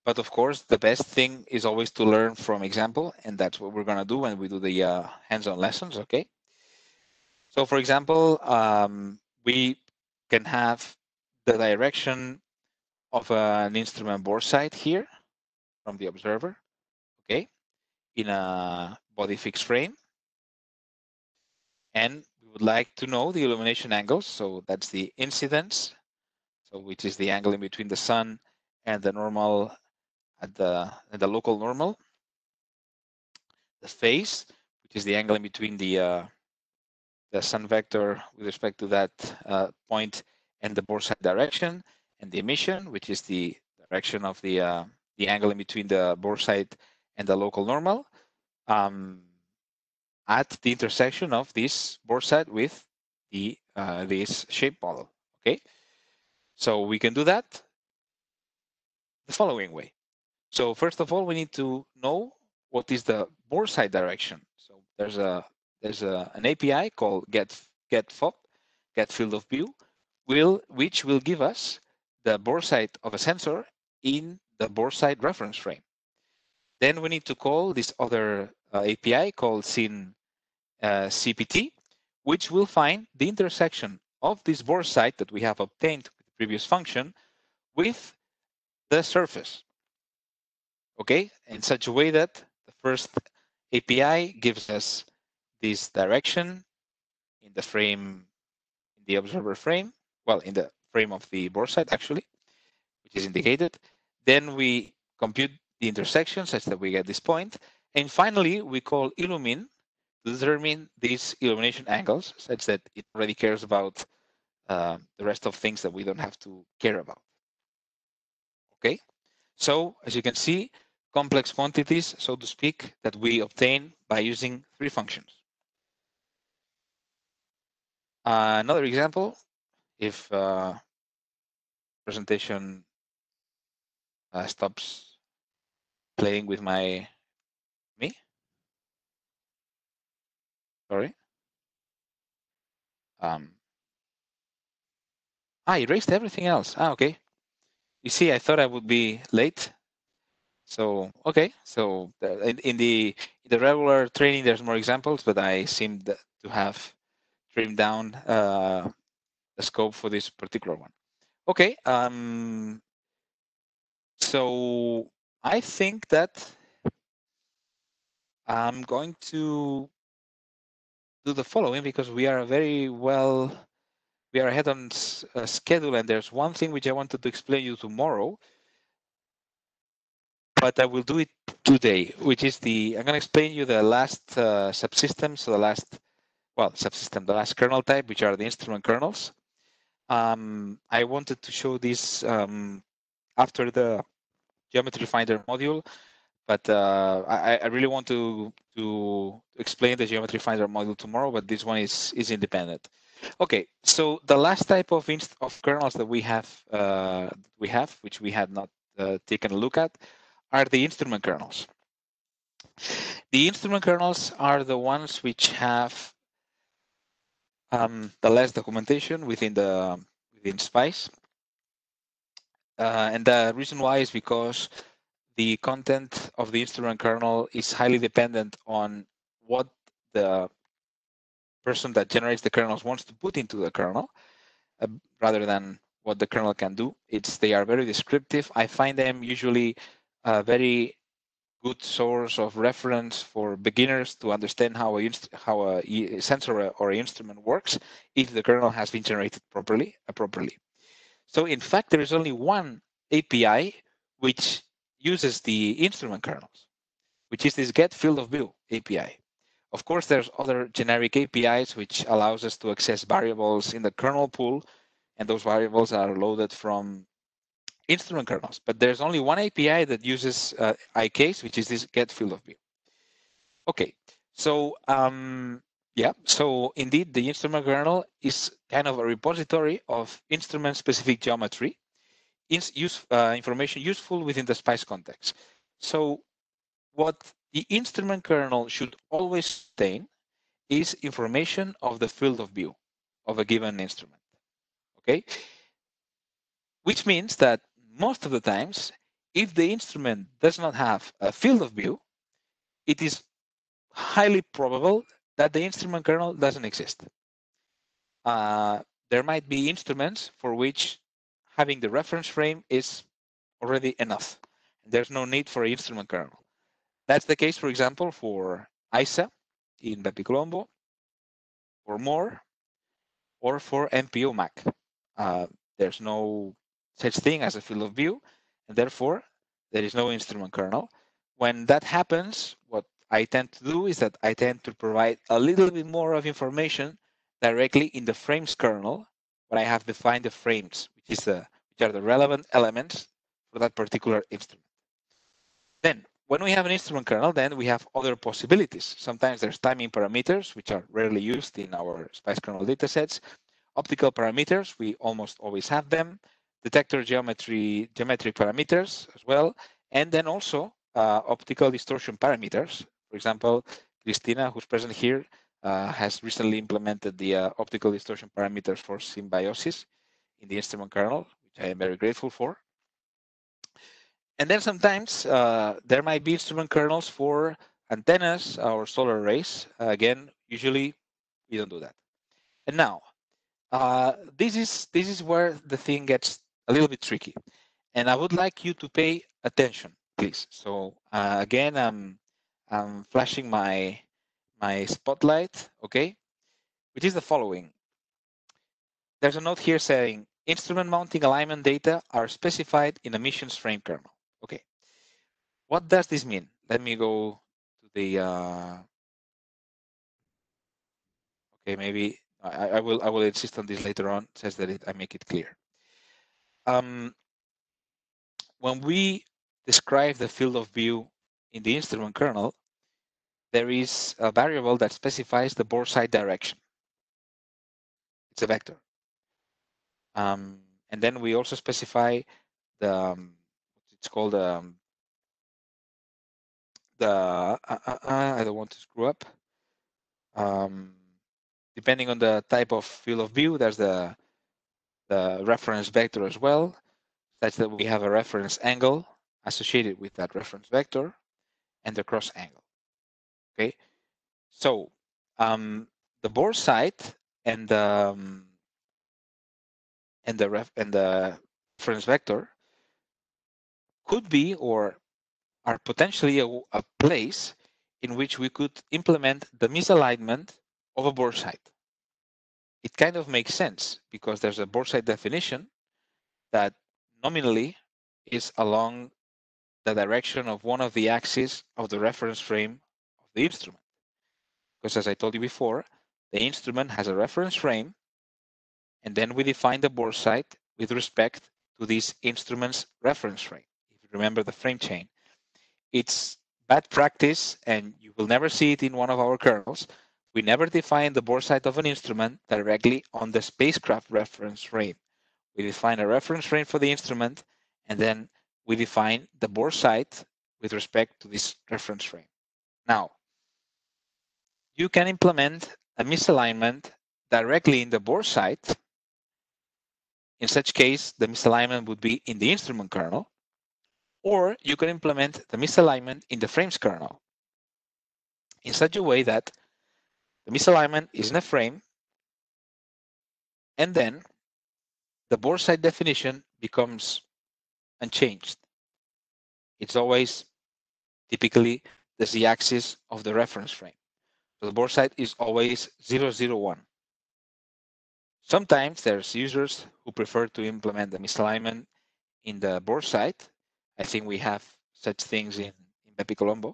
But of course, the best thing is always to learn from example, and that's what we're going to do when we do the hands-on lessons. Okay. So, for example, we can have the direction of an instrument bore site here from the observer, okay, in a body fixed frame. And we would like to know the illumination angles. So that's the incidence, so which is the angle in between the sun and the normal at the local normal. The phase, which is the angle in between the sun vector with respect to that point and the bore site direction, and the emission, which is the direction of the angle in between the bore site and the local normal, at the intersection of this bore site with the this shape model. Okay, so we can do that the following way. So first of all, we need to know what is the bore site direction. So there's an API called get field of view, which will give us the bore site of a sensor in the bore site reference frame. Then we need to call this other API called scene CPT, which will find the intersection of this bore site that we have obtained with the previous function with the surface. Okay, in such a way that the first API gives us this direction in the frame, in the observer frame, well, in the frame of the bore site actually, which is indicated. Then we compute the intersection such that we get this point. And finally, we call illumine to determine these illumination angles such that it already cares about the rest of things that we don't have to care about. Okay, so as you can see, complex quantities, so to speak, that we obtain by using three functions. Another example, if presentation stops playing with me. Sorry. I erased everything else. Okay. You see, I thought I would be late. So, okay. So in the regular training, there's more examples, but I seem to have trimmed down the scope for this particular one. Okay. So I think that I'm going to do the following because we are very well, we are ahead on schedule, and there's one thing which I wanted to explain you tomorrow, but I will do it today, which is I'm going to explain you the last subsystem, so the last, well, subsystem, the last kernel type, which are the instrument kernels. I wanted to show this after the geometry finder module, but I really want to explain the geometry finder module tomorrow, but this one is independent. Okay, so the last type of kernels that we have, which we had not taken a look at, are the instrument kernels. The instrument kernels are the ones which have the less documentation within Spice, and the reason why is because the content of the instrument kernel is highly dependent on what the person that generates the kernels wants to put into the kernel, rather than what the kernel can do. They are very descriptive. I find them usually a very good source of reference for beginners to understand how a sensor or instrument works if the kernel has been generated properly. So in fact, there is only one API which uses the instrument kernels, which is this get field of view API. Of course, there's other generic APIs which allows us to access variables in the kernel pool, and those variables are loaded from instrument kernels. But there's only one API that uses iCase, which is this get field of view. Okay, so yeah, so indeed the instrument kernel is kind of a repository of instrument-specific geometry, information useful within the SPICE context. So what the instrument kernel should always contain is information of the field of view of a given instrument, okay? Which means that most of the times, if the instrument does not have a field of view, it is highly probable that the instrument kernel doesn't exist. There might be instruments for which having the reference frame is already enough. There's no need for an instrument kernel. That's the case, for example, for ISA in BepiColombo, or more, or for MPO Mac. There's no such thing as a field of view, and therefore there is no instrument kernel. When that happens, what I tend to do is that I tend to provide a little bit more of information directly in the frames kernel when I have defined the frames, which are the relevant elements for that particular instrument. Then, when we have an instrument kernel, then we have other possibilities. Sometimes there's timing parameters, which are rarely used in our SPICE kernel datasets. Optical parameters, we almost always have them. Detector geometric parameters as well. And then also optical distortion parameters. For example, Christina, who's present here, has recently implemented the optical distortion parameters for symbiosis in the instrument kernel, which I am very grateful for. And then sometimes there might be instrument kernels for antennas or solar arrays. Again, usually we don't do that. And now, this is where the thing gets a little bit tricky, and I would like you to pay attention, please. So again, I'm flashing my spotlight, okay, which is the following. There's a note here saying instrument mounting alignment data are specified in emissions frame kernel. Okay, what does this mean? Let me go to the. Okay, maybe I will insist on this later on, says that I make it clear. When we describe the field of view in the instrument kernel, there is a variable that specifies the bore side direction. It's a vector. And then we also specify it's called the I don't want to screw up. Depending on the type of field of view, there's the reference vector as well, such that we have a reference angle associated with that reference vector and the cross angle. Okay, so the bore side and the reference vector could be or are potentially a place in which we could implement the misalignment of a bore site. It kind of makes sense because there's a bore site definition that nominally is along the direction of one of the axes of the reference frame of the instrument. Because as I told you before, the instrument has a reference frame, and then we define the bore site with respect to this instrument's reference frame. If you remember the frame chain, it's bad practice, and you will never see it in one of our kernels. We never define the bore site of an instrument directly on the spacecraft reference frame. We define a reference frame for the instrument, and then we define the bore site with respect to this reference frame. Now, you can implement a misalignment directly in the bore site. In such case, the misalignment would be in the instrument kernel, or you can implement the misalignment in the frames kernel in such a way that the misalignment is in a frame, and then the bore site definition becomes unchanged. It's always typically the z-axis of the reference frame. So the bore site is always 001. Sometimes there's users who prefer to implement the misalignment in the bore site. I think we have such things in BepiColombo,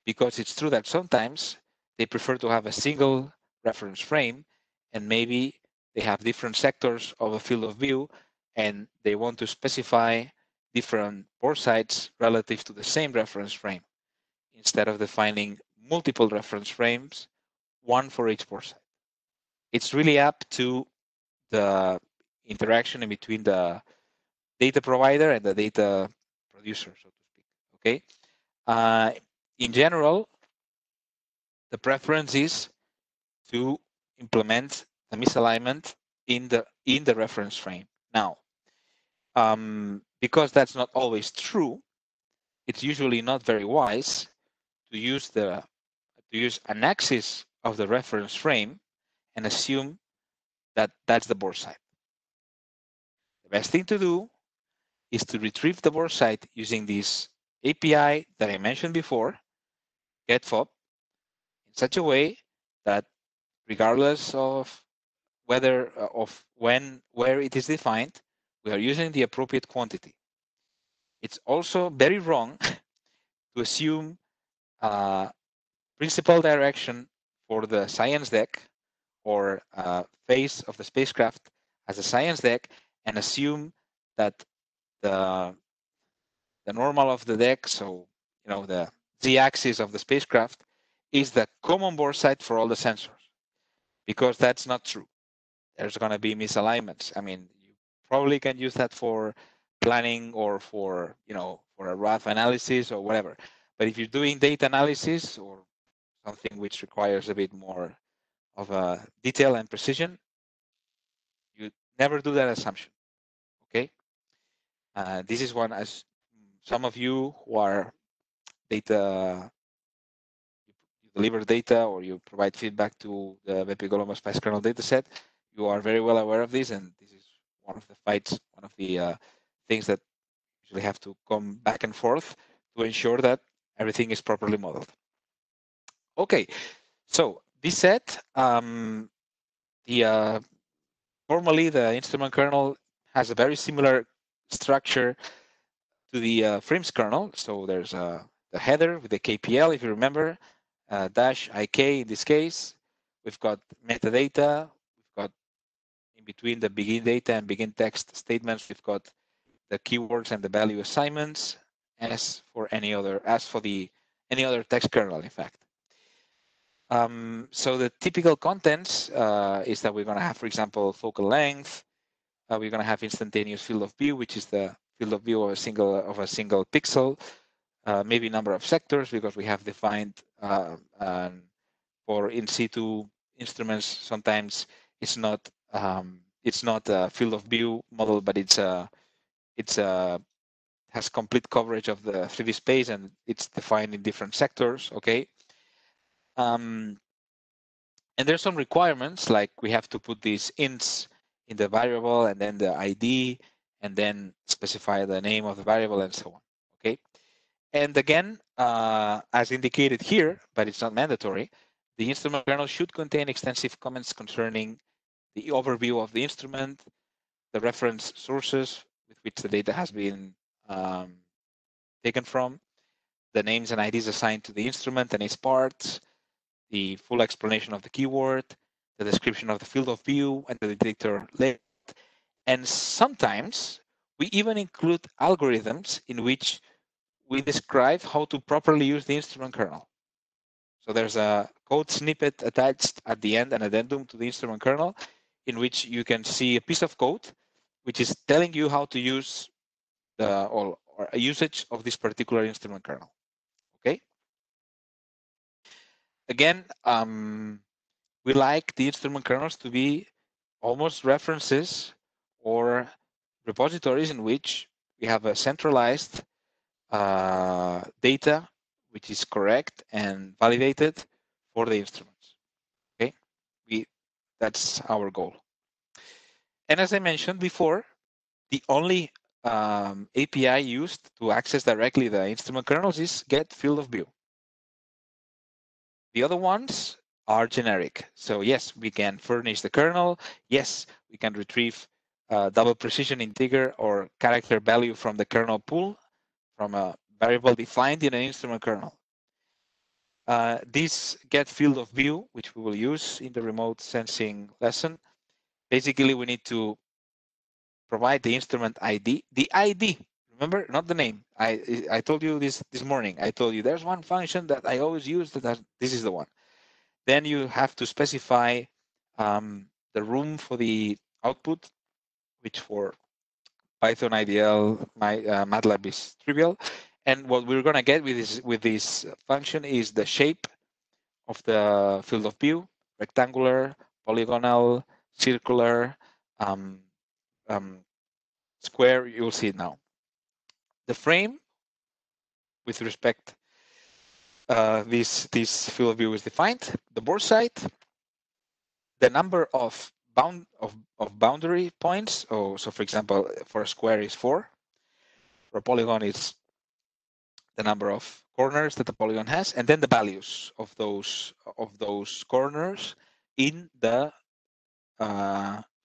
because it's true that sometimes they prefer to have a single reference frame, and maybe they have different sectors of a field of view, and they want to specify different bore sites relative to the same reference frame, instead of defining multiple reference frames, one for each bore site. It's really up to the interaction in between the data provider and the data producer, so to speak. Okay. In general, the preference is to implement the misalignment in the reference frame. Now, because that's not always true, it's usually not very wise to use an axis of the reference frame and assume that that's the bore site. The best thing to do is to retrieve the bore site using this API that I mentioned before, getFob, in such a way that regardless of whether where it is defined, we are using the appropriate quantity. It's also very wrong to assume principal direction for the science deck or face of the spacecraft as a science deck and assume that the normal of the deck, so the z-axis of the spacecraft, is the common bore site for all the sensors, because that's not true. There's going to be misalignments. I mean, you probably can use that for planning or for a rough analysis or whatever. But if you're doing data analysis or something which requires a bit more of a detail and precision, you never do that assumption. Okay. This is one, as some of you who are data, you deliver data or you provide feedback to the BepiColombo Spice Kernel dataset, you are very well aware of this, and this is one of the fights, one of the things that usually have to come back and forth to ensure that everything is properly modeled. Okay, so this said, formally the instrument kernel has a very similar structure to the frames kernel. So there's the header with the KPL, if you remember, dash IK in this case. We've got metadata. We've got in between the begin data and begin text statements, we've got the keywords and the value assignments, as for any other text kernel, in fact. So the typical contents is that we're going to have, for example, focal length. We're going to have instantaneous field of view, which is the field of view of a single pixel. Maybe number of sectors, because we have defined for in situ instruments. Sometimes it's not a field of view model, but it has complete coverage of the 3D space, and it's defined in different sectors. Okay. And there's some requirements, like we have to put these ints in the variable and then the ID and then specify the name of the variable and so on. Okay. And again, as indicated here, but it's not mandatory, the instrument kernel should contain extensive comments concerning the overview of the instrument, the reference sources with which the data has been taken from, the names and IDs assigned to the instrument and its parts, the full explanation of the keyword, the description of the field of view and the detector layout. And sometimes we even include algorithms in which we describe how to properly use the instrument kernel. So there's a code snippet attached at the end, an addendum to the instrument kernel, in which you can see a piece of code which is telling you how to use the or a usage of this particular instrument kernel. Okay. Again, we like the instrument kernels to be almost references or repositories in which we have a centralized data which is correct and validated for the instruments. Okay, that's our goal. And as I mentioned before, the only API used to access directly the instrument kernels is get field of view. The other ones are generic. So yes, we can furnish the kernel. Yes, we can retrieve double precision integer or character value from the kernel pool from a variable defined in an instrument kernel. This get field of view, which we will use in the remote sensing lesson. Basically, we need to provide the instrument ID. The ID, remember, not the name. I told you this morning. I told you there's one function that I always use that this is the one. Then you have to specify the room for the output, which for Python IDL, MATLAB is trivial. And what we're going to get with this function is the shape of the field of view, rectangular, polygonal, circular, square. You'll see it now. The frame, with respect, this field of view is defined. The board site, the number of boundary points. Oh, so for example, for a square is 4. For a polygon, it's the number of corners that the polygon has, and then the values of those corners in the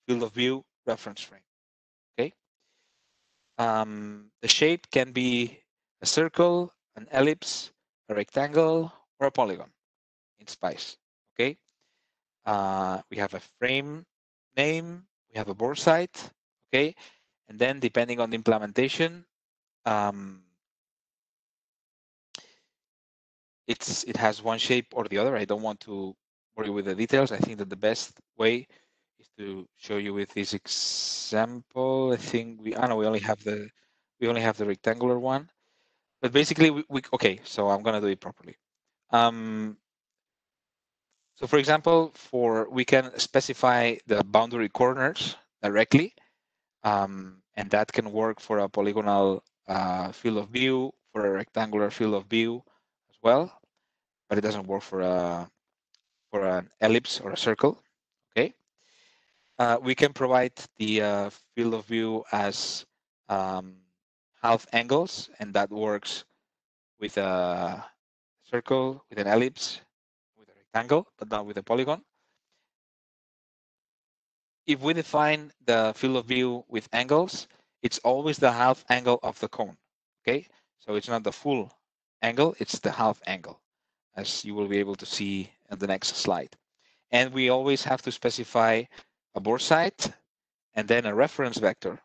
field of view reference frame. Okay. The shape can be a circle, an ellipse, a rectangle, or a polygon in Spice. Okay. We have a frame name, we have a board site. Okay. And then depending on the implementation, it has one shape or the other. I don't want to worry with the details. I think that the best way is to show you with this example. I think we only have the rectangular one, but basically we okay. So I'm gonna do it properly. So for example, we can specify the boundary corners directly, and that can work for a polygonal field of view, for a rectangular field of view as well, but it doesn't work for an ellipse or a circle. Okay. We can provide the field of view as half angles, and that works with a circle, with an ellipse, with a rectangle, but not with a polygon. If we define the field of view with angles, it's always the half angle of the cone. Okay, so it's not the full angle, it's the half angle, as you will be able to see in the next slide. And we always have to specify a board site and then a reference vector.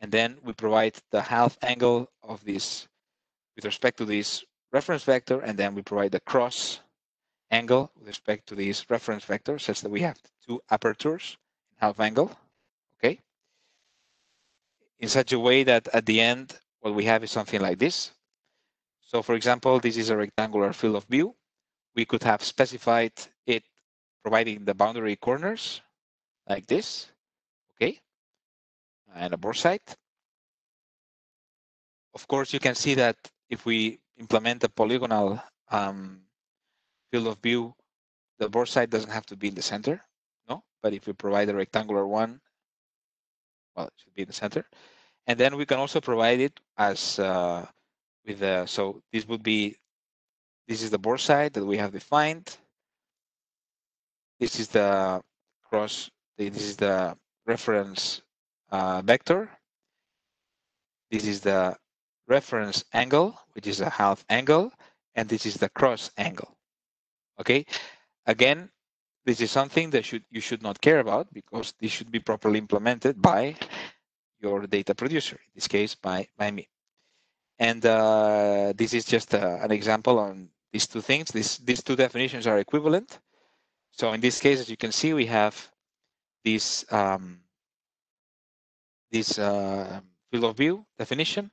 And then we provide the half angle of this with respect to this reference vector, and then we provide the cross angle with respect to this reference vector, such that we have two apertures in half angle. Okay, in such a way that at the end what we have is something like this. So for example, this is a rectangular field of view. We could have specified it providing the boundary corners like this. Okay, and a board site. Of course, you can see that if we implement a polygonal field of view, the board site doesn't have to be in the center, no? But if we provide a rectangular one, well, it should be in the center. And then we can also provide it as with the, so this would be, this is the board side that we have defined. This is the cross, this is the reference vector. This is the reference angle, which is a half angle, and this is the cross angle. Okay, again, this is something that you should not care about, because this should be properly implemented by your data producer, in this case by me. And this is just an example on these two things. These two definitions are equivalent. So in this case, as you can see, we have this field of view definition.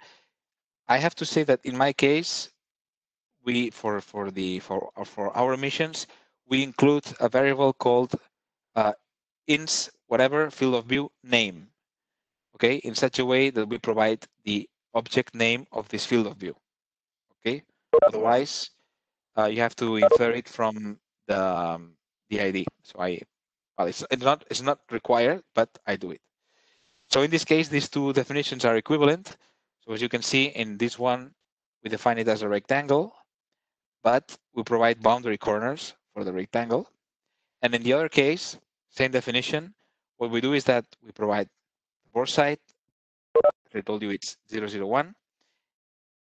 I have to say that in my case, we for our missions, we include a variable called ins whatever field of view name. Okay, in such a way that we provide the object name of this field of view. Okay, otherwise you have to infer it from the ID. So well, it's not required, but I do it. So in this case, these two definitions are equivalent. So as you can see in this one, we define it as a rectangle, but we provide boundary corners for the rectangle. And in the other case, same definition. What we do is that we provide the board side. I told you it's 001.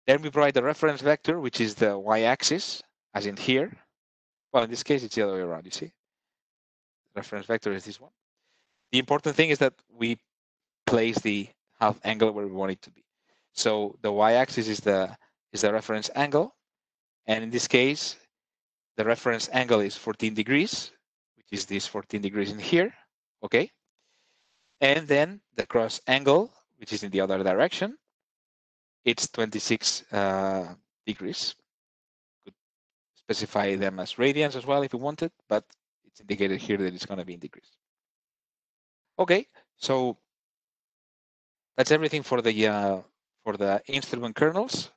Then we provide the reference vector, which is the y-axis, as in here. Well, in this case, it's the other way around, you see. The reference vector is this one. The important thing is that we place the half angle where we want it to be. So the y-axis is the reference angle. And in this case, the reference angle is 14 degrees, which is this 14 degrees in here, okay? And then the cross angle, which is in the other direction, it's 26 degrees. Could specify them as radians as well if you wanted, but it's indicated here that it's going to be in degrees. Okay, so that's everything for the instrument kernels.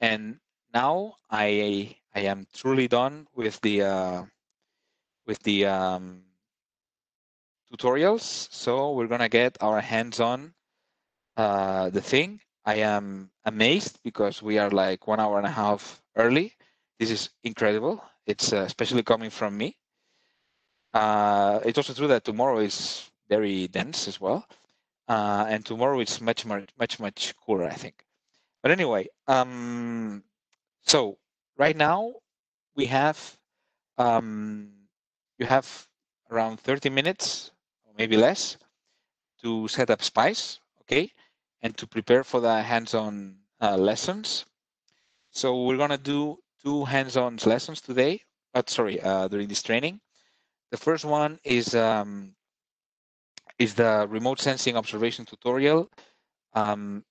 And now I am truly done with the tutorials. So we're gonna get our hands on the thing. I am amazed because we are like 1 hour and a half early. This is incredible. It's especially coming from me. It's also true that tomorrow is very dense as well. And tomorrow it's much cooler, I think. But anyway, so right now we have you have around 30 minutes, or maybe less, to set up Spice, okay, and to prepare for the hands-on lessons. So we're gonna do 2 hands-on lessons today. During this training. The first one is the remote sensing observation tutorial.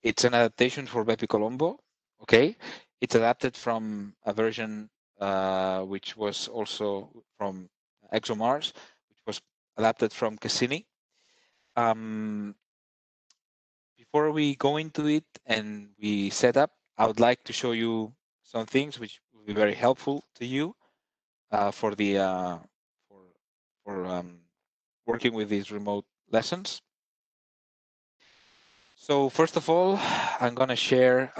It's an adaptation for BepiColombo. Okay, it's adapted from a version which was also from ExoMars, which was adapted from Cassini. Before we go into it and we set up, I would like to show you some things which will be very helpful to you for the working with these remote lessons. So first of all, I'm going to share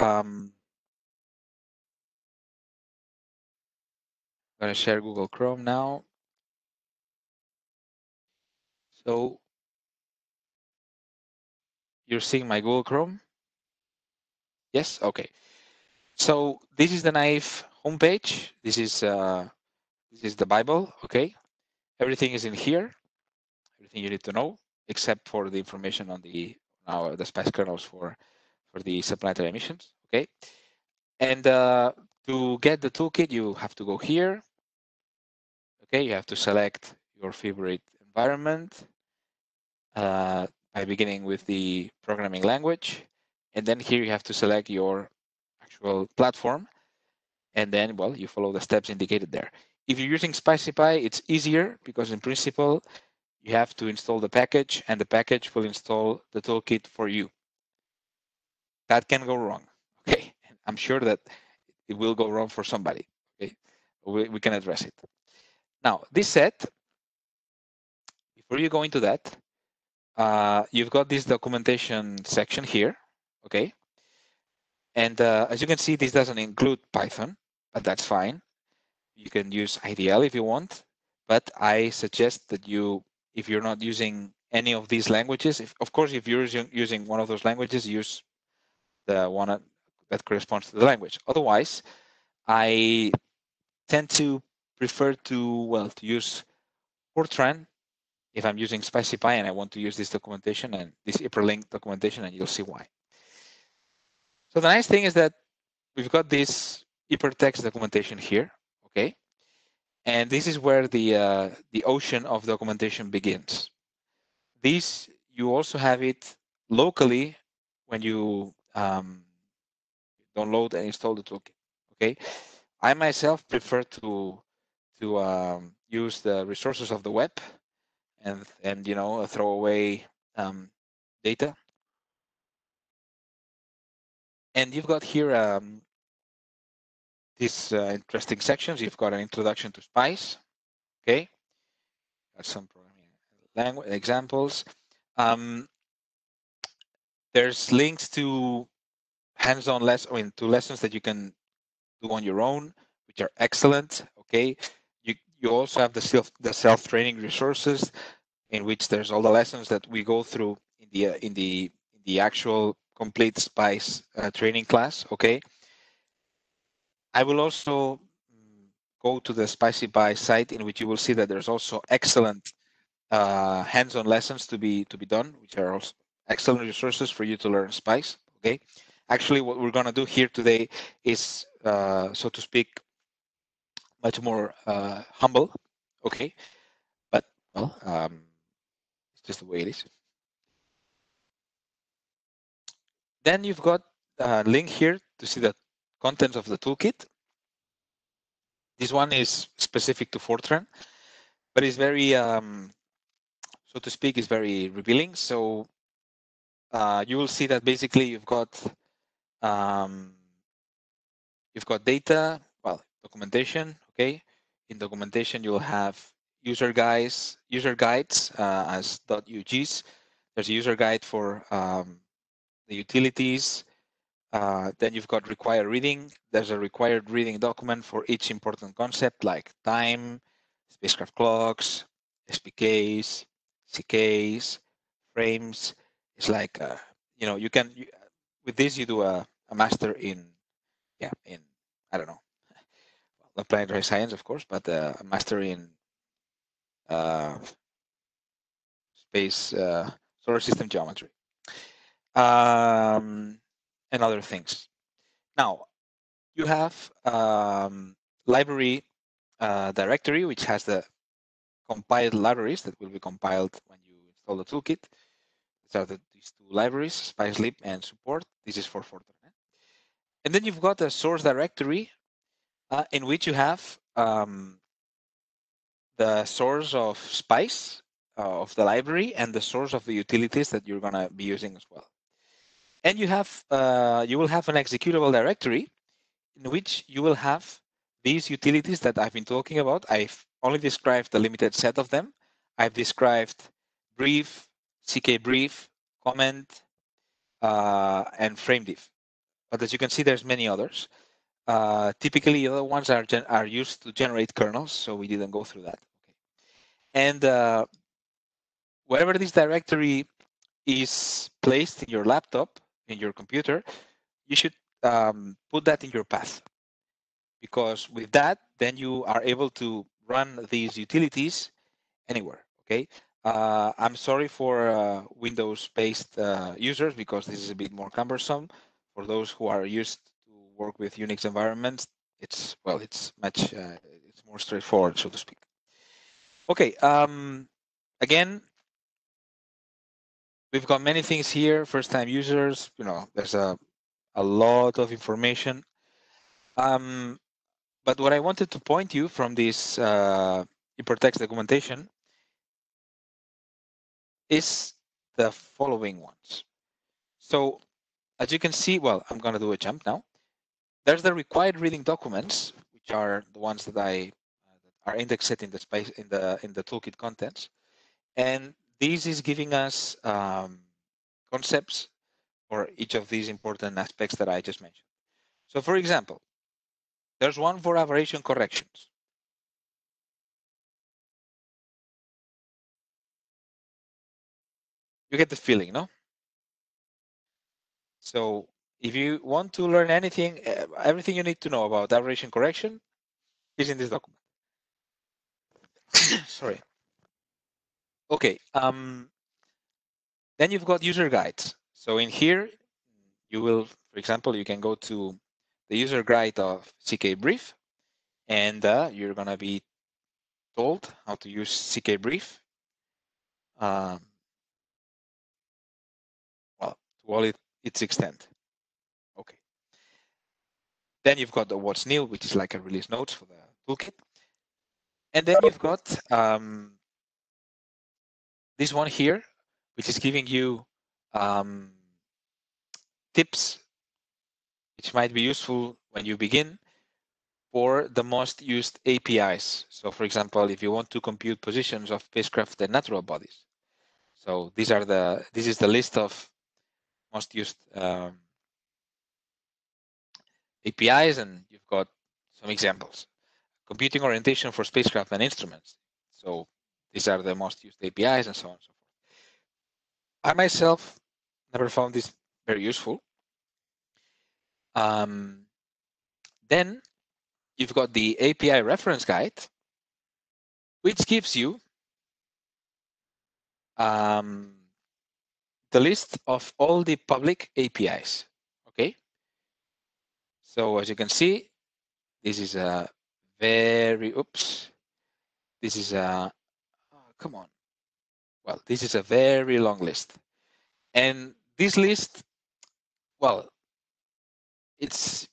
Google Chrome now. So you're seeing my Google Chrome? Yes? Okay. So this is the NAIF homepage. This is the Bible, okay? Everything is in here, everything you need to know, except for the information on the spice kernels for the supplanetary missions, okay? And to get the toolkit, you have to go here. Okay, you have to select your favorite environment by beginning with the programming language. And then here you have to select your actual platform. And then, well, you follow the steps indicated there. If you're using SpicePy, it's easier because in principle, you have to install the package and the package will install the toolkit for you. That can go wrong, okay? I'm sure that it will go wrong for somebody, okay? We can address it. Now, this set, before you go into that, you've got this documentation section here, okay? And as you can see, this doesn't include Python, but that's fine. You can use IDL if you want, but I suggest that you, if you're not using any of these languages, of course, if you're using one of those languages, use the one that corresponds to the language. Otherwise, I tend to prefer to use Fortran if I'm using SpicyPy and I want to use this documentation and this hyperlink documentation, and you'll see why. So the nice thing is that we've got this hypertext documentation here, okay? And this is where the ocean of documentation begins. This, you also have it locally when you download and install the toolkit, okay? I myself prefer to use the resources of the web and you know, throw away data. And you've got here these interesting sections. You've got an introduction to Spice, okay? Got some programming language examples. There's links to hands-on to lessons that you can do on your own, which are excellent. Okay, you also have the self-training resources in which there's all the lessons that we go through in the actual complete Spice training class. Okay, I will also go to the SpicyPy site, in which you will see that there's also excellent hands-on lessons to be done, which are also excellent resources for you to learn Spice. Okay, actually, what we're gonna do here today is, so to speak, much more humble. Okay, but well, it's just the way it is. Then you've got a link here to see the contents of the toolkit. This one is specific to Fortran, but it's very, so to speak, is very revealing. So you will see that basically you've got data, well, documentation. Okay, in documentation you'll have user guides as .ugs. There's a user guide for the utilities. Then you've got required reading. There's a required reading document for each important concept like time, spacecraft clocks, SPKs, CKs, frames. It's like, you know, with this you do a master in I don't know, not planetary science, of course, but a master in space, solar system geometry, and other things. Now, you have library directory, which has the compiled libraries that will be compiled when you install the toolkit. These are these two libraries, SpiceLib and support. This is for Fortran. And then you've got a source directory in which you have the source of Spice of the library and the source of the utilities that you're going to be using as well. And you will have an executable directory in which you will have these utilities that I've been talking about. I've only described a limited set of them. I've described brief, CK brief, comment, and framediff. But as you can see, there's many others. Typically, the other ones are used to generate kernels, so we didn't go through that. Okay. And wherever this directory is placed in your laptop, in your computer, you should put that in your path, because with that, then you are able to run these utilities anywhere. Okay. I'm sorry for Windows-based users, because this is a bit more cumbersome. For those who are used to work with Unix environments, it's much it's more straightforward, so to speak. Okay. Again, we've got many things here. First-time users, you know, there's a lot of information. But what I wanted to point you from this hypertext documentation is the following ones. So as you can see, well, I'm going to do a jump now. There's the required reading documents, which are the ones that are indexed in the toolkit contents, and this is giving us concepts for each of these important aspects that I just mentioned. So for example, there's one for aberration corrections. You get the feeling, no? So if you want to learn anything, everything you need to know about aberration correction is in this document. Sorry. Okay. Then you've got user guides. So in here, you will, for example, you can go to the user guide of CK-Brief, and you're going to be told how to use CK-Brief. Well, to all its extent. Okay. Then you've got the what's new, which is like a release notes for the toolkit. And then you've got this one here, which is giving you tips which might be useful when you begin for the most used APIs. So for example, if you want to compute positions of spacecraft and natural bodies. So this is the list of most used APIs, and you've got some examples. Computing orientation for spacecraft and instruments. So these are the most used APIs and so on and so forth. I myself never found this very useful. Then you've got the API reference guide, which gives you the list of all the public APIs. Okay. So as you can see, this is a very, this is a, come on. Well, this is a very long list. And this list, well, it's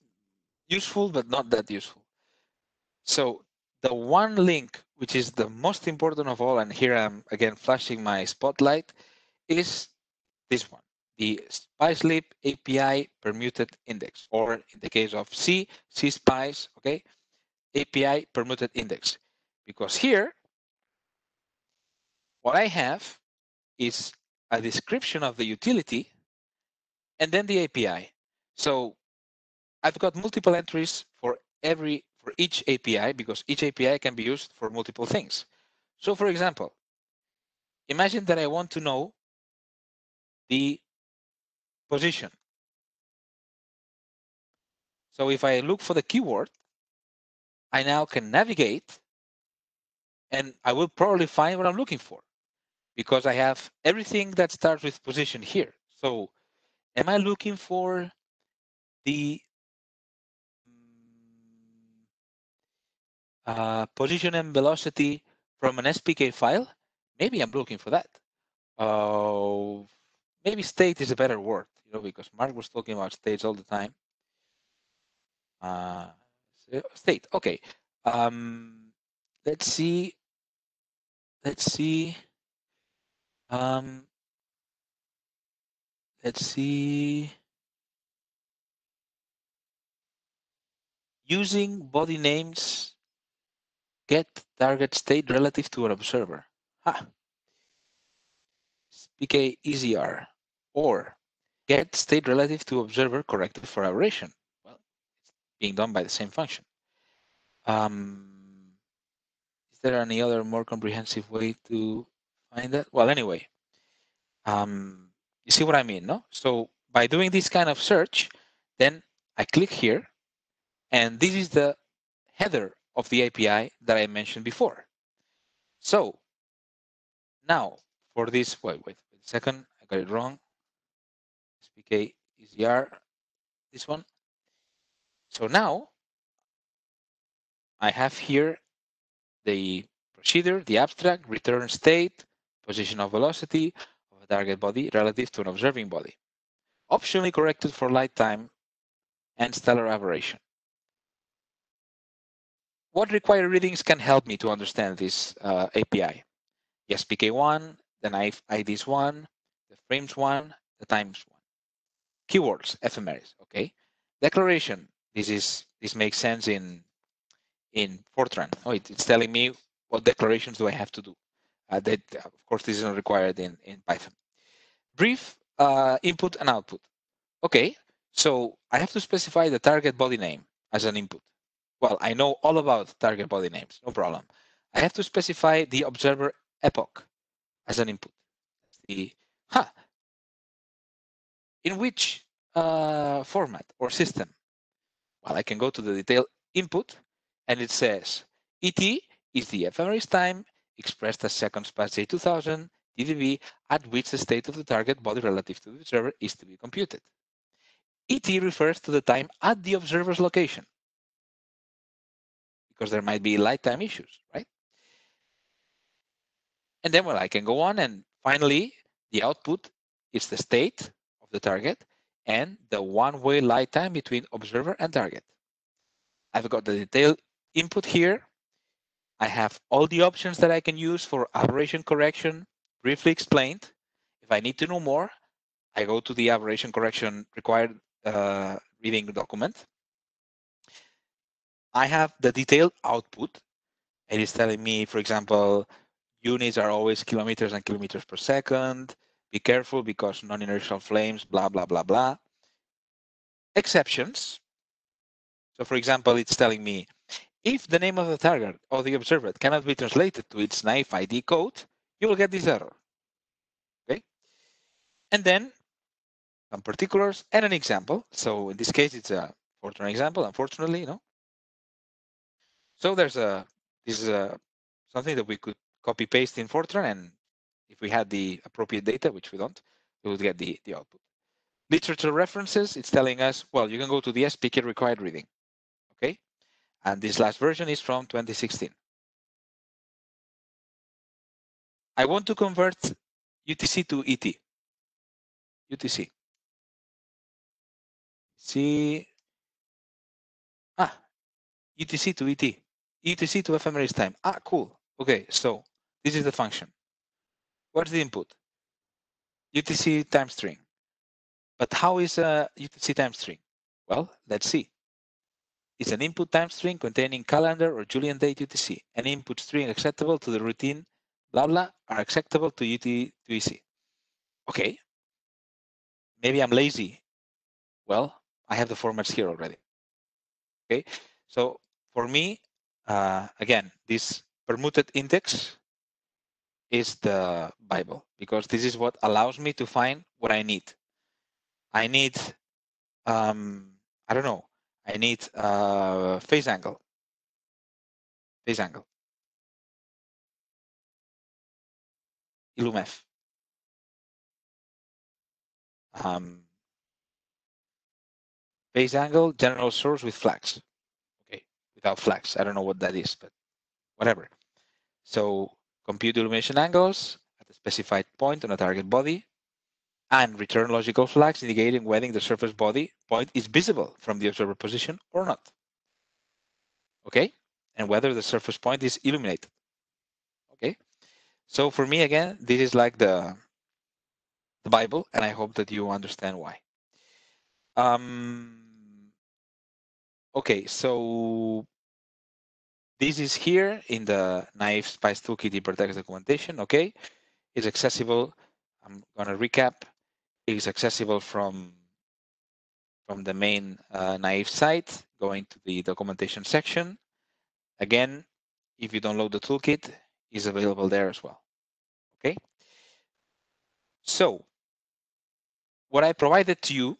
useful, but not that useful. So the one link, which is the most important of all, and here I'm again flashing my spotlight, is this one, the SpiceLib API permuted index, or in the case of CSpice, okay, API permuted index. Because here, what I have is a description of the utility and then the API. So I've got multiple entries for each API, because each API can be used for multiple things. So for example, imagine that I want to know the position. So if I look for the keyword, I now can navigate and I will probably find what I'm looking for, because I have everything that starts with position here. So am I looking for the position and velocity from an SPK file? Maybe I'm looking for that. Maybe state is a better word, because Mark was talking about states all the time. State, okay. Let's see. Let's see. Using body names, get target state relative to an observer. SPK EZR, or get state relative to observer corrected for aberration. Well, it's being done by the same function. Is there any other more comprehensive way to find that? Well, anyway, you see what I mean, no? So by doing this kind of search, then I click here, and this is the header of the API that I mentioned before. So now for this, wait a second, I got it wrong. SPK EZR, this one. So now I have here the procedure, the abstract, return state, position of velocity of a target body relative to an observing body, optionally corrected for light time and stellar aberration. What required readings can help me to understand this API? The SPK1, the NAIF IDs 1, the frames 1, the times 1. Keywords, Ephemeris, okay. Declaration, this makes sense in Fortran. Oh, it's telling me what declarations do I have to do. That, of course, this is not required in Python. Brief input and output. Okay, so I have to specify the target body name as an input. Well, I know all about target body names, no problem. I have to specify the observer epoch as an input. In which format or system? Well, I can go to the detail input, and it says ET is the ephemeris time expressed as seconds past J2000 TDV at which the state of the target body relative to the observer is to be computed. ET refers to the time at the observer's location, because there might be light time issues, right? And then, well, I can go on, and finally, the output is the state of the target and the one-way light time between observer and target. I've got the detailed input here. I have all the options that I can use for aberration correction, briefly explained. If I need to know more, I go to the aberration correction required reading document. I have the detailed output. It is telling me, for example, units are always kilometers and kilometers per second. Be careful because non-inertial flames, blah, blah, blah, blah. Exceptions. So for example, it's telling me, if the name of the target or the observer cannot be translated to its NAIF ID code, you will get this error. Okay. And then some particulars and an example. So in this case, it's a Fortran example, unfortunately, you know. So this is something that we could copy paste in Fortran, and if we had the appropriate data, which we don't, we would get the output. Literature references, it's telling us, well, you can go to the SPK required reading, okay? And this last version is from 2016. I want to convert UTC to ET. UTC. See, UTC to ET. UTC to ephemeris time. Cool. Okay, so this is the function. What's the input? UTC time string. But how is a UTC time string? Well, let's see. It's an input time string containing calendar or Julian date UTC. An input string acceptable to the routine, blah, blah, are acceptable to UTC. Okay. Maybe I'm lazy. Well, I have the formats here already. Okay. So for me, again, this permuted index is the Bible, because this is what allows me to find what I need. I need, I don't know, I need phase angle. Phase angle. ILUMF. Phase angle, general source with flags. Okay, without flags. I don't know what that is, but whatever. So compute illumination angles at a specified point on a target body and return logical flags indicating whether the surface body point is visible from the observer position or not. Okay, and whether the surface point is illuminated. Okay, so for me, again, this is like the Bible, and I hope that you understand why. Okay, so this is here in the NAIF Spice Toolkit hypertext documentation. Okay, it's accessible. I'm going to recap. It's accessible from the main NAIF site, going to the documentation section. Again, if you download the toolkit, it's available there as well. Okay. So what I provided to you,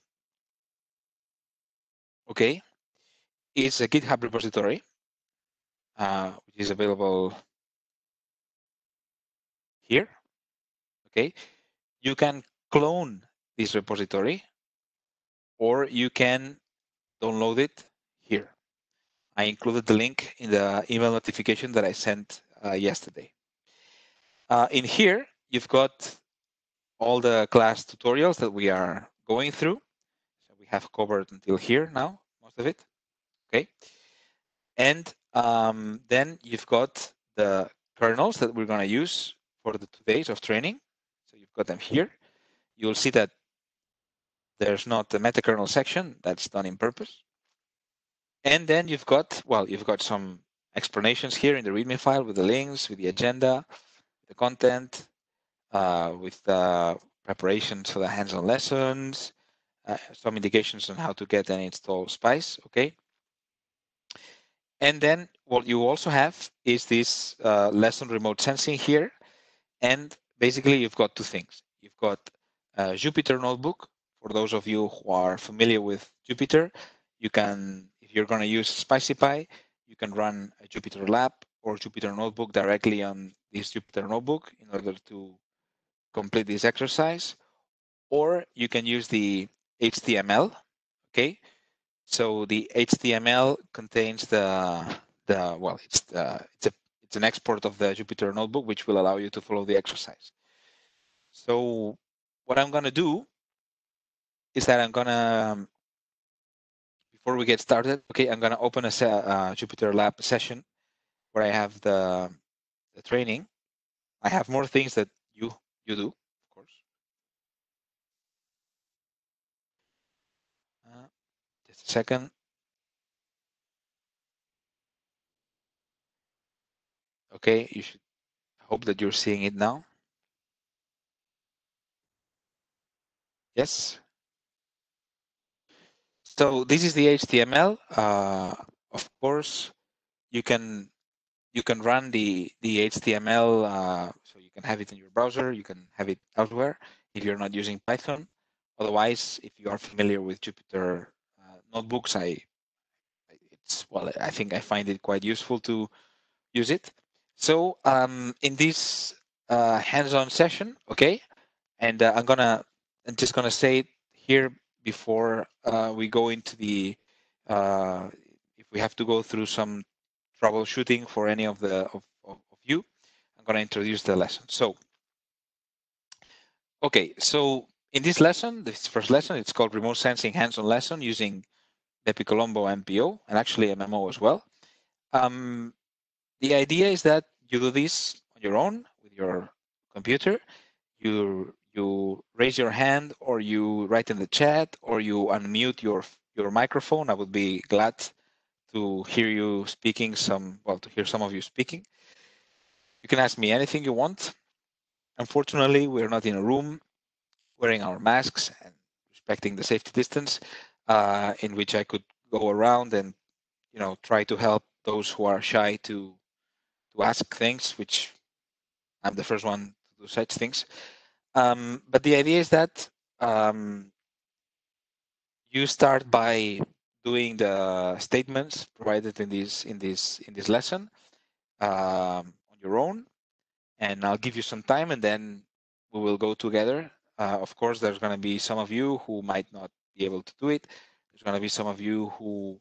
okay, is a GitHub repository, which is available here. Okay. You can clone this repository, or you can download it here. I included the link in the email notification that I sent yesterday. In here, you've got all the class tutorials that we are going through. So we have covered until here now, most of it. Okay. And then you've got the kernels that we're going to use for the 2 days of training. So you've got them here. You'll see that there's not the meta kernel section. That's done in purpose. And then you've got some explanations here in the README file with the links, with the agenda, the content, with the preparations for the hands-on lessons, some indications on how to get and install Spice, okay? And then what you also have is this lesson remote sensing here. And basically you've got two things. You've got a Jupyter notebook. For those of you who are familiar with Jupyter, you can, if you're going to use SpicyPy, you can run a Jupyter Lab or Jupyter Notebook directly on this Jupyter Notebook in order to complete this exercise. Or you can use the HTML, okay? So the HTML contains well, it's an export of the Jupyter Notebook, which will allow you to follow the exercise. So what I'm going to do is that I'm going to, before we get started, okay, I'm going to open a Jupyter Lab session where I have the training. I have more things that you do, of course. Just a second. Okay, you should hope that you're seeing it now. Yes. So this is the HTML. Of course, you can run the HTML, so you can have it in your browser, you can have it elsewhere if you're not using Python. Otherwise, if you are familiar with Jupyter notebooks, I think I find it quite useful to use it. So in this hands-on session, okay, and I'm just gonna say it here before we go into the if we have to go through some troubleshooting for any of the of you, I'm going to introduce the lesson. So, okay, so in this lesson, this first lesson, it's called Remote Sensing Hands-on Lesson using BepiColombo MPO and actually MMO as well. The idea is that you do this on your own with your computer. You raise your hand, or you write in the chat, or you unmute your microphone. I would be glad to hear you speaking to hear some of you speaking. You can ask me anything you want. Unfortunately, we're not in a room wearing our masks and respecting the safety distance, in which I could go around and try to help those who are shy to ask things, which I'm the first one to do such things. But the idea is that you start by doing the statements provided in this lesson on your own, and I'll give you some time, and then we will go together. Of course, there's going to be some of you who might not be able to do it. There's going to be some of you who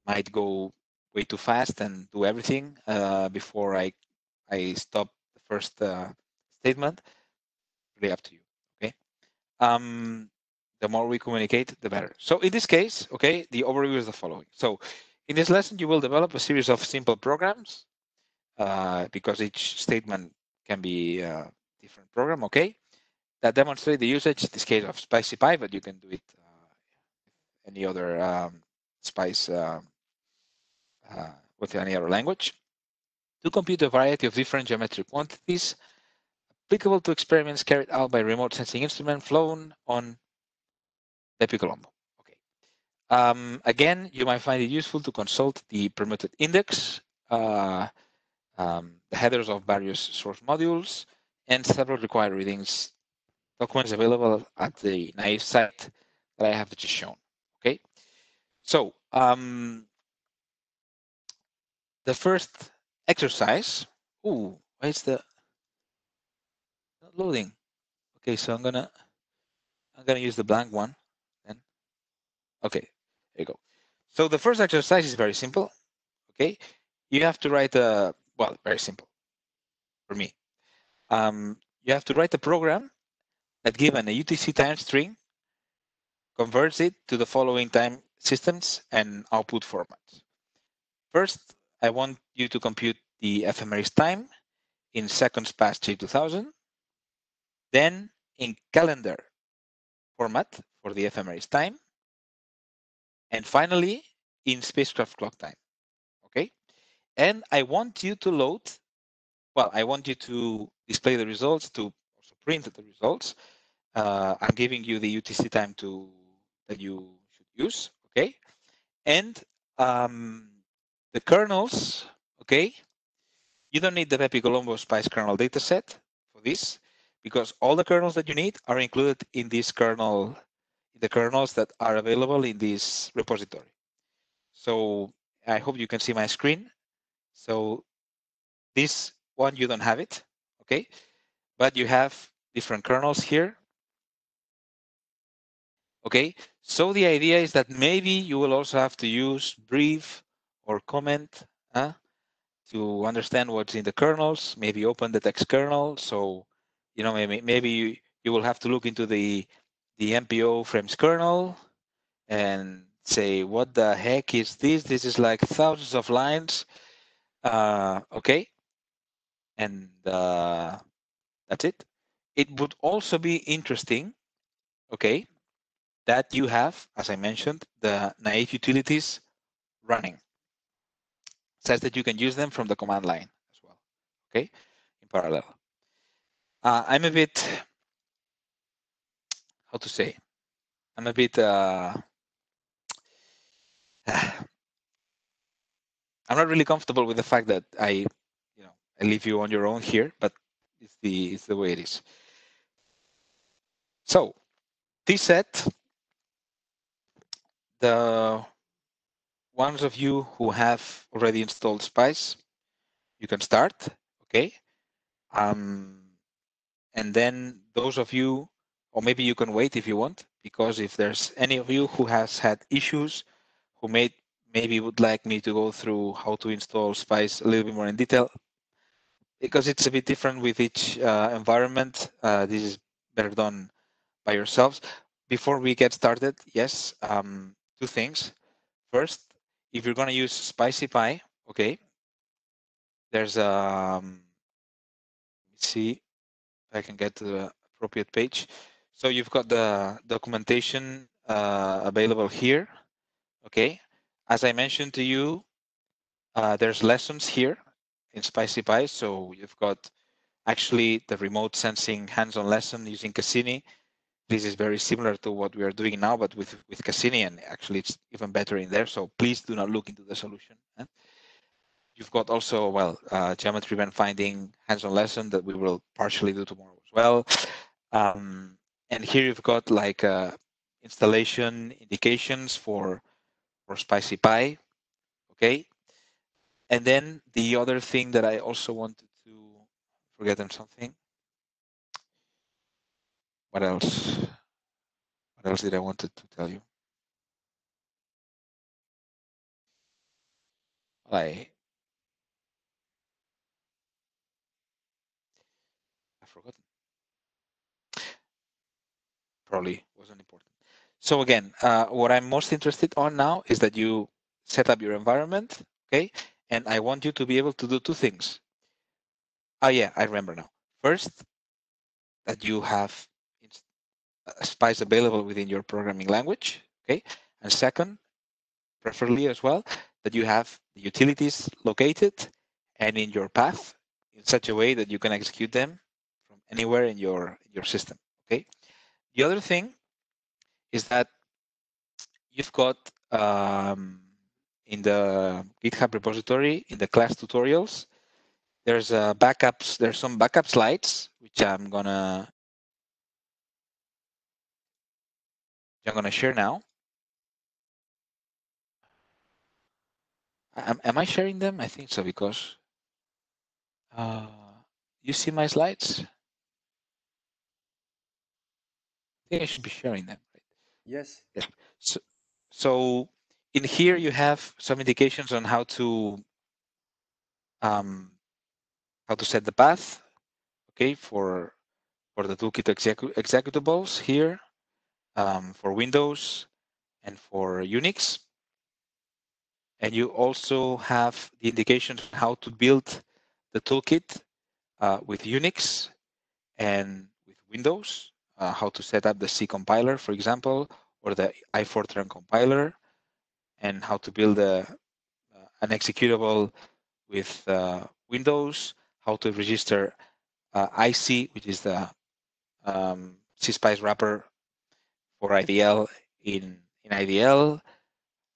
might go way too fast and do everything before I stop the first statement. Really up to you. Okay. The more we communicate, the better. So in this case, okay, the overview is the following. So in this lesson, you will develop a series of simple programs because each statement can be a different program, okay, that demonstrate the usage, in this case of SpicyPy, but you can do it any other Spice with any other language, to compute a variety of different geometric quantities applicable to experiments carried out by remote sensing instrument flown on BepiColombo. Okay. Again, you might find it useful to consult the permuted index, the headers of various source modules, and several required readings documents available at the NAIF site that I have just shown. Okay. So the first exercise. Ooh, why is the not loading? Okay, so I'm gonna use the blank one. Then okay, there you go. So the first exercise is very simple. Okay, you have to write very simple for me. You have to write a program that, given a UTC time string, converts it to the following time systems and output formats. First, I want you to compute the ephemeris time in seconds past J2000, then in calendar format for the ephemeris time, and finally in spacecraft clock time. Okay, and I want you to load. Well, I want you to display the results, to also print the results. I'm giving you the UTC time that you should use, okay? And the kernels, okay? You don't need the BepiColombo Spice kernel dataset for this, because all the kernels that you need are included in this kernel, the kernels that are available in this repository. So I hope you can see my screen. So this one, you don't have it, okay? But you have different kernels here, okay? So the idea is that maybe you will also have to use brief or comment to understand what's in the kernels, maybe open the text kernel. So, you know, maybe you will have to look into the MPO frames kernel and say, what the heck is this? This is like thousands of lines. Okay. And that's it. It would also be interesting, okay, that you have, as I mentioned, the NAIF utilities running, such that you can use them from the command line as well, okay, in parallel. I'm a bit, how to say, I'm a bit, I'm not really comfortable with the fact that I leave you on your own here, but it's the way it is. So this set, the ones of you who have already installed Spice, you can start, okay? And then those of you, or maybe you can wait if you want, because if there's any of you who has had issues, who maybe would like me to go through how to install Spice a little bit more in detail, because it's a bit different with each environment. This is better done by yourselves. Before we get started, yes, two things. First, if you're going to use Spicy Pie, okay, there's let me see if I can get to the appropriate page. So you've got the documentation available here, okay. As I mentioned to you, there's lessons here in Spicy Pie. So you've got actually the remote sensing hands-on lesson using Cassini. This is very similar to what we are doing now, but with Cassini, and actually it's even better in there. So please do not look into the solution. You've got also, well, geometry when finding hands-on lesson that we will partially do tomorrow as well. And here you've got like installation indications for Spicy Pie, okay? And then the other thing that I also wanted to forget them something. What else? What else did I wanted to tell you? I've forgotten. Probably wasn't important. So again, what I'm most interested on now is that you set up your environment, okay? And I want you to be able to do two things. Oh yeah, I remember now. First, that you have Spice available within your programming language, okay? And second, preferably as well, that you have the utilities located and in your path in such a way that you can execute them from anywhere in your system, okay? The other thing is that you've got in the GitHub repository, in the class tutorials, there's some backup slides, which I'm gonna share now. Am I sharing them? I think so, because you see my slides? I think I should be sharing them. Right? Yes. Yeah. So in here you have some indications on how to set the path, okay, for the toolkit executables here, for Windows and for Unix. And you also have the indications on how to build the toolkit with Unix and with Windows, how to set up the C compiler, for example, or the iFortran compiler, and how to build an executable with Windows, how to register IC, which is the CSpice wrapper for IDL in IDL,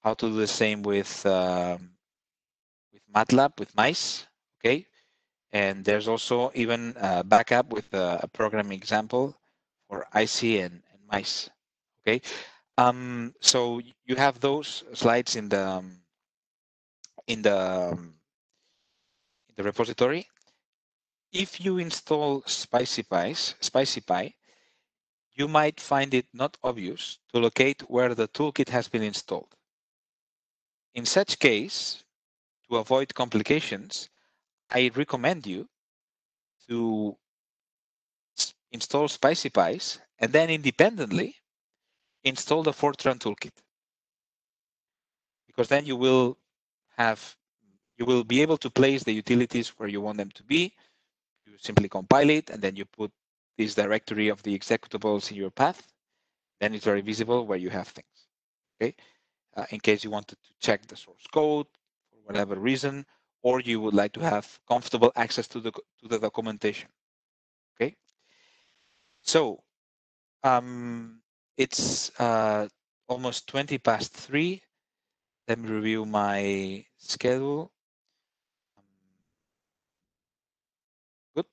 how to do the same with MATLAB, with mice, okay? And there's also even a backup with a programming example for IC and mice, okay? So you have those slides in the repository. If you install SpiceyPy, you might find it not obvious to locate where the toolkit has been installed. In such case, to avoid complications, I recommend you to install SpiceyPy and then independently install the Fortran toolkit, because then you will be able to place the utilities where you want them to be. You simply compile it, and then you put this directory of the executables in your path. Then it's very visible where you have things. Okay, in case you wanted to check the source code for whatever reason, or you would like to have comfortable access to the documentation. Okay, so it's almost 3:20. Let me review my schedule. Good,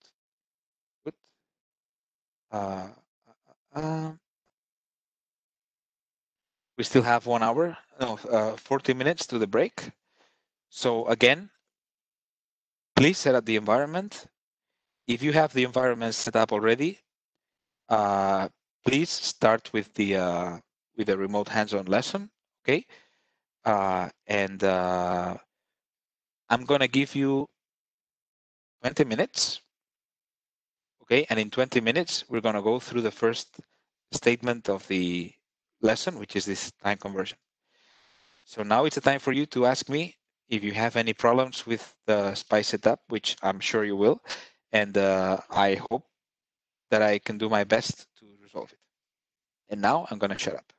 good. We still have 1 hour, no, 40 minutes to the break. So again, please set up the environment. If you have the environment set up already, please start with the remote hands-on lesson, okay? And I'm gonna give you 20 minutes, okay? And in 20 minutes, we're gonna go through the first statement of the lesson, which is this time conversion. So now it's a time for you to ask me if you have any problems with the SPICE setup, which I'm sure you will. And I hope that I can do my best to resolve it. And now I'm going to shut up.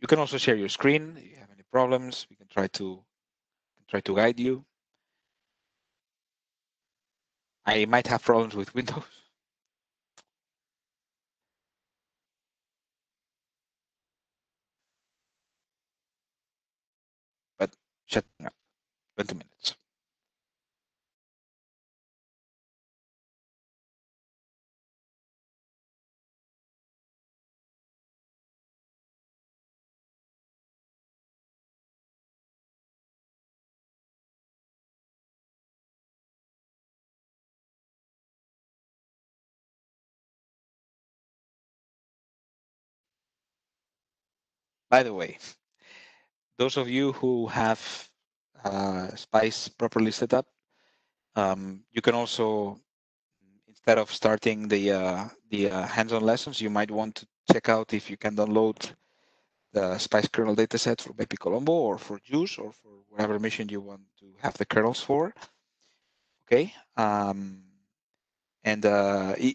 You can also share your screen. If you have any problems, we can try to guide you. I might have problems with Windows. But shutting up, 20 minutes. By the way, those of you who have SPICE properly set up, you can also, instead of starting the hands-on lessons, you might want to check out if you can download the SPICE kernel dataset for BepiColombo or for JUICE or for whatever mission you want to have the kernels for. Okay. And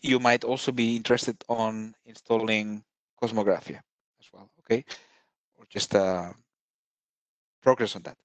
you might also be interested on installing Cosmographia as well. Okay. Or just progress on that.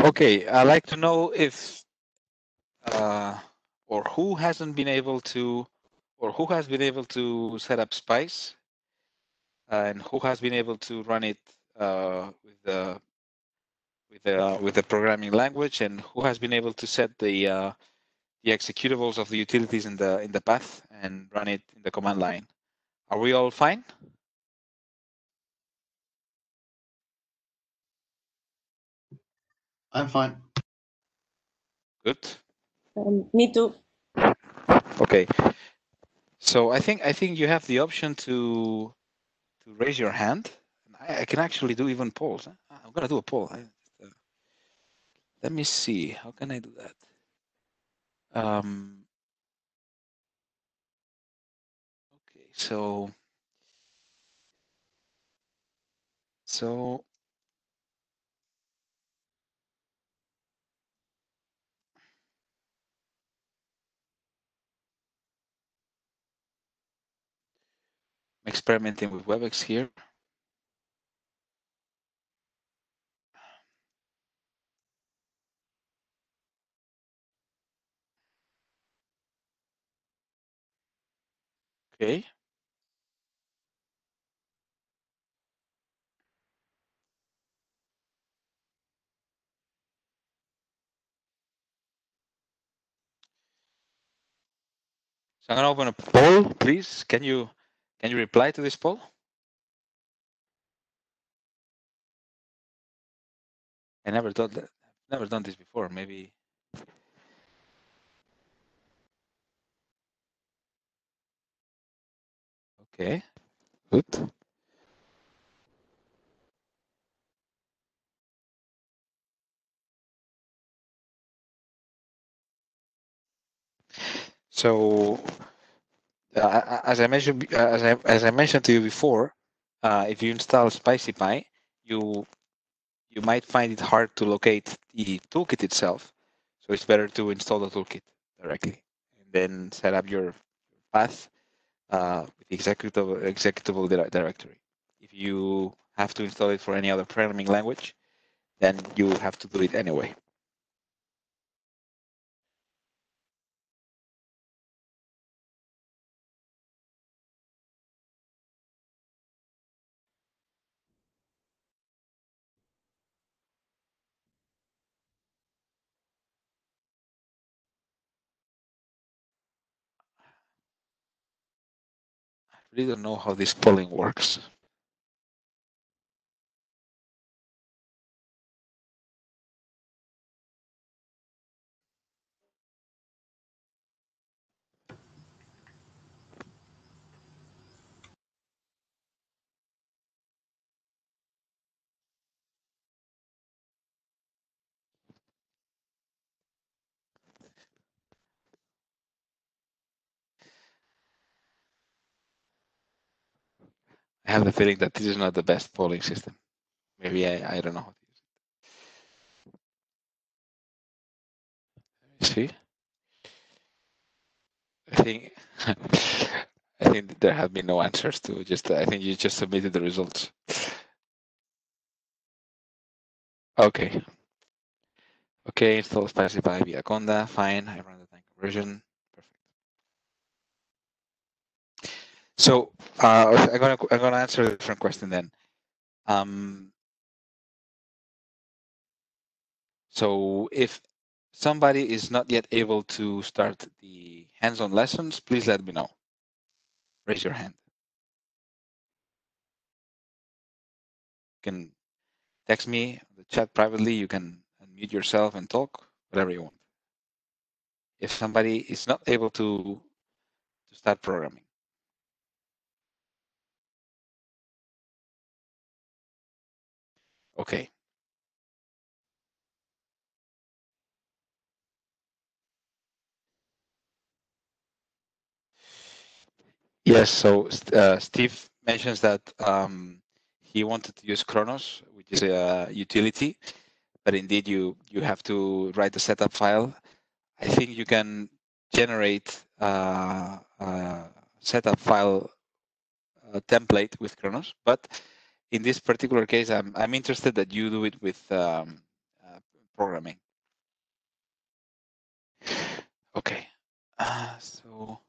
Okay, I'd like to know if or who hasn't been able to, or who has been able to set up Spice, and who has been able to run it with the programming language, and who has been able to set the executables of the utilities in the path and run it in the command line. Are we all fine? I'm fine. Good. Me too. Okay. So I think you have the option to raise your hand. I can actually do even polls. I'm gonna do a poll. Let me see. How can I do that? Okay. So I'm experimenting with WebEx here. Okay. So I'm gonna open a poll, please. Can you reply to this poll? I never done that. Never done this before. Maybe. Okay. Good. So as I mentioned as I mentioned to you before, if you install SpicyPy, you might find it hard to locate the toolkit itself. So it's better to install the toolkit directly and then set up your path with the executable directory. If you have to install it for any other programming language, then you have to do it anyway. I really don't know how this polling works. I have the feeling that this is not the best polling system. Maybe I don't know how to use it. See? I think I think there have been no answers to just. I think you just submitted the results. Okay. Okay, install Specify via Conda. Fine. I run the time conversion. Perfect. So I'm gonna answer a different question then. So if somebody is not yet able to start the hands-on lessons, please let me know. Raise your hand. You can text me on the chat privately. You can unmute yourself and talk, whatever you want. If somebody is not able to start programming. Okay. Yes, so Steve mentions that he wanted to use Kronos, which is a utility, but indeed you have to write the setup file. I think you can generate a setup file template with Kronos, but in this particular case, I'm interested that you do it with programming. Okay, so.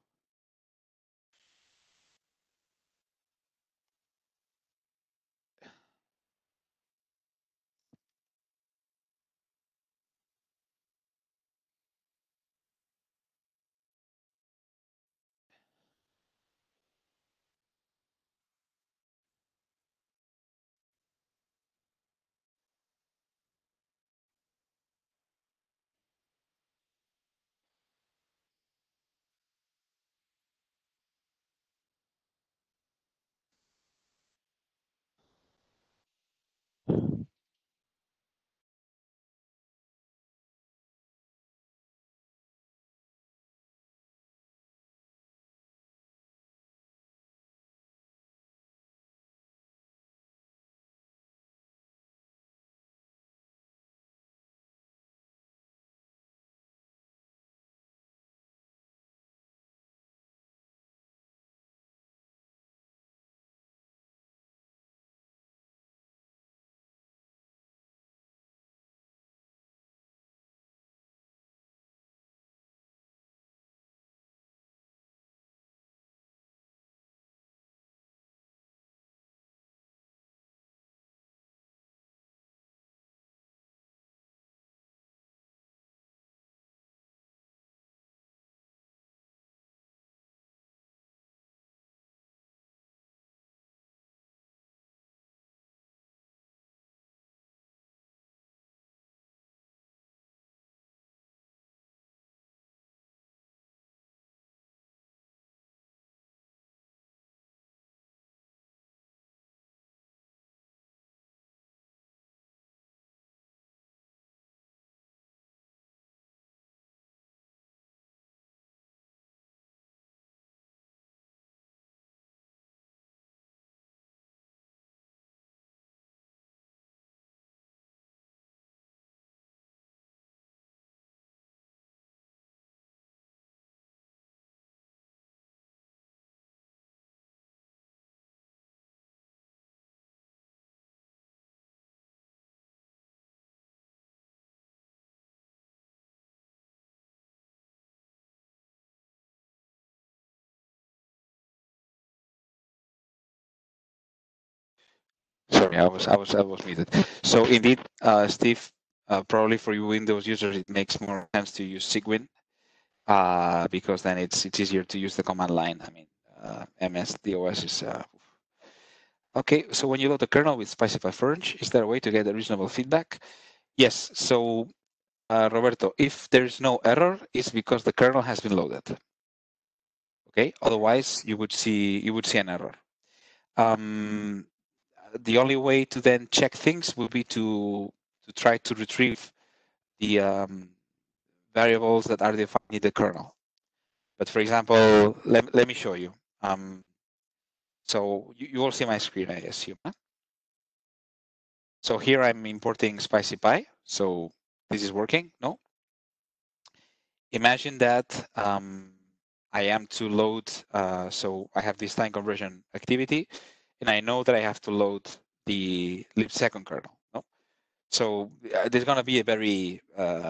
Sorry, I was muted. So indeed, Steve, probably for you Windows users, it makes more sense to use Cygwin because then it's easier to use the command line. I mean, MS DOS is. Okay, so when you load the kernel with Spacecraft Furnish, is there a way to get a reasonable feedback? Yes. So Roberto, if there's no error, it's because the kernel has been loaded. Okay. Otherwise, you would see an error. The only way to then check things would be to try to retrieve the variables that are defined in the kernel. But for example, let me show you. So you all see my screen, I assume. Huh? So here I'm importing SpicyPy. So this is working, no? Imagine that I am to load, so I have this time conversion activity, and I know that I have to load the libsecond kernel. No? So there's going to be a very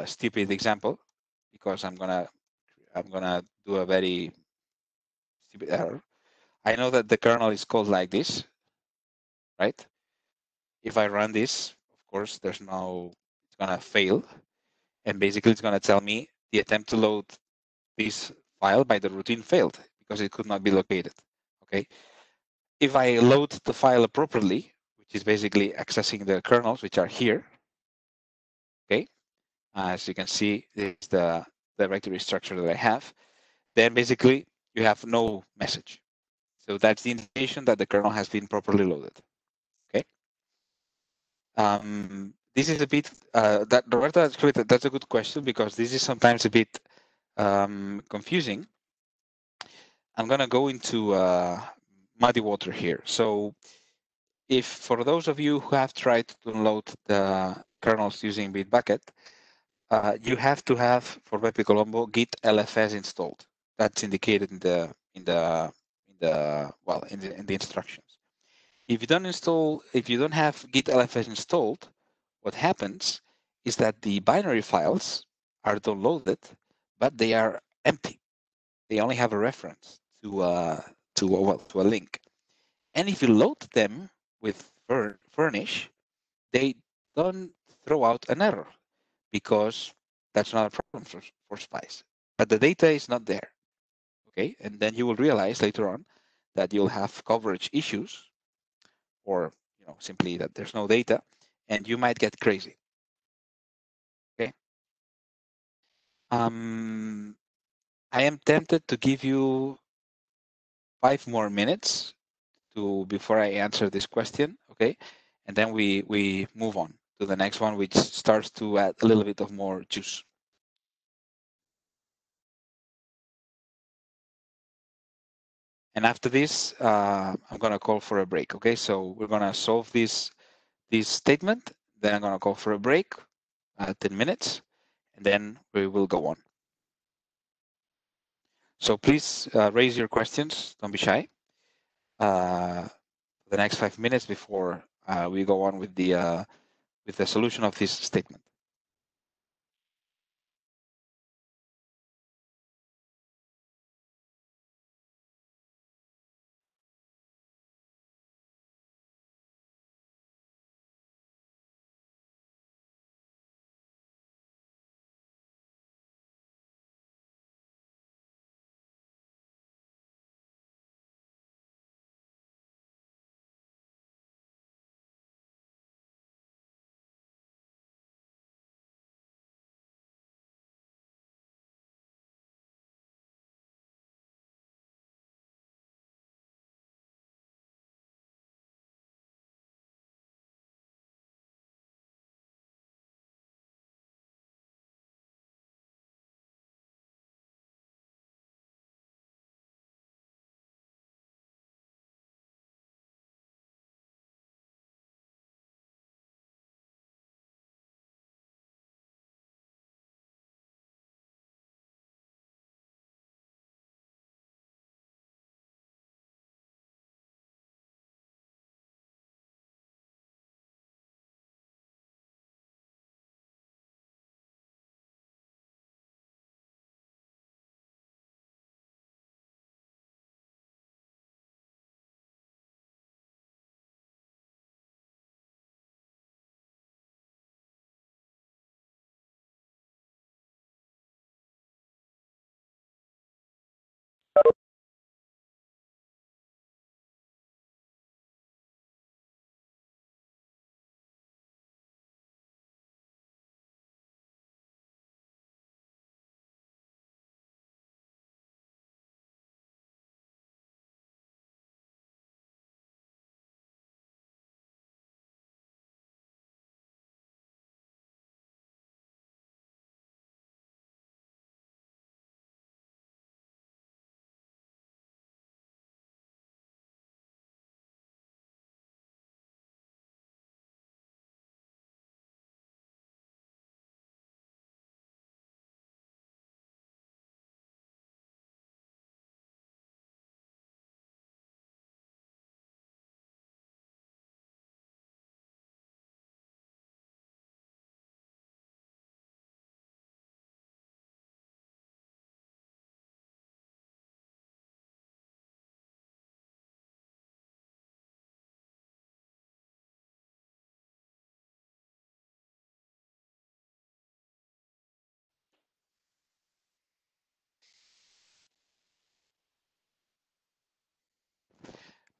stupid example because I'm gonna do a very stupid error. I know that the kernel is called like this, right? If I run this, of course, it's gonna fail, and basically it's gonna tell me the attempt to load this file by the routine failed because it could not be located. Okay. If I load the file appropriately, which is basically accessing the kernels, which are here. Okay. As you can see, this is the directory structure that I have. Then basically you have no message. So that's the indication that the kernel has been properly loaded. Okay. This is a bit that Roberta, actually, that's a good question because this is sometimes a bit confusing. I'm going to go into muddy water here. So if for those of you who have tried to download the kernels using Bitbucket, you have to have for BepiColombo git lfs installed. That's indicated in the instructions. If you don't have git LFS installed, what happens is that the binary files are downloaded, but they are empty. They only have a reference to a link. And if you load them with Furnish, they don't throw out an error because that's not a problem for Spice. But the data is not there. Okay, and then you will realize later on that you'll have coverage issues, or simply that there's no data, and you might get crazy. Okay. I am tempted to give you 5 more minutes before I answer this question. Okay, and then we move on to the next one, which starts to add a little bit of more juice. And after this, I'm going to call for a break. Okay, so we're going to solve this statement. Then I'm going to call for a break, 10 minutes, and then we will go on. So please raise your questions. Don't be shy. The next 5 minutes before we go on with the solution of this statement.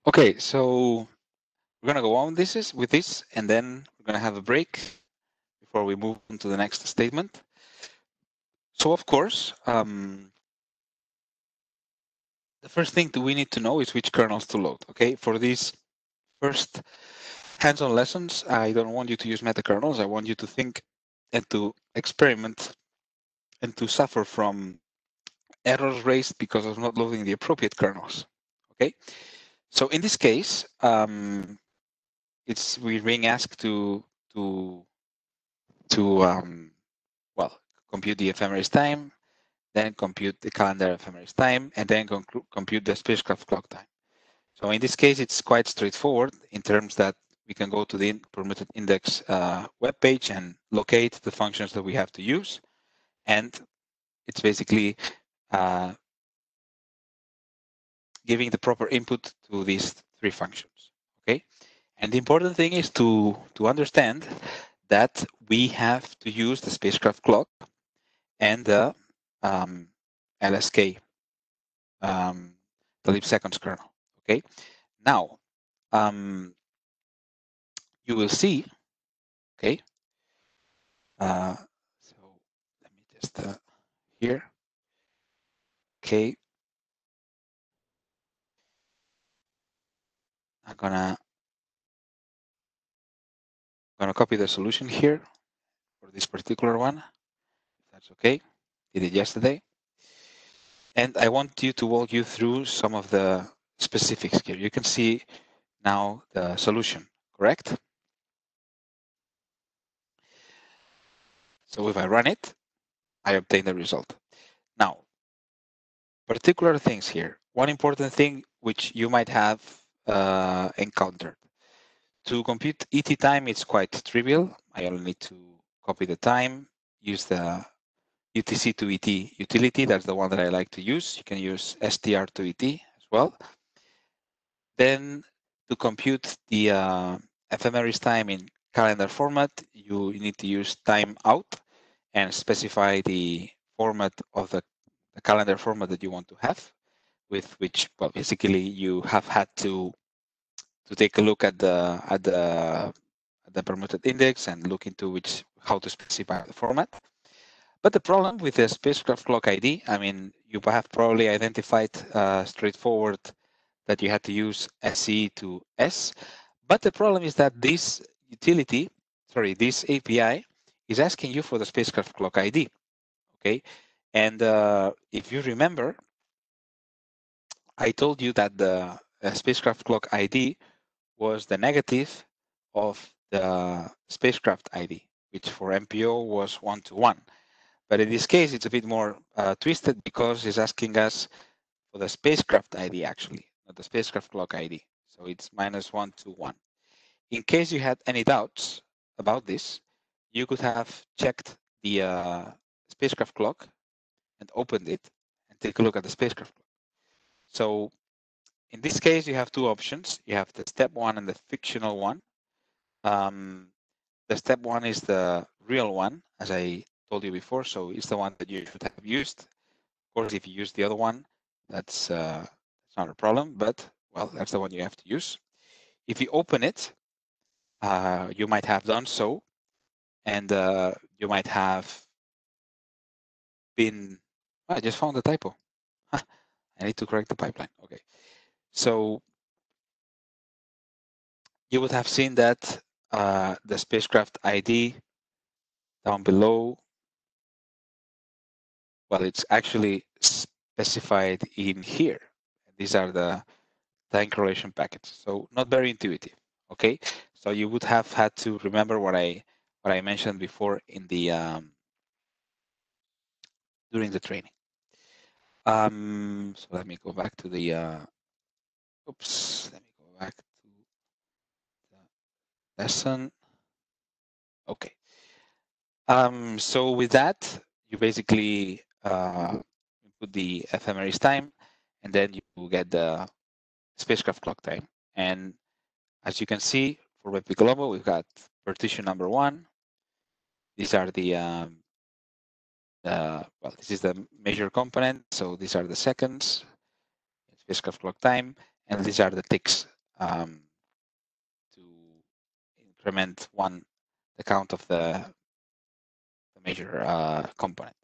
Okay, so we're going to go on with this, and then we're going to have a break before we move on to the next statement. So, of course, the first thing that we need to know is which kernels to load. Okay, for these first hands-on lessons, I don't want you to use meta kernels. I want you to think and to experiment and to suffer from errors raised because of not loading the appropriate kernels. Okay, so in this case, we're being asked to well, compute the ephemeris time, then compute the calendar ephemeris time, and then compute the spacecraft clock time. So in this case, it's quite straightforward in terms that we can go to the permitted index webpage and locate the functions that we have to use. And it's basically giving the proper input to these three functions. Okay. And the important thing is to understand that we have to use the spacecraft clock and the LSK, the leap seconds kernel. Okay. Now, you will see. Okay. So let me just here. Okay. I'm gonna copy the solution here for this particular one. If that's okay. Did it yesterday. And I want you to walk you through some of the specifics here. You can see now the solution, correct? So if I run it, I obtain the result. Now, particular things here. One important thing which you might have encountered. To compute ET time, it's quite trivial. I only need to copy the time, use the UTC to ET utility. That's the one that I like to use. You can use STR to ET as well. Then to compute the ephemeris time in calendar format, you need to use time out and specify the format of the calendar format that you want to have, with which, well, basically you have had to take a look at the permitted index and look into how to specify the format. But the problem with the spacecraft clock ID, I mean, you have probably identified straightforward that you had to use SE to S. But the problem is that this utility, this API is asking you for the spacecraft clock ID. Okay. And if you remember, I told you that the spacecraft clock ID was the negative of the spacecraft ID, which for MPO was 1-to-1. But in this case, it's a bit more twisted because it's asking us for the spacecraft ID, actually, not the spacecraft clock ID. So it's -1-to-1. In case you had any doubts about this, you could have checked the spacecraft clock and opened it and take a look at the spacecraft clock. So in this case, you have two options. You have the step one and the fictional one. The step one is the real one, as I told you before. So it's the one that you should have used. Of course, if you use the other one, that's not a problem. But well, that's the one you have to use. If you open it, you might have done so, and you might have been. I just found a typo. I need to correct the pipeline. Okay, so you would have seen that the spacecraft ID down below, well, it's actually specified in here. These are the time correlation packets. So not very intuitive. Okay, so you would have had to remember what I mentioned before in the during the training. So let me go back to the oops. Let me go back to the lesson. Okay. So with that, you basically put the ephemeris time, and then you get the spacecraft clock time. And as you can see, for BepiColombo, we've got partition number 1. These are the well, this is the major component. So these are the seconds, spacecraft clock time, and these are the ticks to increment the count of the major component.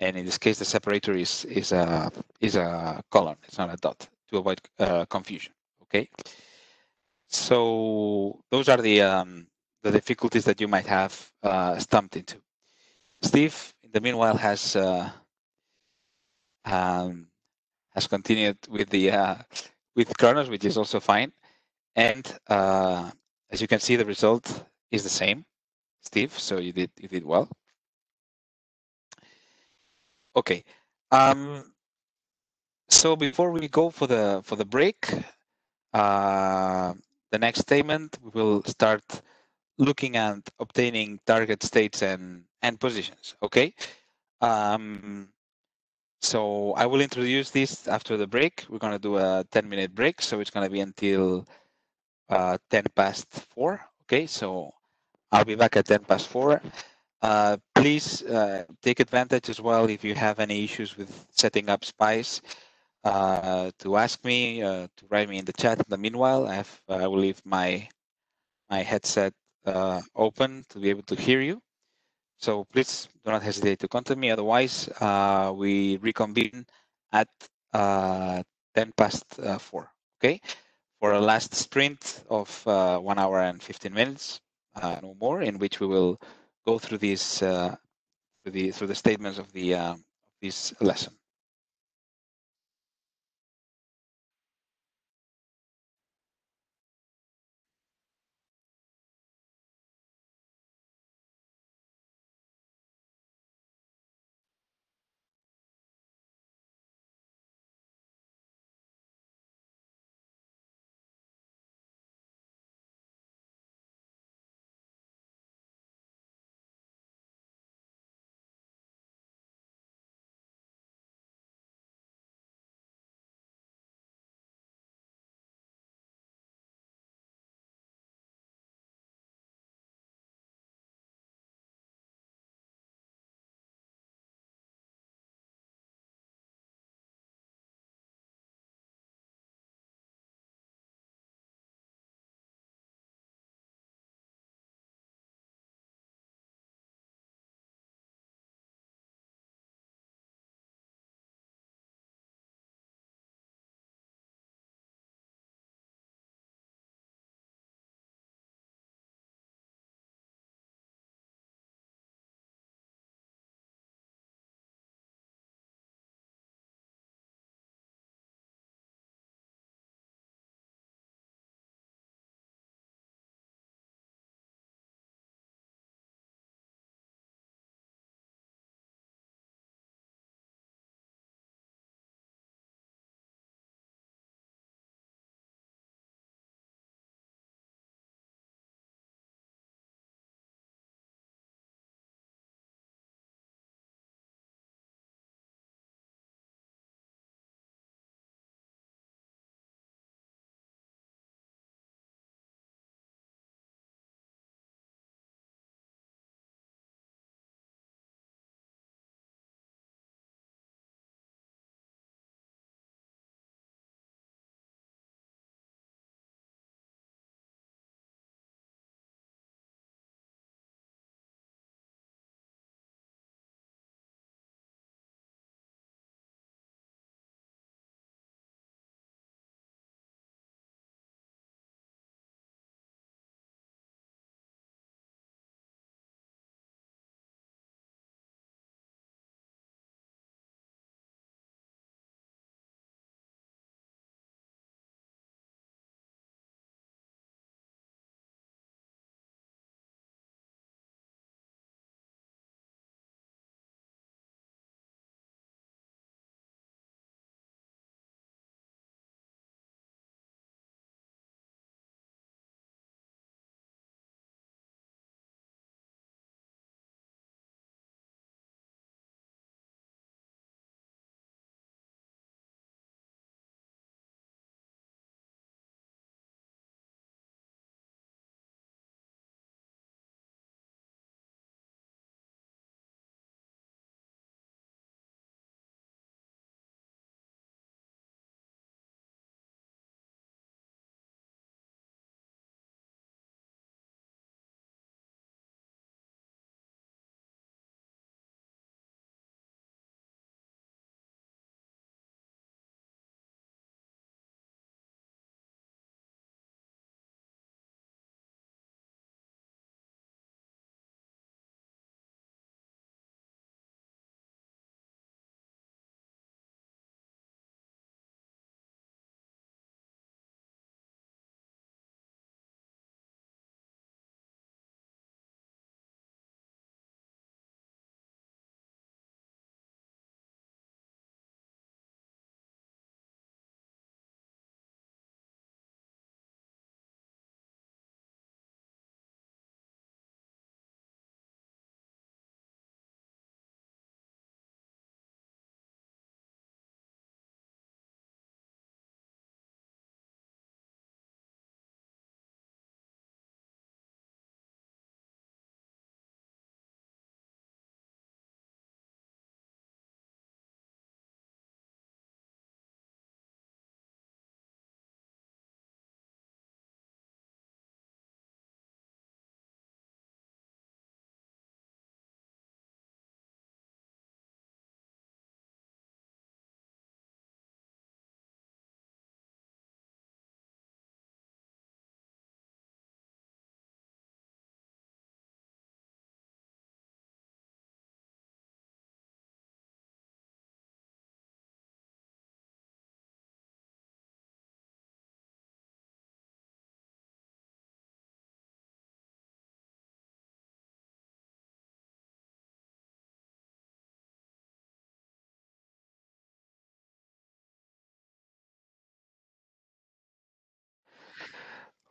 And in this case, the separator is a column. It's not a dot, to avoid confusion. Okay. So those are the difficulties that you might have stumped into. Steve, in the meanwhile, has continued with the with Kernels, which is also fine. And as you can see, the result is the same, Steve. So you did well. Okay. So before we go for the break, the next statement, we will start looking at obtaining target states and positions. Okay. So I will introduce this after the break. We're going to do a 10-minute break, so it's going to be until 10 past 4. Okay, so I'll be back at 10 past 4. Please take advantage as well if you have any issues with setting up Spice to ask me, to write me in the chat. In the meanwhile, I will leave my headset open to be able to hear you. So please do not hesitate to contact me. Otherwise, we reconvene at 10 past 4. Okay, for a last sprint of 1 hour and 15 minutes, no more, in which we will go through these through the statements of this lesson.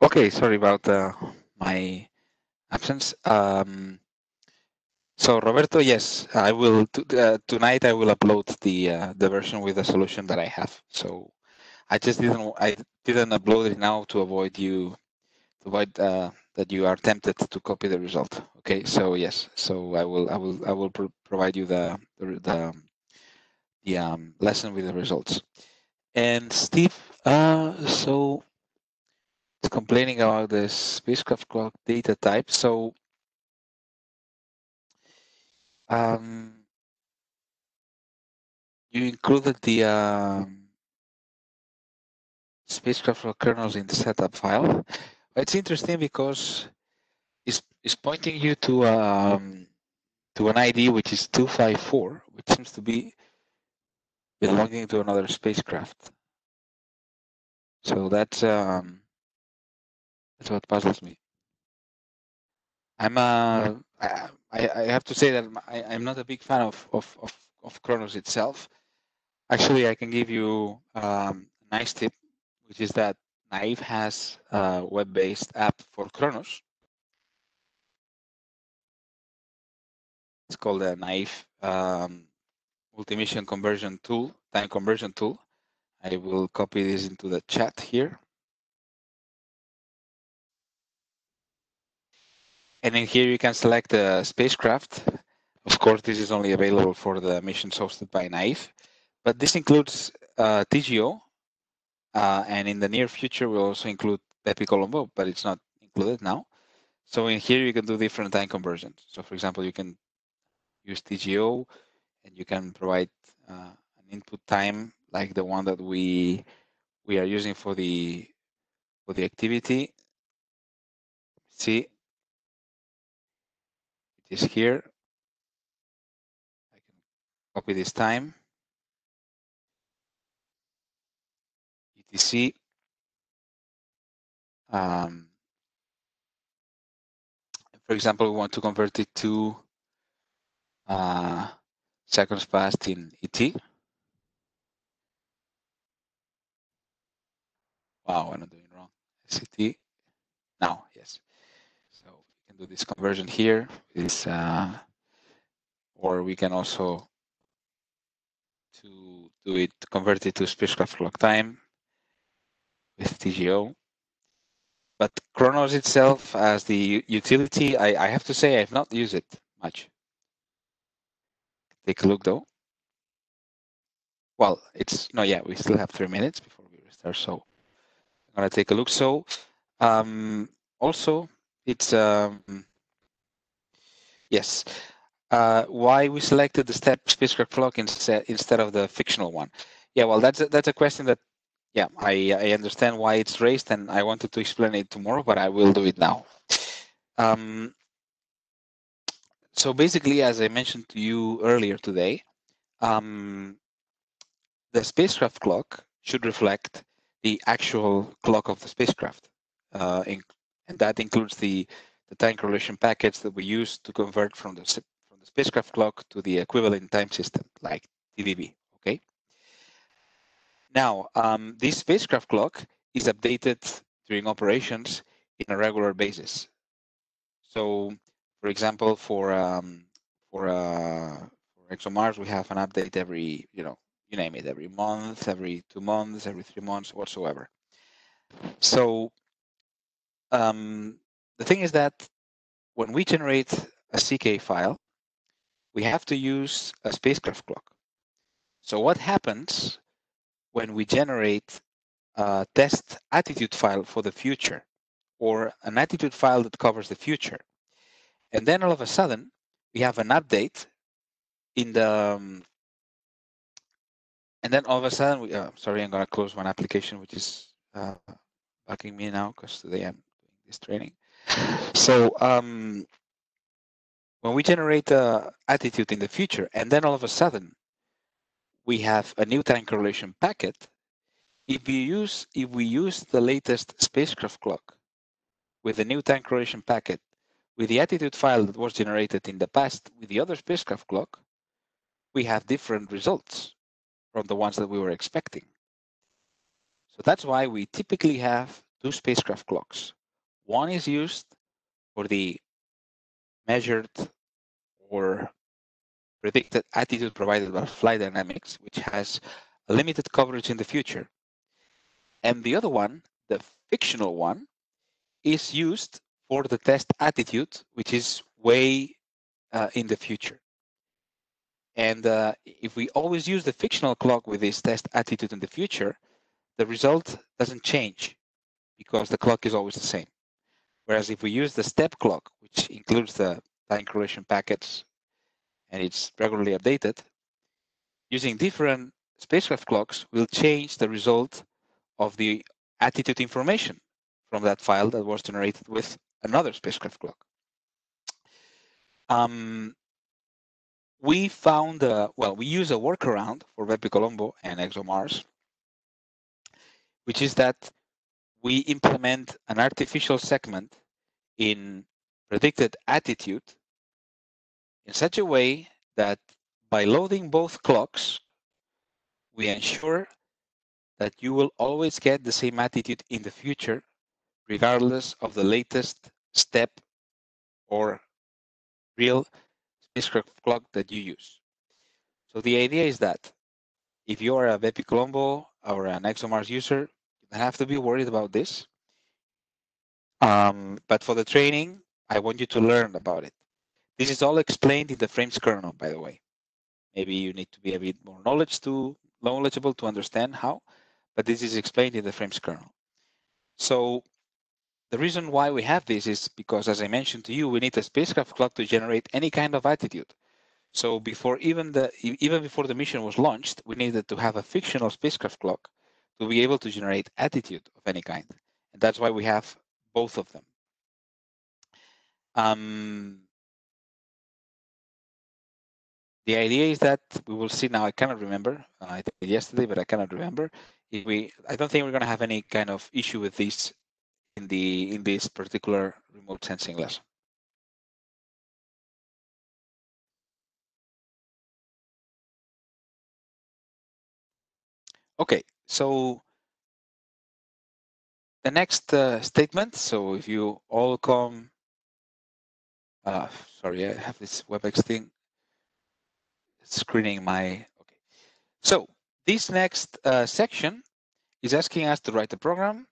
Okay, sorry about my absence. So Roberto, yes, I will tonight. I will upload the version with the solution that I have. So I didn't upload it now to avoid that you are tempted to copy the result. Okay, so yes, so I will provide you the lesson with the results. And Steve, so it's complaining about the spacecraft clock data type. So you included the spacecraft clock kernels in the setup file. It's interesting because it's pointing you to an ID which is 254, which seems to be belonging to another spacecraft. So that's what puzzles me. I have to say that I'm not a big fan of Kronos itself. Actually, I can give you a nice tip, which is that NAIF has a web-based app for Kronos. It's called the NAIF multi-mission conversion tool, time conversion tool. I will copy this into the chat here. And in here you can select the spacecraft. Of course, this is only available for the missions hosted by NAIF, but this includes TGO, and in the near future we'll also include BepiColombo, but it's not included now. So in here you can do different time conversions. So for example, you can use TGO, and you can provide an input time like the one that we are using for the activity. See, it is here. I can copy this time. ETC. For example, we want to convert it to seconds passed in ET. Wow, I'm not doing wrong. SET. Now, yes. So we can do this conversion here. This, or we can also convert it to spacecraft clock time with TGO. But Kronos itself, as the utility, I have to say I've not used it much. Take a look though. Well, it's no, yeah, we still have 3 minutes before we restart. So I'm gonna take a look. So also, it's yes. Why we selected the step spacecraft clock instead of the fictional one? Yeah, well, that's a question that, yeah, I understand why it's raised, and I wanted to explain it tomorrow, but I will do it now. So basically, as I mentioned to you earlier today, the spacecraft clock should reflect the actual clock of the spacecraft, and that includes the time correlation packets that we use to convert from the spacecraft clock to the equivalent time system, like TDB. Okay. Now, this spacecraft clock is updated during operations in a regular basis. So, for example, for ExoMars, we have an update every, you name it, every month, every 2 months, every 3 months, whatsoever. So the thing is that when we generate a CK file, we have to use a spacecraft clock. So what happens when we generate a test attitude file for the future, or an attitude file that covers the future? And then all of a sudden, we have an update in the, and then all of a sudden, sorry, I'm going to close one application, which is bugging me now because today I'm doing this training. So when we generate a attitude in the future, and then all of a sudden, we have a new time correlation packet, if we use the latest spacecraft clock with the new time correlation packet, with the attitude file that was generated in the past with the other spacecraft clock, we have different results from the ones that we were expecting. So that's why we typically have two spacecraft clocks. One is used for the measured or predicted attitude provided by flight dynamics, which has a limited coverage in the future. And the other one, the fictional one, is used for the test attitude, which is way in the future. And if we always use the fictional clock with this test attitude in the future, the result doesn't change because the clock is always the same. Whereas if we use the step clock, which includes the time correlation packets and it's regularly updated, using different spacecraft clocks will change the result of the attitude information from that file that was generated with another spacecraft clock. We found, we use a workaround for BepiColombo and ExoMars, which is that we implement an artificial segment in predicted attitude in such a way that by loading both clocks, we ensure that you will always get the same attitude in the future, regardless of the latest step or real spacecraft clock that you use. So the idea is that if you are a BepiColombo or an ExoMars user, you don't have to be worried about this. But for the training, I want you to learn about it. This is all explained in the frames kernel, by the way. Maybe you need to be a bit more knowledgeable to understand how, but this is explained in the frames kernel. So the reason why we have this is because, as I mentioned to you, we need a spacecraft clock to generate any kind of attitude. So before even before the mission was launched, we needed to have a fictional spacecraft clock to be able to generate attitude of any kind. And that's why we have both of them. The idea is that we will see now. I cannot remember. I did yesterday, but I cannot remember. I don't think we're going to have any kind of issue with this in this particular remote sensing lesson. Okay, so the next statement. So if you all come, sorry, I have this WebEx thing screening my. Okay, so this next section is asking us to write a program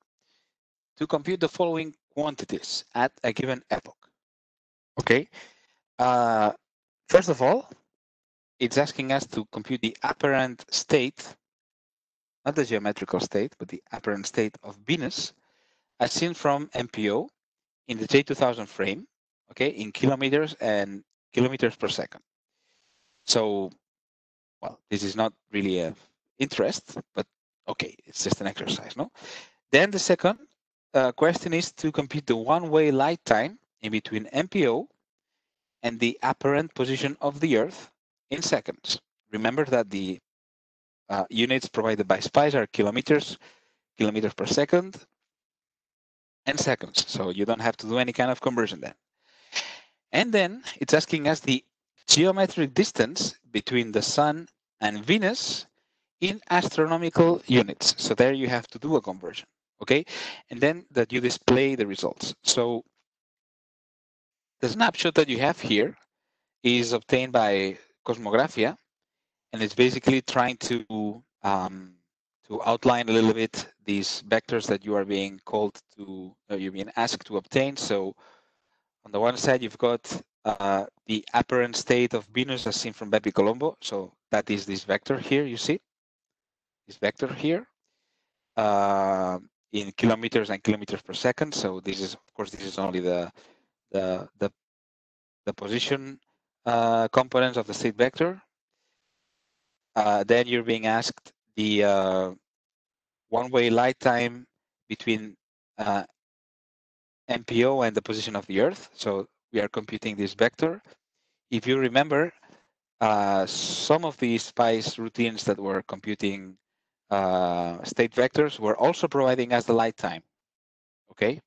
to compute the following quantities at a given epoch. Okay. First of all, it's asking us to compute the apparent state, not the geometrical state, but the apparent state of Venus as seen from MPO in the J2000 frame, okay, in kilometers and kilometers per second. So, well, this is not really of interest, but okay, it's just an exercise, no? Then the second question is to compute the one-way light time in between MPO and the apparent position of the Earth in seconds. Remember that the units provided by SPICE are kilometers per second, and seconds. So you don't have to do any kind of conversion then. And then it's asking us the geometric distance between the Sun and Venus in astronomical units. So there you have to do a conversion, okay? And then that you display the results. So the snapshot that you have here is obtained by Cosmographia, and it's basically trying to outline a little bit these vectors that you are being called to, you're being asked to obtain. So on the one side, you've got the apparent state of Venus as seen from BepiColombo. So that is this vector here, you see? This vector here in kilometers and kilometers per second. So this is, of course, this is only the position components of the state vector. Then you're being asked the one-way light time between MPO and the position of the Earth. So we are computing this vector. If you remember, some of the SPICE routines that were computing state vectors were also providing us the light time. Okay,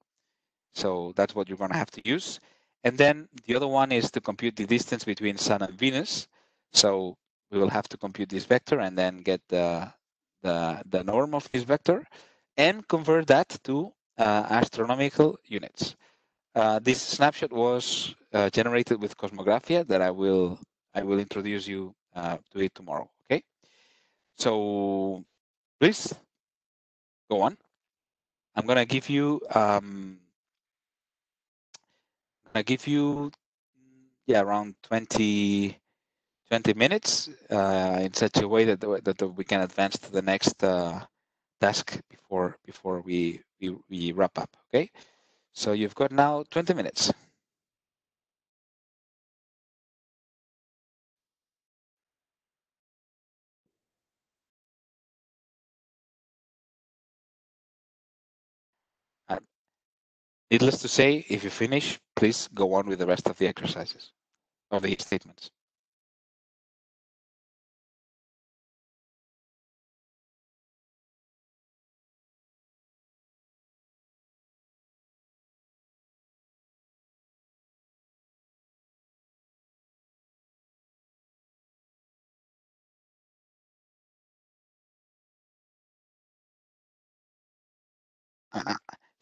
so that's what you're going to have to use. And then the other one is to compute the distance between Sun and Venus. So we will have to compute this vector and then get the norm of this vector and convert that to astronomical units. This snapshot was generated with Cosmographia that I will introduce you to it tomorrow. Okay, so please go on. I'm gonna give you around 20 minutes in such a way that we can advance to the next task before we wrap up. Okay, so you've got now 20 minutes. Needless to say, if you finish, please go on with the rest of the exercises of the statements.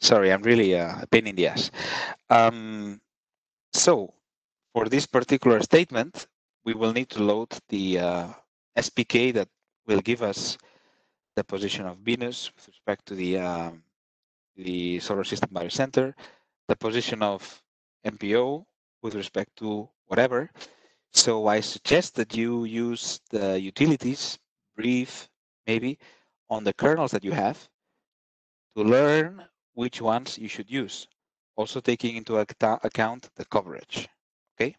Sorry, I'm really a pain in the ass. So for this particular statement, we will need to load the SPK that will give us the position of Venus with respect to the solar system barycenter, the position of MPO with respect to whatever. So I suggest that you use the utilities, brief maybe, on the kernels that you have to learn which ones you should use, also taking into account the coverage. Okay.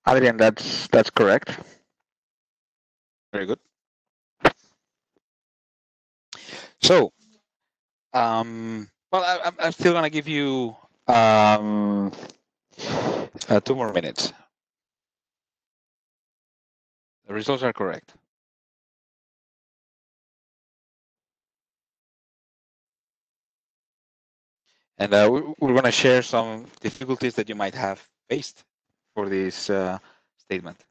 Adrian, that's correct. Very good. So, well, I'm still gonna give you 2 more minutes. The results are correct. And we're going to share some difficulties that you might have faced for this statement.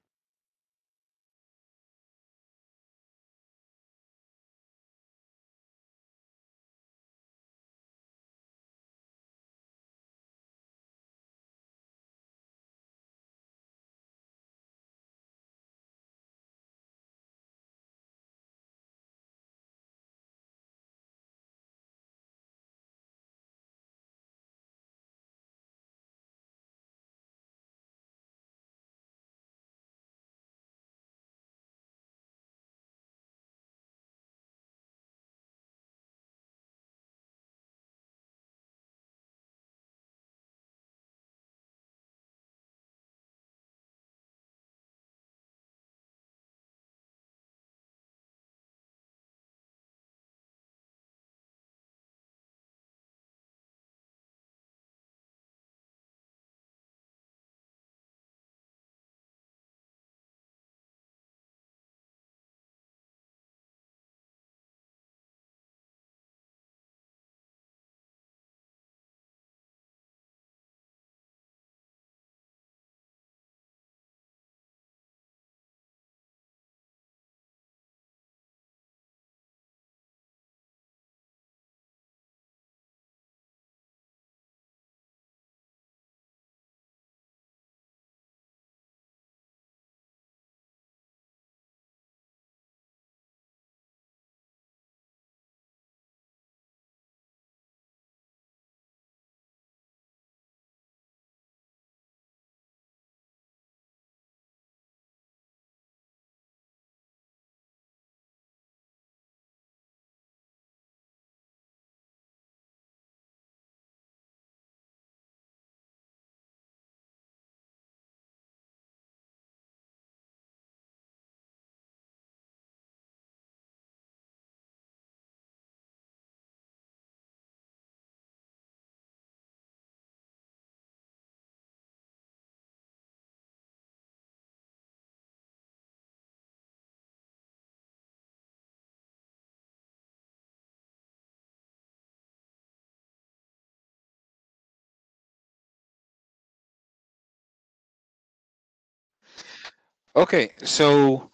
Okay, so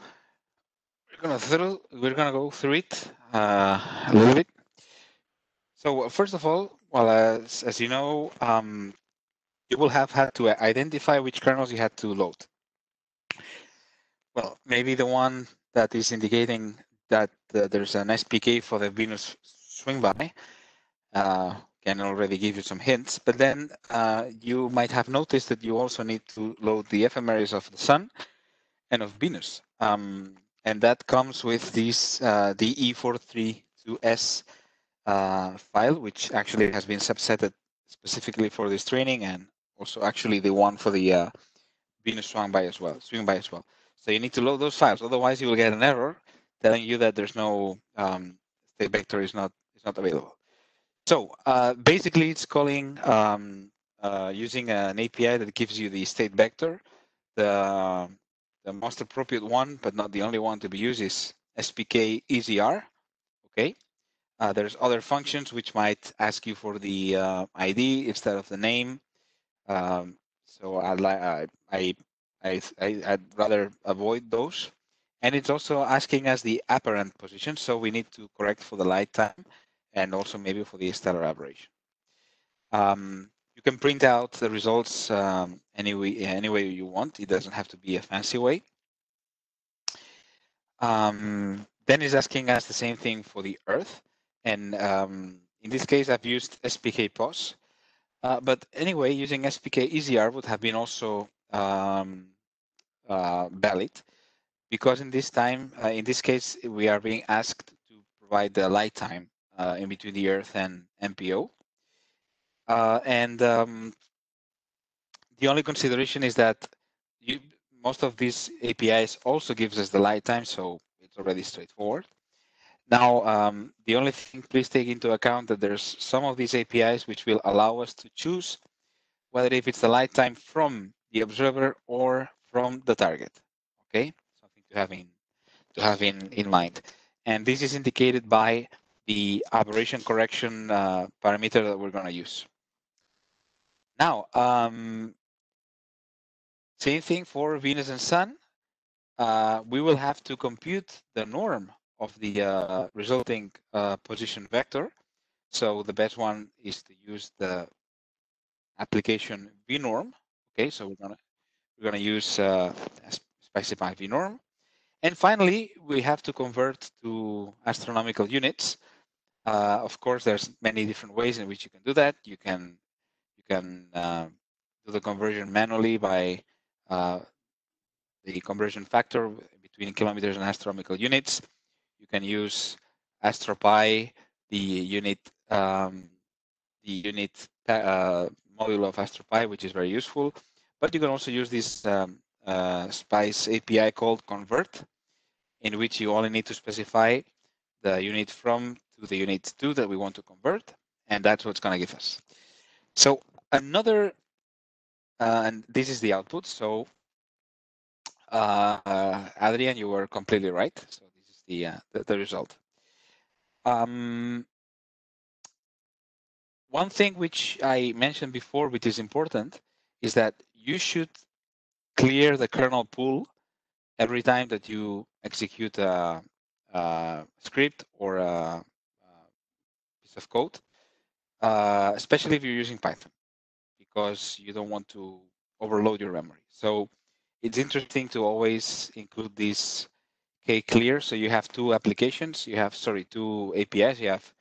we're gonna go through it a little bit. So first of all, well, as you know, you will have had to identify which kernels you had to load. Well, maybe the one that is indicating that there's an SPK for the Venus swing by can already give you some hints, but then you might have noticed that you also need to load the ephemeris of the Sun and of Venus. And that comes with this the E432S file, which actually has been subsetted specifically for this training, and also actually the one for the Venus swing by as well. So you need to load those files, otherwise you will get an error telling you that there's no state vector is not available. So basically, it's calling using an API that gives you the state vector. The most appropriate one, but not the only one to be used, is SPK EZR. Okay. There's other functions which might ask you for the ID instead of the name. So I'd rather avoid those. And it's also asking us the apparent position, so we need to correct for the light time and also maybe for the stellar aberration. You can print out the results any way you want. It doesn't have to be a fancy way. Then it's asking us the same thing for the Earth. And in this case, I've used SPK POS. But anyway, using SPK EZR would have been also valid, because in this case, we are being asked to provide the light time in between the Earth and MPO. And the only consideration is that most of these APIs also gives us the light time, so it's already straightforward. Now, the only thing, please take into account that there's some of these APIs which will allow us to choose whether if it's the light time from the observer or from the target. Okay, something to have in mind. And this is indicated by the aberration correction parameter that we're going to use. Now, same thing for Venus and Sun. We will have to compute the norm of the resulting position vector. So the best one is to use the application vnorm. Okay, so we're gonna use specify vnorm. And finally, we have to convert to astronomical units. Of course, there's many different ways in which you can do that. You can do the conversion manually by the conversion factor between kilometers and astronomical units. You can use AstroPy, the unit module of AstroPy, which is very useful. But you can also use this Spice API called convert, in which you only need to specify the unit from to the unit to that we want to convert, and that's what's going to give us. So another, and this is the output. So Adrian, you were completely right. So this is the result. One thing which I mentioned before, which is important, is that you should clear the kernel pool every time that you execute a script or a piece of code, especially if you're using Python, because you don't want to overload your memory. So it's interesting to always include this kclear. So you have two applications. You have, sorry, two APIs. You have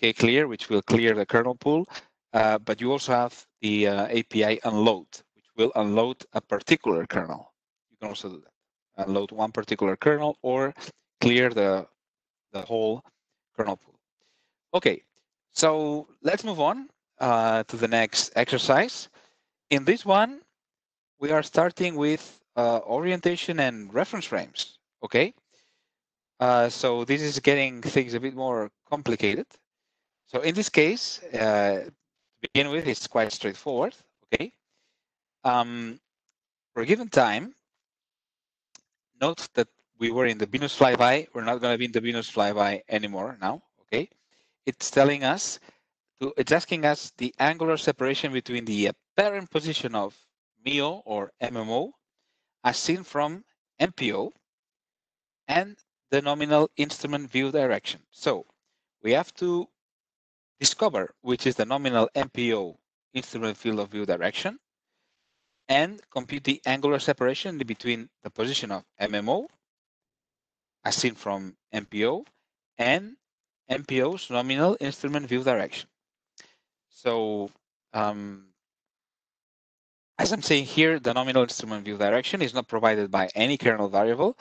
kclear, which will clear the kernel pool, but you also have the API unload, which will unload a particular kernel. You can also do that. Unload one particular kernel or clear the whole kernel pool. Okay, so let's move on to the next exercise. In this one, we are starting with orientation and reference frames. Okay, so this is getting things a bit more complicated. So in this case, to begin with, it's quite straightforward. Okay, for a given time, note that we were in the Venus flyby. We're not going to be in the Venus flyby anymore now. Okay, it's telling us it's asking us the angular separation between the apparent position of MIO or MMO as seen from MPO and the nominal instrument view direction. So we have to discover which is the nominal MPO instrument field of view direction and compute the angular separation between the position of MMO as seen from MPO and MPO's nominal instrument view direction. So as I'm saying here, the nominal instrument view direction is not provided by any kernel variable,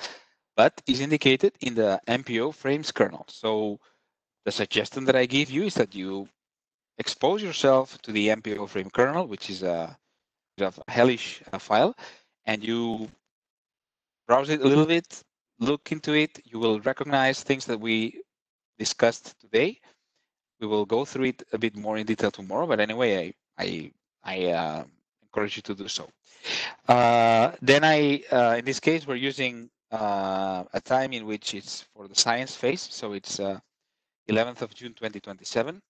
but is indicated in the MPO frames kernel. So the suggestion that I give you is that you expose yourself to the MPO frame kernel, which is a hellish file, and you browse it a little bit, look into it. You will recognize things that we discussed today. We will go through it a bit more in detail tomorrow, but anyway, I encourage you to do so. Then in this case, we're using a time in which it's for the science phase. So it's 11th of June, 2027.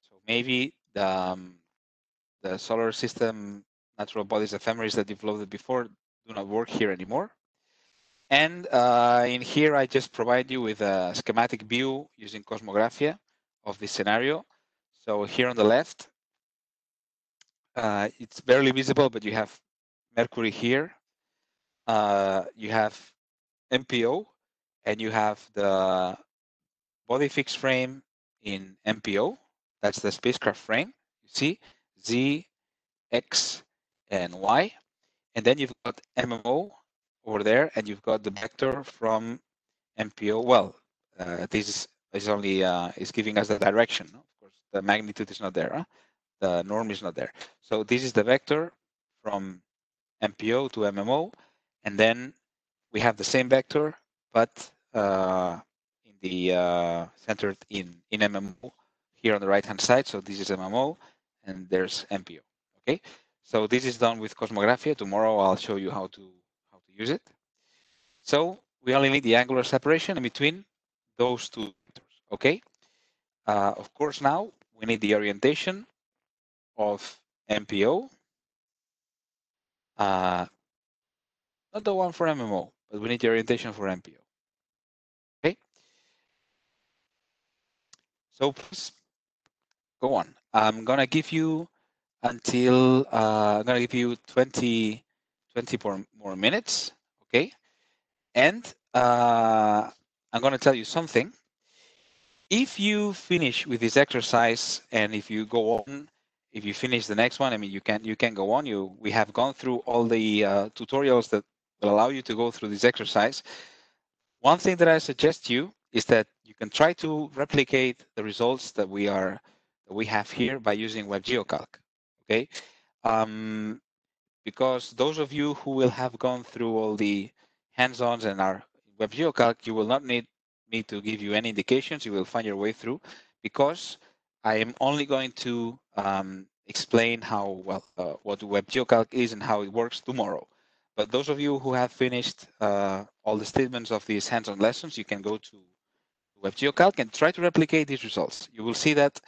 So maybe the solar system natural bodies ephemeris that you've loaded before do not work here anymore. And in here, I just provide you with a schematic view using Cosmographia of this scenario. So here on the left, it's barely visible, but you have Mercury here. You have MPO, and you have the body fixed frame in MPO. That's the spacecraft frame. You see Z, X, and Y. And then you've got MMO over there, and you've got the vector from MPO. Well, this is only is giving us the direction. Of course, the magnitude is not there. Huh? The norm is not there. So this is the vector from MPO to MMO, And then we have the same vector, but in the centered in MMO here on the right hand side. So this is MMO and there's MPO. Okay, so this is done with Cosmographia. Tomorrow I'll show you how to use it. So we only need the angular separation in between those two vectors. Okay, of course now we need the orientation of MPO, not the one for MMO, but we need the orientation for MPO. Okay, so please go on. I'm gonna give you until I'm gonna give you 20 more minutes. Okay, and I'm gonna tell you something. If you finish with this exercise and if you go on, if you finish the next one, I mean, you can go on. We have gone through all the tutorials that will allow you to go through this exercise. One thing that I suggest you is that you can try to replicate the results that we have here by using WebGeoCalc. Okay, because those of you who will have gone through all the hands-ons and our WebGeoCalc, you will not need me to give you any indications. You will find your way through, because I am only going to explain how what WebGeoCalc is and how it works tomorrow. But those of you who have finished all the statements of these hands-on lessons, you can go to WebGeoCalc and try to replicate these results. You will see that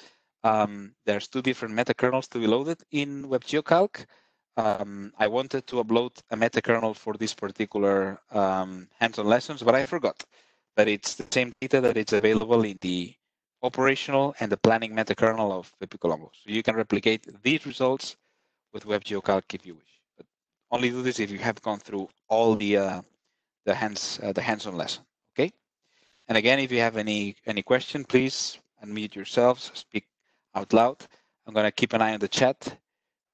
there's two different meta-kernels to be loaded in WebGeoCalc. I wanted to upload a meta-kernel for this particular hands-on lessons, but I forgot that it's the same data that is available in the operational and the planning meta-kernel of BepiColombo. So you can replicate these results with WebGeoCalc if you wish. But only do this if you have gone through all the hands-on lesson. Okay. And again, if you have any question, please unmute yourselves, speak out loud. I'm going to keep an eye on the chat,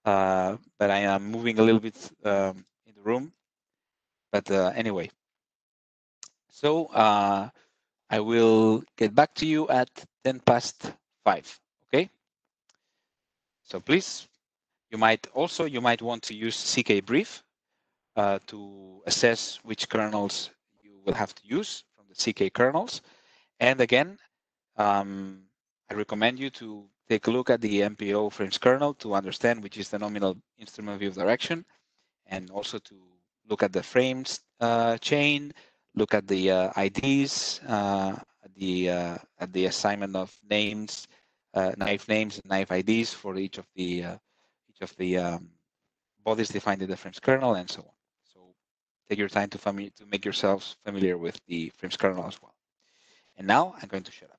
but I am moving a little bit in the room. But anyway, so I will get back to you at 5:10. Okay. So please, you might want to use CK-brief to assess which kernels you will have to use from the CK kernels. And again, I recommend you to take a look at the MPO frames kernel to understand which is the nominal instrument view of direction, and also to look at the frames chain, look at the IDs, at the assignment of names, NAIF names and NAIF IDs for each of the bodies defined in the frames kernel, and so on. So take your time to make yourselves familiar with the frames kernel as well. And now I'm going to shut up.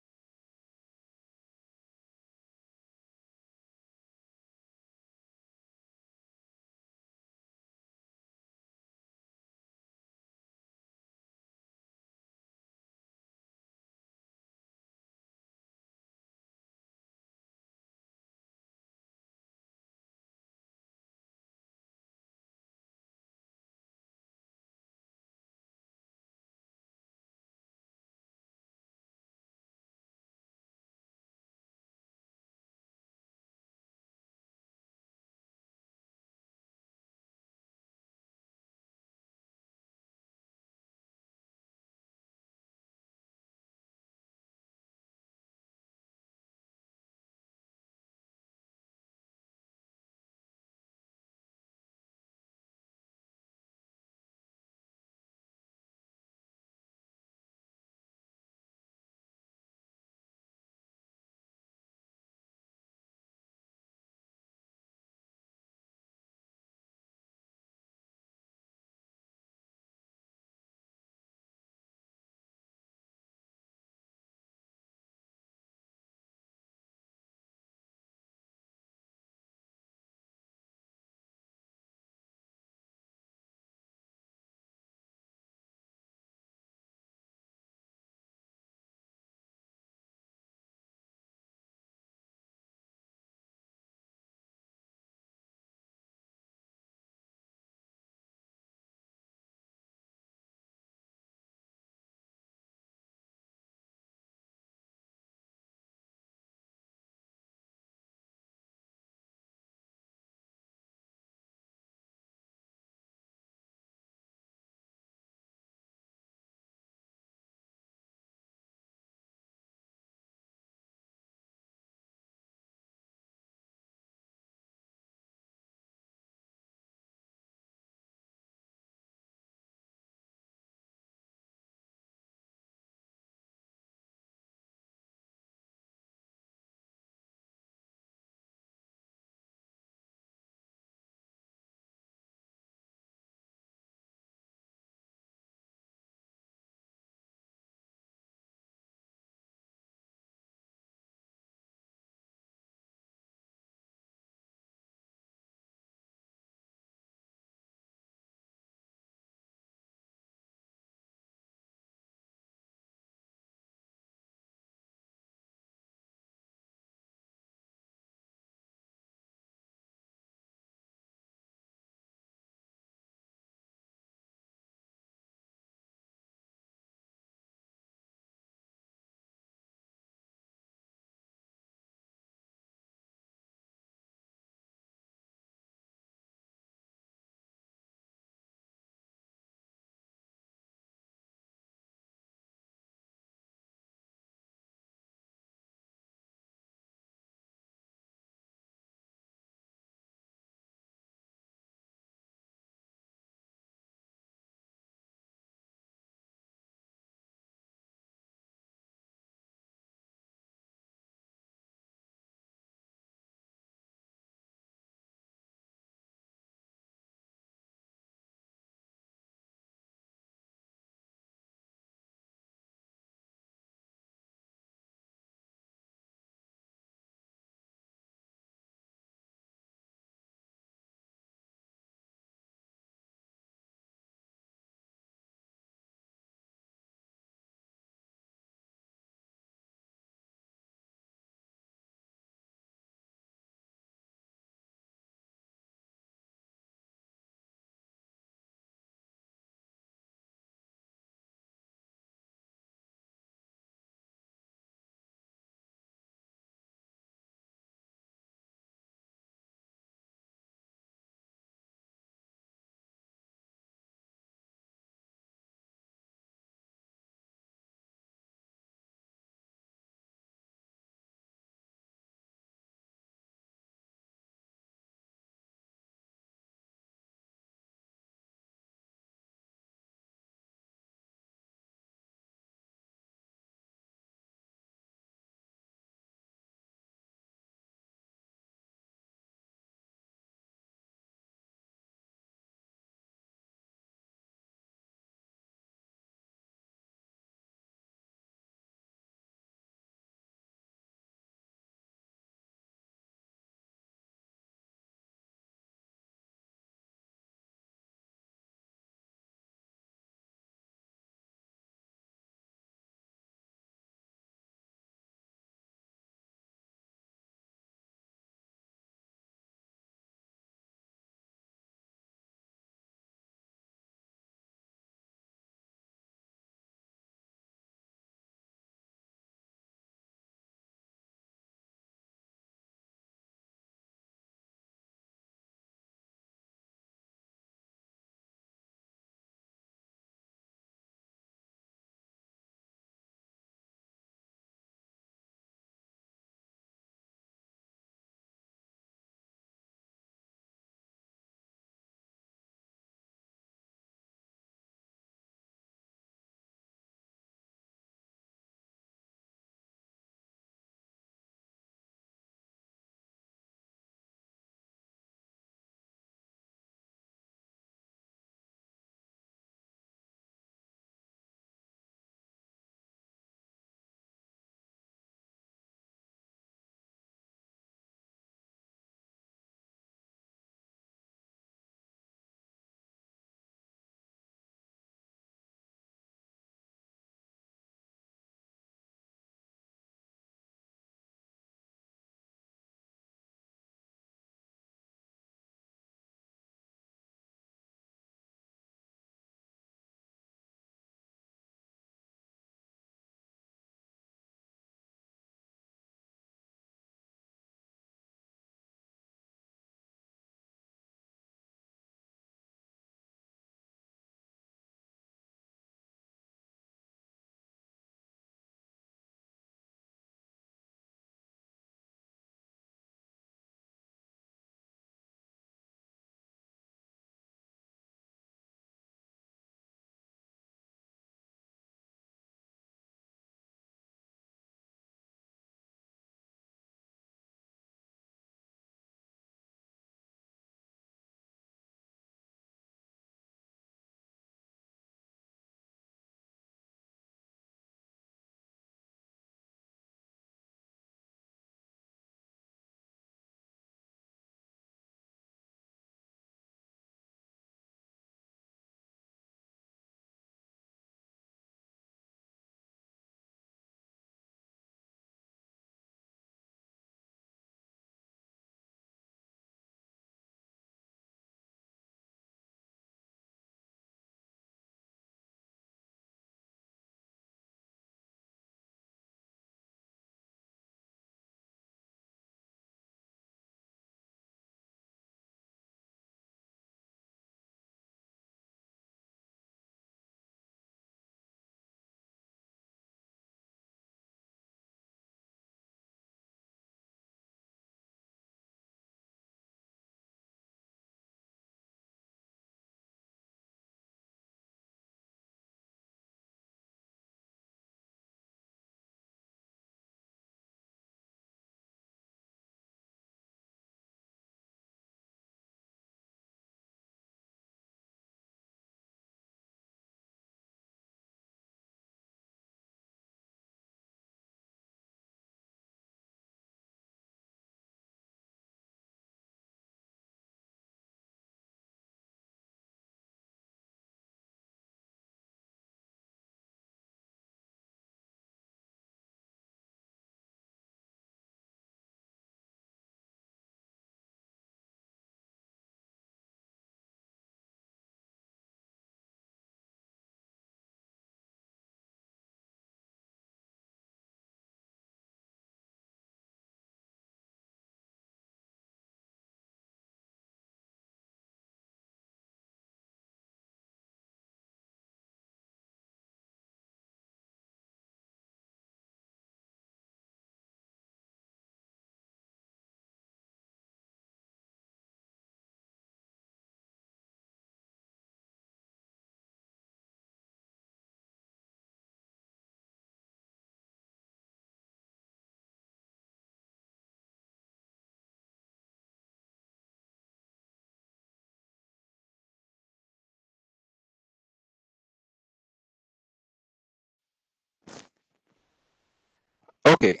Okay.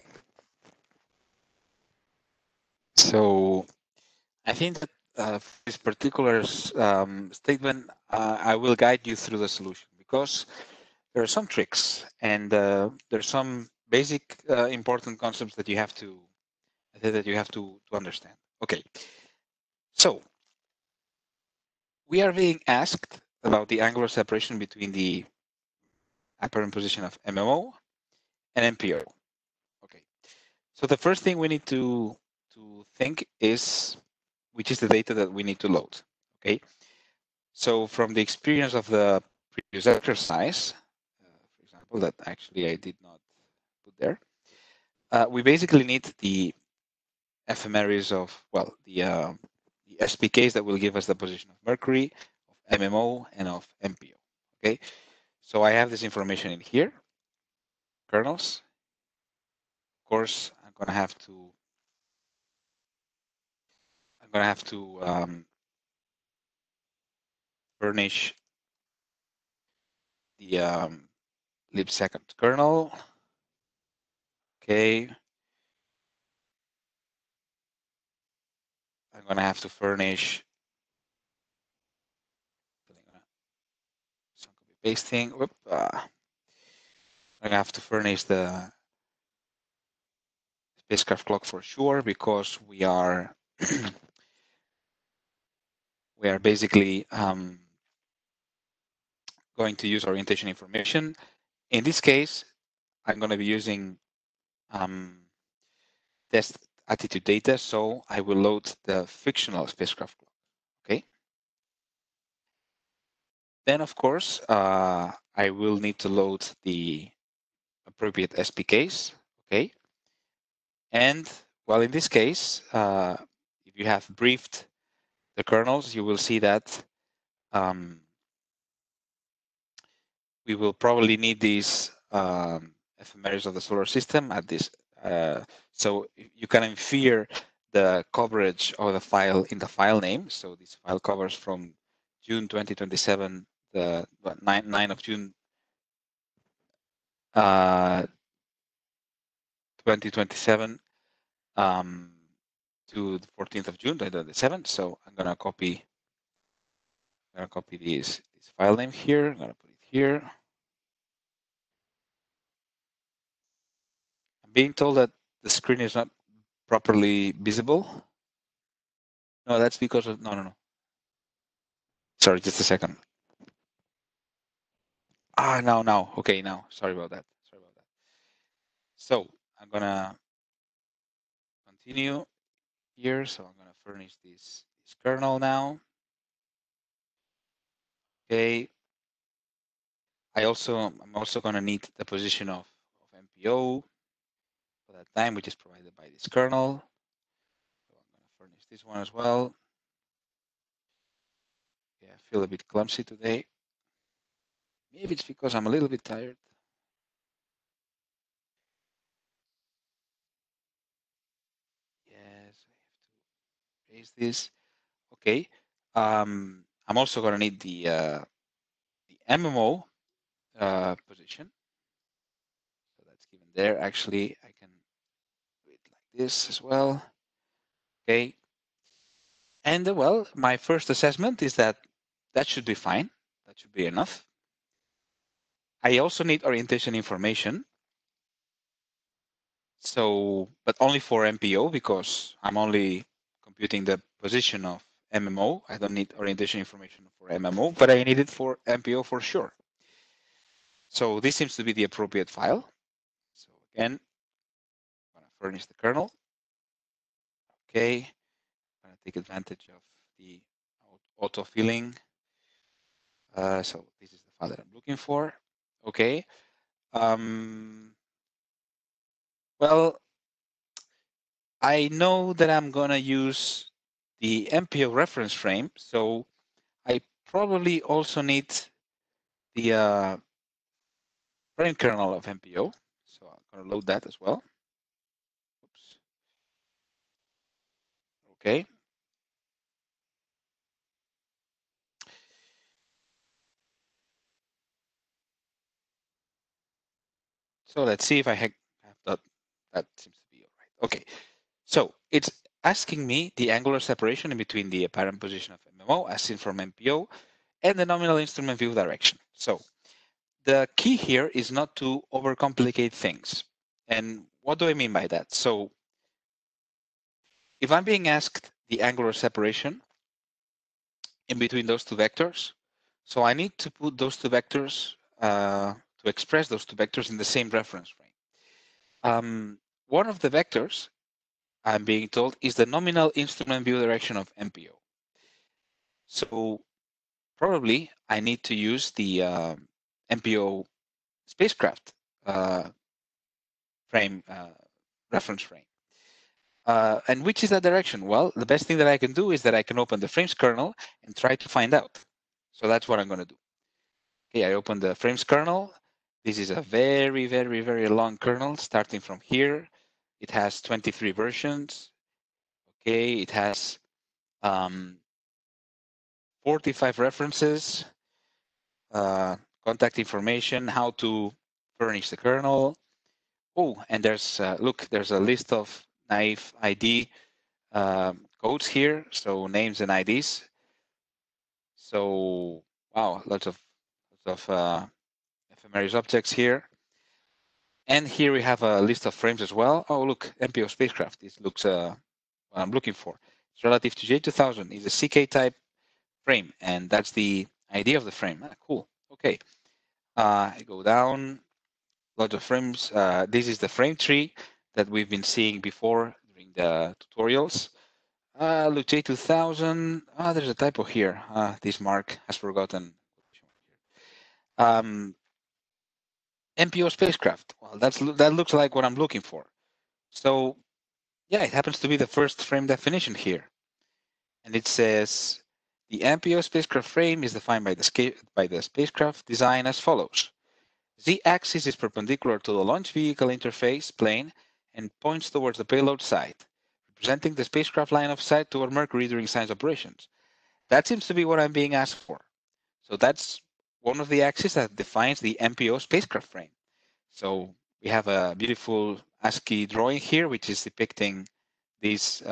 So I think that for this particular statement, I will guide you through the solution because there are some tricks and there's some basic important concepts that you have to understand. Okay. So we are being asked about the angular separation between the apparent position of MMO and MPO. Okay. So the first thing we need to think is which is the data that we need to load. Okay. So from the experience of the previous exercise, for example, that actually I did not put there, we basically need the ephemeris of, well, the SPKs that will give us the position of Mercury, of MMO, and of MPO. Okay. So I have this information in here, kernels. Of course, I'm going to have to furnish the lib2nd kernel. Okay. I'm going to have to furnish some copy pasting. Whoop, I'm going to have to furnish the spacecraft clock for sure because we are basically going to use orientation information. In this case, I'm going to be using test attitude data, so I will load the fictional spacecraft clock. Okay. Then, of course, I will need to load the appropriate SPKs. Okay. And well, in this case, if you have briefed the kernels, you will see that we will probably need these ephemeris of the solar system at this. So you can infer the coverage of the file in the file name. So this file covers from June 2027, the 9 of June 2027 to the 14th of June 2027. So I'm gonna copy this file name here. I'm gonna put it here. I'm being told that the screen is not properly visible. No, that's because of no. Sorry, just a second. Now. Okay, now. Sorry about that. So I'm gonna continue here. So I'm gonna furnish this kernel now. Okay. I'm also gonna need the position of MPO for that time, which is provided by this kernel. So I'm gonna furnish this one as well. Yeah, I feel a bit clumsy today. Maybe it's because I'm a little bit tired. Yes, I have to raise this. Okay. I'm also going to need the MMO position. So that's given there. Actually, I can do it like this as well. Okay. And well, my first assessment is that should be fine. That should be enough. I also need orientation information. So, but only for MPO because I'm only computing the position of MMO. I don't need orientation information for MMO, but I need it for MPO for sure. So this seems to be the appropriate file. So again, I'm going to furnish the kernel. Okay, I'm going to take advantage of the auto-filling. So this is the file that I'm looking for. Okay. Well, I know that I'm going to use the MPO reference frame. So I probably also need the frame kernel of MPO. So I'm going to load that as well. Oops. Okay. So let's see if I have that that seems to be all right. Okay, so it's asking me the angular separation in between the apparent position of MMO as seen from MPO and the nominal instrument view direction. So the key here is not to overcomplicate things. And what do I mean by that? So if I'm being asked the angular separation in between those two vectors, so I need to put those two vectors, to express those two vectors in the same reference frame. One of the vectors I'm being told is the nominal instrument view direction of MPO. So probably I need to use the MPO spacecraft frame, reference frame. And which is that direction? Well, the best thing that I can do is that I can open the frames kernel and try to find out. So that's what I'm going to do. Okay, I open the frames kernel. This is a very, very, very long kernel starting from here. It has 23 versions. Okay, it has 45 references, contact information, how to furnish the kernel. Oh, and there's, look, there's a list of NAIF ID codes here, so names and IDs. So, wow, lots of Ephemeris objects here. And here we have a list of frames as well. Oh, look, MPO spacecraft. This looks what I'm looking for. It's relative to J2000. It's a CK type frame, and that's the ID of the frame. Ah, cool. Okay. I go down, lots of frames. This is the frame tree that we've been seeing before during the tutorials. Look, J2000. There's a typo here. This Mark has forgotten. MPO spacecraft. Well, that looks like what I'm looking for. So yeah, it happens to be the first frame definition here. And it says the MPO spacecraft frame is defined by the spacecraft design as follows. Z-axis is perpendicular to the launch vehicle interface plane and points towards the payload site, representing the spacecraft line of sight toward Mercury during science operations. That seems to be what I'm being asked for. So that's one of the axes that defines the MPO spacecraft frame. So we have a beautiful ASCII drawing here, which is depicting this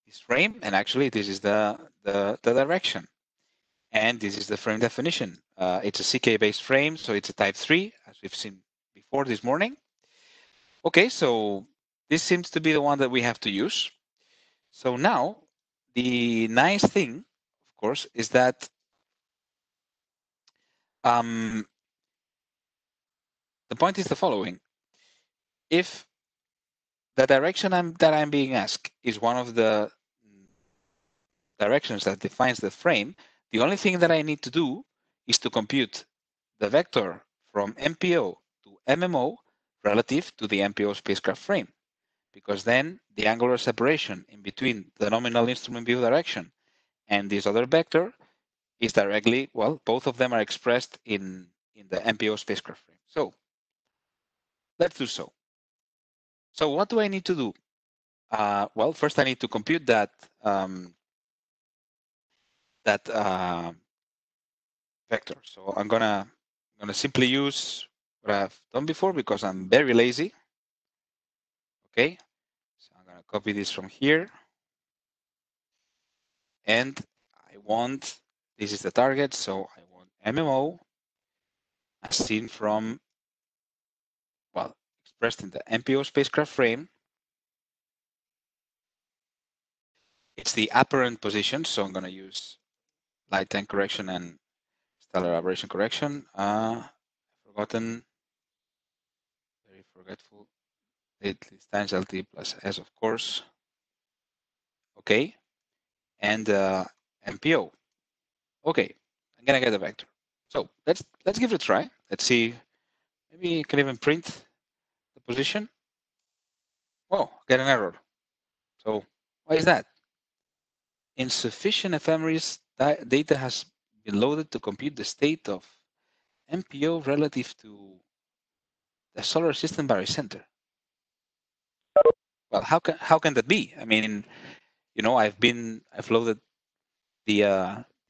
this frame, and actually this is the direction, and this is the frame definition. It's a CK-based frame, so it's a type 3, as we've seen before this morning. Okay, so this seems to be the one that we have to use. So now, the nice thing, of course, is that the point is the following. If the direction that I'm being asked is one of the directions that defines the frame, the only thing that I need to do is to compute the vector from MPO to MMO relative to the MPO spacecraft frame, because then the angular separation in between the nominal instrument view direction and this other vector is directly, well, both of them are expressed in the MPO spacecraft frame. So let's do so. So what do I need to do? Well, first I need to compute that vector. So I'm gonna simply use what I've done before because I'm very lazy. Okay, so I'm gonna copy this from here, and I want, this is the target, so I want MMO as seen from, well, expressed in the MPO spacecraft frame. It's the apparent position, so I'm gonna use light time correction and stellar aberration correction. Forgotten, very forgetful. It is times LT plus S, of course. Okay, and MPO. Okay, I'm gonna get a vector. So let's give it a try. Let's see. Maybe you can even print the position. Whoa, get an error. So why is that? Insufficient ephemeris data has been loaded to compute the state of MPO relative to the solar system barycenter. Well, how can that be? I mean, you know, I've loaded the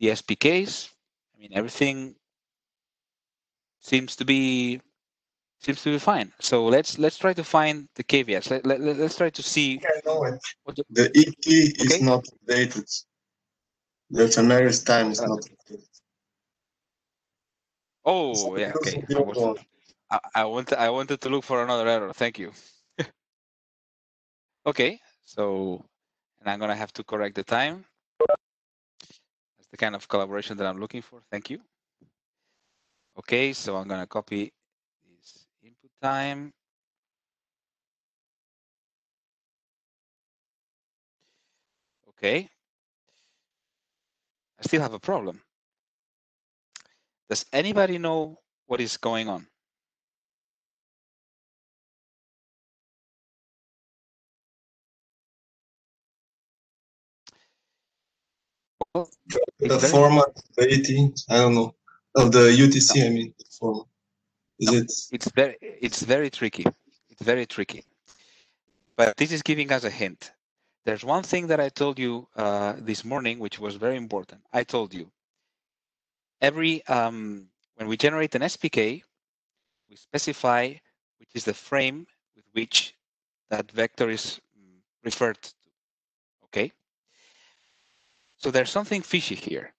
SPKs. I mean, everything seems to be Seems to be fine. So let's try to find the caveats. Let's try to see. I know it. What The ET is okay. not updated. The Ephemeris time is not updated. Oh yeah, okay. I wanted to look for another error. Thank you. Okay, so and I'm gonna have to correct the time. That's the kind of collaboration that I'm looking for. Thank you. Okay, so I'm gonna copy this input time. Okay. I still have a problem. Does anybody know what is going on? Well, the format of the ET, I don't know. Of the UTC, no. I mean, the format. Is it? It's very tricky. It's very tricky. But this is giving us a hint. There's one thing that I told you this morning, which was very important. I told you every when we generate an SPK, we specify which is the frame with which that vector is referred to. Okay. So there's something fishy here.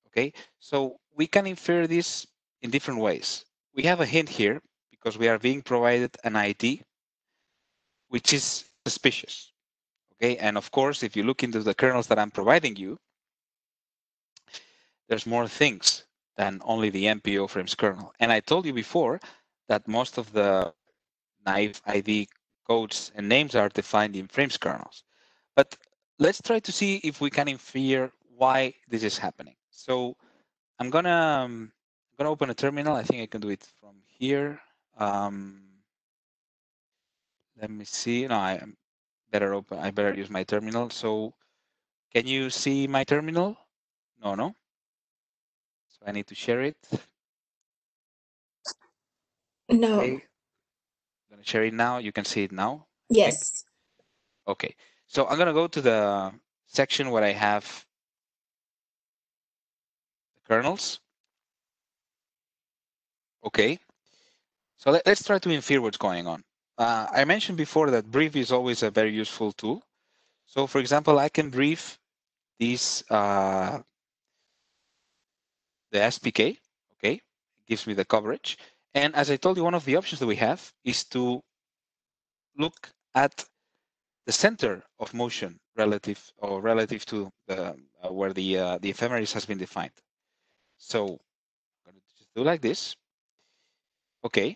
Okay. So we can infer this in different ways. We have a hint here because we are being provided an ID, which is suspicious. Okay. And of course, if you look into the kernels that I'm providing you, there's more things than only the MPO frames kernel. And I told you before that most of the NAIF ID codes and names are defined in frames kernels. But let's try to see if we can infer why this is happening. So I'm gonna open a terminal. I think I can do it from here. Let me see. No, I better use my terminal. So can you see my terminal? No. So I need to share it. No. Okay. I'm gonna share it now. You can see it now. Yes. Okay. So I'm gonna go to the section where I have the kernels. Okay. So let's try to infer what's going on. I mentioned before that brief is always a very useful tool. So for example, I can brief these the SPK. Okay. It gives me the coverage. And as I told you, one of the options that we have is to look at the center of motion relative to the where the ephemeris has been defined. So I'm going to just do like this. Okay.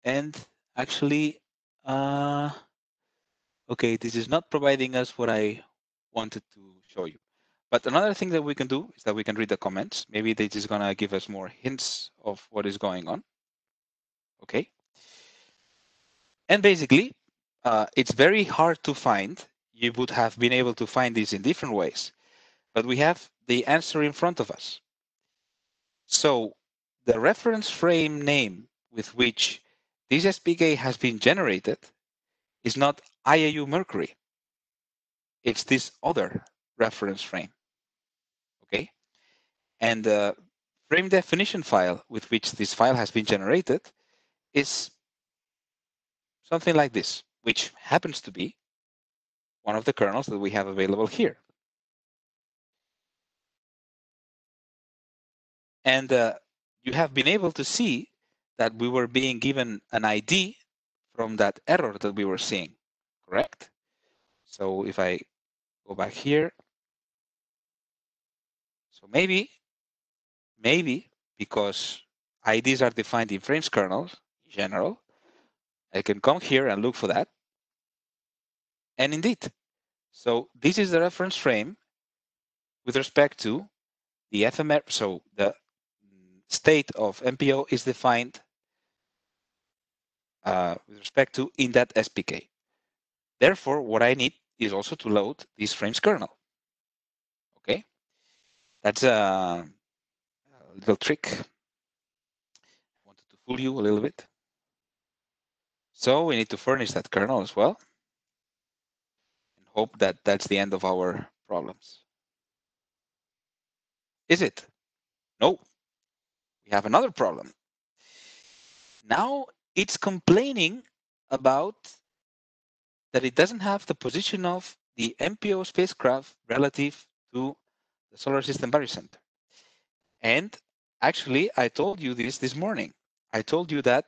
And actually, okay, this is not providing us what I wanted to show you. But another thing that we can do is that we can read the comments. Maybe this is going to give us more hints of what is going on. Okay. And basically, it's very hard to find. You would have been able to find this in different ways, but we have the answer in front of us. So the reference frame name with which this SPK has been generated is not IAU Mercury. It's this other reference frame. Okay. And the frame definition file with which this file has been generated is something like this, which happens to be one of the kernels that we have available here. And you have been able to see that we were being given an ID from that error that we were seeing, correct? So if I go back here, so maybe because IDs are defined in frames kernels in general, I can come here and look for that. And indeed, so this is the reference frame with respect to the ephemeris. So the state of MPO is defined with respect to in that SPK. Therefore, what I need is also to load this frames kernel. Okay, that's a little trick. I wanted to fool you a little bit. So we need to furnish that kernel as well and hope that that's the end of our problems. Is it? No. we have another problem. Now it's complaining about that it doesn't have the position of the MPO spacecraft relative to the Solar System Barycenter. And actually, I told you this morning. I told you that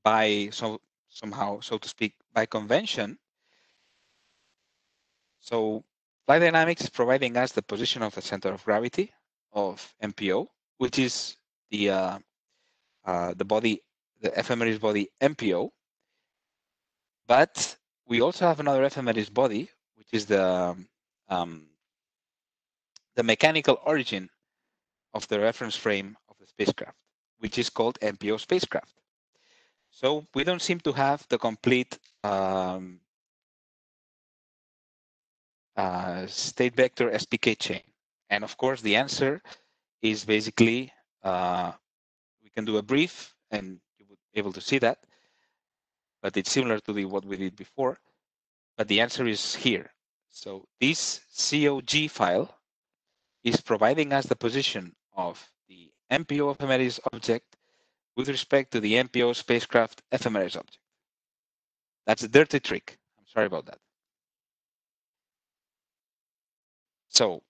by somehow, so to speak, by convention. So flight dynamics is providing us the position of the center of gravity of MPO, which is the body, the ephemeris body MPO. But we also have another ephemeris body, which is the mechanical origin of the reference frame of the spacecraft, which is called MPO spacecraft. So we don't seem to have the complete state vector SPK chain. And of course, the answer is basically, we can do a brief and you would be able to see that, but it's similar to what we did before, but the answer is here. So this COG file is providing us the position of the MPO ephemeris object with respect to the MPO spacecraft ephemeris object. That's a dirty trick. I'm sorry about that. So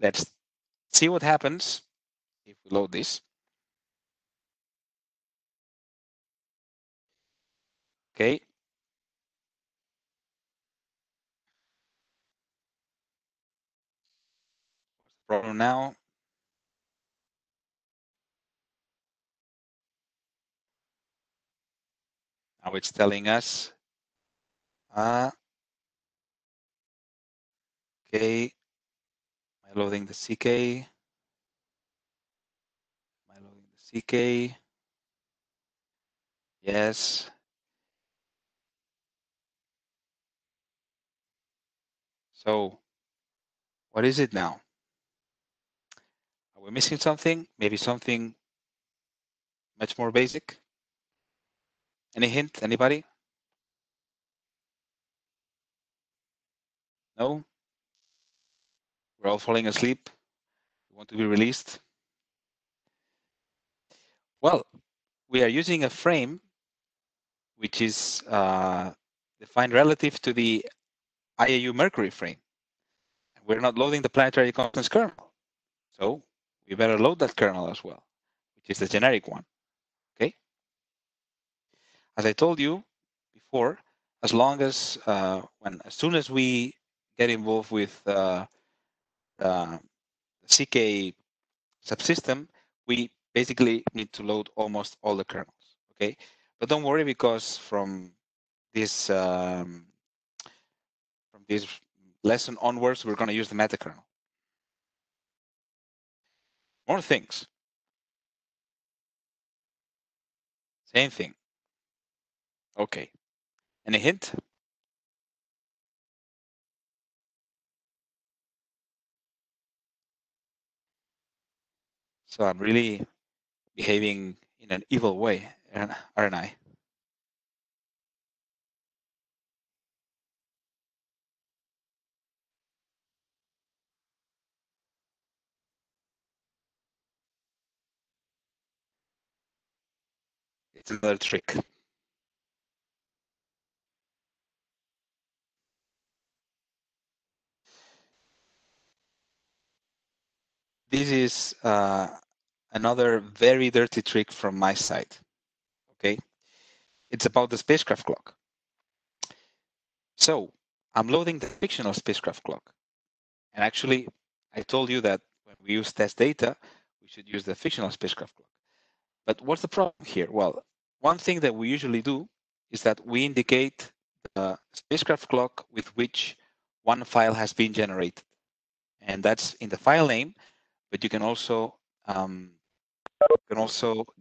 let's see what happens if we load this. Okay. What's the problem now? Now it's telling us, okay, am I loading the CK? Am I loading the CK? Yes. So what is it now? Are we missing something? Maybe something much more basic? Any hint? Anybody? No? We're all falling asleep. We want to be released. Well, we are using a frame which is defined relative to the IAU Mercury frame. We're not loading the planetary constants kernel. So we better load that kernel as well, which is the generic one. Okay. As I told you before, as long as as soon as we get involved with the CK subsystem, we basically need to load almost all the kernels. Okay, but don't worry, because from this lesson onwards, we're going to use the meta kernel. More things. Same thing. Okay. Any hint? So I'm really behaving in an evil way, aren't I? It's another trick. This is another very dirty trick from my side. Okay, it's about the spacecraft clock. So I'm loading the fictional spacecraft clock, and actually, I told you that when we use test data, we should use the fictional spacecraft clock. But what's the problem here? Well, one thing that we usually do is that we indicate the spacecraft clock with which one file has been generated, and that's in the file name. But you can also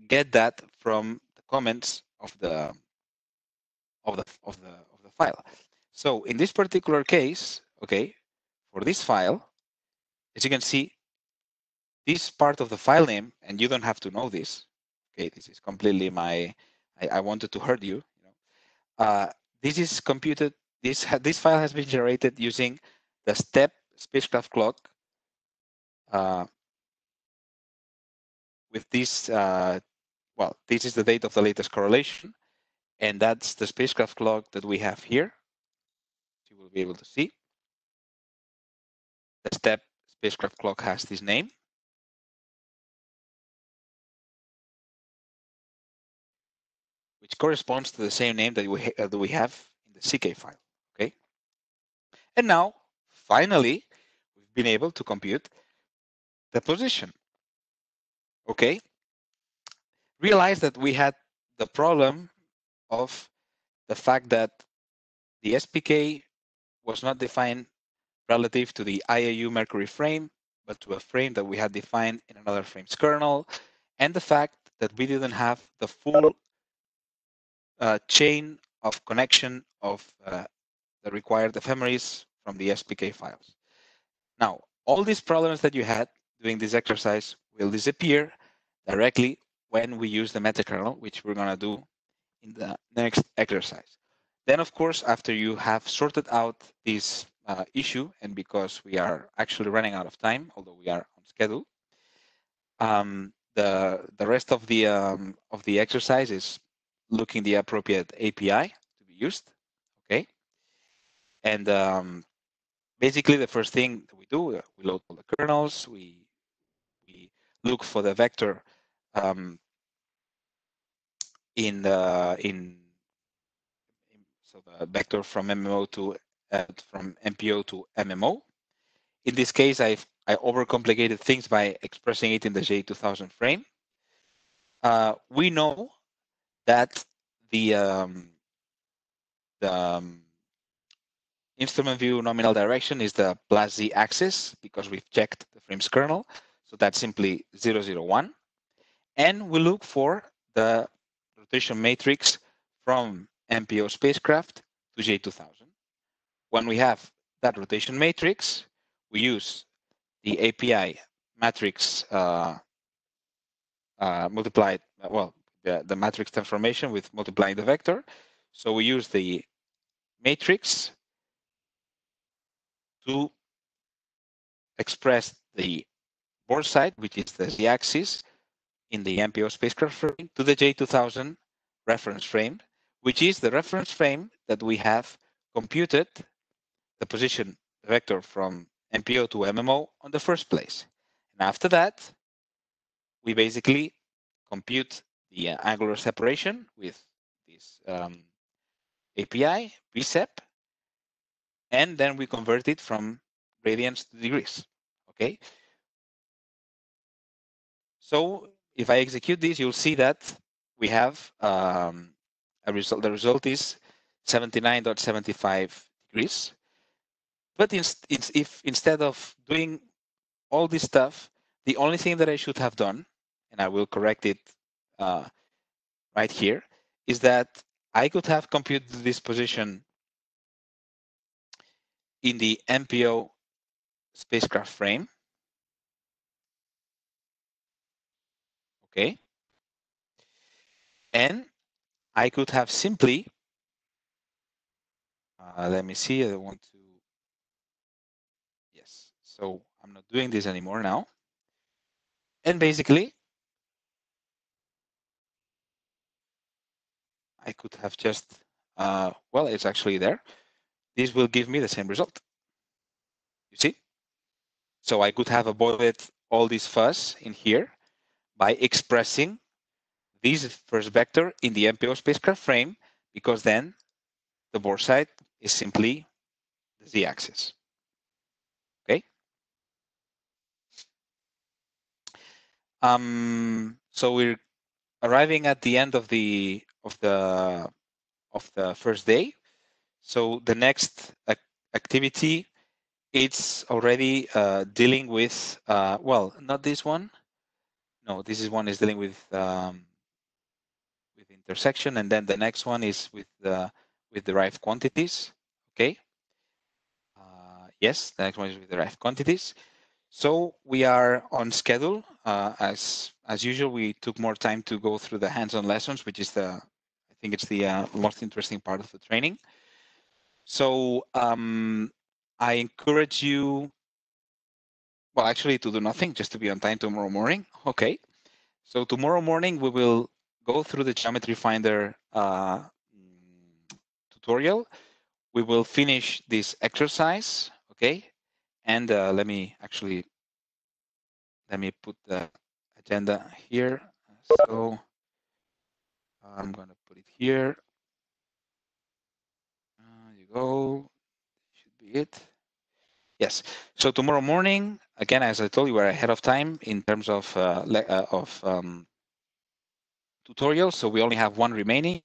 get that from the comments of the file. So in this particular case, okay, for this file, as you can see, this part of the file name, and you don't have to know this. Okay, this is completely I wanted to hurt you. This is computed. This file has been generated using the step spacecraft clock with this, well, this is the date of the latest correlation, and that's the spacecraft clock that we have here. You will be able to see. The STEP spacecraft clock has this name. Which corresponds to the same name that we have in the CK file, okay? And now, finally, we've been able to compute the position, okay? Realize that we had the problem of the fact that the SPK was not defined relative to the IAU Mercury frame, but to a frame that we had defined in another frame's kernel, and the fact that we didn't have the full chain of connection of the required ephemeris from the SPK files. Now, all these problems that you had doing this exercise will disappear directly when we use the metakernel, which we're going to do in the next exercise. Then, of course, after you have sorted out this issue, and because we are actually running out of time, although we are on schedule, the rest of the exercise is looking the appropriate API to be used, okay? And basically, the first thing that we do, we load all the kernels, we look for the vector so the vector from MMO to from MPO to MMO. In this case, I overcomplicated things by expressing it in the J2000 frame. We know that the instrument view nominal direction is the plus Z axis because we've checked the frame's kernel. So that's simply 001. And we look for the rotation matrix from MPO spacecraft to J2000. When we have that rotation matrix, we use the API matrix multiplied, well, the matrix transformation with multiplying the vector. So we use the matrix to express the board side, which is the Z-axis in the MPO spacecraft frame, to the J2000 reference frame, which is the reference frame that we have computed the position vector from MPO to MMO on the first place. And after that, we basically compute the angular separation with this API, VSEP, and then we convert it from radians to degrees, okay? So if I execute this, you'll see that we have a result. The result is 79.75 degrees. But if instead of doing all this stuff, the only thing that I should have done, and I will correct it right here, is that I could have computed this position in the MPO spacecraft frame. Okay. And I could have simply, let me see, I want to, yes. So I'm not doing this anymore now. And basically, I could have just, well, it's actually there. This will give me the same result. You see? So I could have avoided all this fuss in here by expressing this first vector in the MPO spacecraft frame, because then the board side is simply the Z-axis. Okay. So we're arriving at the end of the first day. So the next activity, it's already dealing with well, not this one. No, this is one is dealing with intersection, and then the next one is with derived quantities. Okay. Yes, the next one is with derived quantities. So we are on schedule. As usual, we took more time to go through the hands-on lessons, which is I think it's the most interesting part of the training. So I encourage you, well, actually to do nothing, just to be on time tomorrow morning. Okay. So tomorrow morning we will go through the Geometry Finder tutorial. We will finish this exercise, okay? And let me put the agenda here. So I'm gonna put it here. You go. Should be it. Yes. So tomorrow morning, again, as I told you, we're ahead of time in terms of tutorials. So we only have one remaining.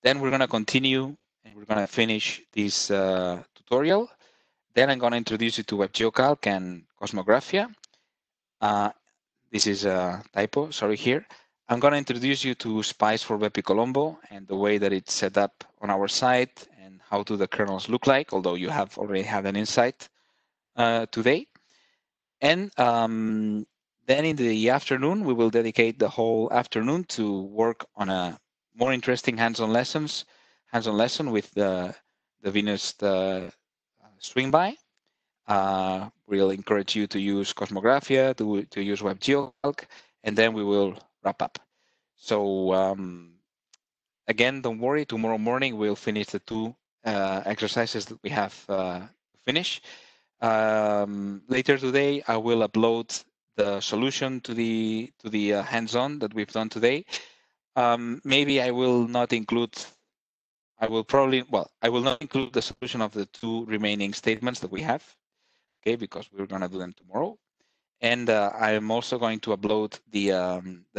Then we're gonna continue and we're gonna finish this tutorial. Then I'm gonna introduce you to WebGeoCalc and Cosmographia. This is a typo, sorry here. I'm gonna introduce you to Spice for BepiColombo and the way that it's set up on our site and how do the kernels look like, although you have already had an insight today. And then in the afternoon, we will dedicate the whole afternoon to work on a more interesting hands-on lesson with the Venus swing by. We'll encourage you to use Cosmographia, to use WebGeoCalc, and then we will wrap up. So again, don't worry, tomorrow morning we'll finish the two exercises that we have to finish. Later today, I will upload the solution to the hands-on that we've done today. Maybe I will not include. I will not include the solution of the two remaining statements that we have, okay, because we're going to do them tomorrow. And I am also going to upload the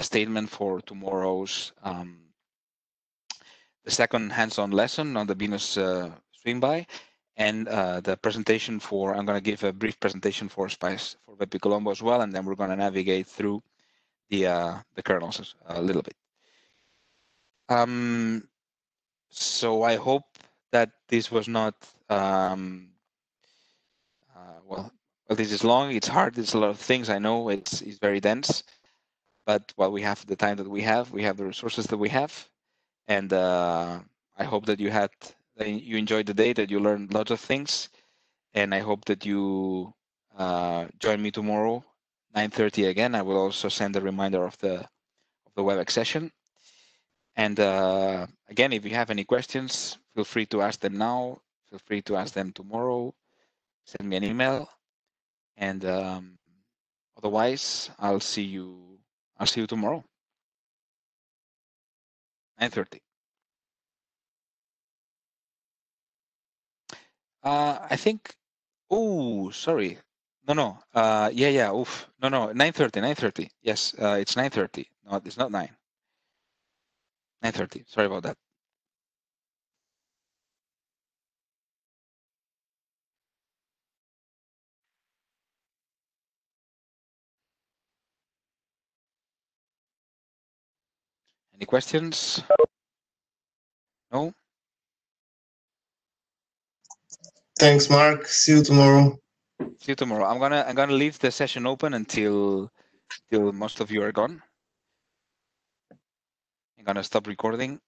statement for tomorrow's the second hands-on lesson on the Venus swing by, and the presentation for, I'm going to give a brief presentation for Spice for BepiColombo as well, and then we're going to navigate through the kernels a little bit. So I hope that this was not, well, this is long, it's hard, it's a lot of things, I know, it's very dense, but while we have the time that we have the resources that we have, and I hope that you enjoyed the day, that you learned lots of things, and I hope that you join me tomorrow, 9:30 again. I will also send a reminder of the WebEx session. And again, if you have any questions, feel free to ask them now. Feel free to ask them tomorrow. Send me an email, and otherwise, I'll see you tomorrow, 9:30. I think. Oh, sorry. No. Yeah. Oof. No. 9:30. 9:30. Yes. It's 9:30. No, it's not 9. 9:30. Sorry about that. Any questions? No. Thanks, Mark. See you tomorrow. See you tomorrow. I'm gonna leave the session open until most of you are gone. I'm gonna stop recording.